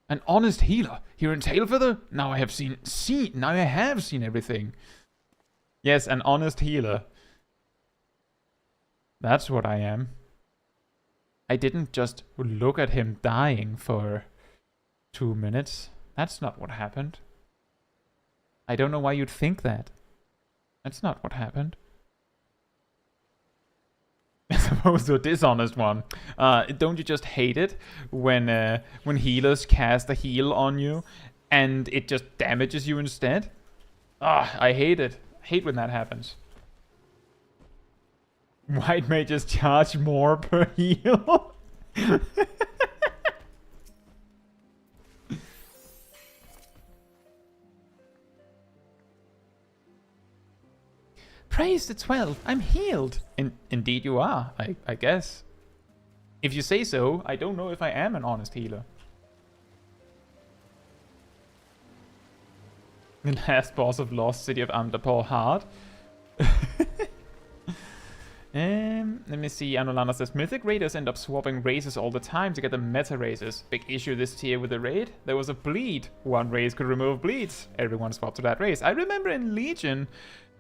An honest healer here in Tailfeather? Now I have seen everything. Yes, an honest healer. That's what I am. I didn't just look at him dying for 2 minutes. That's not what happened. I don't know why you'd think that. That's not what happened. As opposed to a dishonest one. Don't you just hate it when healers cast a heal on you and it just damages you instead? I hate it. I hate when that happens. White mages charge more per heal. Praise the 12. I'm healed. Indeed you are, I guess. If you say so, I don't know if I am an honest healer. The last boss of Lost City of Amdapaw hard. Let me see. Anolana says Mythic Raiders end up swapping races all the time to get the meta races. Big issue this tier with the raid. There was a bleed. One race could remove bleeds. Everyone swapped to that race. I remember in Legion,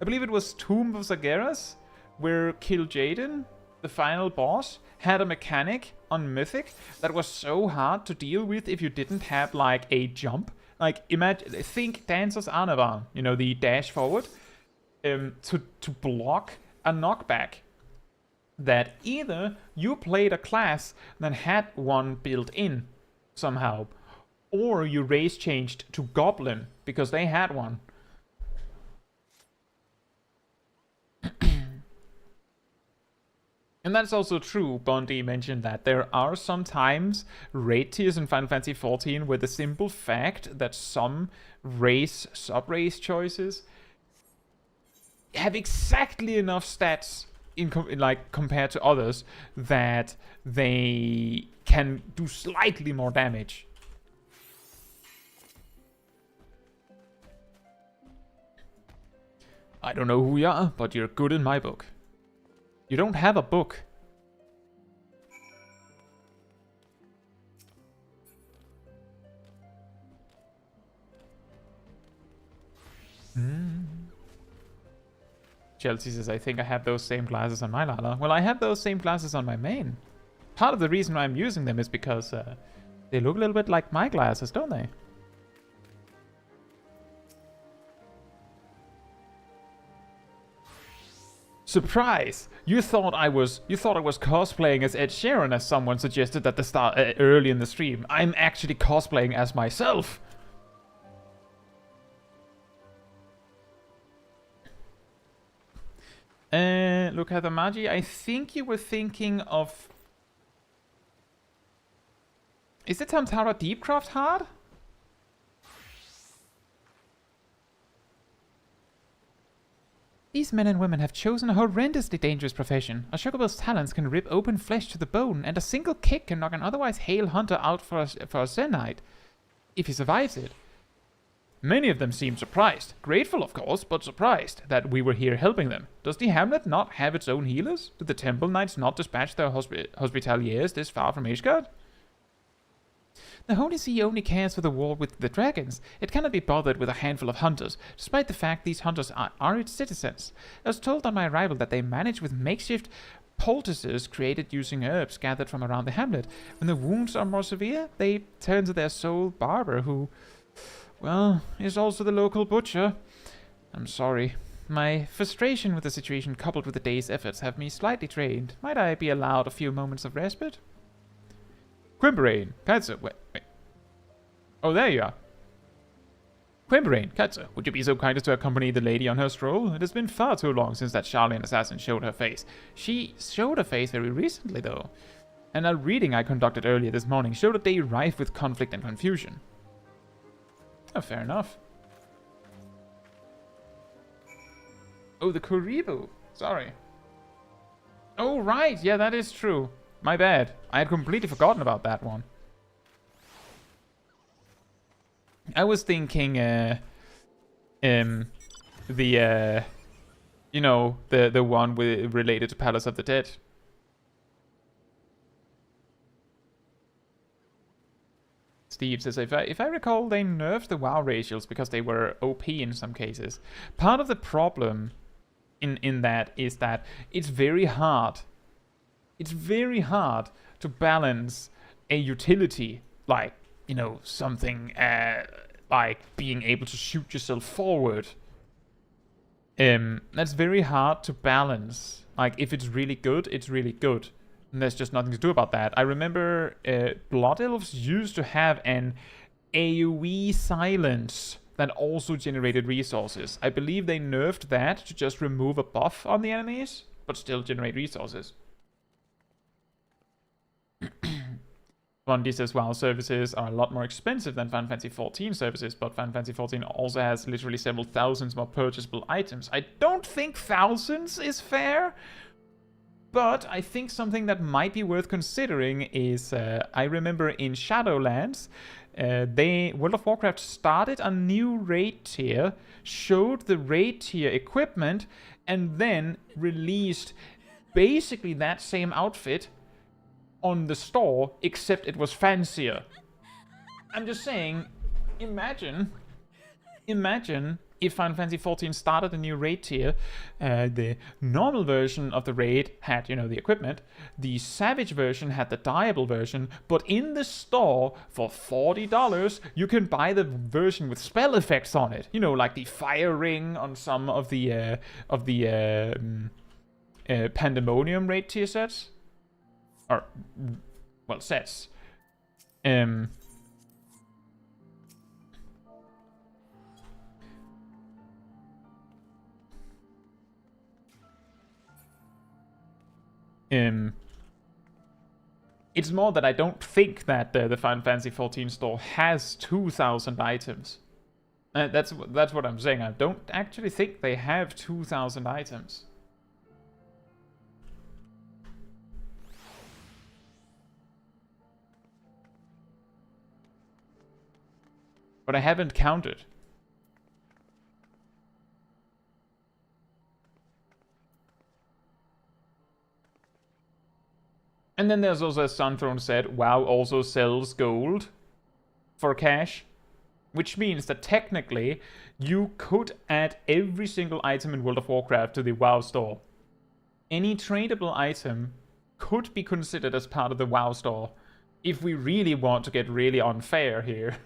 I believe it was Tomb of Zagreus, where Kil'jaeden, the final boss, had a mechanic on Mythic that was so hard to deal with if you didn't have like a jump. Like think Dancer's Anavan, you know, the dash forward, to block a knockback. That either you played a class that had one built in somehow, or you race changed to Goblin because they had one. And that's also true. Bondi mentioned that there are sometimes raid tiers in Final Fantasy XIV where the simple fact that some sub-race choices have exactly enough stats compared to others that they can do slightly more damage. I don't know who you are, but you're good in my book. You don't have a book. Chelsea says, I think I have those same glasses on my Lala. Well, I have those same glasses on my main. Part of the reason why I'm using them is because they look a little bit like my glasses, don't they? Surprise! You thought I was cosplaying as Ed Sheeran, as someone suggested at the start early in the stream. I'm actually cosplaying as myself. Look at the Magi. I think you were thinking of. Is it Tantara Deepcraft hard? These men and women have chosen a horrendously dangerous profession. A Chocobo's talons can rip open flesh to the bone, and a single kick can knock an otherwise hale hunter out for a Zenite, if he survives it. Many of them seem surprised, grateful of course, but surprised that we were here helping them. Does the hamlet not have its own healers? Did the temple knights not dispatch their hospitaliers this far from Ishgard? The Holy See only cares for the war with the dragons. It cannot be bothered with a handful of hunters, despite the fact these hunters are its citizens. I was told on my arrival that they manage with makeshift poultices created using herbs gathered from around the hamlet. When the wounds are more severe, they turn to their sole barber, who, well, is also the local butcher. I'm sorry. My frustration with the situation coupled with the day's efforts have me slightly drained. Might I be allowed a few moments of respite? Quimbrain, Caetsu, wait. Oh, there you are. Quimbrain, Caetsu, would you be so kind as to accompany the lady on her stroll? It has been far too long since that Charlene assassin showed her face. She showed her face very recently, though. And a reading I conducted earlier this morning showed a day rife with conflict and confusion. Oh, fair enough. Oh, the Kuribu. Sorry. Oh, right. Yeah, that is true. My bad. I had completely forgotten about that one. I was thinking, you know, the one related to Palace of the Dead. Steve says, if I recall, they nerfed the WoW ratios because they were OP in some cases. Part of the problem in that is that it's very hard. It's very hard to balance a utility like, you know, something like being able to shoot yourself forward. That's very hard to balance. Like, if it's really good, it's really good. And there's just nothing to do about that. I remember Blood Elves used to have an AoE silence that also generated resources. I believe they nerfed that to just remove a buff on the enemies, but still generate resources. Bondi says, WoW services are a lot more expensive than Final Fantasy XIV services, but Final Fantasy XIV also has literally several thousands more purchasable items. I don't think thousands is fair, but I think something that might be worth considering is, I remember in Shadowlands, World of Warcraft started a new raid tier, showed the raid tier equipment, and then released basically that same outfit on the store, except it was fancier. I'm just saying, imagine if Final Fantasy XIV started a new raid tier. The normal version of the raid had, you know, the equipment. The Savage version had the dyeable version, but in the store for $40, you can buy the version with spell effects on it. You know, like the fire ring on some of the Pandemonium raid tier sets. Or, well, sets. It's more that I don't think that the Final Fantasy XIV store has 2,000 items. That's what I'm saying. I don't actually think they have 2,000 items. But I haven't counted. And then there's also, as Sunthrone said, WoW also sells gold for cash. Which means that technically, you could add every single item in World of Warcraft to the WoW store. Any tradable item could be considered as part of the WoW store. If we really want to get really unfair here.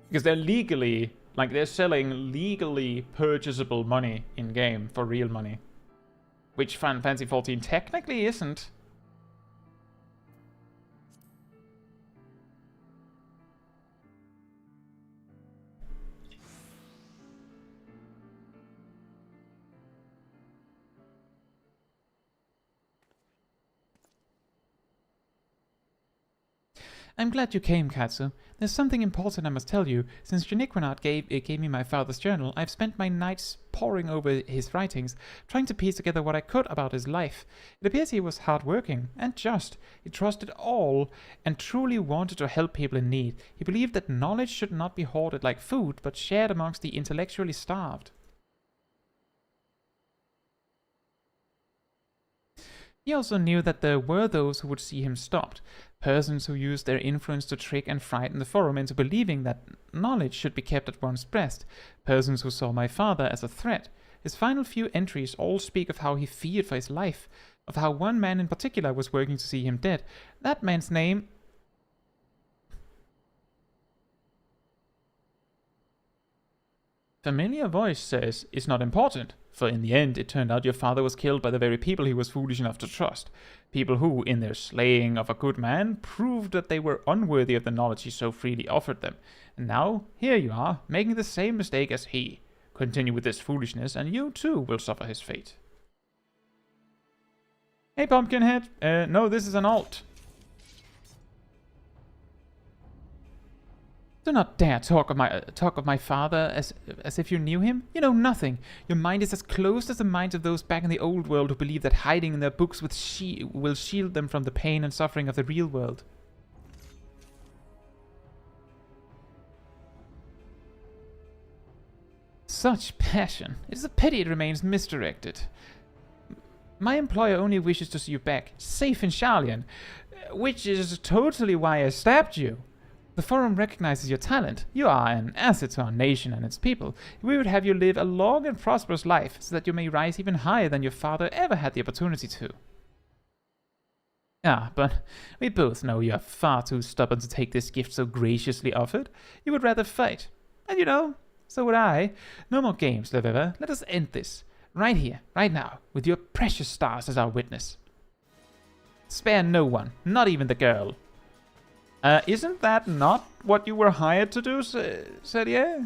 Because they're legally, like, they're selling legally purchasable money in-game for real money. Which Final Fantasy XIV technically isn't. I'm glad you came, Katsu. There's something important I must tell you. Since Janiquinat gave me my father's journal, I've spent my nights poring over his writings, trying to piece together what I could about his life. It appears he was hard-working and just. He trusted all and truly wanted to help people in need. He believed that knowledge should not be hoarded like food, but shared amongst the intellectually starved. He also knew that there were those who would see him stopped, persons who used their influence to trick and frighten the forum into believing that knowledge should be kept at one's breast, persons who saw my father as a threat. His final few entries all speak of how he feared for his life, of how one man in particular was working to see him dead. That man's name... Familiar voice says, "It's not important, for in the end it turned out your father was killed by the very people he was foolish enough to trust. People who, in their slaying of a good man, proved that they were unworthy of the knowledge he so freely offered them. And now, here you are, making the same mistake as he. Continue with this foolishness, and you too will suffer his fate." Hey, Pumpkinhead. No, this is an alt. Do not dare talk of my father as if you knew him. You know nothing. Your mind is as closed as the minds of those back in the old world who believe that hiding in their books will shield them from the pain and suffering of the real world. Such passion. It is a pity it remains misdirected. My employer only wishes to see you back, safe in Sharlayan, which is totally why I stabbed you. The forum recognizes your talent. You are an asset to our nation and its people. We would have you live a long and prosperous life, so that you may rise even higher than your father ever had the opportunity to. Ah, but we both know you are far too stubborn to take this gift so graciously offered. You would rather fight. And you know, so would I. No more games, Leveva. Let us end this. Right here, right now, with your precious stars as our witness. Spare no one, not even the girl. Isn't that not what you were hired to do, Serie?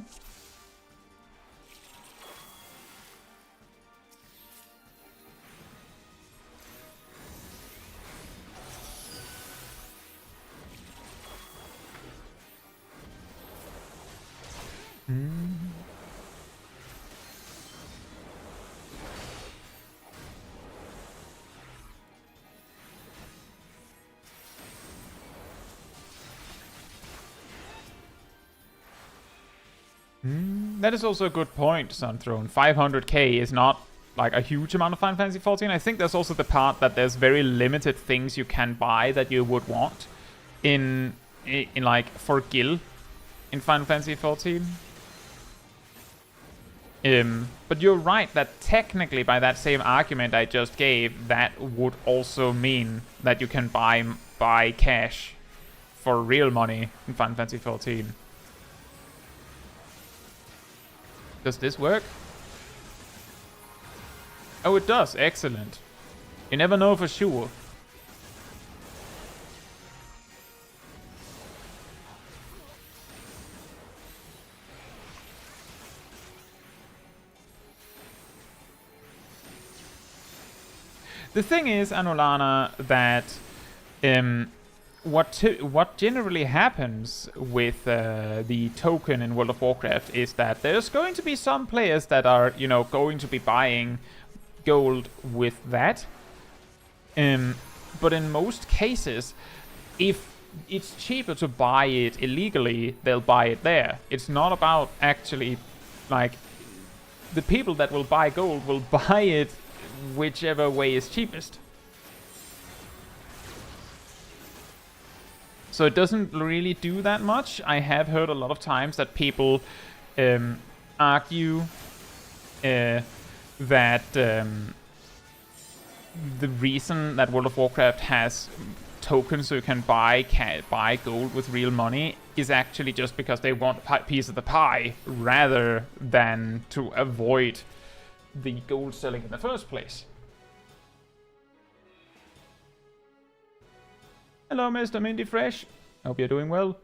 That is also a good point, Sunthrone. 500k is not like a huge amount of Final Fantasy XIV. I think there's also the part that there's very limited things you can buy that you would want in like for Gil in Final Fantasy XIV. But you're right that technically by that same argument I just gave, that would also mean that you can buy cash for real money in Final Fantasy XIV. Does this work? Oh, it does. Excellent. You never know for sure. The thing is, Anolana, that what generally happens with the token in World of Warcraft is that there's going to be some players that are, you know, going to be buying gold with that. But in most cases, if it's cheaper to buy it illegally, they'll buy it there. It's not about actually, like, the people that will buy gold will buy it whichever way is cheapest. So it doesn't really do that much. I have heard a lot of times that people argue that the reason that World of Warcraft has tokens so you can buy gold with real money is actually just because they want a piece of the pie rather than to avoid the gold selling in the first place. Hello, Mr. Mindy Fresh. Hope you're doing well.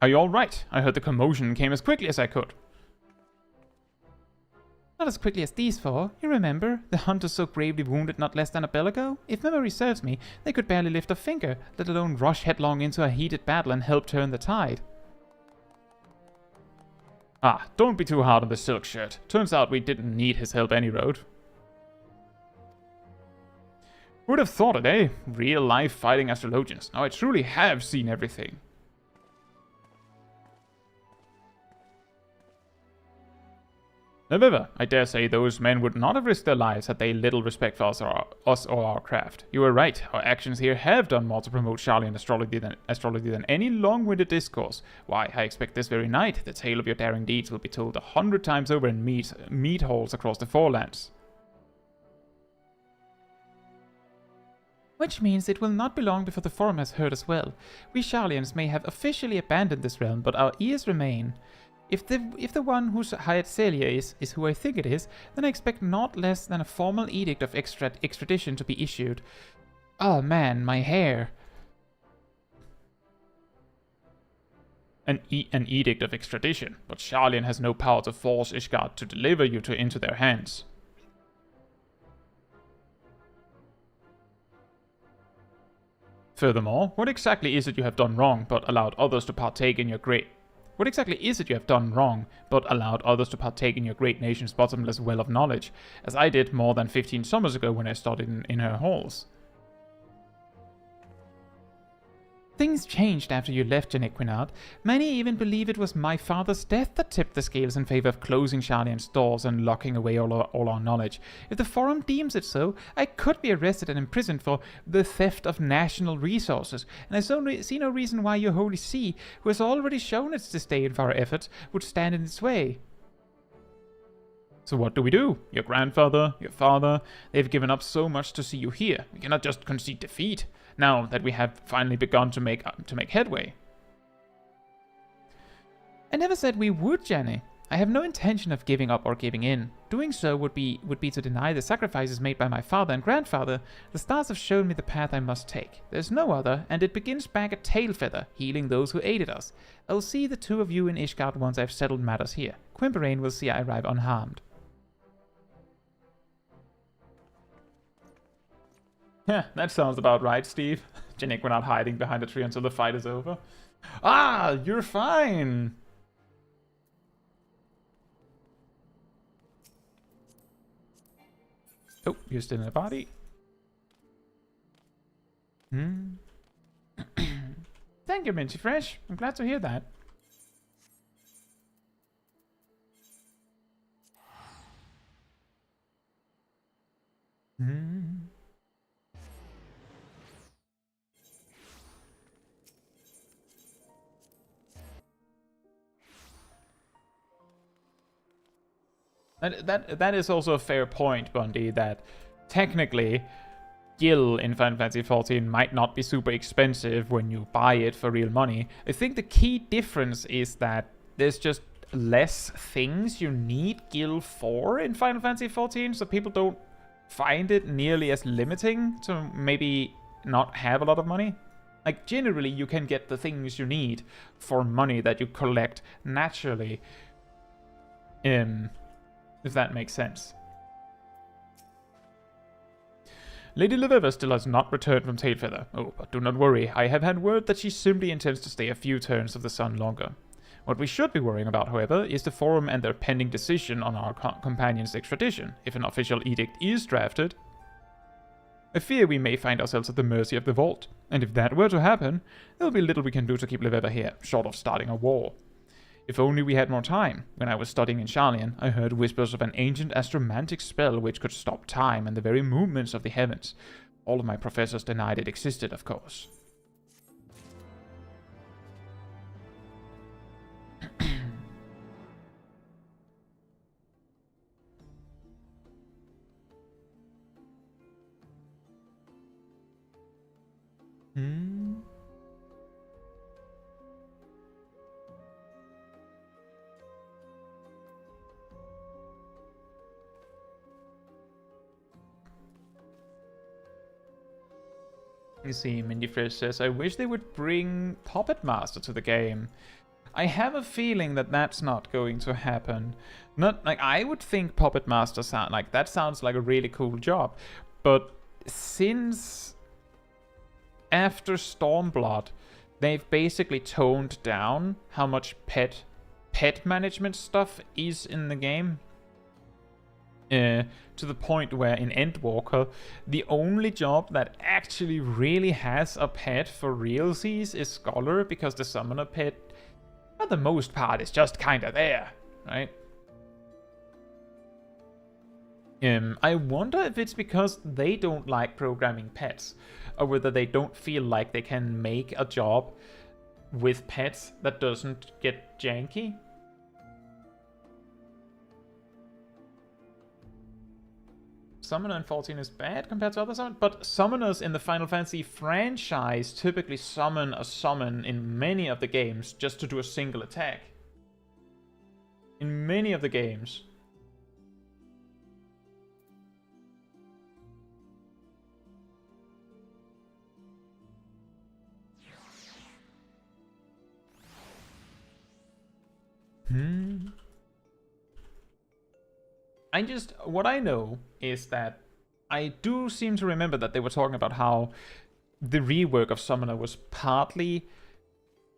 Are you alright? I heard the commotion came as quickly as I could. Not as quickly as these four. You remember? The hunters so gravely wounded not less than a bell ago? If memory serves me, they could barely lift a finger, let alone rush headlong into a heated battle and help turn the tide. Ah, don't be too hard on the silk shirt. Turns out we didn't need his help any road. Would have thought it, eh? Real life fighting Astrologians. Now I truly have seen everything. However, I dare say those men would not have risked their lives had they little respect for us or our craft. You were right, our actions here have done more to promote Sharlayan astrology than any long-winded discourse. Why, I expect this very night the tale of your daring deeds will be told 100 times over in mead halls across the Forelands. Which means it will not be long before the Forum has heard as well. We Sharlayans may have officially abandoned this realm, but our ears remain. If the one who's hired Celia is who I think it is, then I expect not less than a formal edict of extradition to be issued. Oh man, my hair. An edict of extradition, but Sharlayan has no power to force Ishgard to deliver you into their hands. Furthermore, what exactly is it you have done wrong, but allowed others to partake in your great nation's bottomless well of knowledge, as I did more than 15 summers ago when I studied in her halls? Things changed after you left, Janequinard. Many even believe it was my father's death that tipped the scales in favor of closing Sharlayan's doors and locking away all our knowledge. If the Forum deems it so, I could be arrested and imprisoned for the theft of national resources, and I see no reason why your Holy See, who has already shown its disdain for our efforts, would stand in its way. So what do we do? Your grandfather, your father, they've given up so much to see you here. We cannot just concede defeat, now that we have finally begun to make headway. I never said we would, Jenny. I have no intention of giving up or giving in. Doing so would be to deny the sacrifices made by my father and grandfather. The stars have shown me the path I must take. There's no other, and it begins back at Tailfeather, healing those who aided us. I'll see the two of you in Ishgard once I've settled matters here. Quimperane will see I arrive unharmed. Yeah, that sounds about right, Steve. Janik, we're not hiding behind a tree until the fight is over. Ah, you're fine! Oh, you're still in the body. Thank you, Minty Fresh. I'm glad to hear that. That is also a fair point, Bundy, that technically Gil in Final Fantasy XIV might not be super expensive when you buy it for real money. I think the key difference is that there's just less things you need Gil for in Final Fantasy XIV, so people don't find it nearly as limiting to maybe not have a lot of money. Like, generally, you can get the things you need for money that you collect naturally. If that makes sense. Lady Leveva still has not returned from Tailfeather. Oh, but do not worry, I have had word that she simply intends to stay a few turns of the sun longer. What we should be worrying about, however, is the Forum and their pending decision on our companion's extradition. If an official edict is drafted, I fear we may find ourselves at the mercy of the Vault. And if that were to happen, there will be little we can do to keep Leveva here, short of starting a war. If only we had more time. When I was studying in Sharlayan, I heard whispers of an ancient astromantic spell which could stop time and the very movements of the heavens. All of my professors denied it existed, of course. You see, Mindy Fresh says, I wish they would bring Puppet Master to the game. I have a feeling that that's not going to happen. Not like I would think Puppet Master sound like that sounds like a really cool job, but since after Stormblood, they've basically toned down how much pet management stuff is in the game. To the point where in Endwalker, the only job that actually really has a pet for realsies is Scholar, because the summoner pet, for the most part, is just kinda there, right? I wonder if it's because they don't like programming pets, or whether they don't feel like they can make a job with pets that doesn't get janky. Summoner in 14 is bad compared to other summons, but summoners in the Final Fantasy franchise typically summon a summon in many of the games just to do a single attack. In many of the games. What I know is that I do seem to remember that they were talking about how the rework of Summoner was partly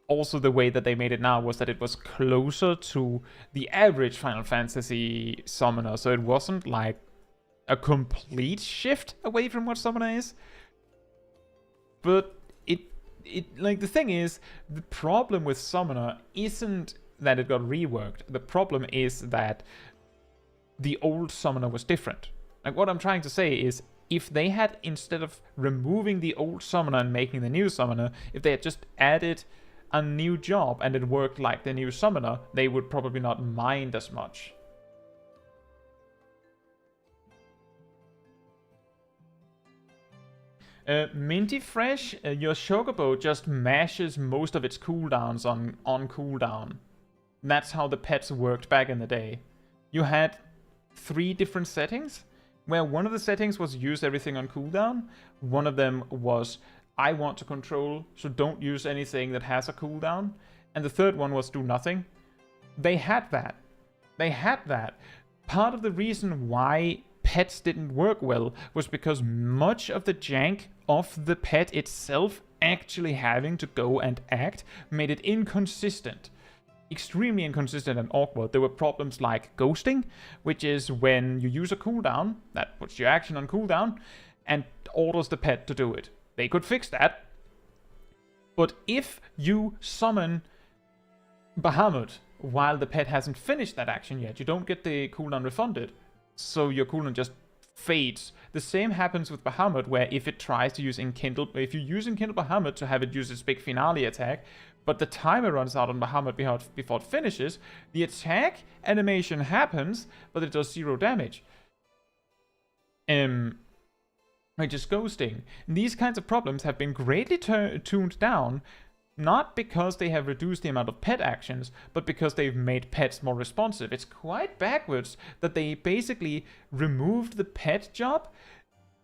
also the way that they made it now was that it was closer to the average Final Fantasy Summoner, so it wasn't like a complete shift away from what Summoner is. But it like the thing is, the problem with Summoner isn't that it got reworked. The problem is that the old Summoner was different. Like, what I'm trying to say is, if they had, instead of removing the old Summoner and making the new Summoner, if they had just added a new job and it worked like the new Summoner, they would probably not mind as much. Minty Fresh, your Chocobo just mashes most of its cooldowns on cooldown. That's how the pets worked back in the day. You had 3 different settings, where one of the settings was use everything on cooldown, one of them was I want to control, so don't use anything that has a cooldown, and the third one was do nothing. They had that. Part of the reason why pets didn't work well was because much of the jank of the pet itself actually having to go and act made it inconsistent. Extremely inconsistent and awkward. There were problems like ghosting, which is when you use a cooldown, that puts your action on cooldown, and orders the pet to do it. They could fix that. But if you summon Bahamut while the pet hasn't finished that action yet, you don't get the cooldown refunded. So your cooldown just fades. The same happens with Bahamut, where if it tries to use Enkindle, if you use Enkindle Bahamut to have it use its big finale attack, but the timer runs out on Bahamut before it finishes, the attack animation happens, but it does 0 damage. Just ghosting. These kinds of problems have been greatly tuned down, not because they have reduced the amount of pet actions, but because they've made pets more responsive. It's quite backwards that they basically removed the pet job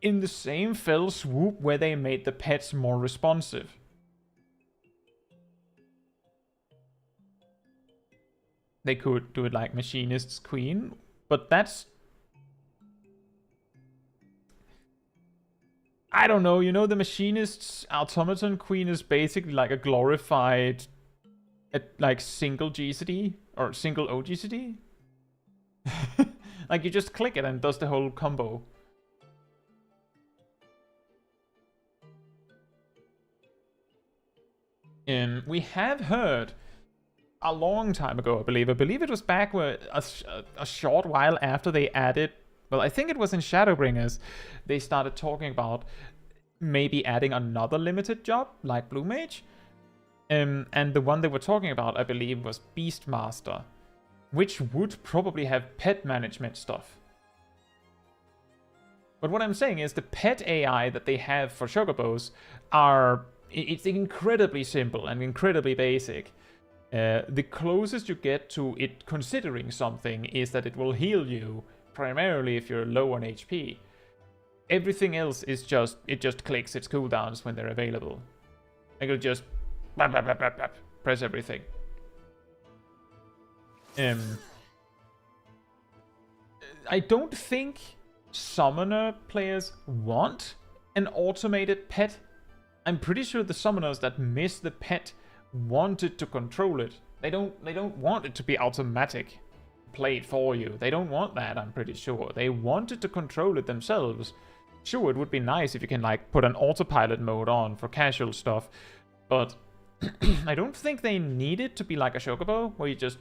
in the same fell swoop where they made the pets more responsive. They could do it like Machinist's Queen, but that's... I don't know, you know, the Machinist's Automaton Queen is basically like a glorified, like, single GCD, or single OGCD. Like, you just click it and it does the whole combo. We have heard a long time ago, I believe it was back where a short while after they added, well, I think it was in Shadowbringers, they started talking about maybe adding another limited job, like Blue Mage. And the one they were talking about, I believe, was Beastmaster, which would probably have pet management stuff. But what I'm saying is the pet AI that they have for Chocobos it's incredibly simple and incredibly basic. The closest you get to it considering something is that it will heal you, primarily if you're low on HP. Everything else is it just clicks its cooldowns when they're available. Like, it'll just press everything. I don't think summoner players want an automated pet. I'm pretty sure the summoners that miss the pet wanted to control it. They don't want it to be automatic, played for you. They don't want that, I'm pretty sure. They wanted to control it themselves. Sure, it would be nice if you can like put an autopilot mode on for casual stuff, but I don't think they need it to be like a Chocobo, where you just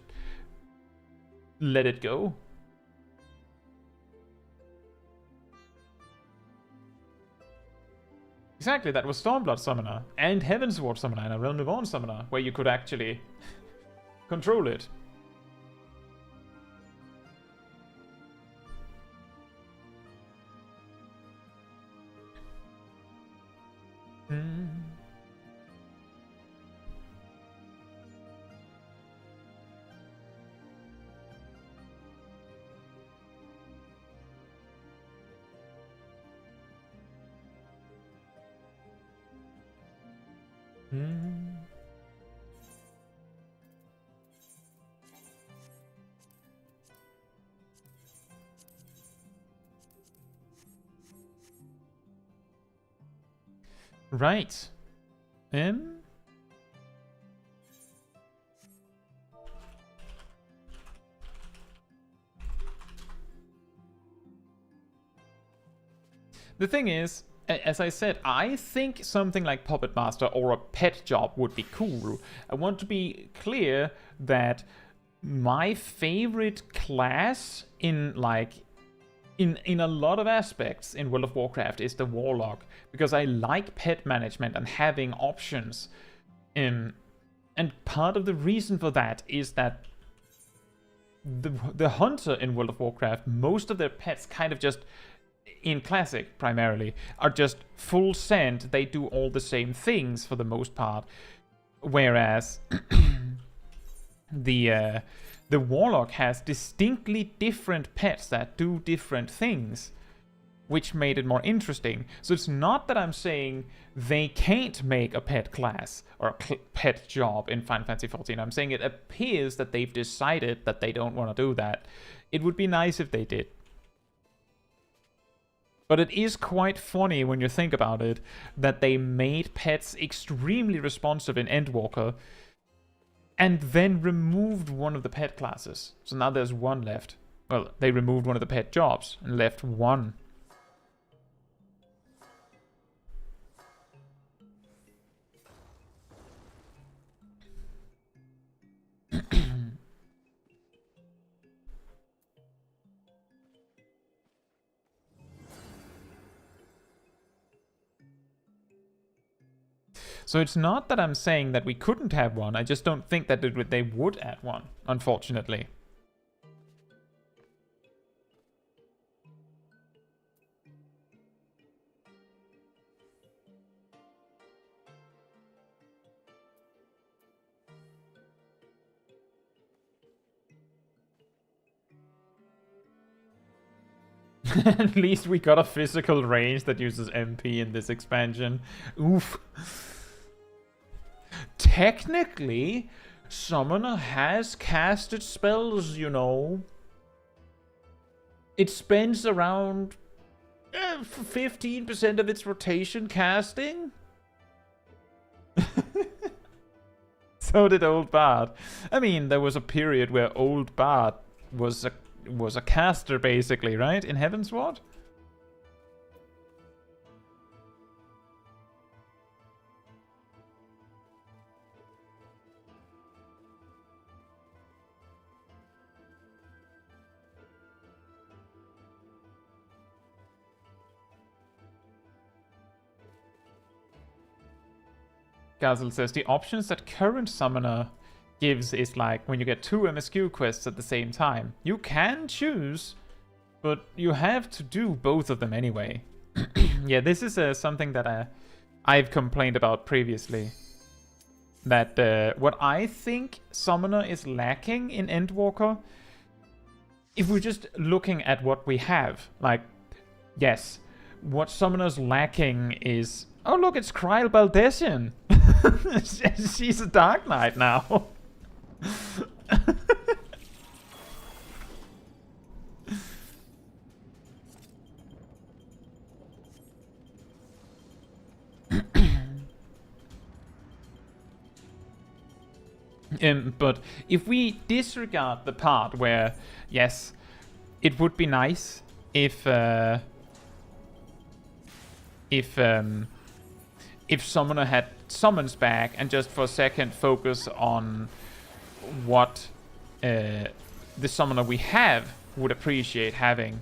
let it go. Exactly, that was Stormblood Summoner, and Heavensward Summoner, and a Realm Reborn Summoner, where you could actually control it. Right. The thing is, as I said, I think something like Puppet Master or a pet job would be cool. I want to be clear that my favorite class in like in a lot of aspects in World of Warcraft is the Warlock, because I like pet management and having options. And part of the reason for that is that the hunter in World of Warcraft, most of their pets kind of just, in Classic primarily, are just full send. They do all the same things for the most part. Whereas the Warlock has distinctly different pets that do different things, which made it more interesting. So it's not that I'm saying they can't make a pet class or a pet job in Final Fantasy XIV. I'm saying it appears that they've decided that they don't want to do that. It would be nice if they did. But it is quite funny when you think about it, that they made pets extremely responsive in Endwalker, and then removed one of the pet classes. So now there's one left. Well, they removed one of the pet jobs and left one. So it's not that I'm saying that we couldn't have one, I just don't think that they would add one, unfortunately. At least we got a physical range that uses MP in this expansion. Oof. Technically, Summoner has casted spells, you know. It spends around 15% of its rotation casting. So did Old Bard. I mean, there was a period where Old Bard was a caster, basically, right? In Heavensward? Gazel says, the options that current Summoner gives is like when you get 2 MSQ quests at the same time. You can choose, but you have to do both of them anyway. Yeah, this is something that I've complained about previously. That what I think Summoner is lacking in Endwalker, if we're just looking at what we have, like, yes, what Summoner's lacking is... Oh, look, it's Kryl Baldesian. She's a Dark Knight now. But if we disregard the part where, yes, it would be nice if Summoner had summons back and just for a second focus on what the Summoner we have would appreciate having.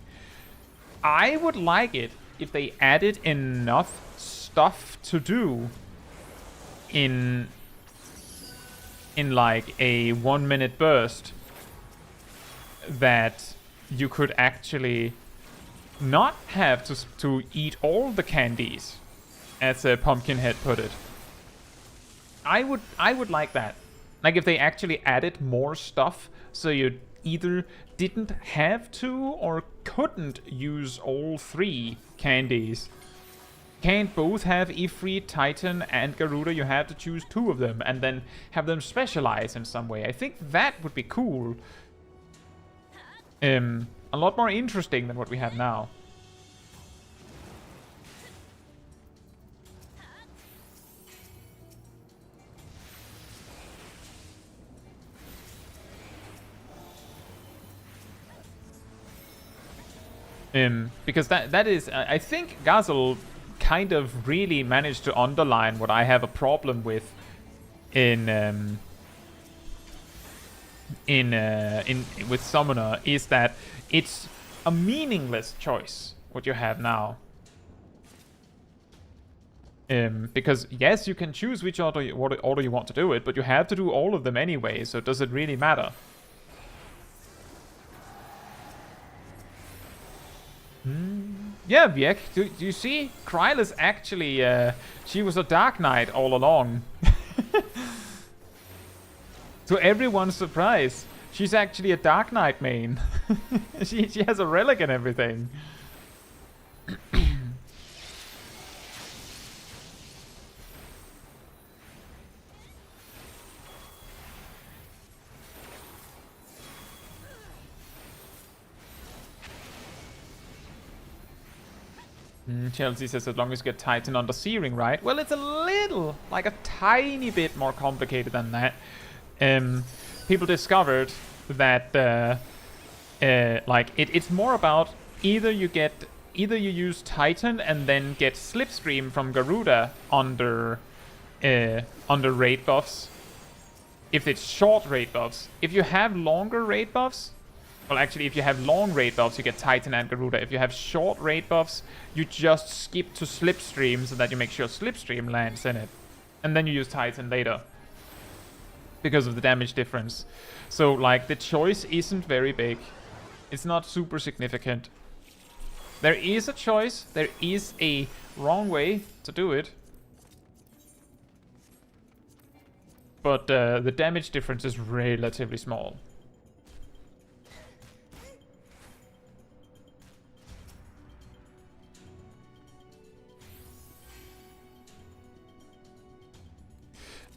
I would like it if they added enough stuff to do in like a 1 minute burst that you could actually not have to eat all the candies, as Pumpkinhead put it. I would like that. Like if they actually added more stuff so you either didn't have to or couldn't use all 3 candies. Can't both have Ifrit, Titan, and Garuda. You have to choose 2 of them and then have them specialize in some way. I think that would be cool. A lot more interesting than what we have now. Because that is, I think Gazel kind of really managed to underline what I have a problem with with Summoner, is that it's a meaningless choice what you have now. Because yes, you can choose which order you want to do it, but you have to do all of them anyway, so does it really matter? Yeah, Viek, do you see? Kryl is actually, she was a Dark Knight all along. To everyone's surprise, she's actually a Dark Knight main. she has a relic and everything. Chelsea says as long as you get Titan on the Searing, right? Well, it's a little, like a tiny bit more complicated than that. People discovered that like it's more about either you use Titan and then get Slipstream from Garuda under raid buffs. If it's short raid buffs. If you have longer raid buffs, well, actually, if you have long raid buffs, you get Titan and Garuda. If you have short raid buffs, you just skip to Slipstream so that you make sure Slipstream lands in it. And then you use Titan later. Because of the damage difference. So, like, the choice isn't very big. It's not super significant. There is a choice. There is a wrong way to do it. But the damage difference is relatively small.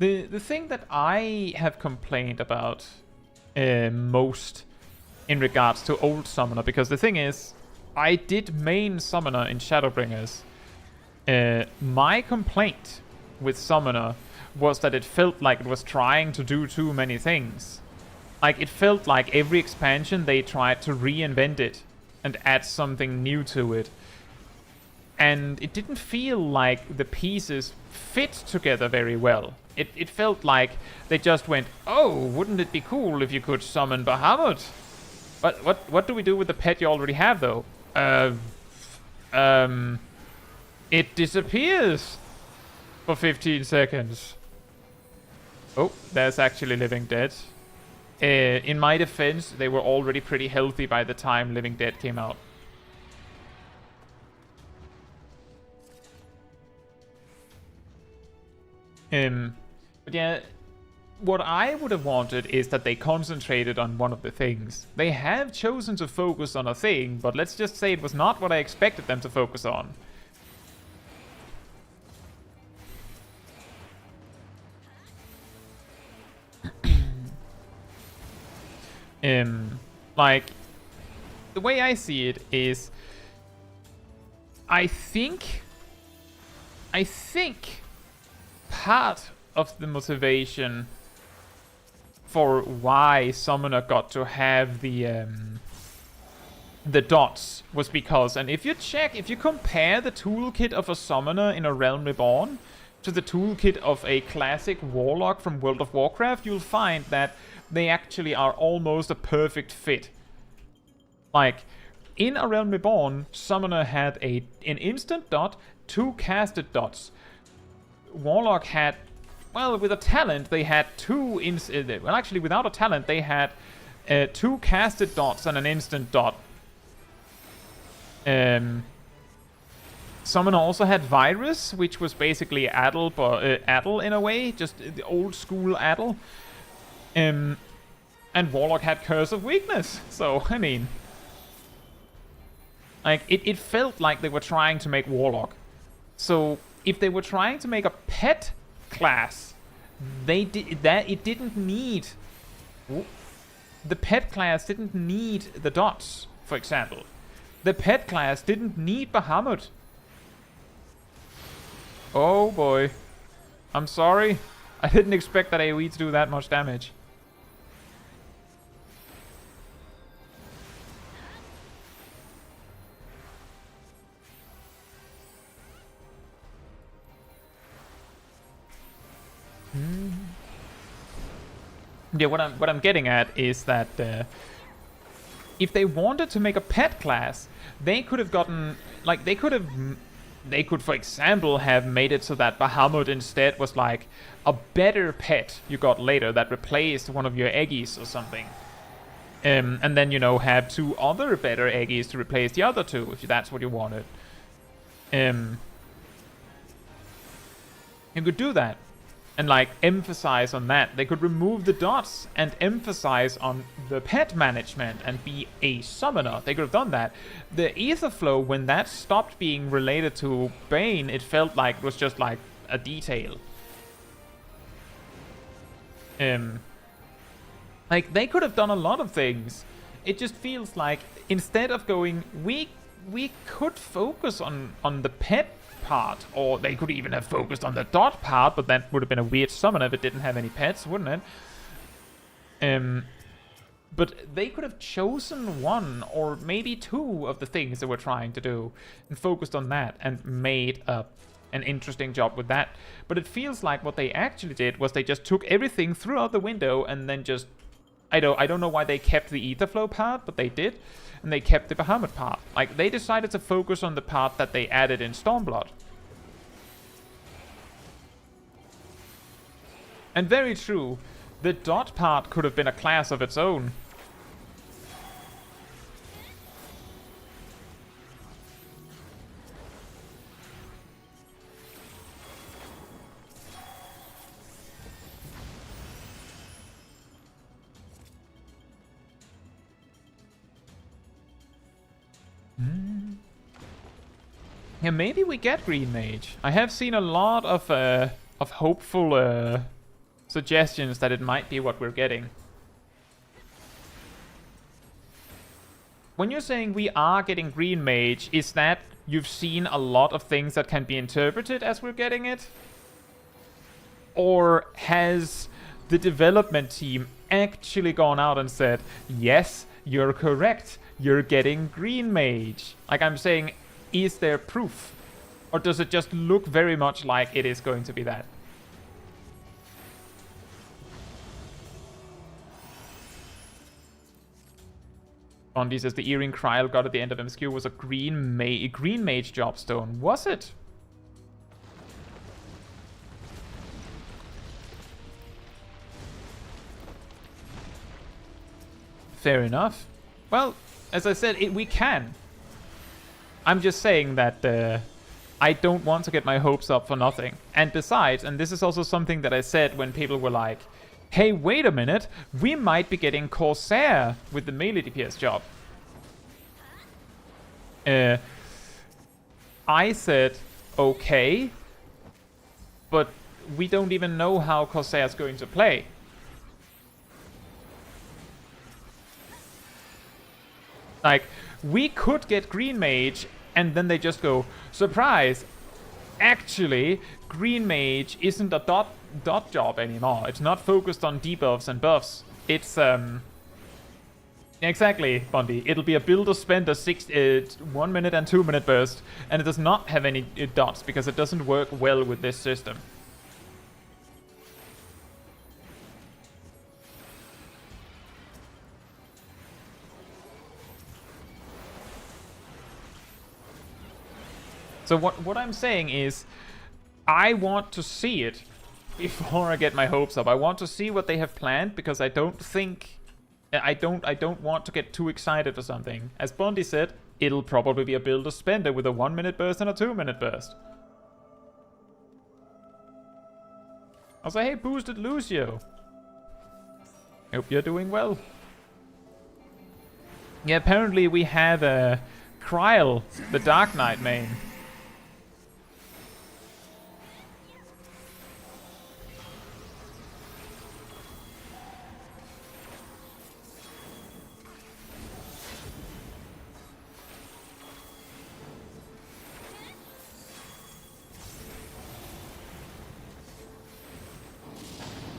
The thing that I have complained about most in regards to old Summoner, because the thing is, I did main Summoner in Shadowbringers. My complaint with Summoner was that it felt like it was trying to do too many things. Like, it felt like every expansion they tried to reinvent it and add something new to it. And it didn't feel like the pieces fit together very well. It felt like they just went, oh, wouldn't it be cool if you could summon Bahamut? But what do we do with the pet you already have, though? It disappears for 15 seconds. Oh, there's actually Living Dead. In my defense, they were already pretty healthy by the time Living Dead came out. But yeah, what I would have wanted is that they concentrated on one of the things. They have chosen to focus on a thing, but let's just say it was not what I expected them to focus on. Like, the way I see it is, I think part of the motivation for why Summoner got to have the dots was because, and if you compare the toolkit of a Summoner in A Realm Reborn to the toolkit of a classic Warlock from World of Warcraft, you'll find that they actually are almost a perfect fit. Like, in A Realm Reborn, Summoner had an instant dot, 2 casted dots. Warlock had, well, with a talent, they had well, actually, without a talent, they had 2 casted dots and an instant dot. Summoner also had Virus, which was basically Addle, but Addle in a way, just the old school Addle. And Warlock had Curse of Weakness, so, I mean... Like, it felt like they were trying to make Warlock. So, if they were trying to make a pet class, it didn't need... The pet class didn't need the dots, for example. The pet class didn't need Bahamut. Oh boy. I'm sorry. I didn't expect that AoE to do that much damage. Yeah, what I'm getting at is that if they wanted to make a pet class, they could have gotten, like, they could, for example, have made it so that Bahamut instead was like a better pet you got later that replaced one of your Eggies or something. And then, you know, have 2 other better Eggies to replace the other 2, if that's what you wanted. You could do that. And, like, emphasize on that. They could remove the dots and emphasize on the pet management and be a summoner. They could have done that. The ether flow, when that stopped being related to Bane, it felt like it was just, like, a detail. Like, they could have done a lot of things. It just feels like, instead of going, we could focus on the pet part, or they could even have focused on the dot part, but that would have been a weird summon if it didn't have any pets, wouldn't it? But they could have chosen 1 or maybe 2 of the things they were trying to do and focused on that and made an interesting job with that. But it feels like what they actually did was they just took everything, threw out the window, and then just... I don't know why they kept the ether flow part, but they did. And they kept the Bahamut part. Like, they decided to focus on the part that they added in Stormblood. And very true, the dot part could have been a class of its own. Yeah, maybe we get Green Mage. I have seen a lot of hopeful suggestions that it might be what we're getting. When you're saying we are getting Green Mage, is that you've seen a lot of things that can be interpreted as we're getting it? Or has the development team actually gone out and said, yes, you're correct, you're getting Green Mage? Like, I'm saying, is there proof? Or does it just look very much like it is going to be that? Bondi says the earring Kryl got at the end of MSQ was a green mage jobstone. Was it? Fair enough. Well, as I said, we can. I'm just saying that I don't want to get my hopes up for nothing. And besides, and this is also something that I said when people were like, hey, wait a minute, we might be getting Corsair with the melee DPS job. I said, okay, but we don't even know how Corsair is going to play. Like, we could get Green Mage, and then they just go, surprise! Actually, Green Mage isn't a dot dot job anymore. It's not focused on debuffs and buffs. It's exactly, Bondi. It'll be a builder spender 1 minute and 2 minute burst, and it does not have any dots because it doesn't work well with this system. So what I'm saying is, I want to see it before I get my hopes up. I want to see what they have planned, because I don't want to get too excited for something. As Bondi said, it'll probably be a builder spender with a 1 minute burst and a 2 minute burst. I'll say, hey, boosted Lucio. Hope you're doing well. Yeah, apparently we have Kryl, the Dark Knight main.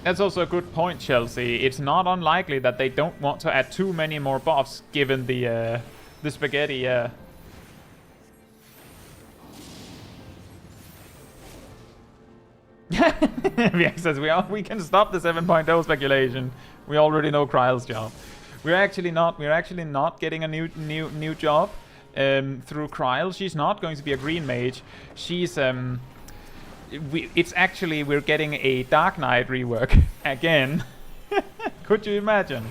That's also a good point, Chelsea. It's not unlikely that they don't want to add too many more buffs, given the spaghetti. Yeah, says we can stop the 7.0 speculation. We already know Kryl's job. We're actually not getting a new job through Kryl. She's not going to be a green mage. She's we're getting a Dark Knight rework again. Could you imagine?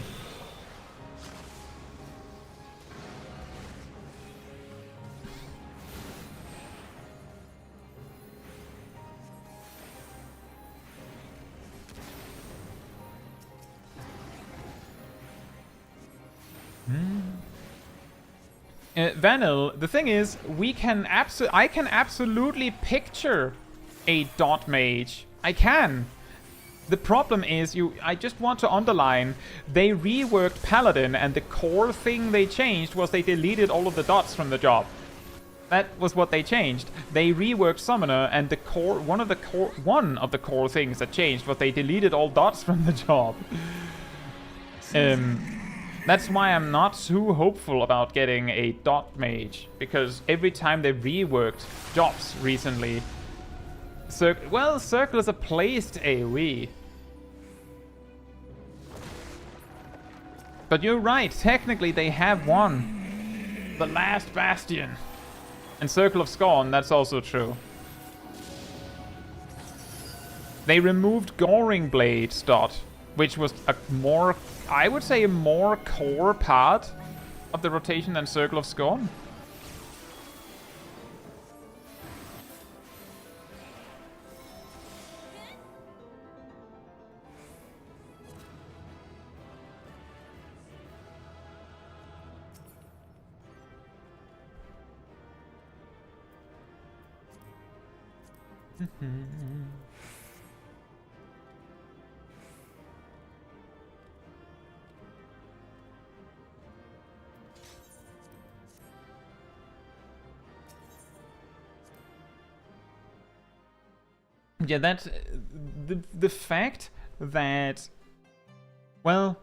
Vanil, the thing is, I can absolutely picture a dot mage. I can. The problem is, I just want to underline, they reworked Paladin, and the core thing they changed was they deleted all of the dots from the job. That was what they changed. They reworked Summoner, and the core one of the core things that changed was they deleted all dots from the job. That's why I'm not too hopeful about getting a dot mage, because every time they reworked jobs recently, Circle is a placed AoE. But you're right, technically they have won the last bastion. And Circle of Scorn, that's also true. They removed Goring Blade's dot, which was a more, I would say, a more core part of the rotation than Circle of Scorn. Yeah, that's the fact that, well,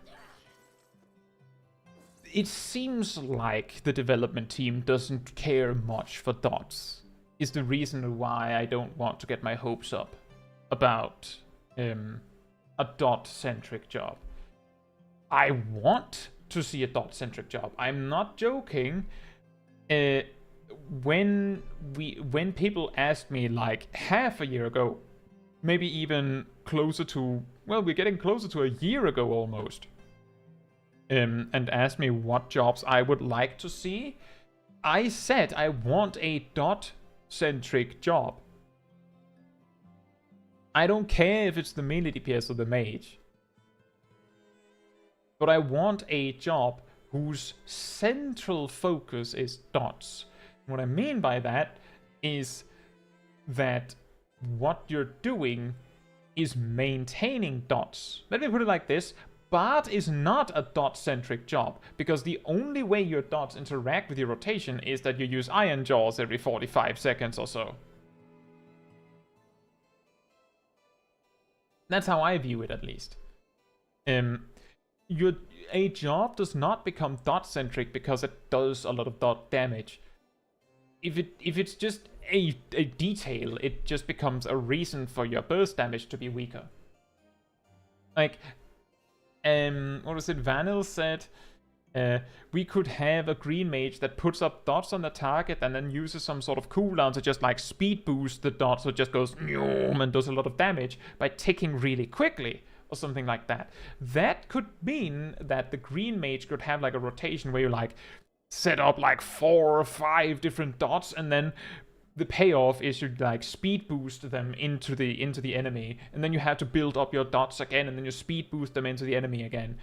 it seems like the development team doesn't care much for dots is the reason why I don't want to get my hopes up about a dot-centric job. I want to see a dot-centric job. I'm not joking. When people asked me like half a year ago, maybe even closer to, well, we're getting closer to a year ago almost, and asked me what jobs I would like to see, I said I want a dot-centric job. I don't care if it's the melee DPS or the mage, but I want a job whose central focus is dots. What I mean by that is that what you're doing is maintaining dots. Let me put it like this. Bard is not a dot-centric job, because the only way your dots interact with your rotation is that you use Iron Jaws every 45 seconds or so. That's how I view it, at least. A job does not become dot centric because it does a lot of dot damage. If it's just a detail, it just becomes a reason for your burst damage to be weaker. Like, what was it? Vanil said, we could have a green mage that puts up dots on the target and then uses some sort of cooldown to just like speed boost the dot, so it just goes and does a lot of damage by ticking really quickly or something like that. That could mean that the green mage could have like a rotation where you like set up like 4 or 5 different dots, and then the payoff is you like speed boost them into the enemy, and then you have to build up your dots again, and then you speed boost them into the enemy again.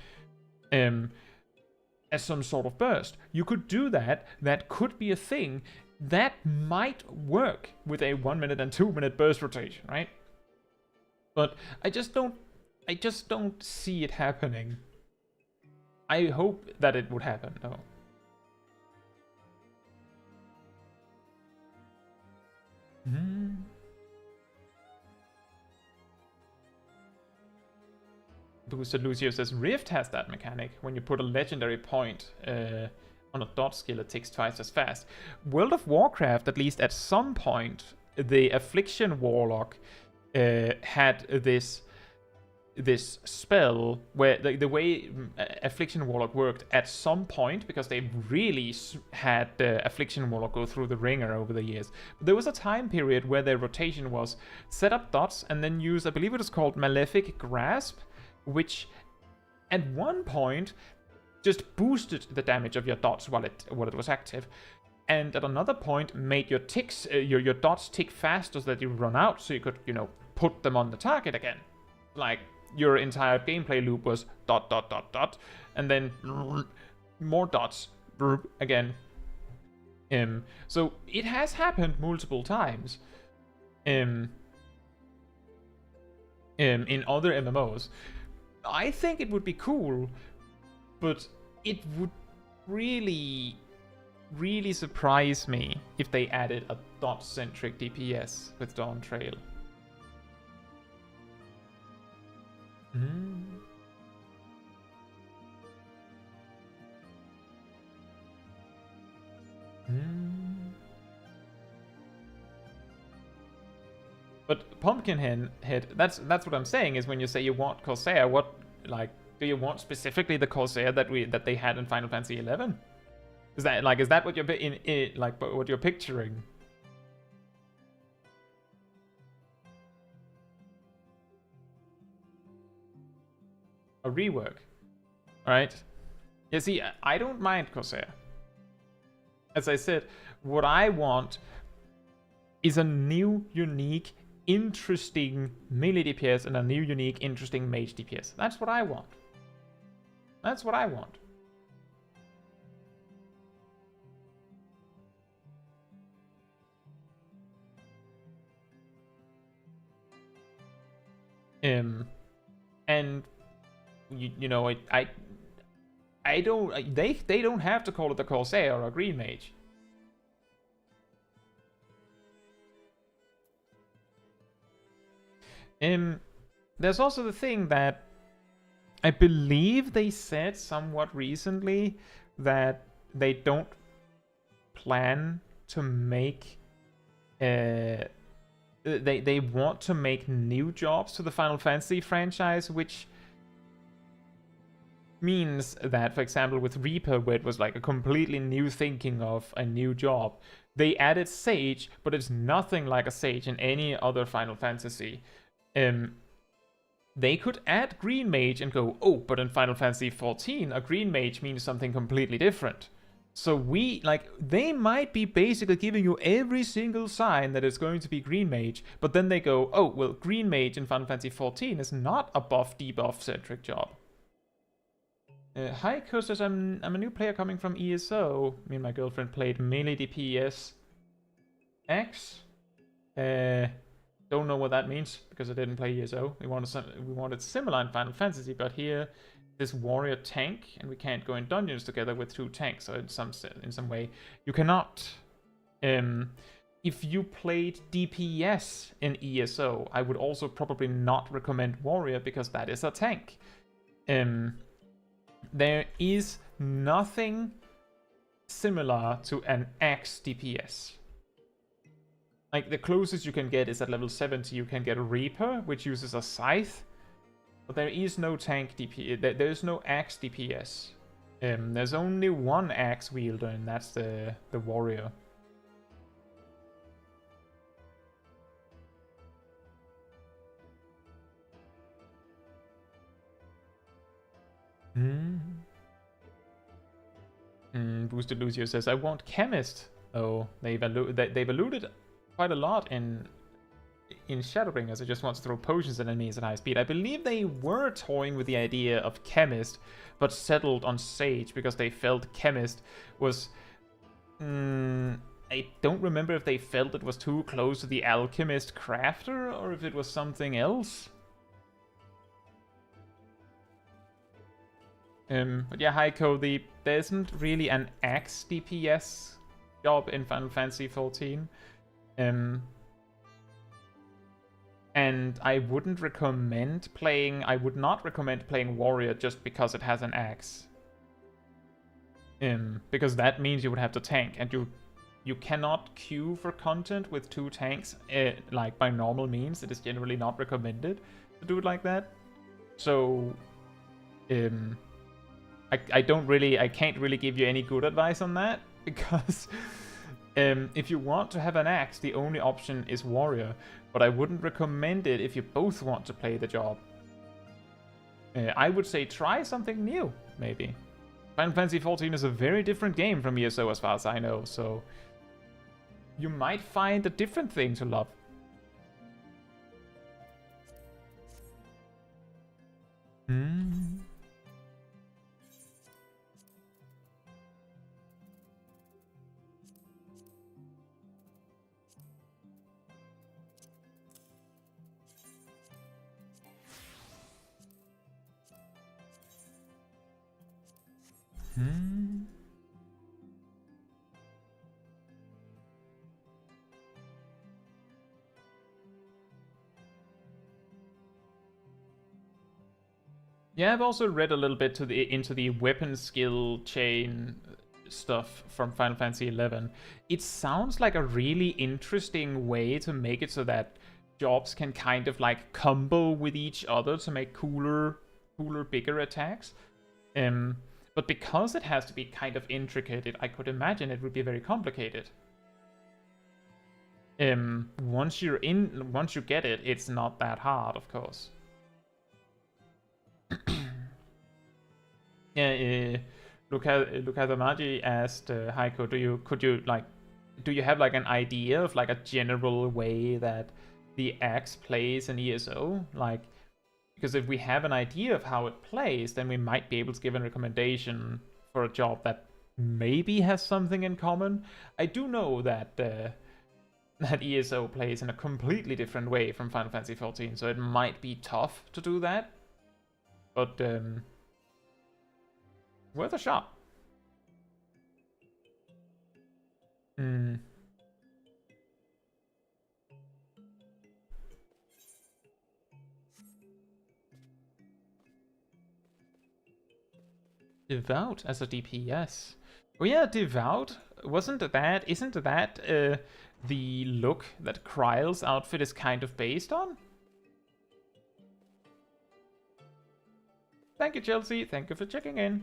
As some sort of burst. You could do that. That could be a thing. That might work with a 1 minute and 2 minute burst rotation, right? But I just don't see it happening. I hope that it would happen, though. Boosted Lucio says Rift has that mechanic. When you put a legendary point on a dot skill, it ticks twice as fast. World of Warcraft, at least at some point, the Affliction Warlock had this spell where the way Affliction Warlock worked at some point, because they really had Affliction Warlock go through the ringer over the years. But there was a time period where their rotation was set up dots and then use, I believe it was called Malefic Grasp, which at one point just boosted the damage of your dots while it was active, and at another point made your ticks, your dots tick faster so that you run out, so you could, you know, put them on the target again. Like, your entire gameplay loop was dot dot dot dot, and then more dots again. So it has happened multiple times in other MMOs. I think it would be cool, but it would really, really surprise me if they added a dot-centric DPS with Dawn Trail. But Pumpkinhead, that's what I'm saying, is when you say you want Corsair, what, like, do you want specifically the Corsair that they had in Final Fantasy XI? Is that what you're what you're picturing? A rework, right? Yeah, see, I don't mind Corsair. As I said, what I want is a new, unique, interesting melee DPS and a new, unique, interesting mage DPS. That's what I want. That's what I want. And you know, I don't. They don't have to call it a Corsair or a Green Mage. There's also the thing that I believe they said somewhat recently that they don't plan to make they want to make new jobs to the Final Fantasy franchise, which means that, for example, with Reaper, where it was like a completely new thinking of a new job, they added Sage, but it's nothing like a Sage in any other Final Fantasy. They could add Green Mage and go, oh, but in Final Fantasy XIV, a Green Mage means something completely different. So they might be basically giving you every single sign that it's going to be Green Mage, but then they go, oh, well, Green Mage in Final Fantasy XIV is not a buff-debuff-centric job. Hi, says I'm a new player coming from ESO. Me and my girlfriend played melee DPS X. Don't know what that means because I didn't play ESO. We wanted similar in Final Fantasy, but here this warrior tank, and we can't go in dungeons together with two tanks. So in some way, you cannot if you played DPS in ESO, I would also probably not recommend Warrior because that is a tank. There is nothing similar to an axe DPS. Like, the closest you can get is at level 70, you can get a Reaper, which uses a scythe. But there is no tank DPS, there's no axe DPS. There's only one axe wielder, and that's the Warrior. Boosted Lucio says, I want Chemist. Oh, they've alluded quite a lot in Shadowbringers. I just want to throw potions at enemies at high speed. I believe they were toying with the idea of Chemist, but settled on Sage because they felt Chemist was... I don't remember if they felt it was too close to the Alchemist Crafter, or if it was something else. But yeah, Heiko, there isn't really an axe DPS job in Final Fantasy XIV. And I would not recommend playing Warrior just because it has an axe. Because that means you would have to tank, and you cannot queue for content with 2 tanks, like by normal means. It is generally not recommended to do it like that. So, I can't really give you any good advice on that, because if you want to have an axe, the only option is Warrior, but I wouldn't recommend it if you both want to play the job. I would say try something new, maybe. Final Fantasy XIV is a very different game from ESO as far as I know, so you might find a different thing to love. Yeah, I've also read a little bit into the weapon skill chain stuff from Final Fantasy XI. It sounds like a really interesting way to make it so that jobs can kind of like combo with each other to make cooler, bigger attacks. But because it has to be kind of intricate, I could imagine it would be very complicated. Once you get it, it's not that hard, of course. Yeah, Lukadamaji asked Heiko, do you have like an idea of like a general way that the axe plays in ESO? Like, because if we have an idea of how it plays, then we might be able to give a recommendation for a job that maybe has something in common. I do know that that ESO plays in a completely different way from Final Fantasy XIV, so it might be tough to do that. But worth a shot. Devout as a DPS. Oh yeah, Devout. Isn't that the look that Kryle's outfit is kind of based on? Thank you, Chelsea. Thank you for checking in.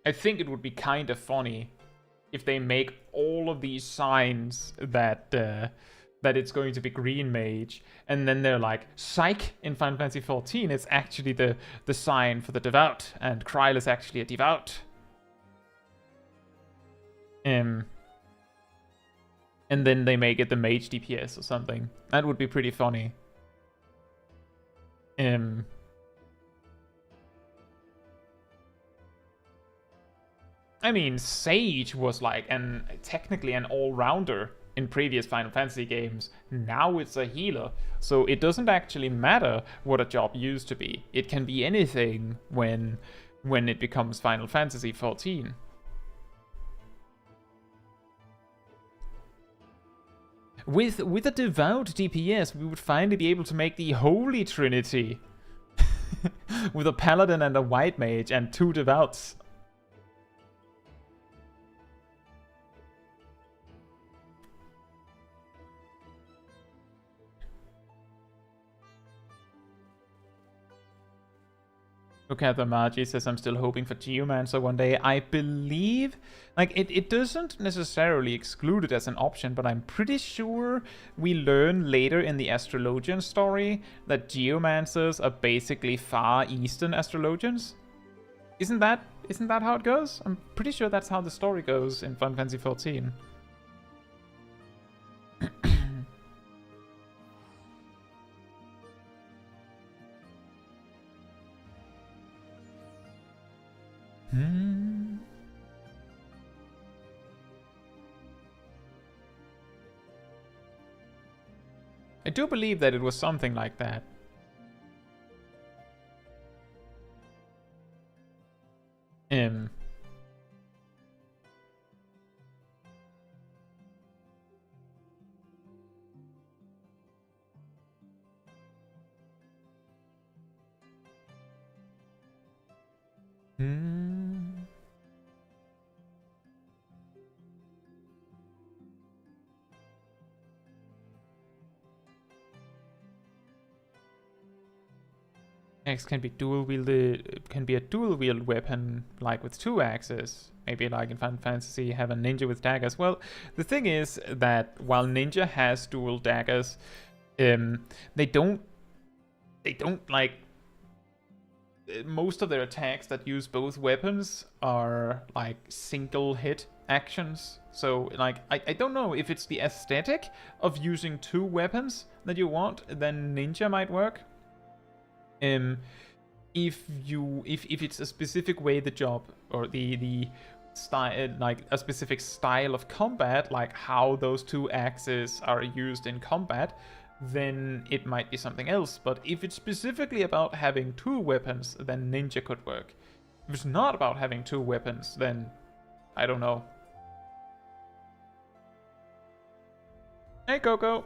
I think it would be kind of funny if they make all of these signs that it's going to be green mage, and then they're like, psych, in Final Fantasy XIV it's actually the sign for the devout, and Kryle is actually a devout. And then they make it the mage DPS or something. That would be pretty funny. I mean, Sage was like technically an all-rounder in previous Final Fantasy games. Now it's a healer, so it doesn't actually matter what a job used to be. It can be anything when when it becomes Final Fantasy XIV. With a devout DPS, we would finally be able to make the Holy Trinity. With a Paladin and a White Mage and 2 devouts. Look at the Magi says, I'm still hoping for Geomancer one day. I believe, like, it doesn't necessarily exclude it as an option, but I'm pretty sure we learn later in the Astrologian story that Geomancers are basically Far Eastern Astrologians. Isn't that how it goes? I'm pretty sure that's how the story goes in Final Fantasy XIV. I do believe that it was something like that. Axe can be dual wielded, can be a dual wield weapon, like with 2 axes. Maybe like in Final Fantasy, have a ninja with daggers. Well, the thing is that while ninja has dual daggers, they don't like, most of their attacks that use both weapons are like single hit actions. So like, I don't know if it's the aesthetic of using 2 weapons that you want, then ninja might work. If it's a specific way the job, or the style, like a specific style of combat, like how those 2 axes are used in combat, then it might be something else. But if it's specifically about having 2 weapons, then ninja could work. If it's not about having 2 weapons, then I don't know. Hey, Coco.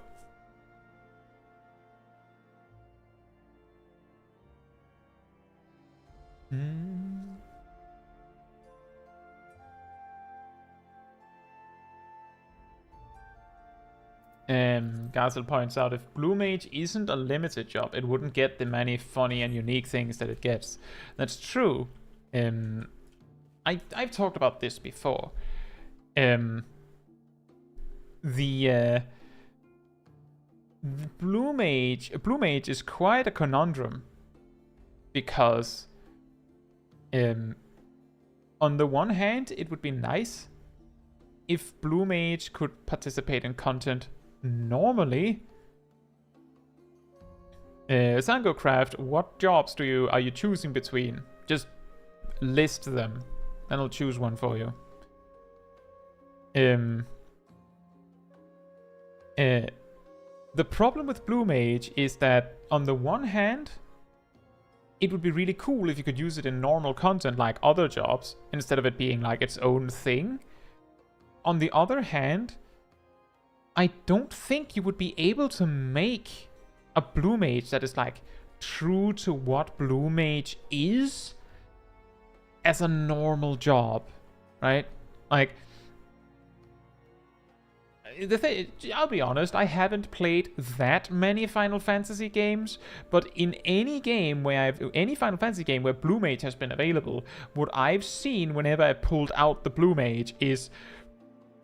Garzel points out, if Blue Mage isn't a limited job, it wouldn't get the many funny and unique things that it gets. That's true. I've talked about this before. The Blue Mage is quite a conundrum, because on the one hand, it would be nice if Blue Mage could participate in content normally. Sangocraft, what jobs are you choosing between? Just list them, and I'll choose one for you. The problem with Blue Mage is that on the one hand, it would be really cool if you could use it in normal content like other jobs, instead of it being like its own thing. On the other hand, I don't think you would be able to make a Blue Mage that is like true to what Blue Mage is as a normal job, right? Like, the thing, I'll be honest, I haven't played that many Final Fantasy games, but in any Final Fantasy game where Blue Mage has been available, what I've seen whenever I pulled out the Blue Mage is,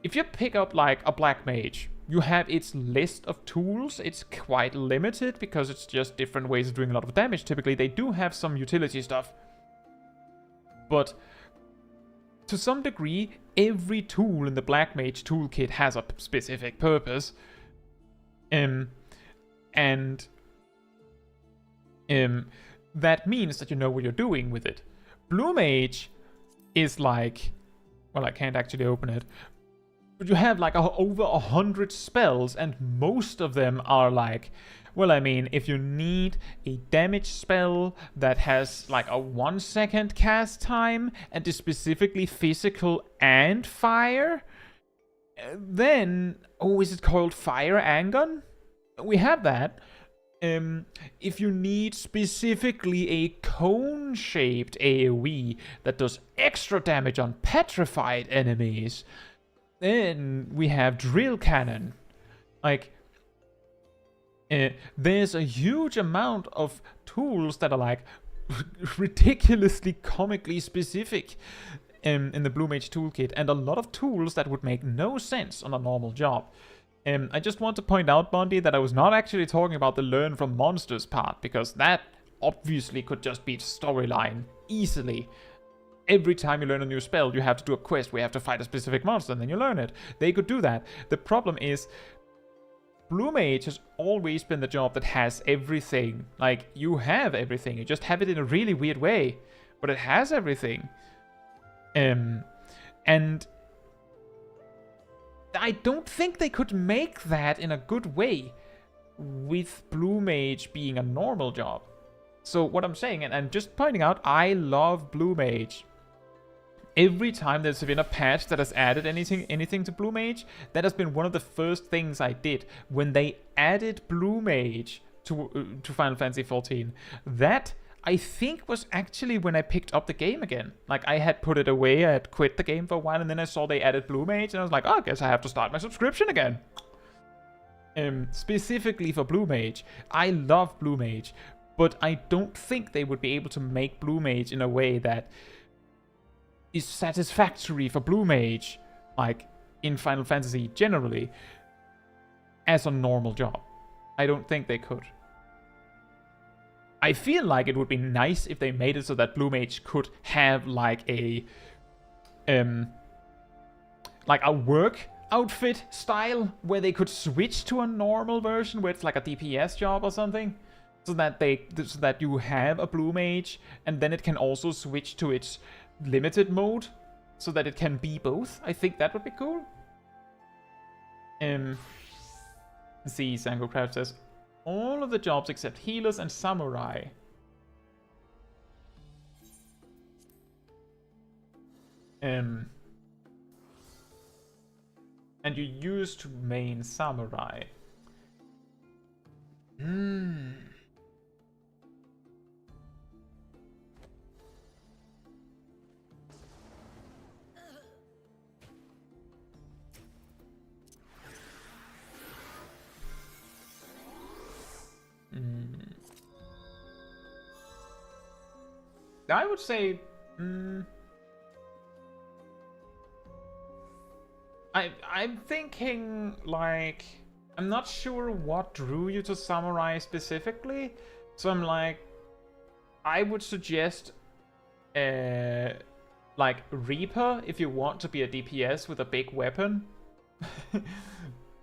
if you pick up like a Black Mage, you have its list of tools. It's quite limited because it's just different ways of doing a lot of damage. Typically, they do have some utility stuff, but to some degree, every tool in the Black Mage toolkit has a specific purpose. That means that you know what you're doing with it. Blue Mage is like, well, I can't actually open it. you have like over 100 spells, and most of them are like, well, I mean, if you need a damage spell that has like a 1 second cast time and is specifically physical and fire, then, oh, is it called Fire Angon? We have that. If you need specifically a cone-shaped AoE that does extra damage on petrified enemies, then we have Drill Cannon. Like, there's a huge amount of tools that are like ridiculously comically specific in the Blue Mage toolkit, and a lot of tools that would make no sense on a normal job. I just want to point out, Bondi, that I was not actually talking about the learn from monsters part, because that obviously could just be storyline easily. Every time you learn a new spell, you have to do a quest where you have to fight a specific monster, and then you learn it. They could do that. The problem is, Blue Mage has always been the job that has everything. Like, you have everything. You just have it in a really weird way, but it has everything. And I don't think they could make that in a good way with Blue Mage being a normal job. So what I'm saying, and I'm just pointing out, I love Blue Mage. Every time there's been a patch that has added anything to Blue Mage, that has been one of the first things I did when they added Blue Mage to Final Fantasy XIV. That, I think, was actually when I picked up the game again. Like, I had put it away, I had quit the game for a while, and then I saw they added Blue Mage, and I was like, oh, I guess I have to start my subscription again. Specifically for Blue Mage. I love Blue Mage, but I don't think they would be able to make Blue Mage in a way that is satisfactory for Blue Mage, like in Final Fantasy generally, as a normal job. I don't think they could. I feel like it would be nice if they made it so that Blue Mage could have like a work outfit style where they could switch to a normal version where it's like a DPS job or something, so that you have a Blue Mage and then it can also switch to its limited mode so that it can be both. I think that would be cool. Let's see, Sangocraft says all of the jobs except healers and samurai. And you used to main samurai. I would say I'm thinking, like, I'm not sure what drew you to samurai specifically, so I'm like, I would suggest like Reaper if you want to be a DPS with a big weapon.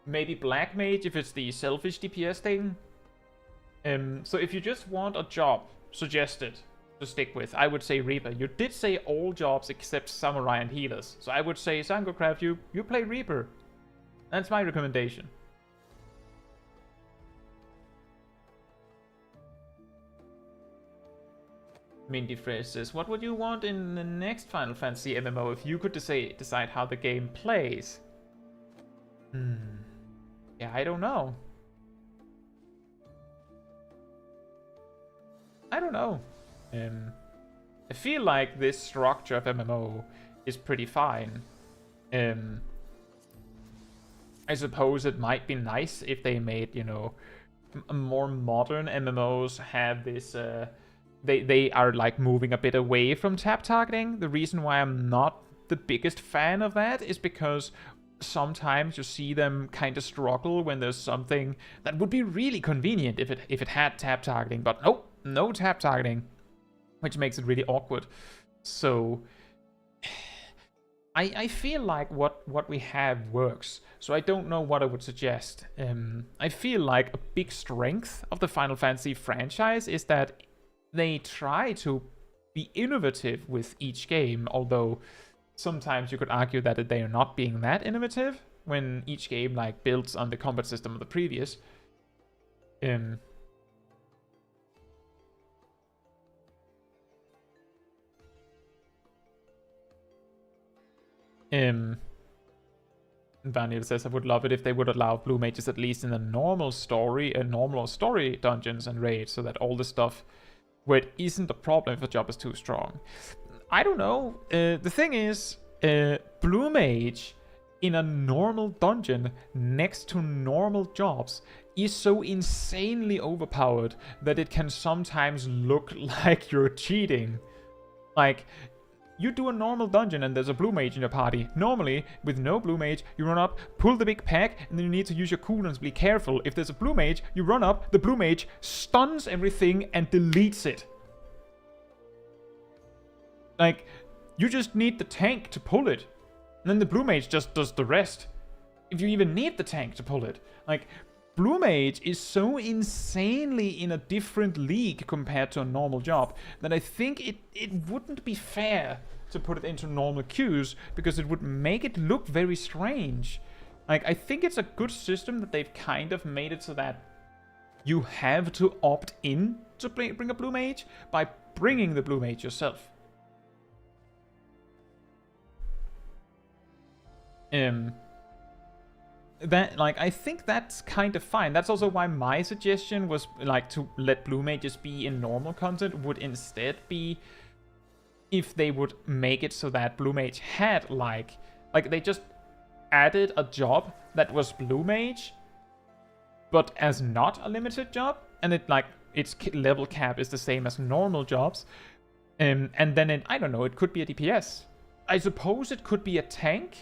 Maybe Black Mage if it's the selfish DPS thing. So if you just want a job suggested to stick with, I would say Reaper. You did say all jobs except Samurai and Healers, so I would say, Sangocraft, you play Reaper. That's my recommendation. Mindy Fresh says, what would you want in the next Final Fantasy MMO if you could decide how the game plays? Yeah, I don't know. I feel like this structure of MMO is pretty fine. I suppose it might be nice if they made, you know, more modern MMOs have this, they are like moving a bit away from tap targeting. The reason why I'm not the biggest fan of that is because sometimes you see them kind of struggle when there's something that would be really convenient if it had tap targeting, but nope, no tap targeting, which makes it really awkward. So I feel like what we have works, so I don't know what I would suggest. I feel like a big strength of the Final Fantasy franchise is that they try to be innovative with each game, although sometimes you could argue that they are not being that innovative when each game like builds on the combat system of the previous. Vanille says, I would love it if they would allow blue mages at least in the normal story dungeons and raids, so that all the stuff where it isn't a problem if a job is too strong. I don't know. The thing is, blue mage in a normal dungeon next to normal jobs is so insanely overpowered that it can sometimes look like you're cheating. Like, you do a normal dungeon and there's a blue mage in your party. Normally, with no blue mage, you run up, pull the big pack, and then you need to use your cooldowns. Be careful. If there's a blue mage, you run up, the blue mage stuns everything and deletes it. Like, you just need the tank to pull it. And then the blue mage just does the rest. If you even need the tank to pull it. Like, blue mage is so insanely in a different league compared to a normal job that I think it wouldn't be fair to put it into normal queues, because it would make it look very strange. Like, I think it's a good system that they've kind of made it so that you have to opt in to bring a blue mage by bringing the blue mage yourself. That, like, I think that's kind of fine. That's also why my suggestion was, like, to let blue mages be in normal content would instead be if they would make it so that blue mage had, like they just added a job that was blue mage, but as not a limited job, and it, like, its level cap is the same as normal jobs, and then it, I don't know, it could be a DPS. I suppose it could be a tank.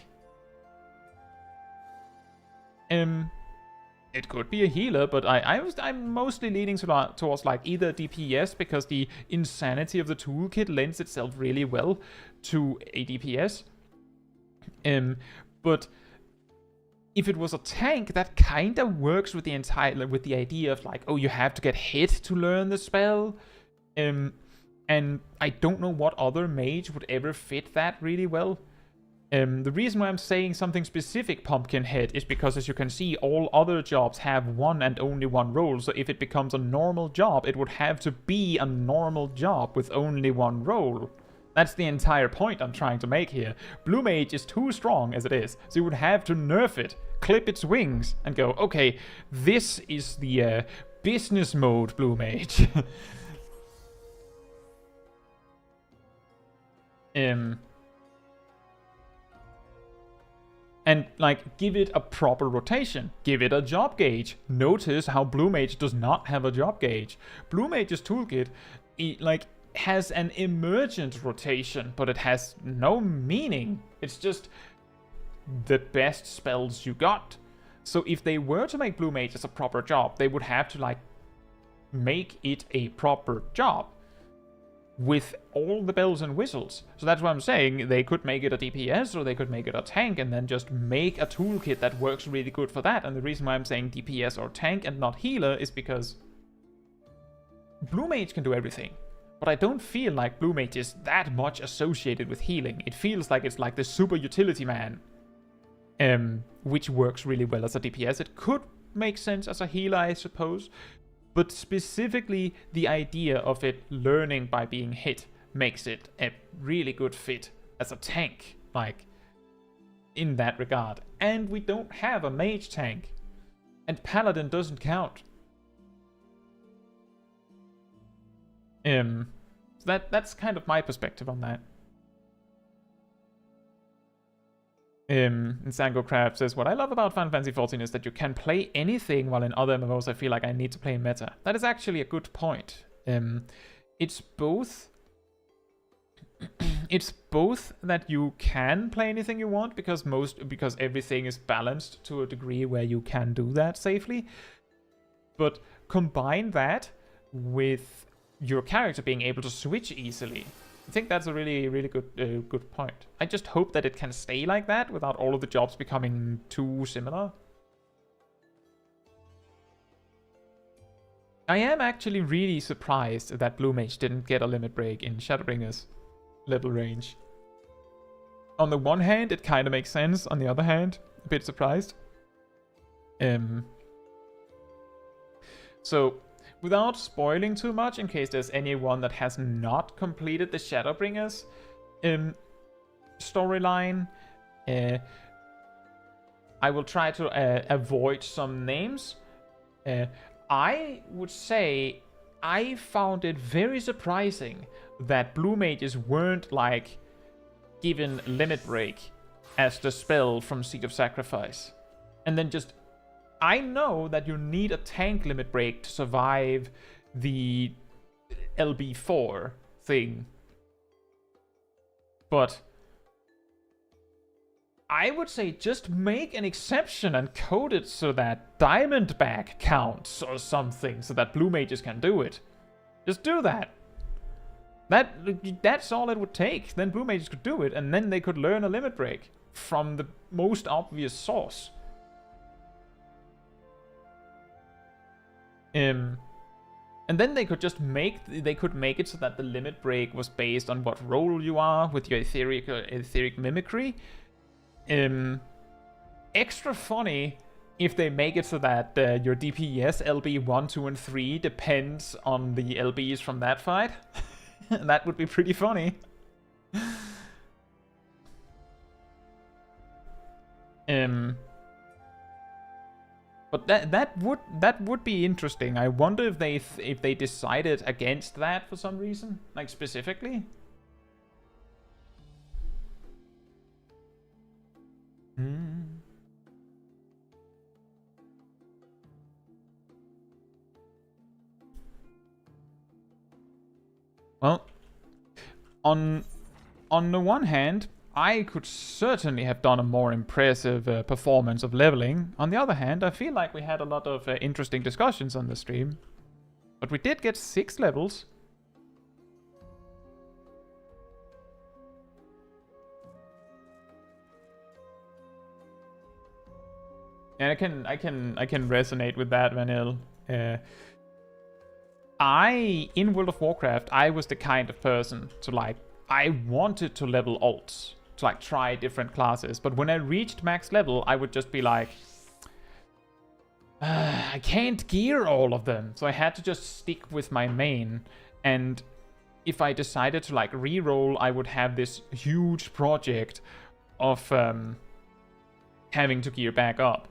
It could be a healer, but I'm mostly leaning towards like either DPS, because the insanity of the toolkit lends itself really well to a DPS. But if it was a tank, that kind of works with the idea of like, oh, you have to get hit to learn the spell. And I don't know what other mage would ever fit that really well. The reason why I'm saying something specific Pumpkinhead is because, as you can see, all other jobs have one and only one role. So if it becomes a normal job, it would have to be a normal job with only one role. That's the entire point I'm trying to make here. Blue Mage is too strong as it is, so you would have to nerf it, clip its wings, and go, okay, this is the business mode Blue Mage. And, like, give it a proper rotation. Give it a job gauge. Notice how Blue Mage does not have a job gauge. Blue Mage's toolkit, has an emergent rotation, but it has no meaning. It's just the best spells you got. So if they were to make Blue Mage as a proper job, they would have to, like, make it a proper job with all the bells and whistles. So that's what I'm saying. They could make it a DPS, or they could make it a tank, and then just make a toolkit that works really good for that. And the reason why I'm saying DPS or tank and not healer is because Blue Mage can do everything. But I don't feel like Blue Mage is that much associated with healing. It feels like it's like the super utility man, which works really well as a DPS. It could make sense as a healer, I suppose. But specifically, the idea of it learning by being hit makes it a really good fit as a tank, like, in that regard. And we don't have a mage tank. And paladin doesn't count. So that's kind of my perspective on that. And Sangocraft says, what I love about Final Fantasy XIV is that you can play anything, while in other MMOs I feel like I need to play meta. That is actually a good point. It's both that you can play anything you want, because everything is balanced to a degree where you can do that safely. But combine that with your character being able to switch easily. I think that's a really, really good point. I just hope that it can stay like that without all of the jobs becoming too similar. I am actually really surprised that Blue Mage didn't get a limit break in Shadowbringer's level range. On the one hand, it kind of makes sense. On the other hand, a bit surprised. So, without spoiling too much, in case there's anyone that has not completed the Shadowbringers storyline, I will try to avoid some names. I would say I found it very surprising that blue mages weren't like given Limit Break as the spell from Seed of Sacrifice. And then just, I know that you need a tank Limit Break to survive the LB4 thing. But I would say just make an exception and code it so that Diamondback counts or something, so that blue mages can do it. Just do that. That's all it would take. Then blue mages could do it, and then they could learn a Limit Break from the most obvious source. And then they could just make it so that the Limit Break was based on what role you are with your etheric mimicry. Extra funny if they make it so that your DPS LB 1, 2, and 3 depends on the LBs from that fight. That would be pretty funny. But that would be interesting. I wonder if they decided against that for some reason, like specifically. Well, on the one hand, I could certainly have done a more impressive performance of leveling. On the other hand, I feel like we had a lot of interesting discussions on the stream. But we did get 6 levels. And I can resonate with that, Vanille. In World of Warcraft, I was the kind of person to like, I wanted to level alts, to like try different classes, but when I reached max level, I would just be like, I can't gear all of them, so I had to just stick with my main, and if I decided to like reroll, I would have this huge project of having to gear back up.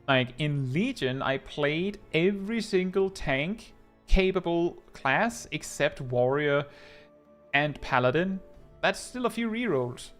Like, in Legion, I played every single tank capable class except Warrior and Paladin. That's still a few rerolls.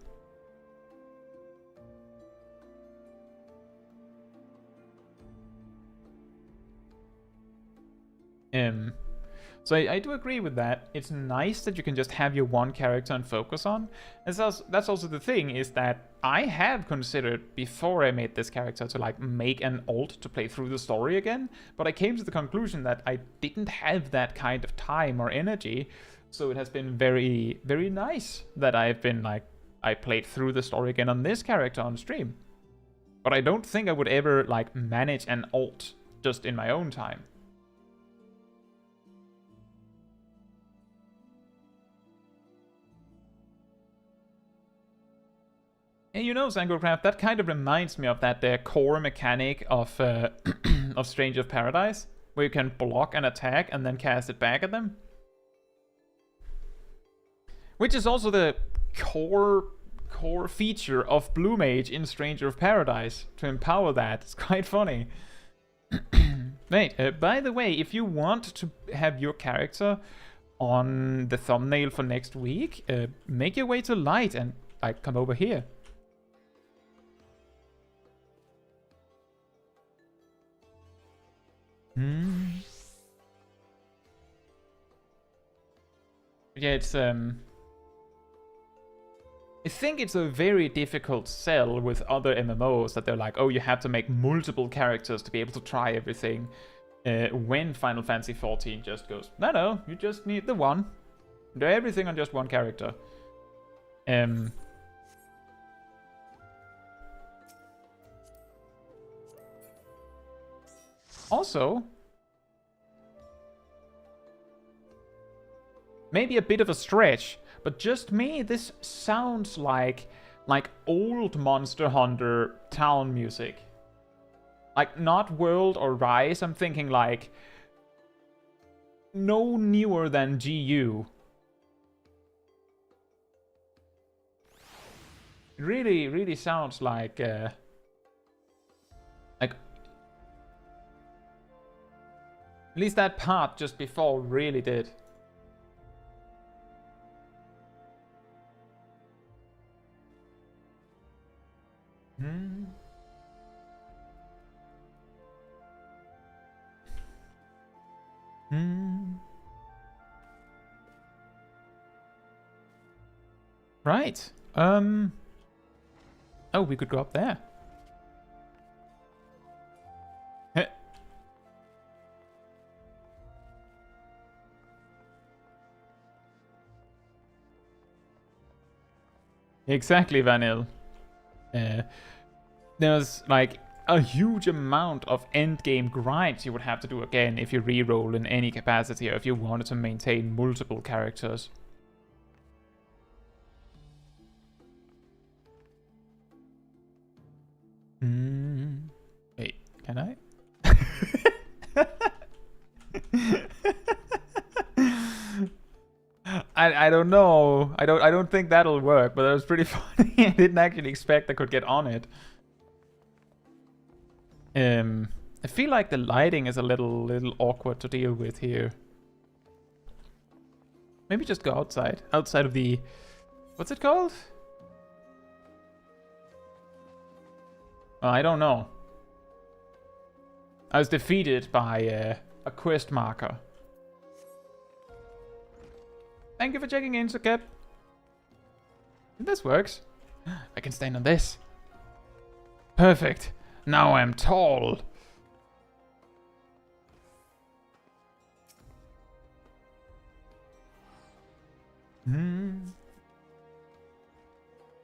So I do agree with that. It's nice that you can just have your one character and focus on. And that's also the thing, is that I have considered before I made this character to like make an alt to play through the story again, but I came to the conclusion that I didn't have that kind of time or energy, so it has been very, very nice that I've been like, I played through the story again on this character on stream. But I don't think I would ever like manage an alt just in my own time. And you know, Zangocraft, that kind of reminds me of that core mechanic of of Stranger of Paradise, where you can block an attack and then cast it back at them. Which is also the core feature of Blue Mage in Stranger of Paradise, to empower that. It's quite funny. Wait, by the way, if you want to have your character on the thumbnail for next week, make your way to Light and like come over here. Yeah, it's I think it's a very difficult sell with other MMOs that they're like, oh, you have to make multiple characters to be able to try everything. When Final Fantasy XIV just goes, no, you just need the one. Do everything on just one character. Also, maybe a bit of a stretch, but just me, this sounds like old Monster Hunter town music. Like, not World or Rise, I'm thinking like no newer than GU. It really, really sounds like at least that part just before really did. Right. Oh, we could go up there. Exactly, Vanille. There's like a huge amount of endgame grinds you would have to do again if you reroll in any capacity or if you wanted to maintain multiple characters. Wait, can I? I don't know. I don't think that'll work, but that was pretty funny. I didn't actually expect I could get on it. I feel like the lighting is a little awkward to deal with here. Maybe just go outside. Outside of the... What's it called? Oh, I don't know. I was defeated by a quest marker. Thank you for checking in, Sukep. This works. I can stand on this. Perfect. Now I'm tall.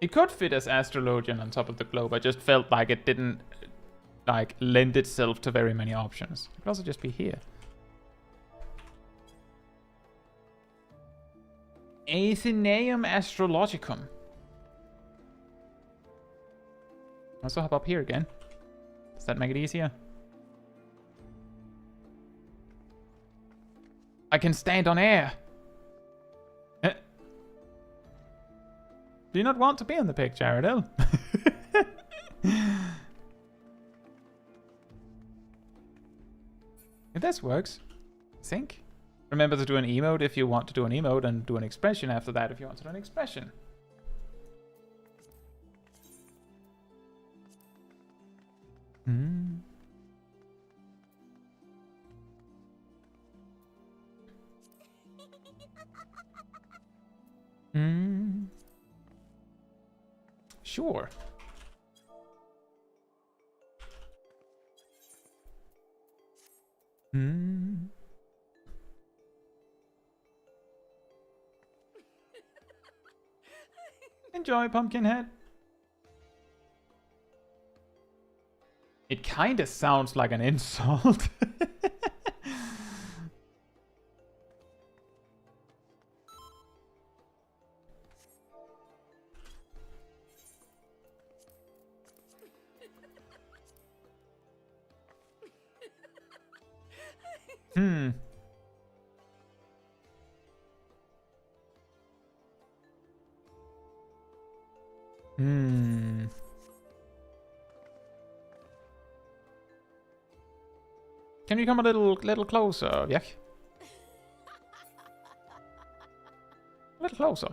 It could fit as Astrologian on top of the globe. I just felt like it didn't like lend itself to very many options. It could also just be here. Athenaeum Astrologicum. Also hop up here again. Does that make it easier? I can stand on air. Do you not want to be in the pic, Jaredel? If this works, sync. Remember to do an emote if you want to do an emote, and do an expression after that if you want to do an expression. Sure. Enjoy, Pumpkinhead. It kinda sounds like an insult. Can you come a little closer, Jack? A little closer.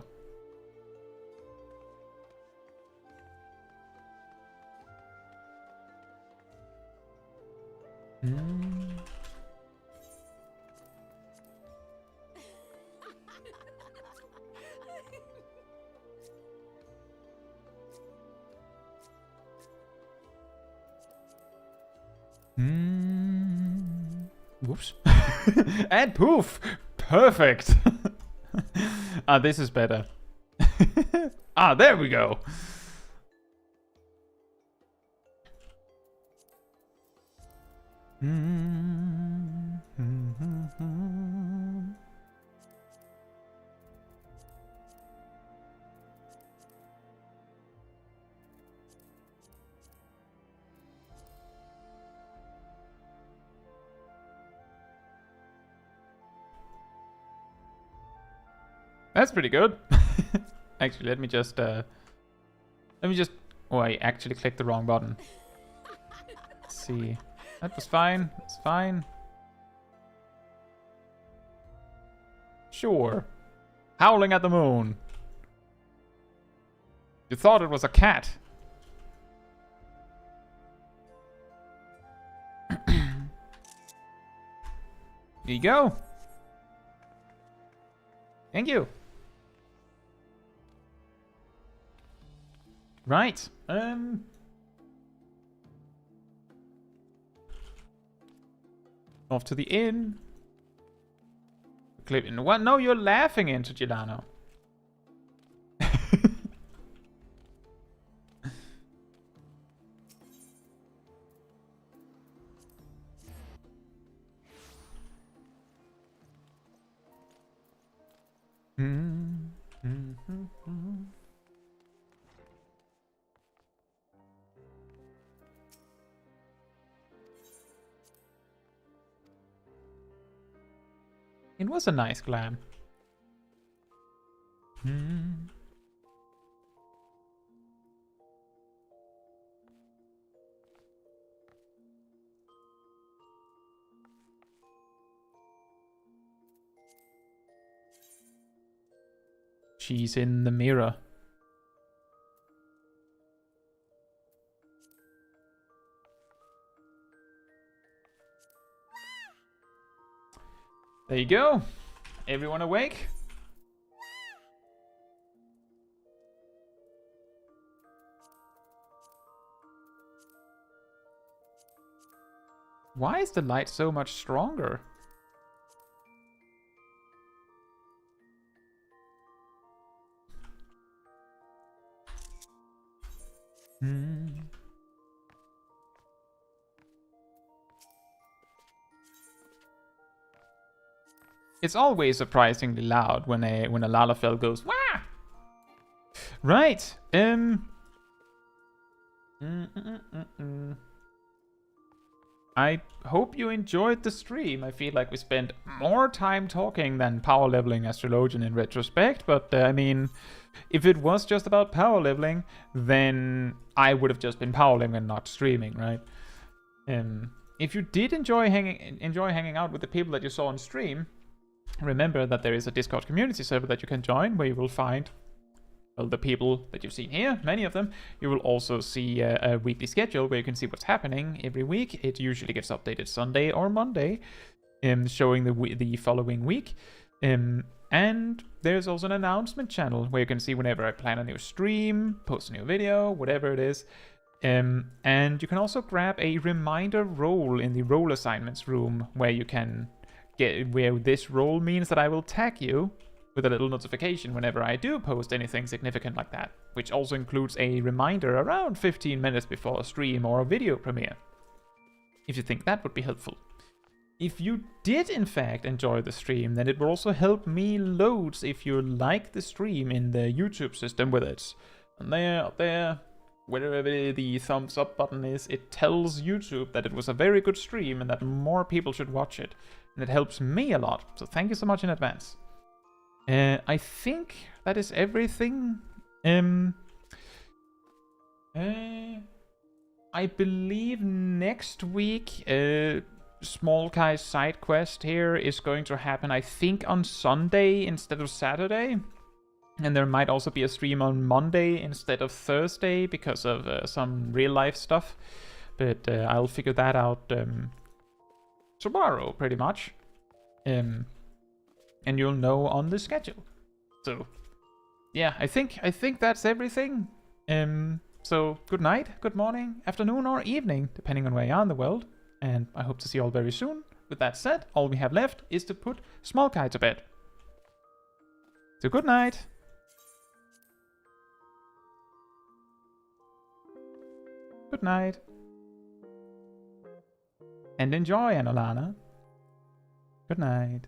Whoops. And poof! Perfect! Ah, this is better. Ah, there we go! That's pretty good. Actually, let me just... Oh, I actually clicked the wrong button. Let's see. That was fine. It's fine. Sure. Howling at the moon. You thought it was a cat. Here you go. Thank you. Right. Off to the inn. Clip in. What? No, you're laughing into Gilano. It was a nice glam. She's in the mirror. There you go. Everyone awake? Why is the light so much stronger? It's always surprisingly loud when a Lalafell goes wah. Right. I hope you enjoyed the stream. I feel like we spent more time talking than power leveling Astrologian in retrospect, but I mean, if it was just about power leveling, then I would have just been power leveling and not streaming, right? If you did enjoy hanging out with the people that you saw on stream, remember that there is a Discord community server that you can join where you will find, well, the people that you've seen here, many of them. You will also see a weekly schedule where you can see what's happening every week. It usually gets updated Sunday or Monday, showing the following week. And there's also an announcement channel where you can see whenever I plan a new stream, post a new video, whatever it is. And you can also grab a reminder role in the role assignments room where you can where this role means that I will tag you with a little notification whenever I do post anything significant like that, which also includes a reminder around 15 minutes before a stream or a video premiere, if you think that would be helpful. If you did in fact enjoy the stream, then it will also help me loads if you like the stream in the YouTube system, whether it's there, up there, wherever the thumbs up button is. It tells YouTube that it was a very good stream and that more people should watch it. And it helps me a lot, so thank you so much in advance. I think that is everything. I believe next week, Smol Caetsu side quest here is going to happen, I think, on Sunday instead of Saturday. And there might also be a stream on Monday instead of Thursday because of some real life stuff. But I'll figure that out tomorrow, pretty much. And you'll know on the schedule. So, yeah, I think that's everything. So, good night, good morning, afternoon, or evening, depending on where you are in the world. And I hope to see you all very soon. With that said, all we have left is to put Smol Caetsu to bed. So, good night. Good night. And enjoy, Anolana. Good night.